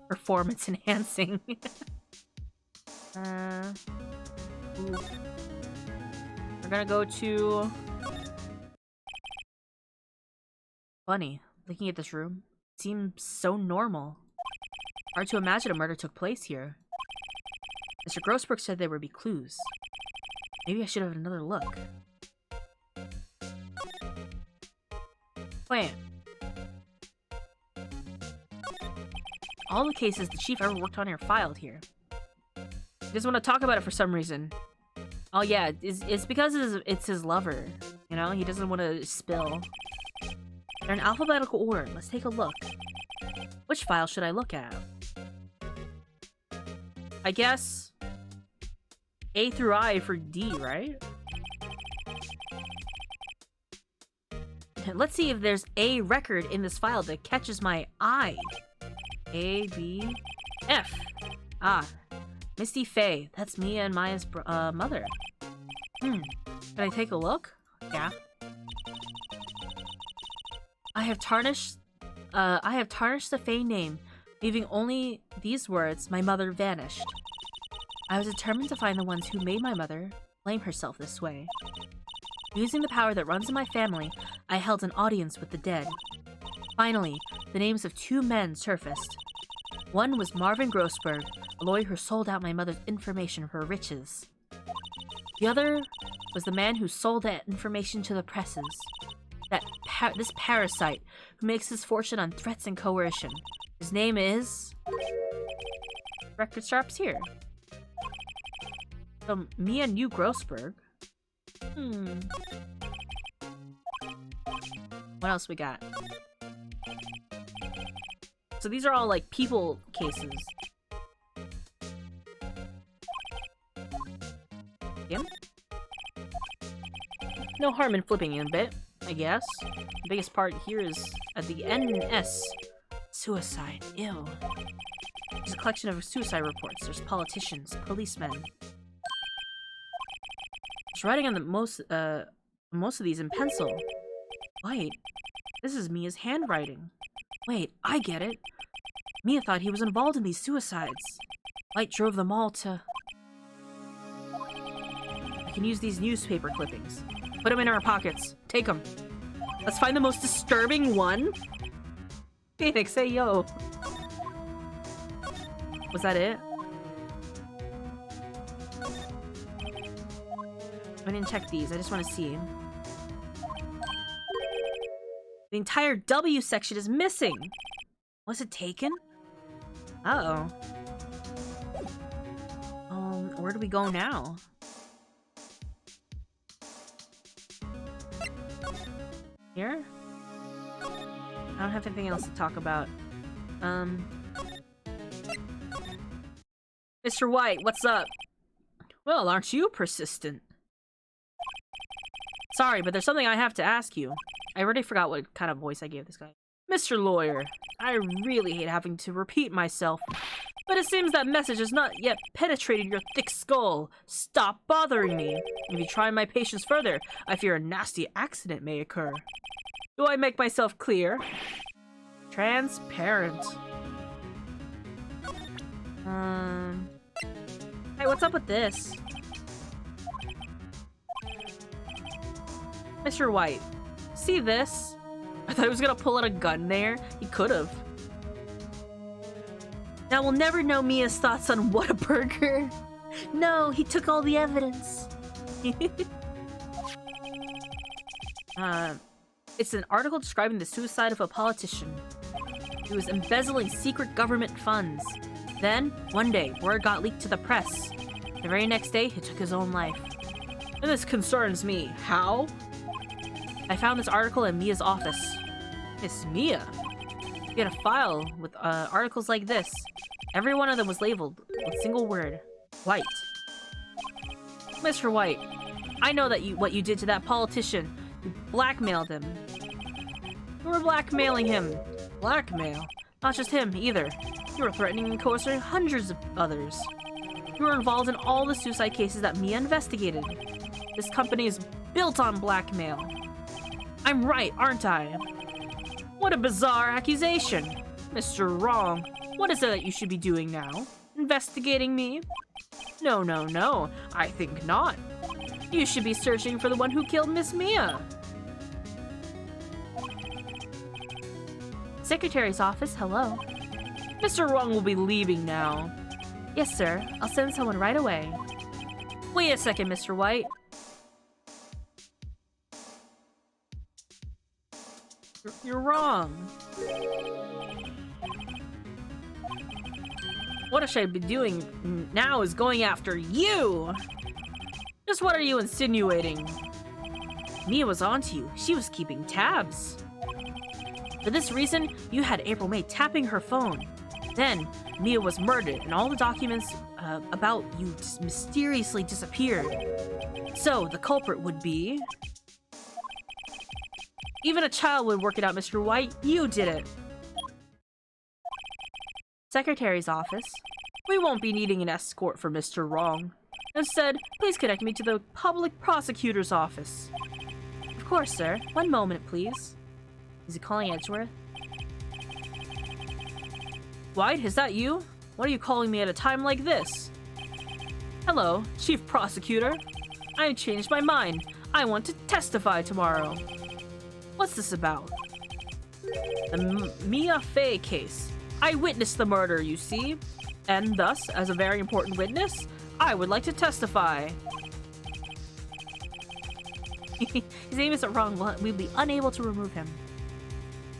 Performance enhancing. Ooh. We're gonna go to Funny, looking at this room, it seems so normal. Hard to imagine a murder took place here. Mr. Grossberg said there would be clues. Maybe I should have another look. Plant. All the cases the chief ever worked on are filed here. He doesn't want to talk about it for some reason. Oh yeah, it's because it's his lover. You know, he doesn't want to spill. They're in alphabetical order. Let's take a look. Which file should I look at? I guess A through I for D, right? Let's see if there's a record in this file that catches my eye. A, B, F. Ah, Misty Faye. That's Mia and Maya's mother. Can I take a look? Yeah. I have tarnished the Faye name, leaving only these words, my mother vanished. I was determined to find the ones who made my mother blame herself this way. Using the power that runs in my family, I held an audience with the dead. Finally, the names of 2 men surfaced. One was Marvin Grossberg, a lawyer who sold out my mother's information for riches. The other was the man who sold that information to the presses. This parasite who makes his fortune on threats and coercion. His name is... Record sharp's here. So, Mia knew Grossberg. What else we got? So these are all, like, people cases. Yeah? No harm in flipping in a bit, I guess. The biggest part here is at the NS. Suicide. Ew. There's a collection of suicide reports. There's politicians, policemen. She's writing on the most of these in pencil. Wait, this is Mia's handwriting. Wait, I get it. Mia thought he was involved in these suicides. White drove them all to... I can use these newspaper clippings. Put them in our pockets. Take them. Let's find the most disturbing one. Phoenix, say yo. Was that it? I didn't check these. I just want to see. The entire W section is missing. Was it taken? Uh-oh. Where do we go now? Here? I don't have anything else to talk about. Mr. White, what's up? Well, aren't you persistent? Sorry, but there's something I have to ask you. I already forgot what kind of voice I gave this guy. Mr. Lawyer, I really hate having to repeat myself, but it seems that message has not yet penetrated your thick skull. Stop bothering me. If you try my patience further, I fear a nasty accident may occur. Do I make myself clear? Transparent. Hey, what's up with this? Mr. White, see this? I thought he was gonna pull out a gun there. He could've. Now we'll never know Mia's thoughts on Whataburger. No, he took all the evidence. It's an article describing the suicide of a politician. He was embezzling secret government funds. Then, one day, word got leaked to the press. The very next day, he took his own life. And this concerns me. How? I found this article in Mia's office. Miss Mia? We had a file with articles like this. Every one of them was labeled with a single word. White. Mr. White, I know that what you did to that politician. You blackmailed him. You were blackmailing him. Blackmail? Not just him, either. You were threatening and coercing hundreds of others. You were involved in all the suicide cases that Mia investigated. This company is built on blackmail. I'm right, aren't I? What a bizarre accusation. Mr. Wrong, what is it that you should be doing now? Investigating me? No, no, no. I think not. You should be searching for the one who killed Miss Mia. Secretary's office, hello. Mr. Wrong will be leaving now. Yes, sir. I'll send someone right away. Wait a second, Mr. White. You're wrong. What I should be doing now is going after you! Just what are you insinuating? Mia was onto you. She was keeping tabs. For this reason, you had April May tapping her phone. Then, Mia was murdered, and all the documents about you just mysteriously disappeared. So, the culprit would be... Even a child would work it out, Mr. White. You did it. Secretary's office. We won't be needing an escort for Mr. Wrong. Instead, please connect me to the public prosecutor's office. Of course, sir. One moment, please. Is he calling Edgeworth? White, is that you? What are you calling me at a time like this? Hello, Chief Prosecutor. I changed my mind. I want to testify tomorrow. What's this about? The Mia Fey case. I witnessed the murder, you see. And thus, as a very important witness, I would like to testify. His name isn't wrong. We'd be unable to remove him.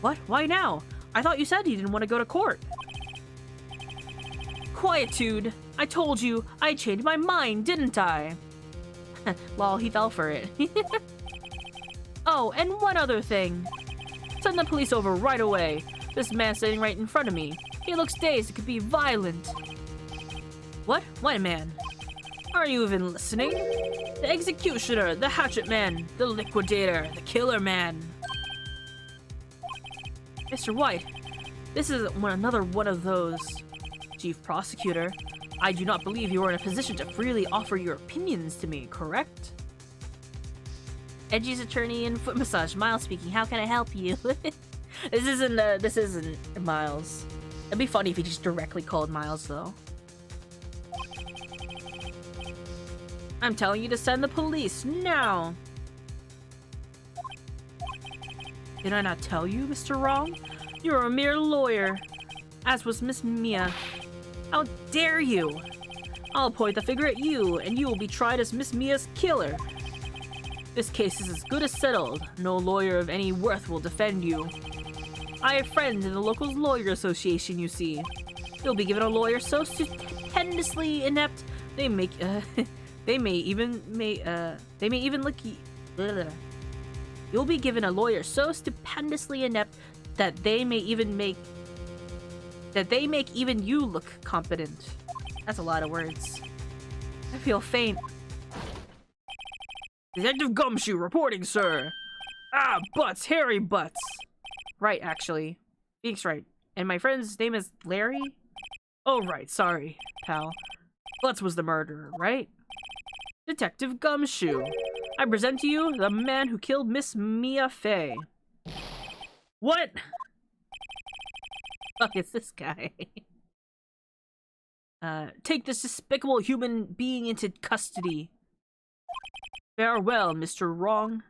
What? Why now? I thought you said you didn't want to go to court. Quietude. I told you, I changed my mind, didn't I? Lol, he fell for it. Oh, and one other thing. Send the police over right away. This man sitting right in front of me. He looks dazed. It could be violent. What? What man? Are you even listening? The executioner, the hatchet man, the liquidator, the killer man. Mr. White, this is another one of those. Chief Prosecutor, I do not believe you are in a position to freely offer your opinions to me, correct? Edgy's attorney and foot massage. Miles speaking. How can I help you? This isn't Miles. It'd be funny if he just directly called Miles, though. I'm telling you to send the police now. Did I not tell you, Mr. Wrong? You're a mere lawyer, as was Miss Mia. How dare you? I'll point the finger at you, and you will be tried as Miss Mia's killer. This case is as good as settled. No lawyer of any worth will defend you. I have friends in the local lawyer association, you see. You'll be given a lawyer so stupendously inept, they may even look. You'll be given a lawyer so stupendously inept that they make even you look competent. That's a lot of words. I feel faint. Detective Gumshoe reporting, sir. Ah, Butts, Harry Butts. Right, actually. Beak's right. And my friend's name is Larry? Oh, right, sorry, pal. Butts was the murderer, right? Detective Gumshoe. I present to you the man who killed Miss Mia Fey. What? Fuck, it's this guy. Take this despicable human being into custody. Farewell, Mr. Wrong.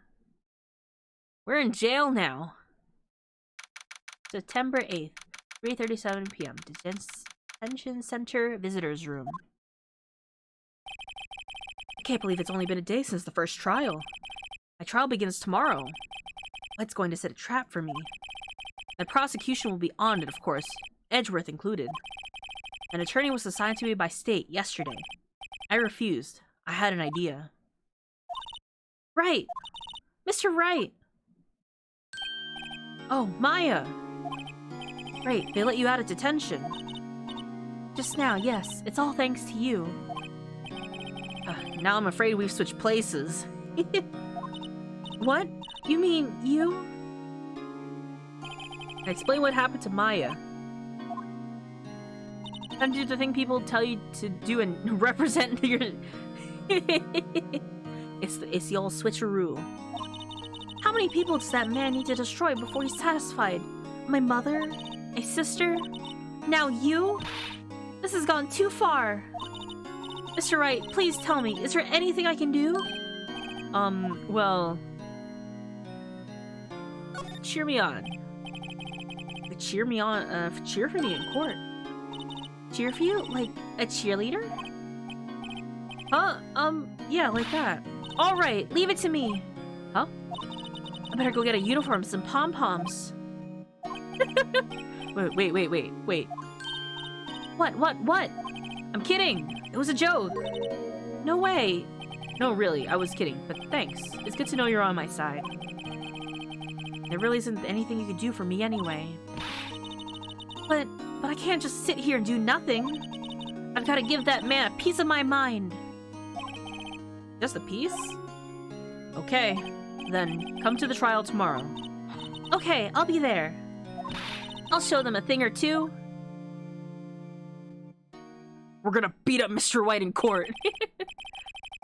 We're in jail now. September 8th, 3:37 p.m. Detention Center Visitors Room. I can't believe it's only been a day since the first trial. My trial begins tomorrow. White's going to set a trap for me. The prosecution will be on it, of course, Edgeworth included. An attorney was assigned to me by state yesterday. I refused. I had an idea. Right! Mr. Wright! Oh, Maya! Great, they let you out of detention. Just now, yes. It's all thanks to you. Now I'm afraid we've switched places. What? You mean you? Explain what happened to Maya. Don't do the thing people tell you to do and represent your... It's the old switcheroo. How many people does that man need to destroy before he's satisfied? My mother? A sister? Now you? This has gone too far. Mr. Wright, please tell me, is there anything I can do? Well... Cheer me on. The cheer me on, cheer for me in court. Cheer for you? Like a cheerleader? Huh? Yeah, like that. Alright, leave it to me. Huh? I better go get a uniform, some pom-poms. Wait. What? I'm kidding. It was a joke. No way. No, really, I was kidding, but thanks. It's good to know you're on my side. There really isn't anything you could do for me anyway. But I can't just sit here and do nothing. I've got to give that man a piece of my mind. Just a piece? Okay, then come to the trial tomorrow. Okay, I'll be there. I'll show them a thing or two. We're gonna beat up Mr. White in court.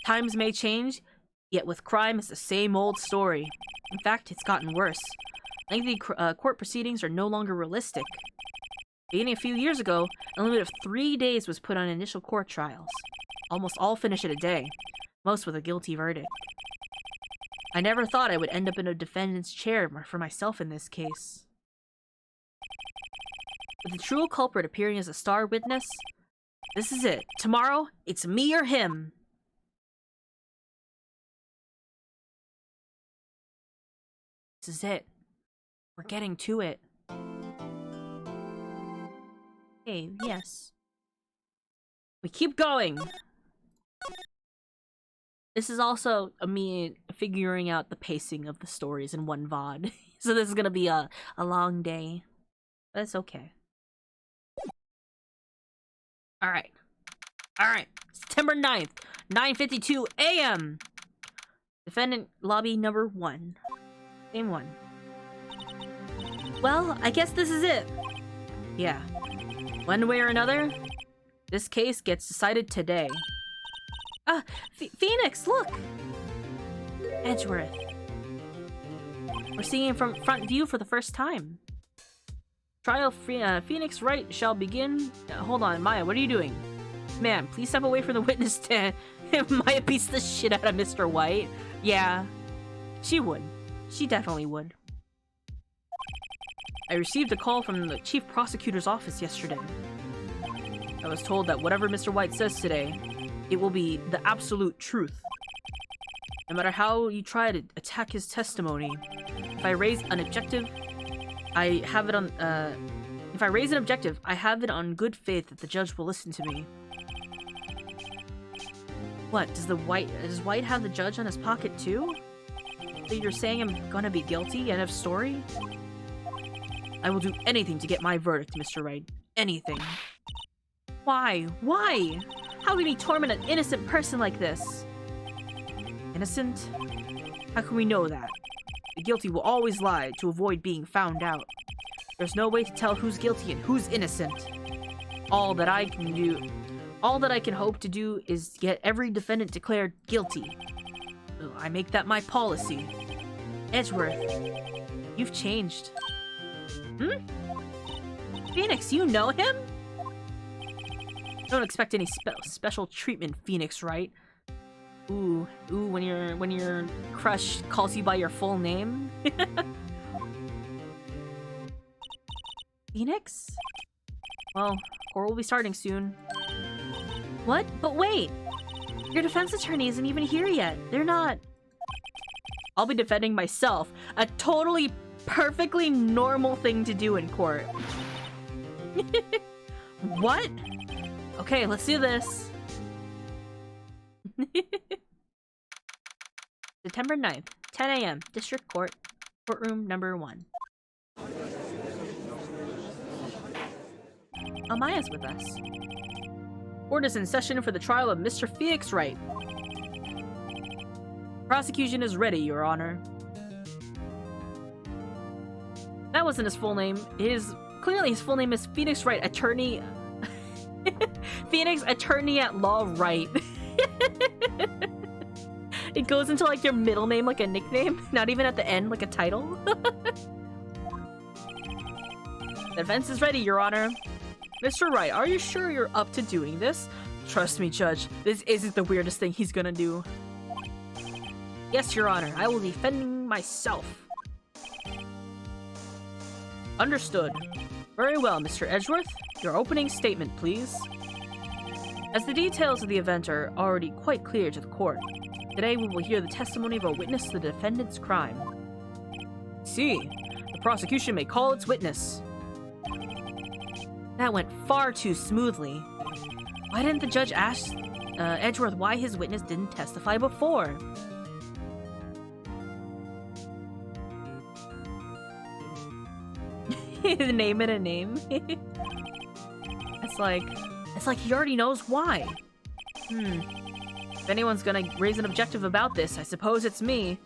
Times may change, yet with crime it's the same old story. In fact, it's gotten worse. Lengthy court proceedings are no longer realistic. Beginning a few years ago, a limit of 3 days was put on initial court trials. Almost all finish in a day, most with a guilty verdict. I never thought I would end up in a defendant's chair for myself in this case. With the true culprit appearing as a star witness, this is it. Tomorrow, it's me or him. This is it. We're getting to it. Okay, yes. We keep going! This is also me figuring out the pacing of the stories in one VOD. So this is gonna be a long day. But it's okay. Alright. September 9th, 9:52 a.m. Defendant lobby number 1. Same one. Well, I guess this is it. Yeah. One way or another, this case gets decided today. Ah, Phoenix, look! Edgeworth. We're seeing it from front view for the first time. Trial Phoenix Wright shall begin. Hold on, Maya, what are you doing? Ma'am, please step away from the witness stand. Maya beats the shit out of Mr. White. Yeah, she would. She definitely would. I received a call from the chief prosecutor's office yesterday. I was told that whatever Mr. White says today, it will be the absolute truth. No matter how you try to attack his testimony, if I raise an objective, I have it on, if I raise an objective, I have it on good faith that the judge will listen to me. What, does White have the judge on his pocket too? So you're saying I'm gonna be guilty, end of story? I will do anything to get my verdict, Mr. Wright. Anything. Why? Why? How can he torment an innocent person like this? Innocent? How can we know that? The guilty will always lie to avoid being found out. There's no way to tell who's guilty and who's innocent. All that I can hope to do is get every defendant declared guilty. I make that my policy. Edgeworth, you've changed. Phoenix, you know him? Don't expect any special treatment, Phoenix, right? Ooh, when your crush calls you by your full name. Phoenix? Well, court will be starting soon. What? But wait! Your defense attorney isn't even here yet. They're not... I'll be defending myself. A totally, perfectly normal thing to do in court. What? Okay, let's do this. September 9th, 10 a.m. District Court, courtroom number 1. Amaya's with us. Court is in session for the trial of Mr. Phoenix Wright. Prosecution is ready, Your Honor. That wasn't his full name. Clearly his full name is Phoenix Wright, attorney... Phoenix Attorney at Law Wright. It goes into like your middle name, like a nickname, not even at the end, like a title. The defense is ready, Your Honor. Mr. Wright, are you sure you're up to doing this? Trust me, Judge, this isn't the weirdest thing he's gonna do. Yes, Your Honor, I will be defending myself. Understood. Very well, Mr. Edgeworth. Your opening statement, please. As the details of the event are already quite clear to the court, today we will hear the testimony of a witness to the defendant's crime. See, the prosecution may call its witness. That went far too smoothly. Why didn't the judge ask Edgeworth why his witness didn't testify before? Name it a name. It's like he already knows why. If anyone's gonna raise an objective about this, I suppose it's me.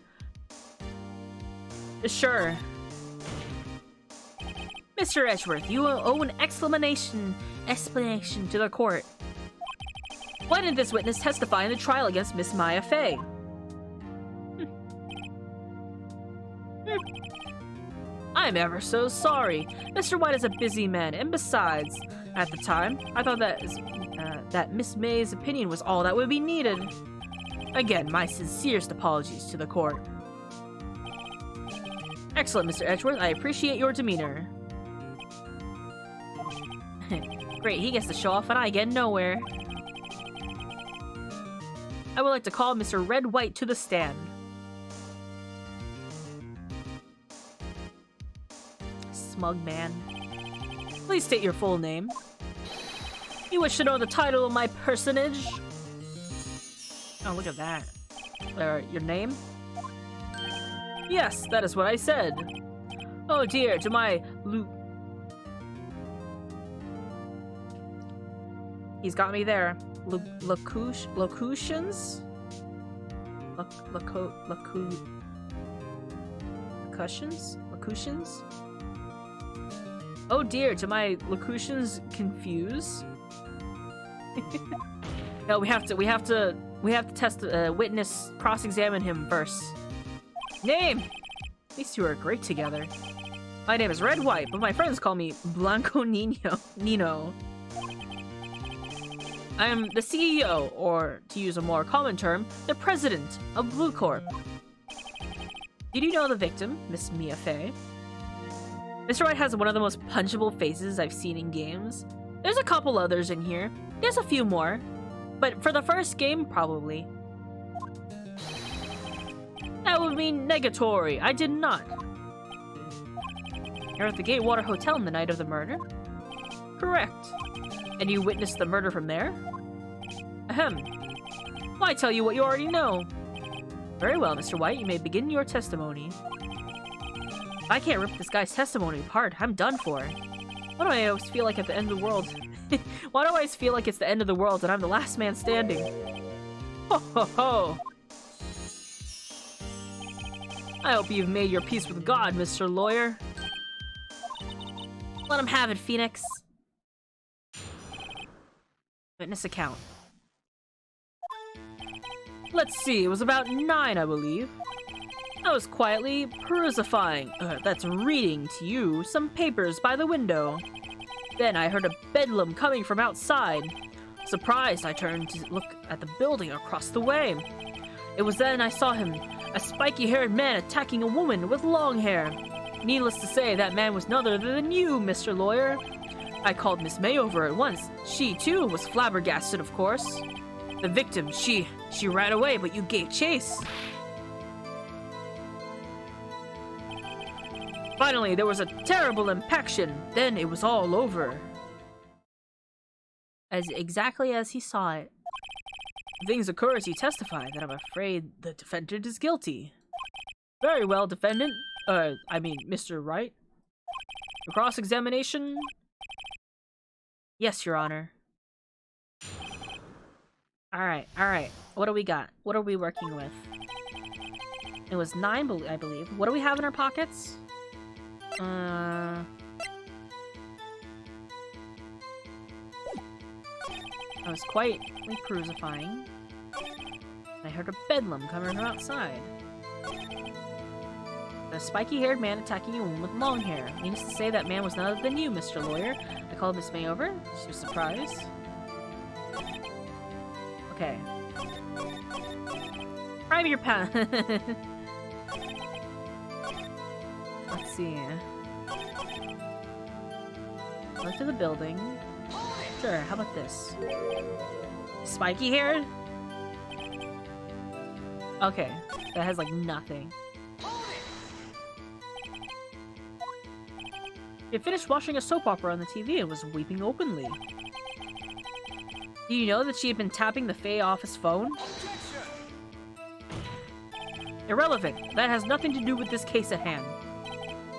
Sure. Mr. Edgeworth, you owe an explanation to the court. Why didn't this witness testify in the trial against Miss Maya Fey? I'm ever so sorry. Mr. White is a busy man, and besides, at the time, I thought that Miss May's opinion was all that would be needed. Again, my sincerest apologies to the court. Excellent, Mr. Edgeworth. I appreciate your demeanor. Great, he gets to show off and I get nowhere. I would like to call Mr. Red White to the stand. Smug man. Please state your full name. You wish to know the title of my personage? Oh, look at that. Your name? Yes, that is what I said. Oh dear, to my He's got me there. Locutions? Locutions? Oh dear, do my locutions confuse? No, we have to test witness, cross-examine him first. Name! These two are great together. My name is Red White, but my friends call me Blanco Nino. I am the CEO, or to use a more common term, the president of Blue Corp. Did you know the victim, Miss Mia Fey? Mr. White has one of the most punchable faces I've seen in games. There's a couple others in here. There's a few more. But for the first game, probably. That would mean negatory. I did not. You're at the Gatewater Hotel on the night of the murder? Correct. And you witnessed the murder from there? Ahem. Why tell you what you already know? Very well, Mr. White, you may begin your testimony. I can't rip this guy's testimony apart. I'm done for. Why do I always feel like at the end of the world? Why do I always feel like it's the end of the world and I'm the last man standing? Ho ho ho! I hope you've made your peace with God, Mr. Lawyer. Let him have it, Phoenix. Witness account. Let's see, it was about 9, I believe. I was quietly that's reading to you some papers by the window. Then I heard a bedlam coming from outside. Surprised, I turned to look at the building across the way. It was then I saw him, a spiky-haired man attacking a woman with long hair. Needless to say, that man was none other than you, Mr. Lawyer. I called Miss May over at once. She, too, was flabbergasted, of course. The victim, she ran away, but you gave chase. Finally, there was a terrible impaction. Then it was all over. Exactly as he saw it. Things occur as he testified that I'm afraid the defendant is guilty. Very well, defendant. Mr. Wright. The cross-examination? Yes, Your Honor. Alright. What do we got? What are we working with? It was 9, I believe. What do we have in our pockets? I was quietly crucifying. I heard a bedlam coming from outside. A spiky-haired man attacking a woman with long hair. Needless to say, that man was none other than you, Mr. Lawyer. I called Miss May over. She was surprised. Okay. Grab your pen. Let's see. Look to the building. Sure, how about this? Spiky haired? Okay, that has like nothing. She had finished watching a soap opera on the TV and was weeping openly. Do you know that she had been tapping the Fae office phone? Irrelevant. That has nothing to do with this case at hand.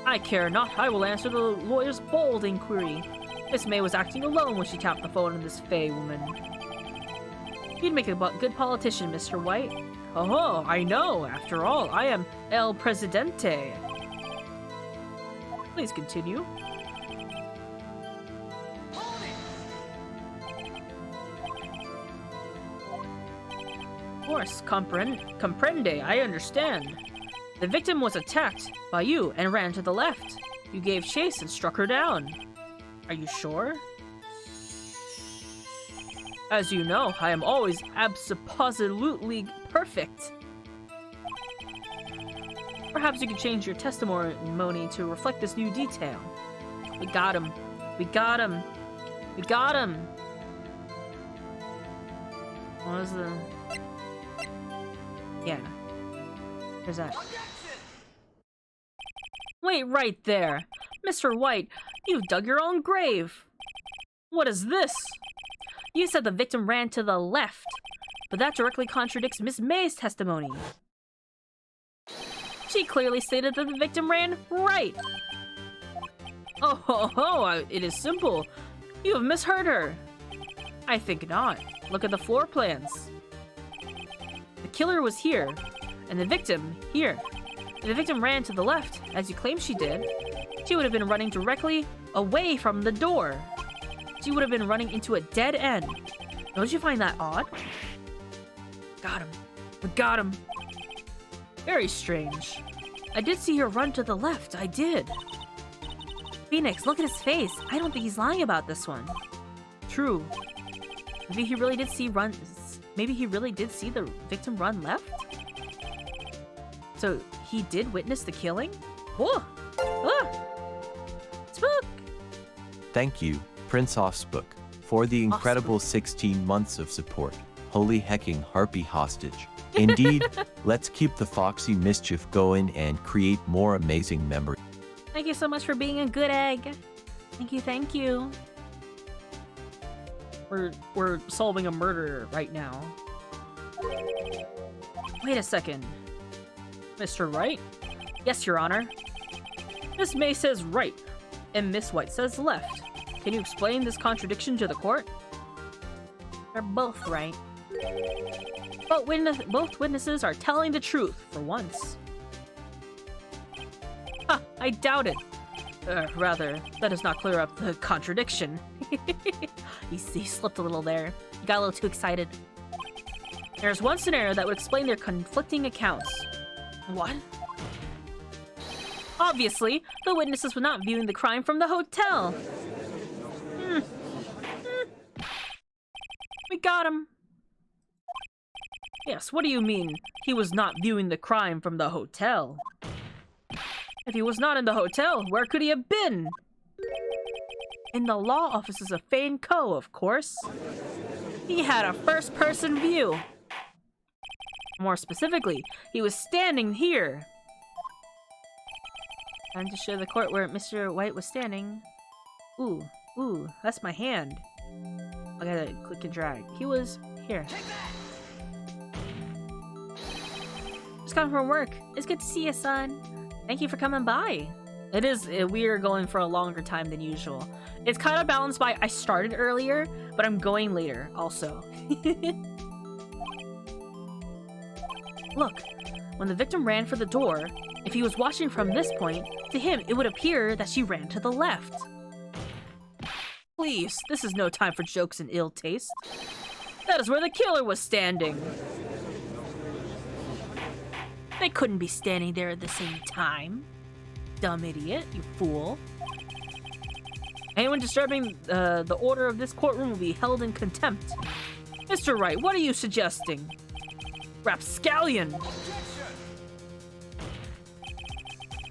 I care not. I will answer the lawyer's bold inquiry. Miss May was acting alone when she tapped the phone on this Fae woman. You'd make a good politician, Mr. White. Oh, I know. After all, I am El Presidente. Please continue. Of course, comprende, I understand. The victim was attacked by you and ran to the left. You gave chase and struck her down. Are you sure? As you know, I am always absolutely perfect. Perhaps you could change your testimony to reflect this new detail. We got him. We got him. We got him. What was the... Yeah. There's that. Wait right there. Mr. White, you dug your own grave. What is this? You said the victim ran to the left, but that directly contradicts Miss May's testimony. She clearly stated that the victim ran right. Oh, it is simple. You have misheard her. I think not. Look at the floor plans. The killer was here, and the victim here. If the victim ran to the left, as you claim she did, she would have been running directly away from the door. She would have been running into a dead end. Don't you find that odd? Got him. We got him. Very strange. I did see her run to the left. I did. Phoenix, look at his face. I don't think he's lying about this one. True. Maybe he really did see the victim run left? So he did witness the killing? Whoa! Ah! Spook! Thank you, Prince Offspook, for the incredible 16 months of support. Holy hecking harpy hostage. Indeed, let's keep the foxy mischief going and create more amazing memories. Thank you so much for being a good egg. Thank you, thank you. We're solving a murder right now. Wait a second. Mr. Wright? Yes, Your Honor. Miss May says right, and Miss White says left. Can you explain this contradiction to the court? They're both right. Both witnesses are telling the truth, for once. Ha! I doubt it. Rather, that does not clear up the contradiction. He slipped a little there. He got a little too excited. There's one scenario that would explain their conflicting accounts. What? Obviously, the witnesses were not viewing the crime from the hotel. We got him. Yes, what do you mean, he was not viewing the crime from the hotel? If he was not in the hotel, where could he have been? In the law offices of Fane Co., of course. He had a first-person view. More specifically, he was standing here. Time to show the court where Mr. White was standing. Ooh, that's my hand. I gotta click and drag. He was here. Just got from work. It's good to see you, son. Thank you for coming by. It is, we are going for a longer time than usual. It's kind of balanced by I started earlier, but I'm going later also. Look, when the victim ran for the door, if he was watching from this point, to him it would appear that she ran to the left. Please, this is no time for jokes and ill taste. That is where the killer was standing. They couldn't be standing there at the same time. Dumb idiot, you fool. Anyone disturbing the order of this courtroom will be held in contempt. Mr. Wright, what are you suggesting? Rapscallion!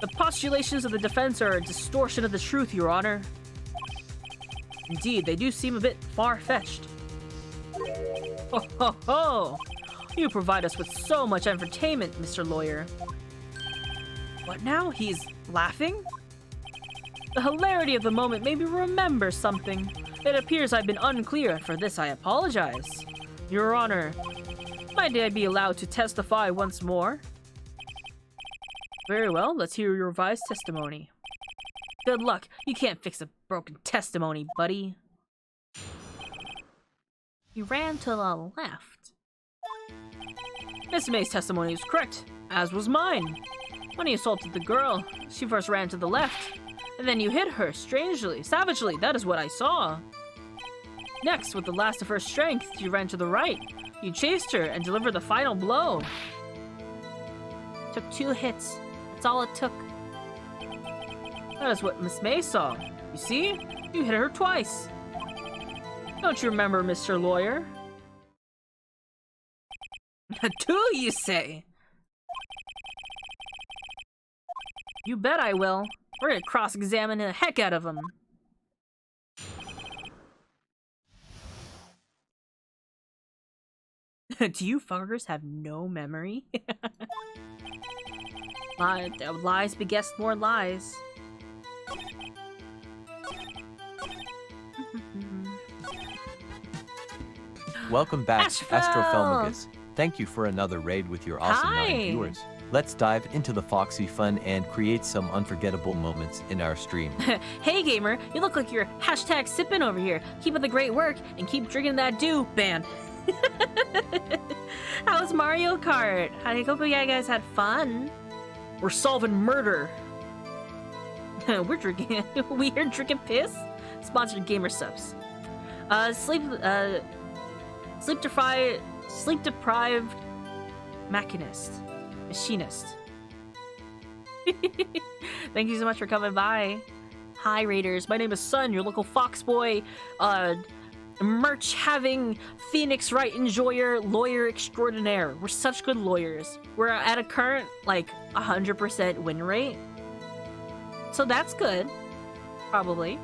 The postulations of the defense are a distortion of the truth, Your Honor. Indeed, they do seem a bit far-fetched. Ho ho ho! You provide us with so much entertainment, Mr. Lawyer. What now? He's laughing? The hilarity of the moment made me remember something. It appears I've been unclear, and for this I apologize. Your Honor, might I be allowed to testify once more? Very well, let's hear your revised testimony. Good luck. You can't fix a broken testimony, buddy. He ran to the left. Miss May's testimony is correct, as was mine. When he assaulted the girl, she first ran to the left, and then you hit her, strangely, savagely, that is what I saw. Next, with the last of her strength, you ran to the right. You chased her and delivered the final blow. Took 2 hits. That's all it took. That is what Miss May saw. You see? You hit her twice. Don't you remember, Mr. Lawyer? Do you say? You bet I will. We're gonna cross-examine the heck out of him. Do you fuckers have no memory? Lies beget more lies. Welcome back, Ashfel! Astrophelmagus. Thank you for another raid with your awesome 9 viewers. Let's dive into the Foxy fun and create some unforgettable moments in our stream. Hey gamer, you look like you're hashtag sipping over here. Keep up the great work and keep drinking that dew, band. How was Mario Kart? I hope you guys had fun. We're solving murder. We're drinking. We're drinking piss. Sponsored gamer subs. Sleep deprived machinist. Machinist. Thank you so much for coming by. Hi Raiders, my name is Sun, your local Fox boy, merch having Phoenix Wright enjoyer, lawyer extraordinaire. We're such good lawyers. We're at a current like 100% win rate. So that's good. Probably.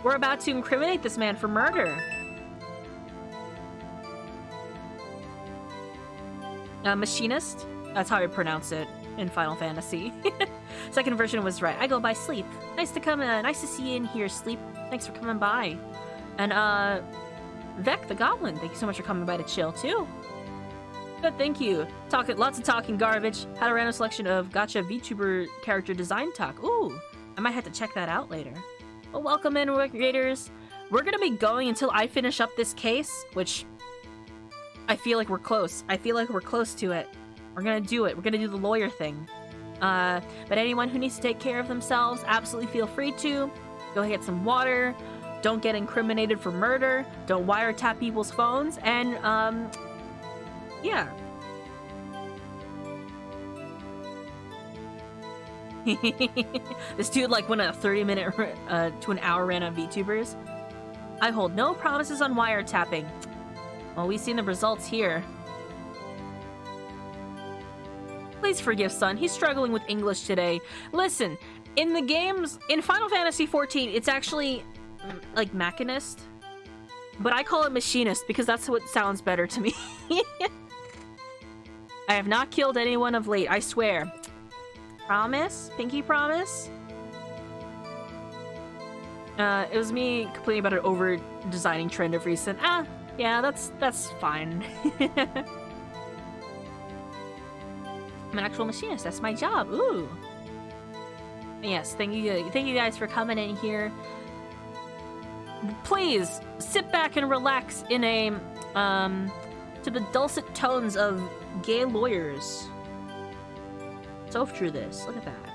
We're about to incriminate this man for murder. Machinist? That's how I pronounce it in Final Fantasy. Second version was right. I go by Sleep. Nice to see you in here, Sleep. Thanks for coming by. And Vec the Goblin, thank you so much for coming by to chill too. Good, thank you. Lots of talking garbage. Had a random selection of Gacha VTuber character design talk. Ooh, I might have to check that out later. Well, welcome in, Raiders. We're gonna be going until I finish up this case, which I feel like we're close. I feel like we're close to it. We're gonna do it. We're gonna do the lawyer thing. But anyone who needs to take care of themselves, absolutely feel free to. Go get some water. Don't get incriminated for murder. Don't wiretap people's phones. And, yeah. This dude like went on a 30-minute to an hour rant on VTubers. I hold no promises on wiretapping. Well, we've seen the results here. Please forgive Son, he's struggling with English today. Listen, in the games, in Final Fantasy XIV, it's actually like machinist, but I call it machinist because that's what sounds better to me. I have not killed anyone of late, I swear. Promise? Pinky promise? It was me complaining about an over-designing trend of recent. Yeah, that's fine. I'm an actual machinist. That's my job. Ooh. Yes, thank you guys for coming in here. Please sit back and relax in a to the dulcet tones of gay lawyers. So through this. Look at that.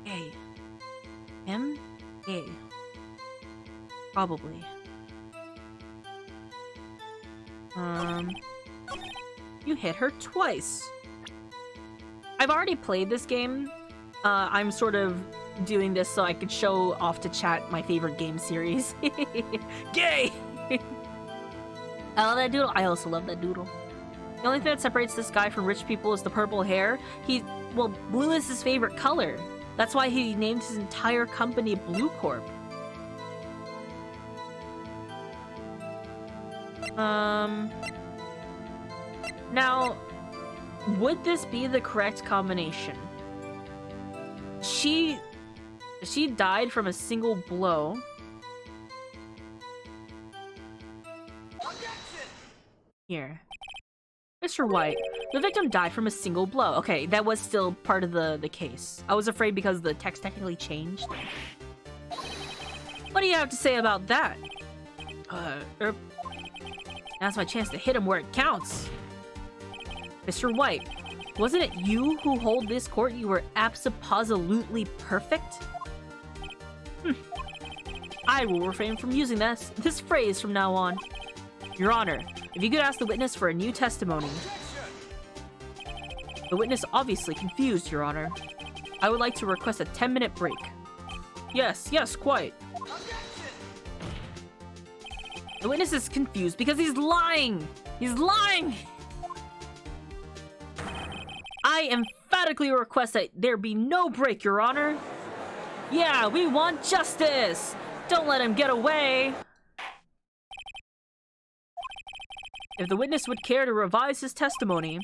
Gay. Him? Gay. Probably. You hit her twice. I've already played this game. I'm sort of doing this so I could show off to chat my favorite game series. Gay! I love that doodle. I also love that doodle. The only thing that separates this guy from rich people is the purple hair. Well, blue is his favorite color. That's why he named his entire company Blue Corp. Now, would this be the correct combination? She died from a single blow. Here. Mr. White, the victim died from a single blow. Okay, that was still part of the case. I was afraid because the text technically changed. What do you have to say about that? Now's my chance to hit him where it counts. Mr. White, wasn't it you who hold this court? You were abso-positively perfect? I will refrain from using this phrase from now on. Your Honor, if you could ask the witness for a new testimony. The witness obviously confused, Your Honor. I would like to request a 10-minute break. Yes, quite. The witness is confused because he's lying! He's lying! I emphatically request that there be no break, Your Honor. Yeah, we want justice! Don't let him get away! If the witness would care to revise his testimony,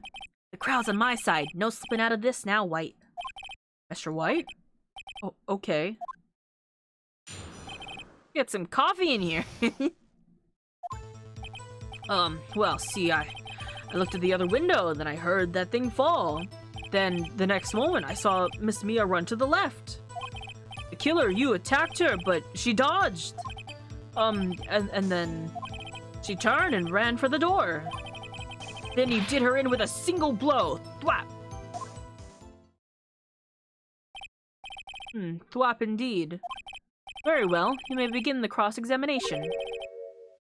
the crowd's on my side. No slipping out of this now, White. Mr. White? Oh, okay. Get some coffee in here. Well, see, I looked at the other window, then I heard that thing fall. Then, the next moment, I saw Miss Mia run to the left. The killer, you attacked her, but she dodged. And then she turned and ran for the door. Then you did her in with a single blow. Thwap. Thwap indeed. Very well, you may begin the cross-examination.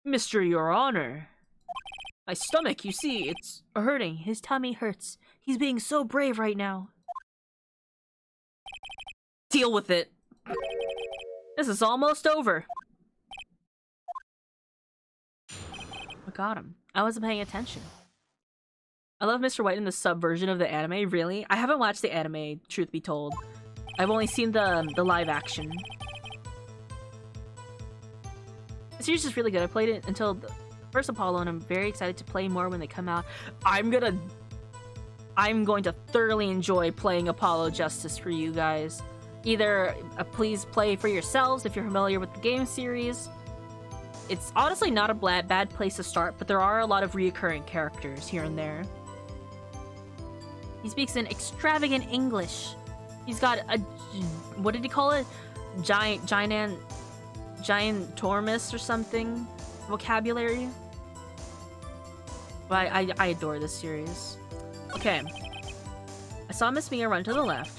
Mr. Your Honor. My stomach, you see, it's hurting. His tummy hurts. He's being so brave right now. Deal with it. This is almost over. I got him. I wasn't paying attention. I love Mr. White in the sub version of the anime, really. I haven't watched the anime, truth be told. I've only seen the live action. The series is really good. I played it until the first Apollo, and I'm very excited to play more when they come out. I'm going to thoroughly enjoy playing Apollo Justice for you guys. Either please play for yourselves if you're familiar with the game series. It's honestly not a bad place to start, but there are a lot of reoccurring characters here and there. He speaks in extravagant English. He's got a, what did he call it? Giantormus or something vocabulary. But I adore this series. Okay. I saw Miss Mia run to the left.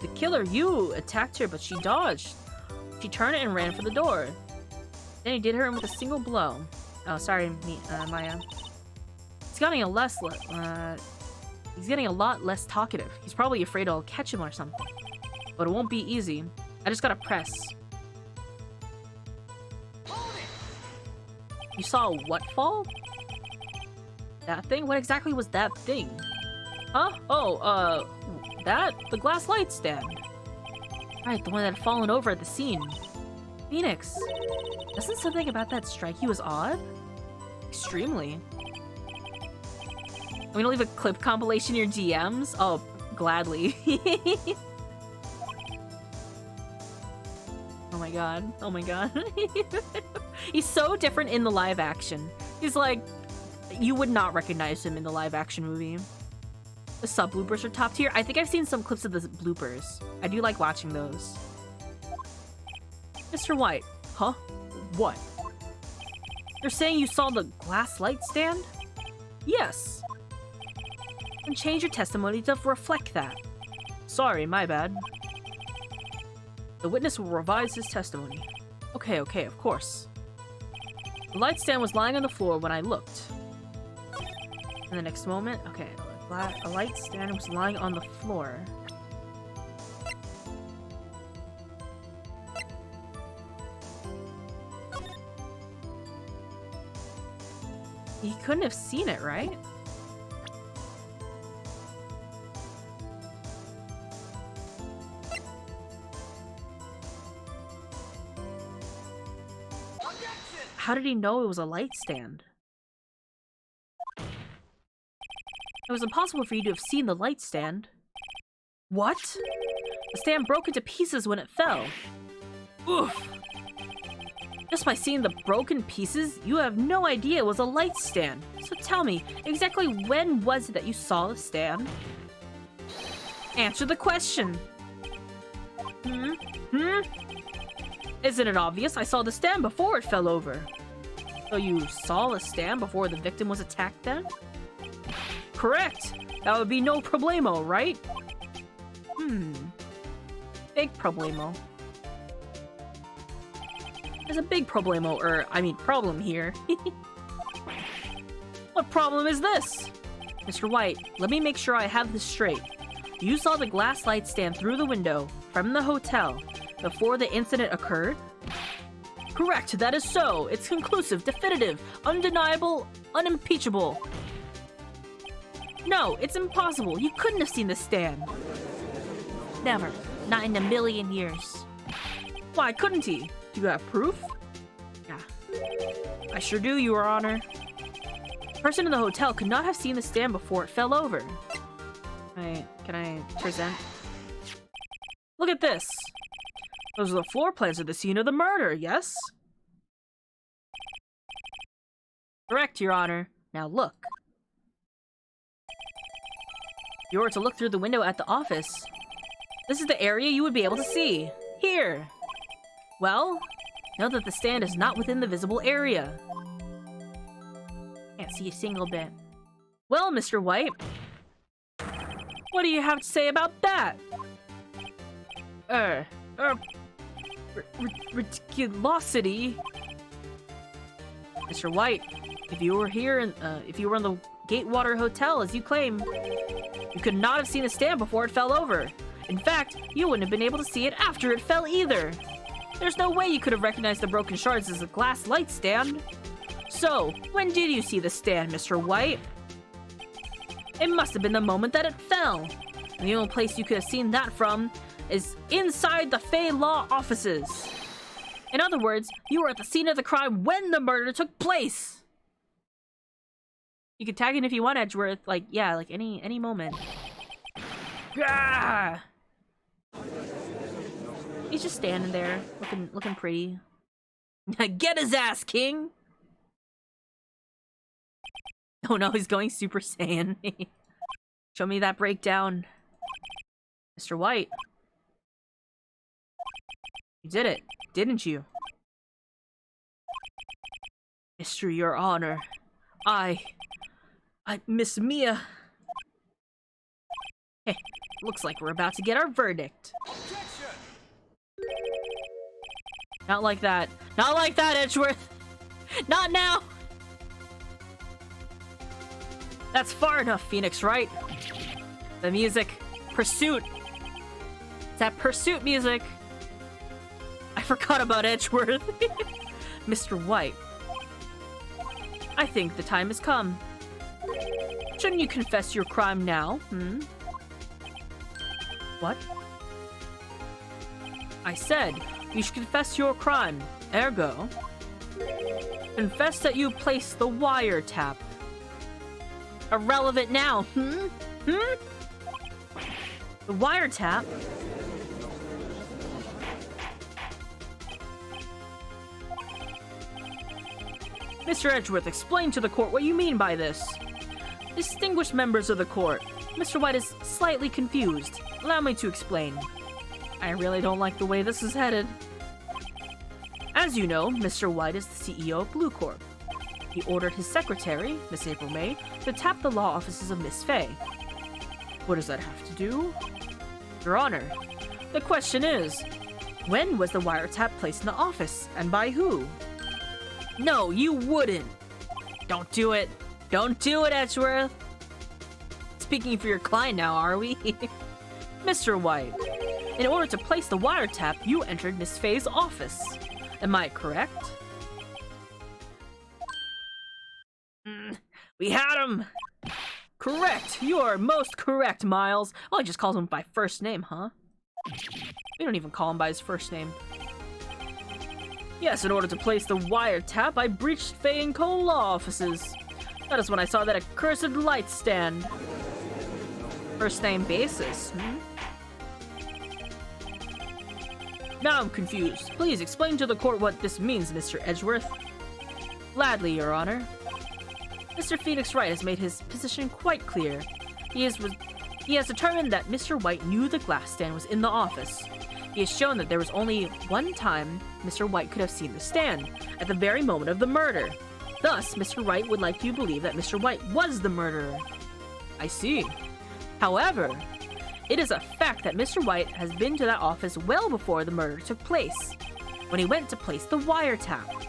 The killer, you attacked her, but she dodged. She turned and ran for the door. Then he did her in with a single blow. Oh, sorry, Maya. He's getting a lot less talkative. He's probably afraid I'll catch him or something. But it won't be easy. I just gotta press. You saw what fall? That thing? What exactly was that thing? Huh? Oh, that? The glass light stand. Right, the one that had fallen over at the scene. Phoenix. Doesn't something about that strike you as odd? Extremely. I'm gonna leave a clip compilation in your DMs? Oh, gladly. Oh my god. Oh my god. He's so different in the live action. He's like, you would not recognize him in the live action movie. The sub bloopers are top tier. I think I've seen some clips of the bloopers. I do like watching those. Mr. White. Huh? What? You're saying you saw the glass light stand? Yes. And change your testimony to reflect that. Sorry, my bad. The witness will revise his testimony. Okay, of course. The light stand was lying on the floor when I looked. In the next moment, okay, a light stand was lying on the floor. He couldn't have seen it, right? How did he know it was a light stand? It was impossible for you to have seen the light stand. What? The stand broke into pieces when it fell. Oof! Just by seeing the broken pieces, you have no idea it was a light stand. So tell me, exactly when was it that you saw the stand? Answer the question. Isn't it obvious? I saw the stand before it fell over. So you saw the stand before the victim was attacked then? Correct! That would be no problemo, right? Big problemo. There's a big problemo, problem here. What problem is this? Mr. White, let me make sure I have this straight. You saw the glass light stand through the window from the hotel before the incident occurred? Correct, that is so. It's conclusive, definitive, undeniable, unimpeachable. No, it's impossible. You couldn't have seen the stand. Never. Not in a million years. Why couldn't he? Do you have proof? Yeah. I sure do, Your Honor. The person in the hotel could not have seen the stand before it fell over. Can I present? Look at this. Those are the floor plans of the scene of the murder, yes? Correct, Your Honor. Now look. If you were to look through the window at the office, this is the area you would be able to see. Here. Well, know that the stand is not within the visible area. Can't see a single bit. Well, Mr. White, what do you have to say about that? Ridiculosity. Mr. White, if you were in the Gatewater Hotel, as you claim, you could not have seen the stand before it fell over. In fact, you wouldn't have been able to see it after it fell either. There's no way you could have recognized the broken shards as a glass light stand. So, when did you see the stand, Mr. White? It must have been the moment that it fell. And the only place you could have seen that from is inside the Fey Law offices. In other words, you were at the scene of the crime when the murder took place. You can tag in if you want, Edgeworth. Like any moment. Gah! He's just standing there, looking pretty. Get his ass, King! Oh no, he's going Super Saiyan. Show me that breakdown. Mr. White. You did it, didn't you? Mr. Your Honor. I Miss Mia. Hey, looks like we're about to get our verdict. Not like that. Not like that, Edgeworth! Not now! That's far enough, Phoenix, right? The music. Pursuit. It's that pursuit music. I forgot about Edgeworth. Mr. White. I think the time has come. Shouldn't you confess your crime now, What? I said, you should confess your crime. Ergo, confess that you placed the wiretap. Irrelevant now, The wiretap? Mr. Edgeworth, explain to the court what you mean by this. Distinguished members of the court, Mr. White is slightly confused. Allow me to explain. I really don't like the way this is headed. As you know, Mr. White is the CEO of Blue Corp. He ordered his secretary, Miss April May, to tap the law offices of Miss Fey. What does that have to do? Your Honor, the question is, when was the wiretap placed in the office, and by who? No, you wouldn't. Don't do it. Don't do it, Edgeworth. Speaking for your client now, are we? Mr. White, in order to place the wiretap, you entered Miss Fey's office. Am I correct? We had him! Correct! You are most correct, Miles. Oh, he just calls him by first name, huh? We don't even call him by his first name. Yes, in order to place the wiretap, I breached Fei and Co. law offices. That is when I saw that accursed light stand. First name basis, Now I'm confused. Please explain to the court what this means, Mr. Edgeworth. Gladly, Your Honor. Mr. Phoenix Wright has made his position quite clear. He has determined that Mr. White knew the glass stand was in the office. He has shown that there was only one time Mr. White could have seen the stand, at the very moment of the murder. Thus, Mr. Wright would like you to believe that Mr. White was the murderer. I see. However, it is a fact that Mr. White has been to that office well before the murder took place. When he went to place the wiretap,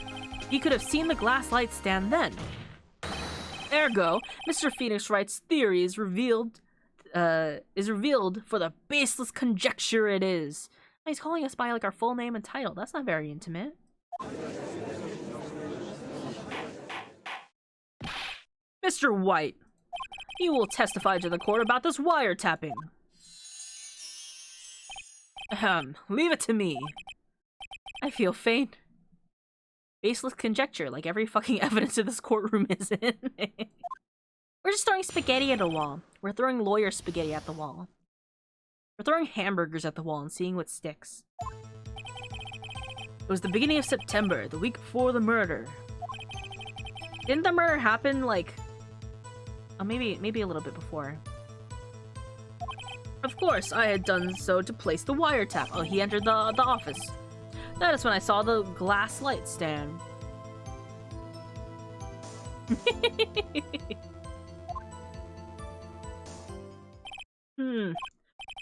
he could have seen the glass light stand then. Ergo, Mr. Phoenix Wright's theory is revealed for the baseless conjecture it is. He's calling us by like our full name and title. That's not very intimate. Mr. White, you will testify to the court about this wiretapping. Leave it to me. I feel faint. Baseless conjecture, like every fucking evidence in this courtroom is in. We're just throwing spaghetti at a wall. We're throwing lawyer spaghetti at the wall. We're throwing hamburgers at the wall and seeing what sticks. It was the beginning of September, the week before the murder. Didn't the murder happen, like... Oh, maybe a little bit before. Of course, I had done so to place the wiretap. Oh, he entered the office. That is when I saw the glass light stand.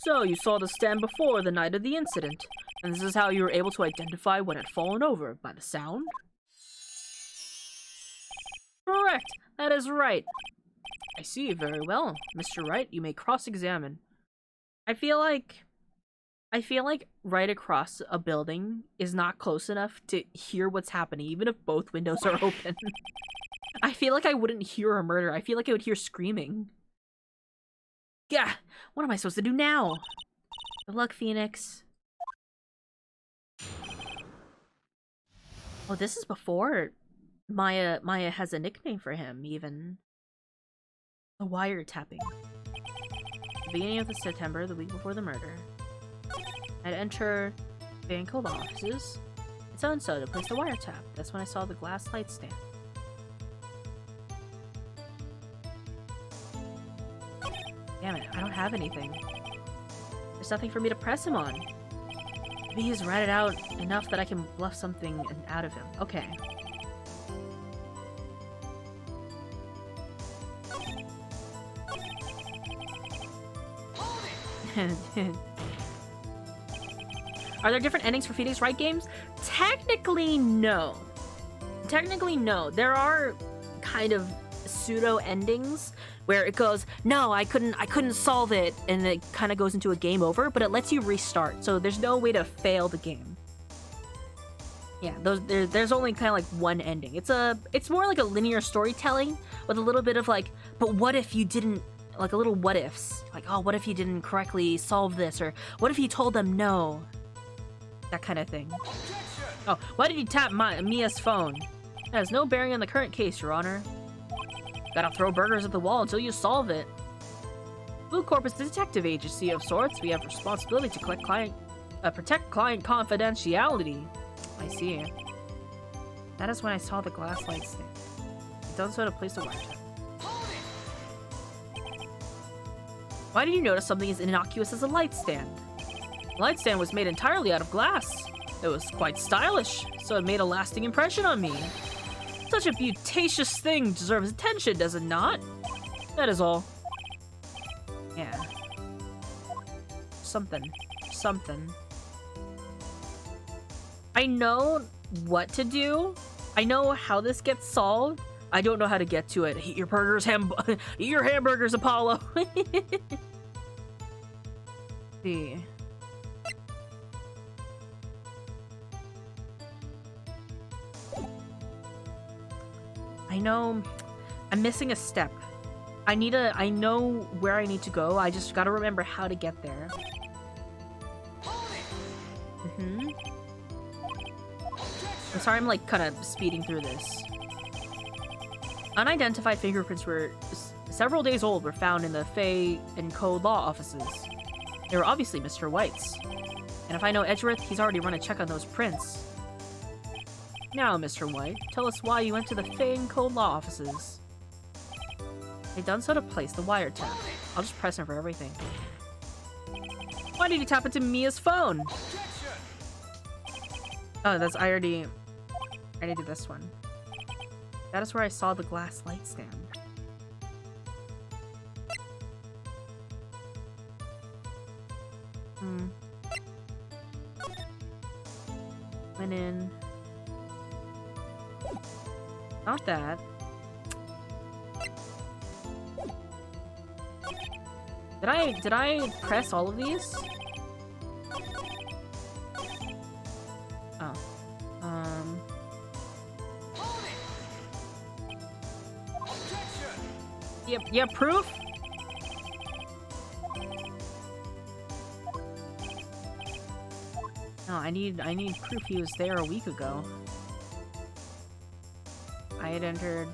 So you saw the stand before the night of the incident, and this is how you were able to identify when it had fallen over, by the sound? Correct! That is right. I see, very well. Mr. Wright, you may cross-examine. I feel like right across a building is not close enough to hear what's happening, even if both windows are open. I feel like I wouldn't hear a murder. I feel like I would hear screaming. Yeah, what am I supposed to do now? Good luck, Phoenix. Oh, this is before Maya has a nickname for him, even. The wiretapping. The beginning of September, the week before the murder. I'd enter Vancouver offices. It's so to place the wiretap. That's when I saw the glass light stand. Damn it, I don't have anything. There's nothing for me to press him on. Maybe he's ratted out enough that I can bluff something out of him. Okay. Are there different endings for Phoenix Wright games? Technically, no. Technically, no. There are kind of pseudo endings where it goes, no, I couldn't solve it, and it kind of goes into a game over, but it lets you restart, so there's no way to fail the game. Yeah, there's only kind of like one ending. It's more like a linear storytelling with a little bit of like, but what if you didn't, like a little what ifs, like, oh, what if you didn't correctly solve this, or what if you told them no, that kind of thing. Oh, why did you tap Mia's phone? That has no bearing on the current case, Your Honor. Gotta throw burgers at the wall until you solve it. Blue Corp is a detective agency of sorts. We have responsibility to protect client confidentiality. I see. That is when I saw the glass light stand. It done so to place the wiretap. Why did you notice something as innocuous as a light stand? The light stand was made entirely out of glass. It was quite stylish, so it made a lasting impression on me. Such a beauticious thing deserves attention, does it not? That is all. Yeah. Something. I know what to do. I know how this gets solved. I don't know how to get to it. Eat your burgers, eat your hamburgers, Apollo. See. I know I'm missing a step. I know where I need to go. I just gotta remember how to get there. I'm sorry, I'm like kind of speeding through this. Unidentified fingerprints were several days old were found in the Fay and Co. law offices. They were obviously Mr. White's. And if I know Edgeworth, he's already run a check on those prints. Now, Mr. White, tell us why you went to the Fay and Co. law offices. They done so to place the wiretap. I'll just press him for everything. Why did you tap into Mia's phone? Oh, that's I already did this one. That is where I saw the glass light stand. Went in. Not that. Did I press all of these? Oh. Yep, proof? No, I need proof he was there a week ago. I had entered.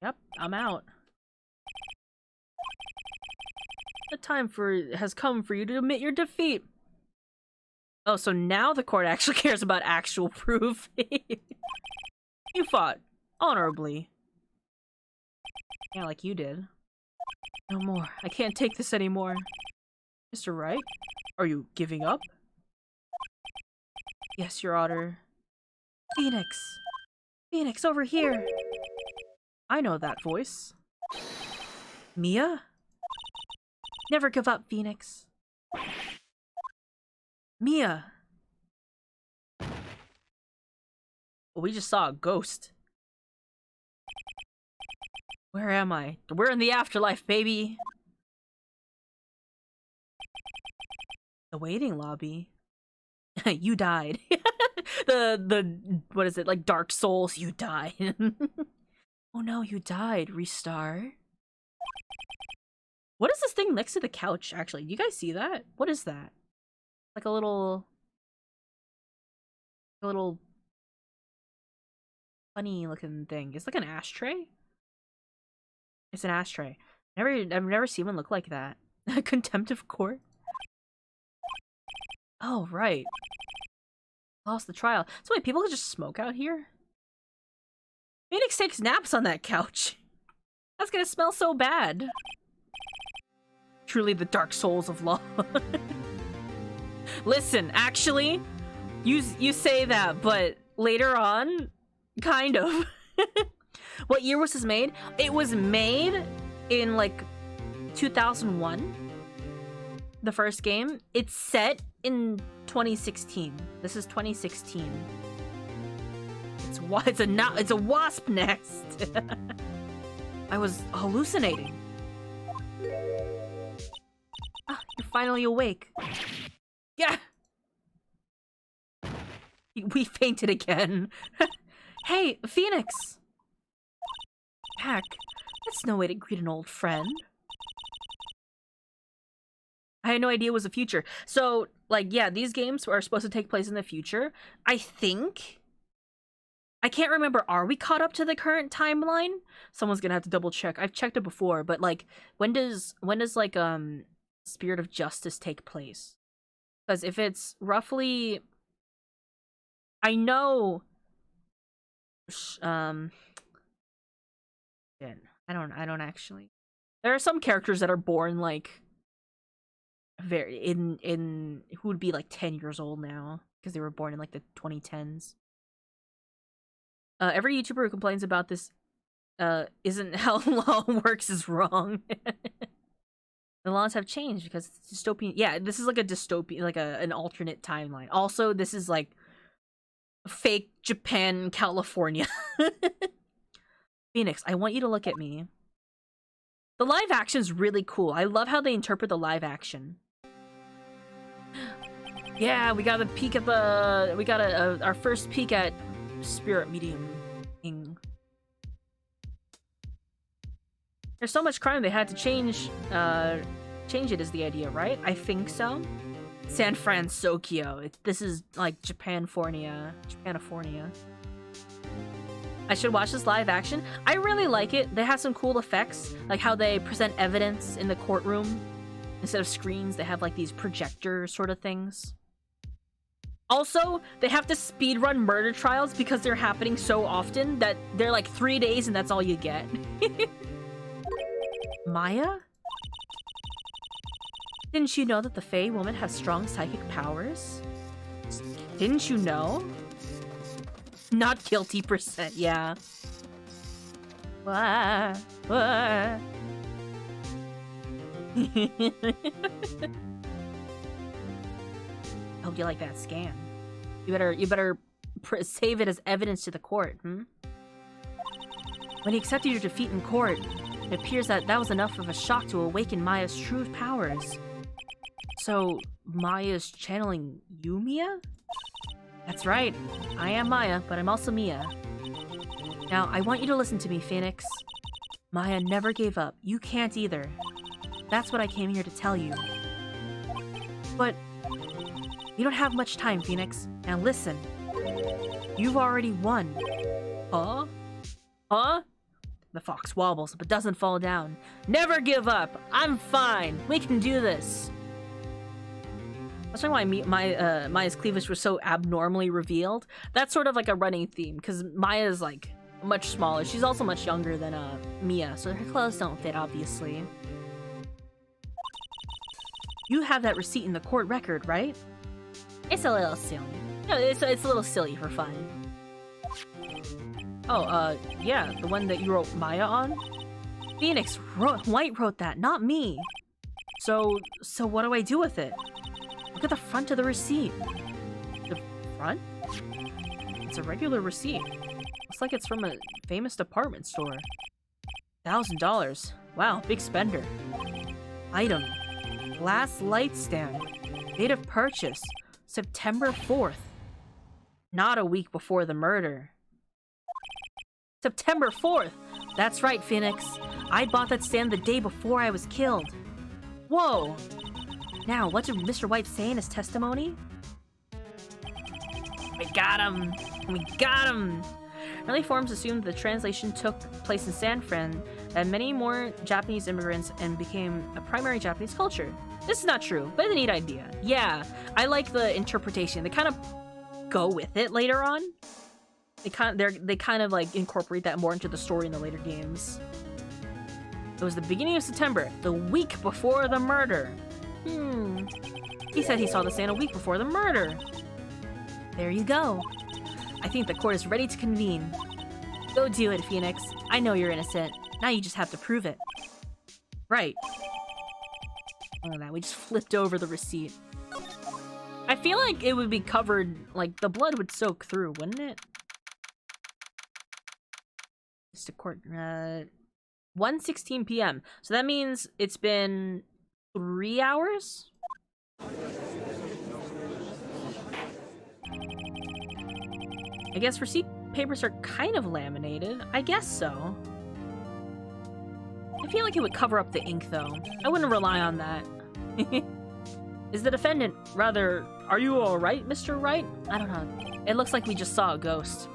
Yep, I'm out. The time has come for you to admit your defeat. Oh, so now the court actually cares about actual proof. You fought honorably. Yeah, like you did. No more. I can't take this anymore. Mr. Wright, are you giving up? Yes, Your Honor. Phoenix! Phoenix, over here! I know that voice. Mia? Never give up, Phoenix. Mia! Well, we just saw a ghost. Where am I? We're in the afterlife, baby! The waiting lobby. You died. What is it, like Dark Souls? You died. Oh no, you died. Restart. What is this thing next to the couch, actually? Do you guys see that? What is that? Like a little funny looking thing. It's like an ashtray? It's an ashtray. I've never seen one look like that. Contempt of court? Oh, right. Lost the trial. So wait, people can just smoke out here? Phoenix takes naps on that couch. That's gonna smell so bad. Truly the Dark Souls of law. Listen, actually, you say that, but later on, kind of. What year was this made? It was made in, like, 2001. The first game. It's set in 2016. This is 2016. It's a wasp nest. I was hallucinating. Ah, you're finally awake. Yeah. We fainted again. Hey, Phoenix. Back. That's no way to greet an old friend. I had no idea it was the future. So, like, yeah, these games are supposed to take place in the future. I think. I can't remember. Are we caught up to the current timeline? Someone's gonna have to double check. I've checked it before, but like, when does like Spirit of Justice take place? Because if it's roughly, I know. I don't actually. There are some characters that are born like very in who would be like 10 years old now because they were born in like the 2010s. Every YouTuber who complains about this isn't how law works is wrong. The laws have changed because it's dystopian. Yeah, this is like a dystopian, like an alternate timeline. Also, this is like fake Japan, California. Phoenix, I want you to look at me. The live action is really cool. I love how they interpret the live action. Yeah, we got a peek at the. We got our first peek at Spirit Medium. There's so much crime they had to change change it is the idea, right? I think so. San Francisco. This is like Japanifornia. I should watch this live action. I really like it. They have some cool effects, like how they present evidence in the courtroom. Instead of screens, they have like these projector sort of things. Also, they have to speedrun murder trials because they're happening so often that they're like 3 days and that's all you get. Maya? Didn't you know that the Fae woman has strong psychic powers? Didn't you know? Not guilty %, yeah. Wah, wah. Hope you like that scan. You better save it as evidence to the court, When he accepted your defeat in court, it appears that was enough of a shock to awaken Maya's true powers. So, Maya's channeling you, Mia? That's right. I am Maya, but I'm also Mia. Now, I want you to listen to me, Phoenix. Maya never gave up. You can't either. That's what I came here to tell you. But you don't have much time, Phoenix. Now listen. You've already won. Huh? Huh? The fox wobbles, but doesn't fall down. Never give up. I'm fine. We can do this. That's why Maya's cleavage was so abnormally revealed. That's sort of like a running theme, because Maya is like much smaller. She's also much younger than Mia, so her clothes don't fit, obviously. You have that receipt in the court record, right? It's a little silly. No, it's a little silly for fun. Oh, yeah, the one that you wrote Maya on? Phoenix White wrote that, not me. So what do I do with it? Look at the front of the receipt. The front? It's a regular receipt. Looks like it's from a famous department store. $1,000. Wow, big spender. Item. Glass light stand. Date of purchase. September 4th. Not a week before the murder. September 4th! That's right, Phoenix. I bought that stand the day before I was killed. Whoa! Now, what did Mr. White say in his testimony? We got him! We got him! Early forms assumed the translation took place in San Fran, and many more Japanese immigrants and became a primary Japanese culture. This is not true, but it's a neat idea. Yeah, I like the interpretation. They kind of go with it later on. They kind of like incorporate that more into the story in the later games. It was the beginning of September, the week before the murder. He said he saw the stand a week before the murder. There you go. I think the court is ready to convene. Go do it, Phoenix. I know you're innocent. Now you just have to prove it. Right. Look at that, we just flipped over the receipt. I feel like it would be covered, like, the blood would soak through, wouldn't it? It's the court, 1:16 p.m. So that means it's been 3 hours? I guess receipt papers are kind of laminated. I guess so. I feel like it would cover up the ink, though. I wouldn't rely on that. Is the defendant, rather, are you alright, Mr. Wright? I don't know. It looks like we just saw a ghost.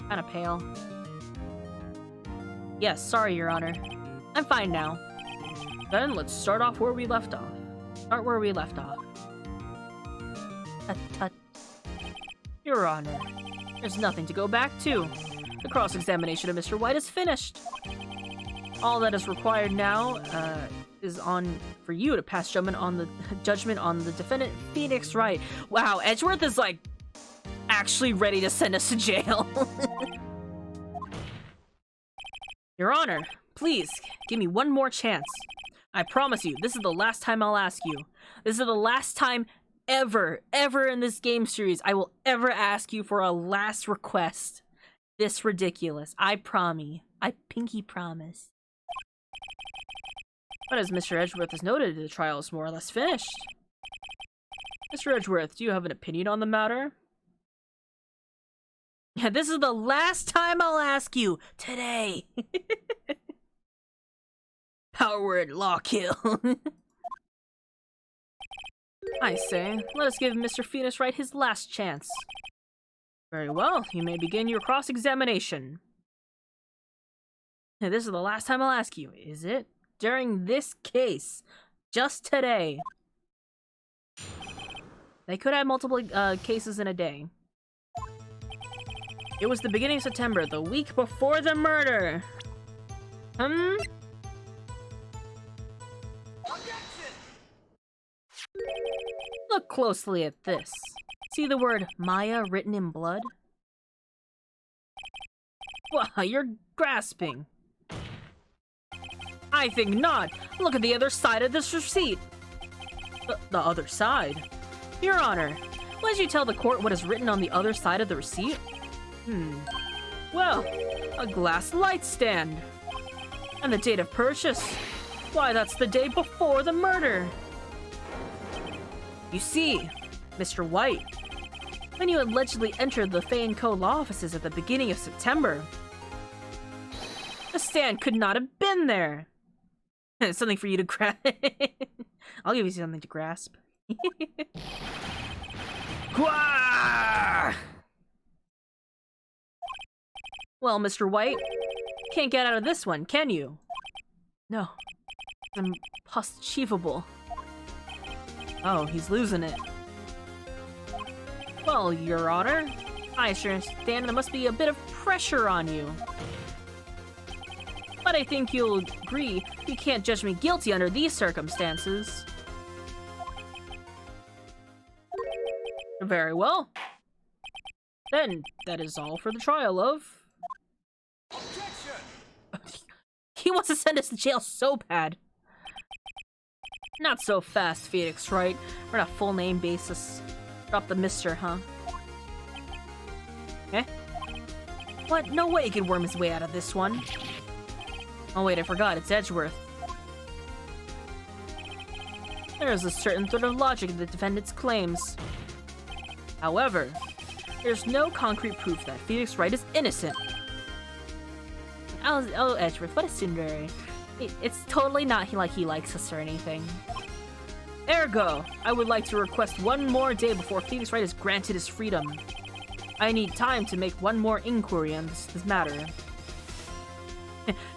Kinda pale. Yes, sorry, Your Honor. I'm fine now. Then let's start off where we left off. Start where we left off. Tut tut. Your Honor, there's nothing to go back to. The cross-examination of Mr. White is finished. All that is required now is for you to pass judgment on the defendant, Phoenix Wright. Wow, Edgeworth is like actually ready to send us to jail. Your Honor, please give me one more chance. I promise you, this is the last time I'll ask you. This is the last time ever in this game series I will ever ask you for a last request. This ridiculous. I promise. I pinky promise. But as Mr. Edgeworth has noted, the trial is more or less finished. Mr. Edgeworth, do you have an opinion on the matter? Yeah, this is the last time I'll ask you. Today. Power word, law kill. I say, let us give Mr. Phoenix Wright his last chance. Very well, you may begin your cross-examination. This is the last time I'll ask you, is it? During this case, just today. They could have multiple cases in a day. It was the beginning of September, the week before the murder. Look closely at this. See the word Maya written in blood? Wow, you're grasping. I think not. Look at the other side of this receipt. The other side? Your Honor, why did you tell the court what is written on the other side of the receipt? Well, a glass light stand. And the date of purchase. Why, that's the day before the murder. You see, Mr. White, when you allegedly entered the Fay & Co. law offices at the beginning of September, the stand could not have been there. Something for you to grasp. I'll give you something to grasp. Well, Mr. White, can't get out of this one, can you? No. It's impossible. Oh, he's losing it. Well, Your Honor, I sure understand there must be a bit of pressure on you. But I think you'll agree you can't judge me guilty under these circumstances. Very well. Then, that is all for the trial of... He wants to send us to jail so bad. Not so fast, Phoenix Wright. We're on a full name basis. Drop the mister, huh? Eh? What? No way he could worm his way out of this one. Oh wait, I forgot. It's Edgeworth. There is a certain sort of logic in the defendant's claims. However, there's no concrete proof that Phoenix Wright is innocent. Oh, Edgeworth, what a tsundere. It's totally not like he likes us or anything. Ergo, I would like to request one more day before Phoenix Wright is granted his freedom. I need time to make one more inquiry on this matter.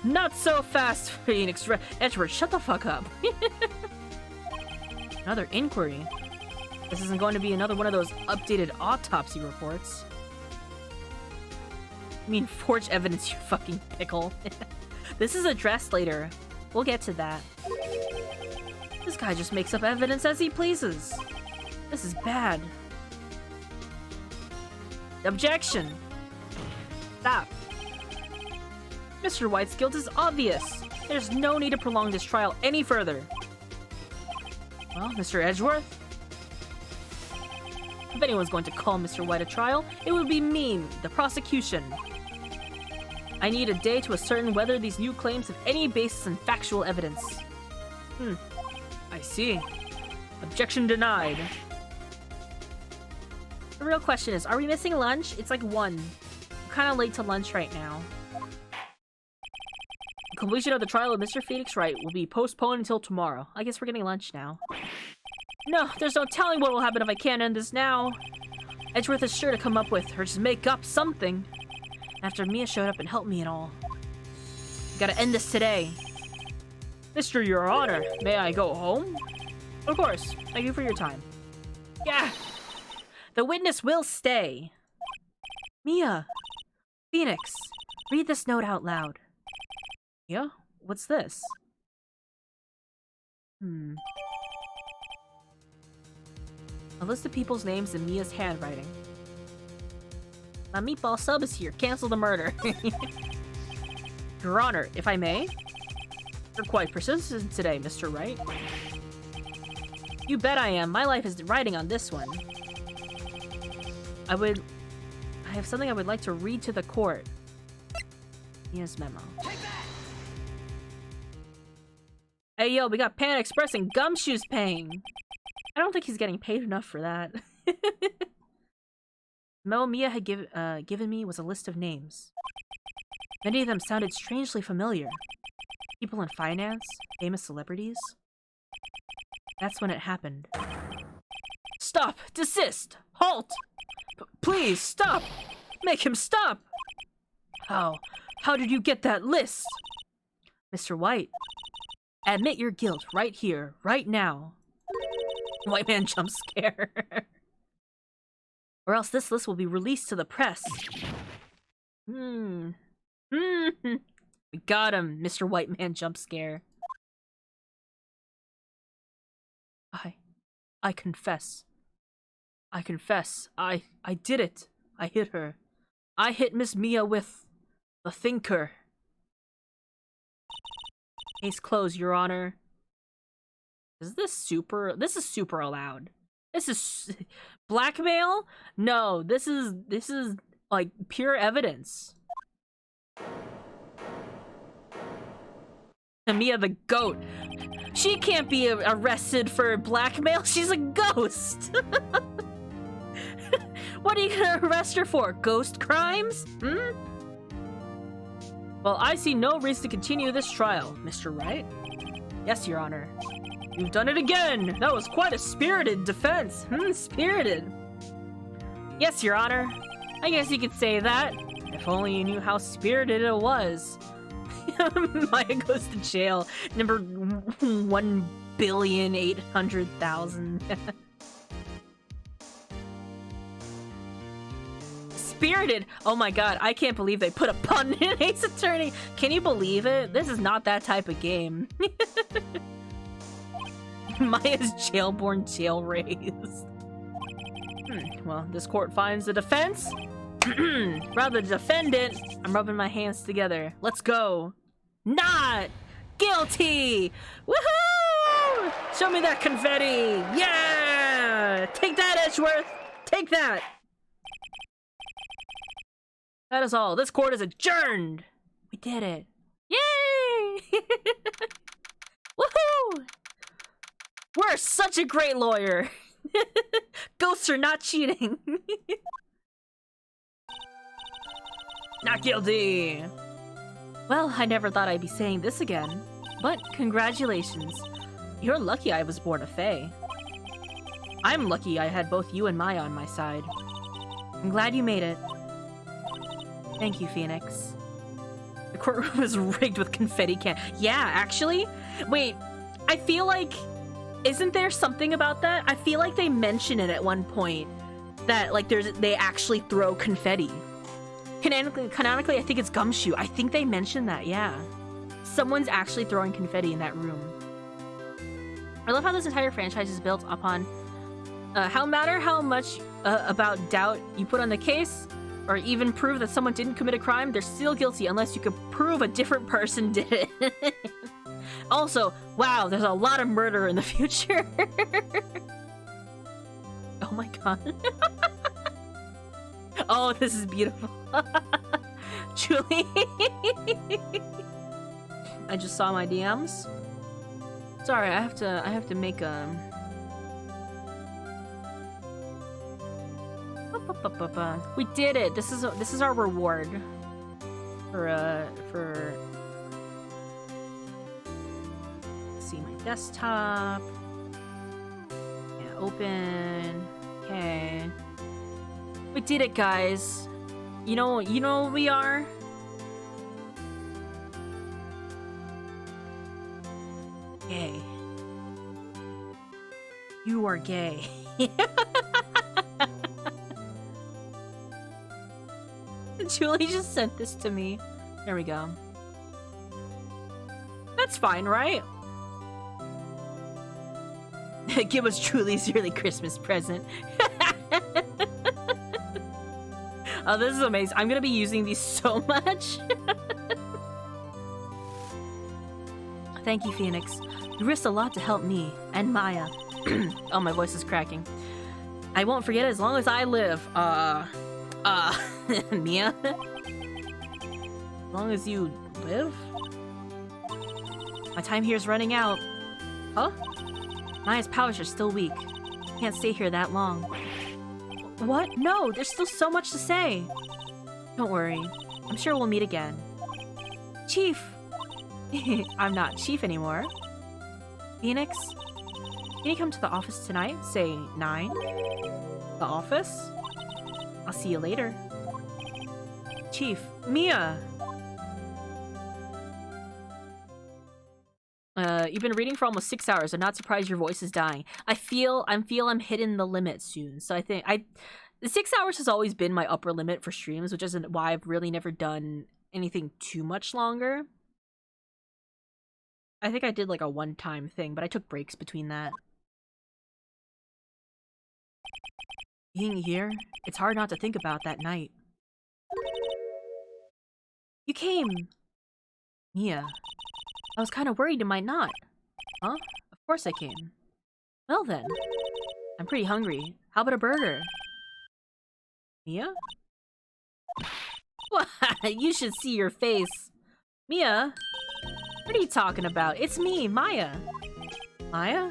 Not so fast, Phoenix Wright. Edgeworth, shut the fuck up. Another inquiry? This isn't going to be another one of those updated autopsy reports. I mean, forge evidence, you fucking pickle. This is addressed later. We'll get to that. This guy just makes up evidence as he pleases. This is bad. Objection! Stop. Mr. White's guilt is obvious. There's no need to prolong this trial any further. Well, Mr. Edgeworth? If anyone's going to call Mr. White a trial, it would be me, the prosecution. I need a day to ascertain whether these new claims have any basis in factual evidence. I see. Objection denied. The real question is, are we missing lunch? It's like 1. We're kind of late to lunch right now. The completion of the trial of Mr. Phoenix Wright will be postponed until tomorrow. I guess we're getting lunch now. No, there's no telling what will happen if I can't end this now. Edgeworth is sure to come up with, or just make up something. After Mia showed up and helped me and all. Gotta end this today. Mr. Your Honor, may I go home? Of course. Thank you for your time. Yeah! The witness will stay. Mia! Phoenix! Read this note out loud. Yeah? What's this? A list of people's names in Mia's handwriting. My meatball sub is here. Cancel the murder. Your Honor, if I may? You're quite persistent today, Mr. Wright. You bet I am. My life is riding on this one. I have something I would like to read to the court. Mia's memo. Hey yo, we got Panda Express and Gumshoes paying. I don't think he's getting paid enough for that. The memo Mia had given me was a list of names. Many of them sounded strangely familiar. People in finance, famous celebrities. That's when it happened. Stop! Desist! Halt! Please, stop! Make him stop! How? How did you get that list? Mr. White, admit your guilt right here, right now. White man jump scare. Or else this list will be released to the press. We got him, Mr. White man jump scare. I confess. I confess. I did it. I hit her. I hit Miss Mia with the thinker. Case closed, Your Honor. Is this super? This is super allowed. This is blackmail? No, this is like pure evidence. Mia the goat. She can't be arrested for blackmail. She's a ghost. What are you gonna arrest her for? Ghost crimes? Well, I see no reason to continue this trial, Mr. Wright. Yes, Your Honor. You've done it again! That was quite a spirited defense. Spirited. Yes, Your Honor. I guess you could say that. If only you knew how spirited it was. Maya goes to jail. Number 1,800,000. Spirited! Oh my god, I can't believe they put a pun in Ace Attorney! Can you believe it? This is not that type of game. Maya's jailborn jail raised. Well, this court finds the defense. Rather the defendant. I'm rubbing my hands together. Let's go. Not guilty! Woohoo! Show me that confetti! Yeah! Take that, Edgeworth! Take that! That is all. This court is adjourned! We did it. Yay! Woohoo! We're such a great lawyer! Ghosts are not cheating! Not guilty! Well, I never thought I'd be saying this again. But congratulations. You're lucky I was born a fae. I'm lucky I had both you and Maya on my side. I'm glad you made it. Thank you, Phoenix. The courtroom is rigged with confetti can- Yeah, actually? Wait, I feel like... Isn't there something about that? I feel like they mention it at one point. That, like, they actually throw confetti. Canonically, I think it's Gumshoe. I think they mentioned that, yeah. Someone's actually throwing confetti in that room. I love how this entire franchise is built upon how matter how much about doubt you put on the case, or even prove that someone didn't commit a crime, they're still guilty unless you could prove a different person did it. Also, wow, there's a lot of murder in the future. Oh my god. Oh, this is beautiful. Julie. I just saw my DMs. Sorry, I have to make a... We did it. This is our reward for see my desktop. Yeah, open. Okay. We did it, guys. You know what we are? Gay. You are gay. Julie just sent this to me. There we go. That's fine, right? Give us Julie's yearly Christmas present. Oh, this is amazing. I'm gonna be using these so much. Thank you, Phoenix. You risked a lot to help me and Maya. Oh, my voice is cracking. I won't forget it as long as I live. Mia? As long as you live? My time here is running out. Huh? Maya's powers are still weak. Can't stay here that long. What? No, there's still so much to say. Don't worry. I'm sure we'll meet again. Chief! I'm not Chief anymore. Phoenix? Can you come to the office tonight? Say 9? The office? I'll see you later. Chief, Mia! You've been reading for almost 6 hours. I'm not surprised your voice is dying. I feel I'm hitting the limit soon. So I think the 6 hours has always been my upper limit for streams, which isn't why I've really never done anything too much longer. I think I did like a one-time thing, but I took breaks between that. Being here, it's hard not to think about that night. You came! Mia. I was kind of worried you might not. Huh? Of course I came. Well then. I'm pretty hungry. How about a burger? Mia? You should see your face. Mia? What are you talking about? It's me, Maya. Maya?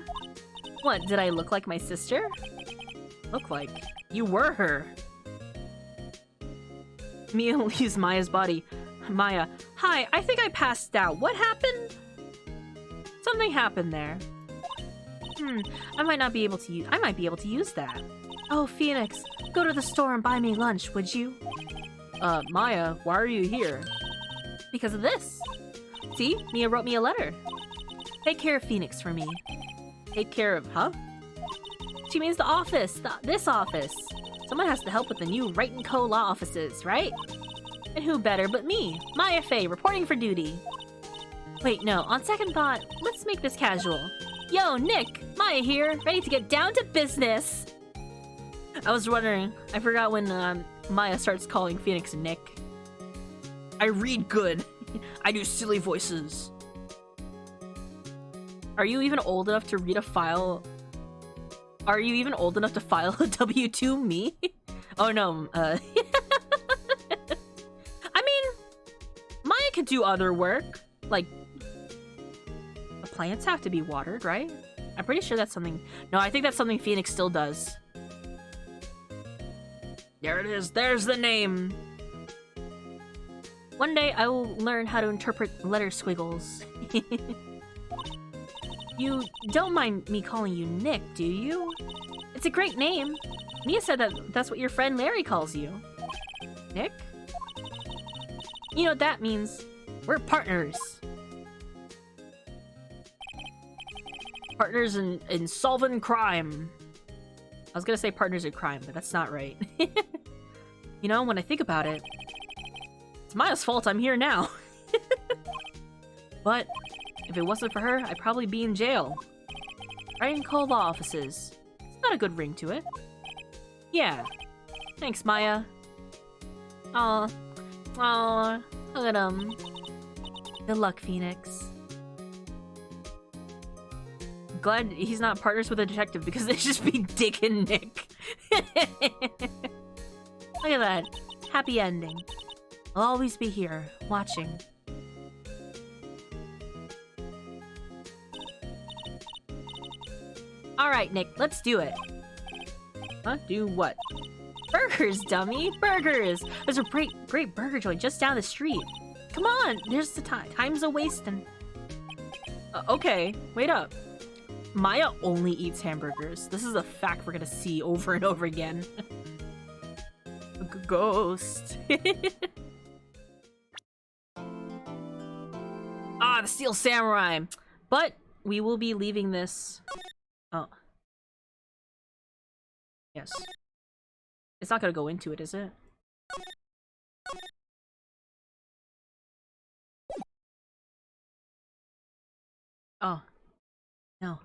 What, did I look like my sister? Look like you were her. Mia leaves Maya's body. Maya, hi, I think I passed out. What happened? Something happened there. I might be able to use that. Oh, Phoenix, go to the store and buy me lunch, would you? Maya, why are you here? Because of this. See, Mia wrote me a letter. Take care of Phoenix for me. Take care of, huh? She means the office, this office. Someone has to help with the new Wright & Co. law offices, right? And who better but me, Maya Fey, reporting for duty. Wait, no, on second thought, let's make this casual. Yo, Nick, Maya here, ready to get down to business. I was wondering, I forgot when Maya starts calling Phoenix Nick. I read good. I do silly voices. Are you even old enough to read a file? Are you even old enough to file a W-2? Me? Oh no, I mean, Maya could do other work. Like, the plants have to be watered, right? I'm pretty sure that's something... No, I think that's something Phoenix still does. There it is. There's the name. One day I will learn how to interpret letter squiggles. You don't mind me calling you Nick, do you? It's a great name. Mia said that's what your friend Larry calls you. Nick? You know what that means. We're partners. Partners in solving crime. I was gonna say partners in crime, but that's not right. You know, when I think about it, it's Maya's fault I'm here now. But if it wasn't for her, I'd probably be in jail. Wright & Co. law offices. It's not a good ring to it. Yeah. Thanks, Maya. Aw. Aw. Look at him. Good luck, Phoenix. Glad he's not partners with a detective because they'd just be Dick and Nick. Look at that. Happy ending. I'll always be here, watching. Alright, Nick, let's do it. Huh? Do what? Burgers, dummy! Burgers! There's a great burger joint just down the street. Come on! There's the time. Time's a wasting. Okay, wait up. Maya only eats hamburgers. This is a fact we're gonna see over and over again. Ghost. Ah, the Steel Samurai! But we will be leaving this... Oh. Yes. It's not gonna go into it, is it? Oh. No.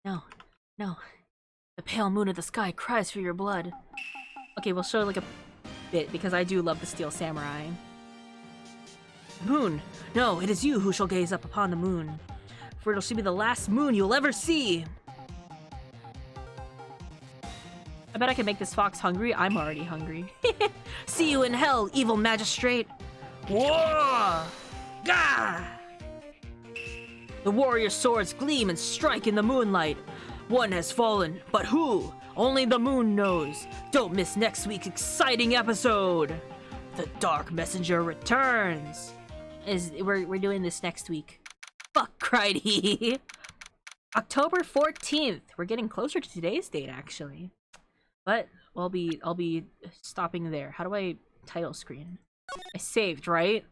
No. No. The pale moon of the sky cries for your blood. Okay, we'll show like a bit, because I do love the Steel Samurai. Moon! No, it is you who shall gaze up upon the moon. For it'll be the last moon you'll ever see! I bet I can make this fox hungry. I'm already hungry. See you in hell, evil magistrate! Whoa! Gah! The warrior swords gleam and strike in the moonlight. One has fallen, but who? Only the moon knows. Don't miss next week's exciting episode. The Dark Messenger returns. We're doing this next week. Fuck, cried he. October 14th. We're getting closer to today's date, actually. But I'll be stopping there. How do I title screen? I saved, right?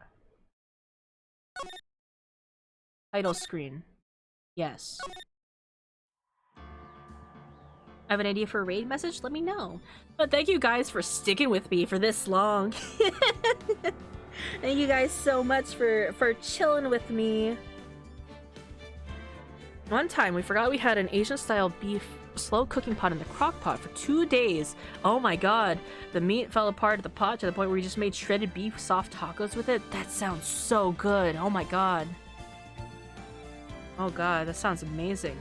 Title screen. Yes. I have an idea for a raid message? Let me know. But thank you guys for sticking with me for this long. Thank you guys so much for chilling with me. One time, we forgot we had an Asian-style beef slow cooking pot in the crock pot for 2 days. Oh my god. The meat fell apart at the pot to the point where we just made shredded beef soft tacos with it. That sounds so good. Oh my god. Oh god, that sounds amazing.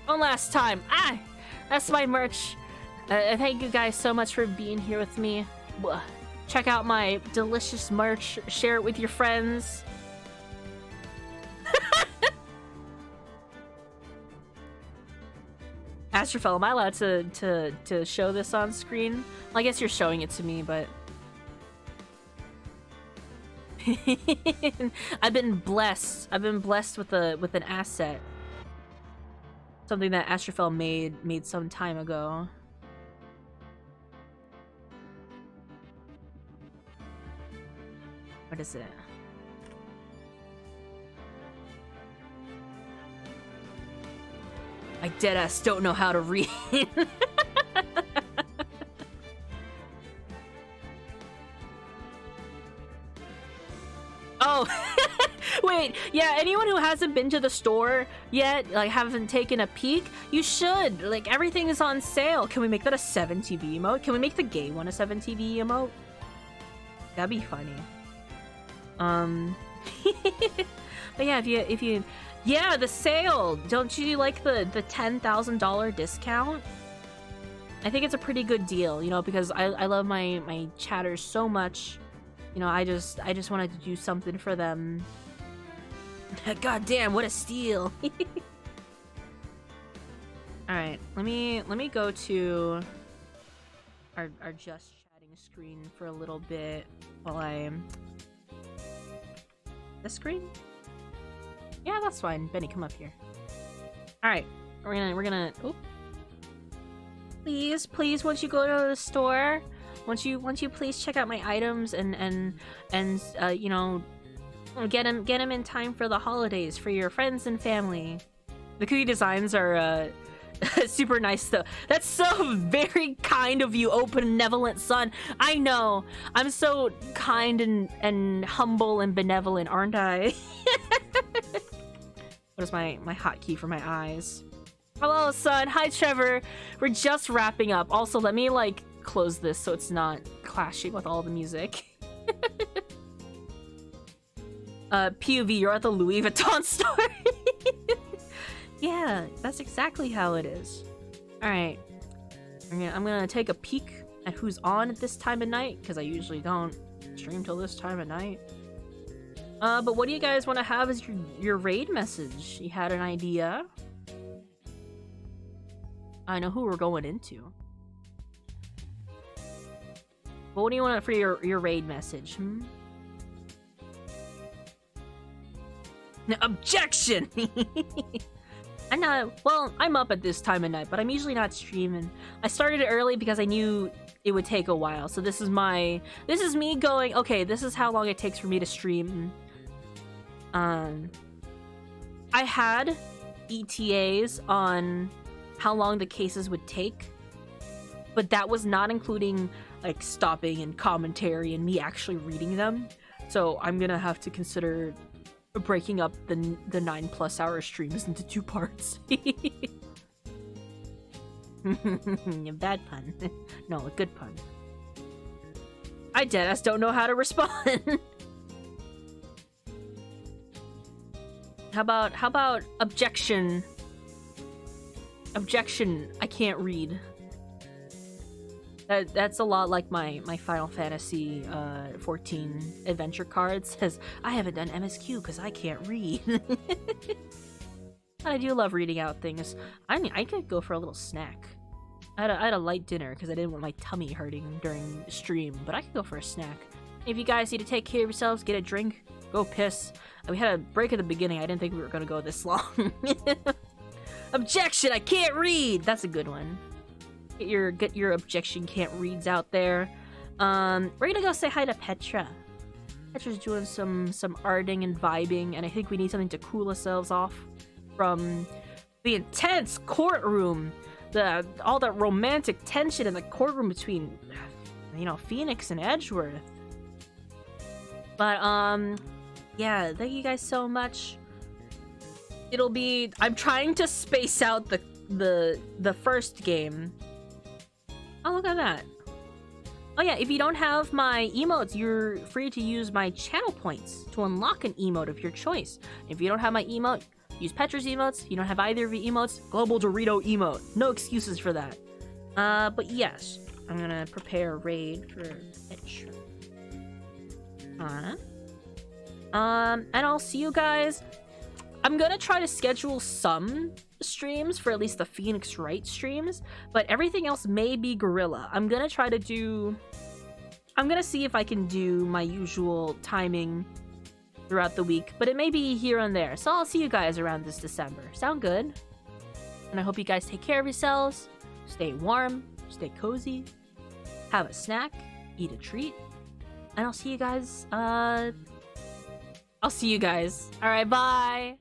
One last time. Ah! That's my merch. Thank you guys so much for being here with me. Check out my delicious merch. Share it with your friends. Astrophel, am I allowed to show this on screen? Well, I guess you're showing it to me, but... I've been blessed. I've been blessed with an asset. Something that Astrophel made some time ago. What is it? I deadass don't know how to read. Oh, wait, yeah, anyone who hasn't been to the store yet, like, haven't taken a peek, you should. Like, everything is on sale. Can we make that a 7TV emote? Can we make the gay one a 7TV emote? That'd be funny. But yeah, if you yeah, the sale. Don't you like the $10,000 discount? I think it's a pretty good deal, you know, because I love my chatters so much. You know, I just wanted to do something for them. God damn, what a steal. All right, let me go to our just chatting screen for a little bit while I this screen? Yeah, that's fine. Benny, come up here. All right, we're gonna. Oh, please, won't you go to the store? Won't you please check out my items and you know, get them in time for the holidays for your friends and family. The cookie designs are super nice though. That's so very kind of you, oh benevolent son. I know. I'm so kind and humble and benevolent, aren't I? What is my hotkey for my eyes? Hello, son. Hi, Trevor. We're just wrapping up. Also, let me like close this so it's not clashing with all the music. POV, you're at the Louis Vuitton store. Yeah, that's exactly how it is. All right, I'm gonna take a peek at who's on at this time of night because I usually don't stream till this time of night. But what do you guys want to have as your raid message? You had an idea? I know who we're going into. But what do you want for your raid message? Objection! I know. Well, I'm up at this time of night, but I'm usually not streaming. I started it early because I knew it would take a while. So this is me going, okay, this is how long it takes for me to stream. I had ETAs on how long the cases would take, but that was not including like stopping and commentary and me actually reading them. So I'm gonna have to consider breaking up the 9+ hour streams into 2 parts. Bad pun. No, a good pun. I deadass don't know how to respond. How about objection? Objection, I can't read. That's a lot like my Final Fantasy 14 adventure card. Says, I haven't done MSQ because I can't read. I do love reading out things. I could go for a little snack. I had a light dinner because I didn't want my tummy hurting during stream, but I could go for a snack. If you guys need to take care of yourselves, get a drink, go piss. We had a break at the beginning. I didn't think we were going to go this long. Objection, I can't read. That's a good one. Get your objection can't reads out there. We're gonna go say hi to Petra. Petra's doing some arting and vibing, and I think we need something to cool ourselves off from the intense courtroom, all that romantic tension in the courtroom between, you know, Phoenix and Edgeworth. But yeah, thank you guys so much. I'm trying to space out the first game. Oh, look at that. Oh yeah, if you don't have my emotes, you're free to use my channel points to unlock an emote of your choice. If you don't have my emote, use Petra's emotes. If you don't have either of your emotes, Global Dorito emote. No excuses for that. But yes, I'm gonna prepare a raid for Petra. And I'll see you guys. I'm gonna try to schedule some streams for at least the Phoenix Wright streams, but everything else may be guerrilla. I'm gonna see if I can do my usual timing throughout the week, but it may be here and there. So I'll see you guys around this December. Sound good? And I hope you guys take care of yourselves, stay warm, stay cozy, have a snack, eat a treat, and I'll see you guys. All right, bye.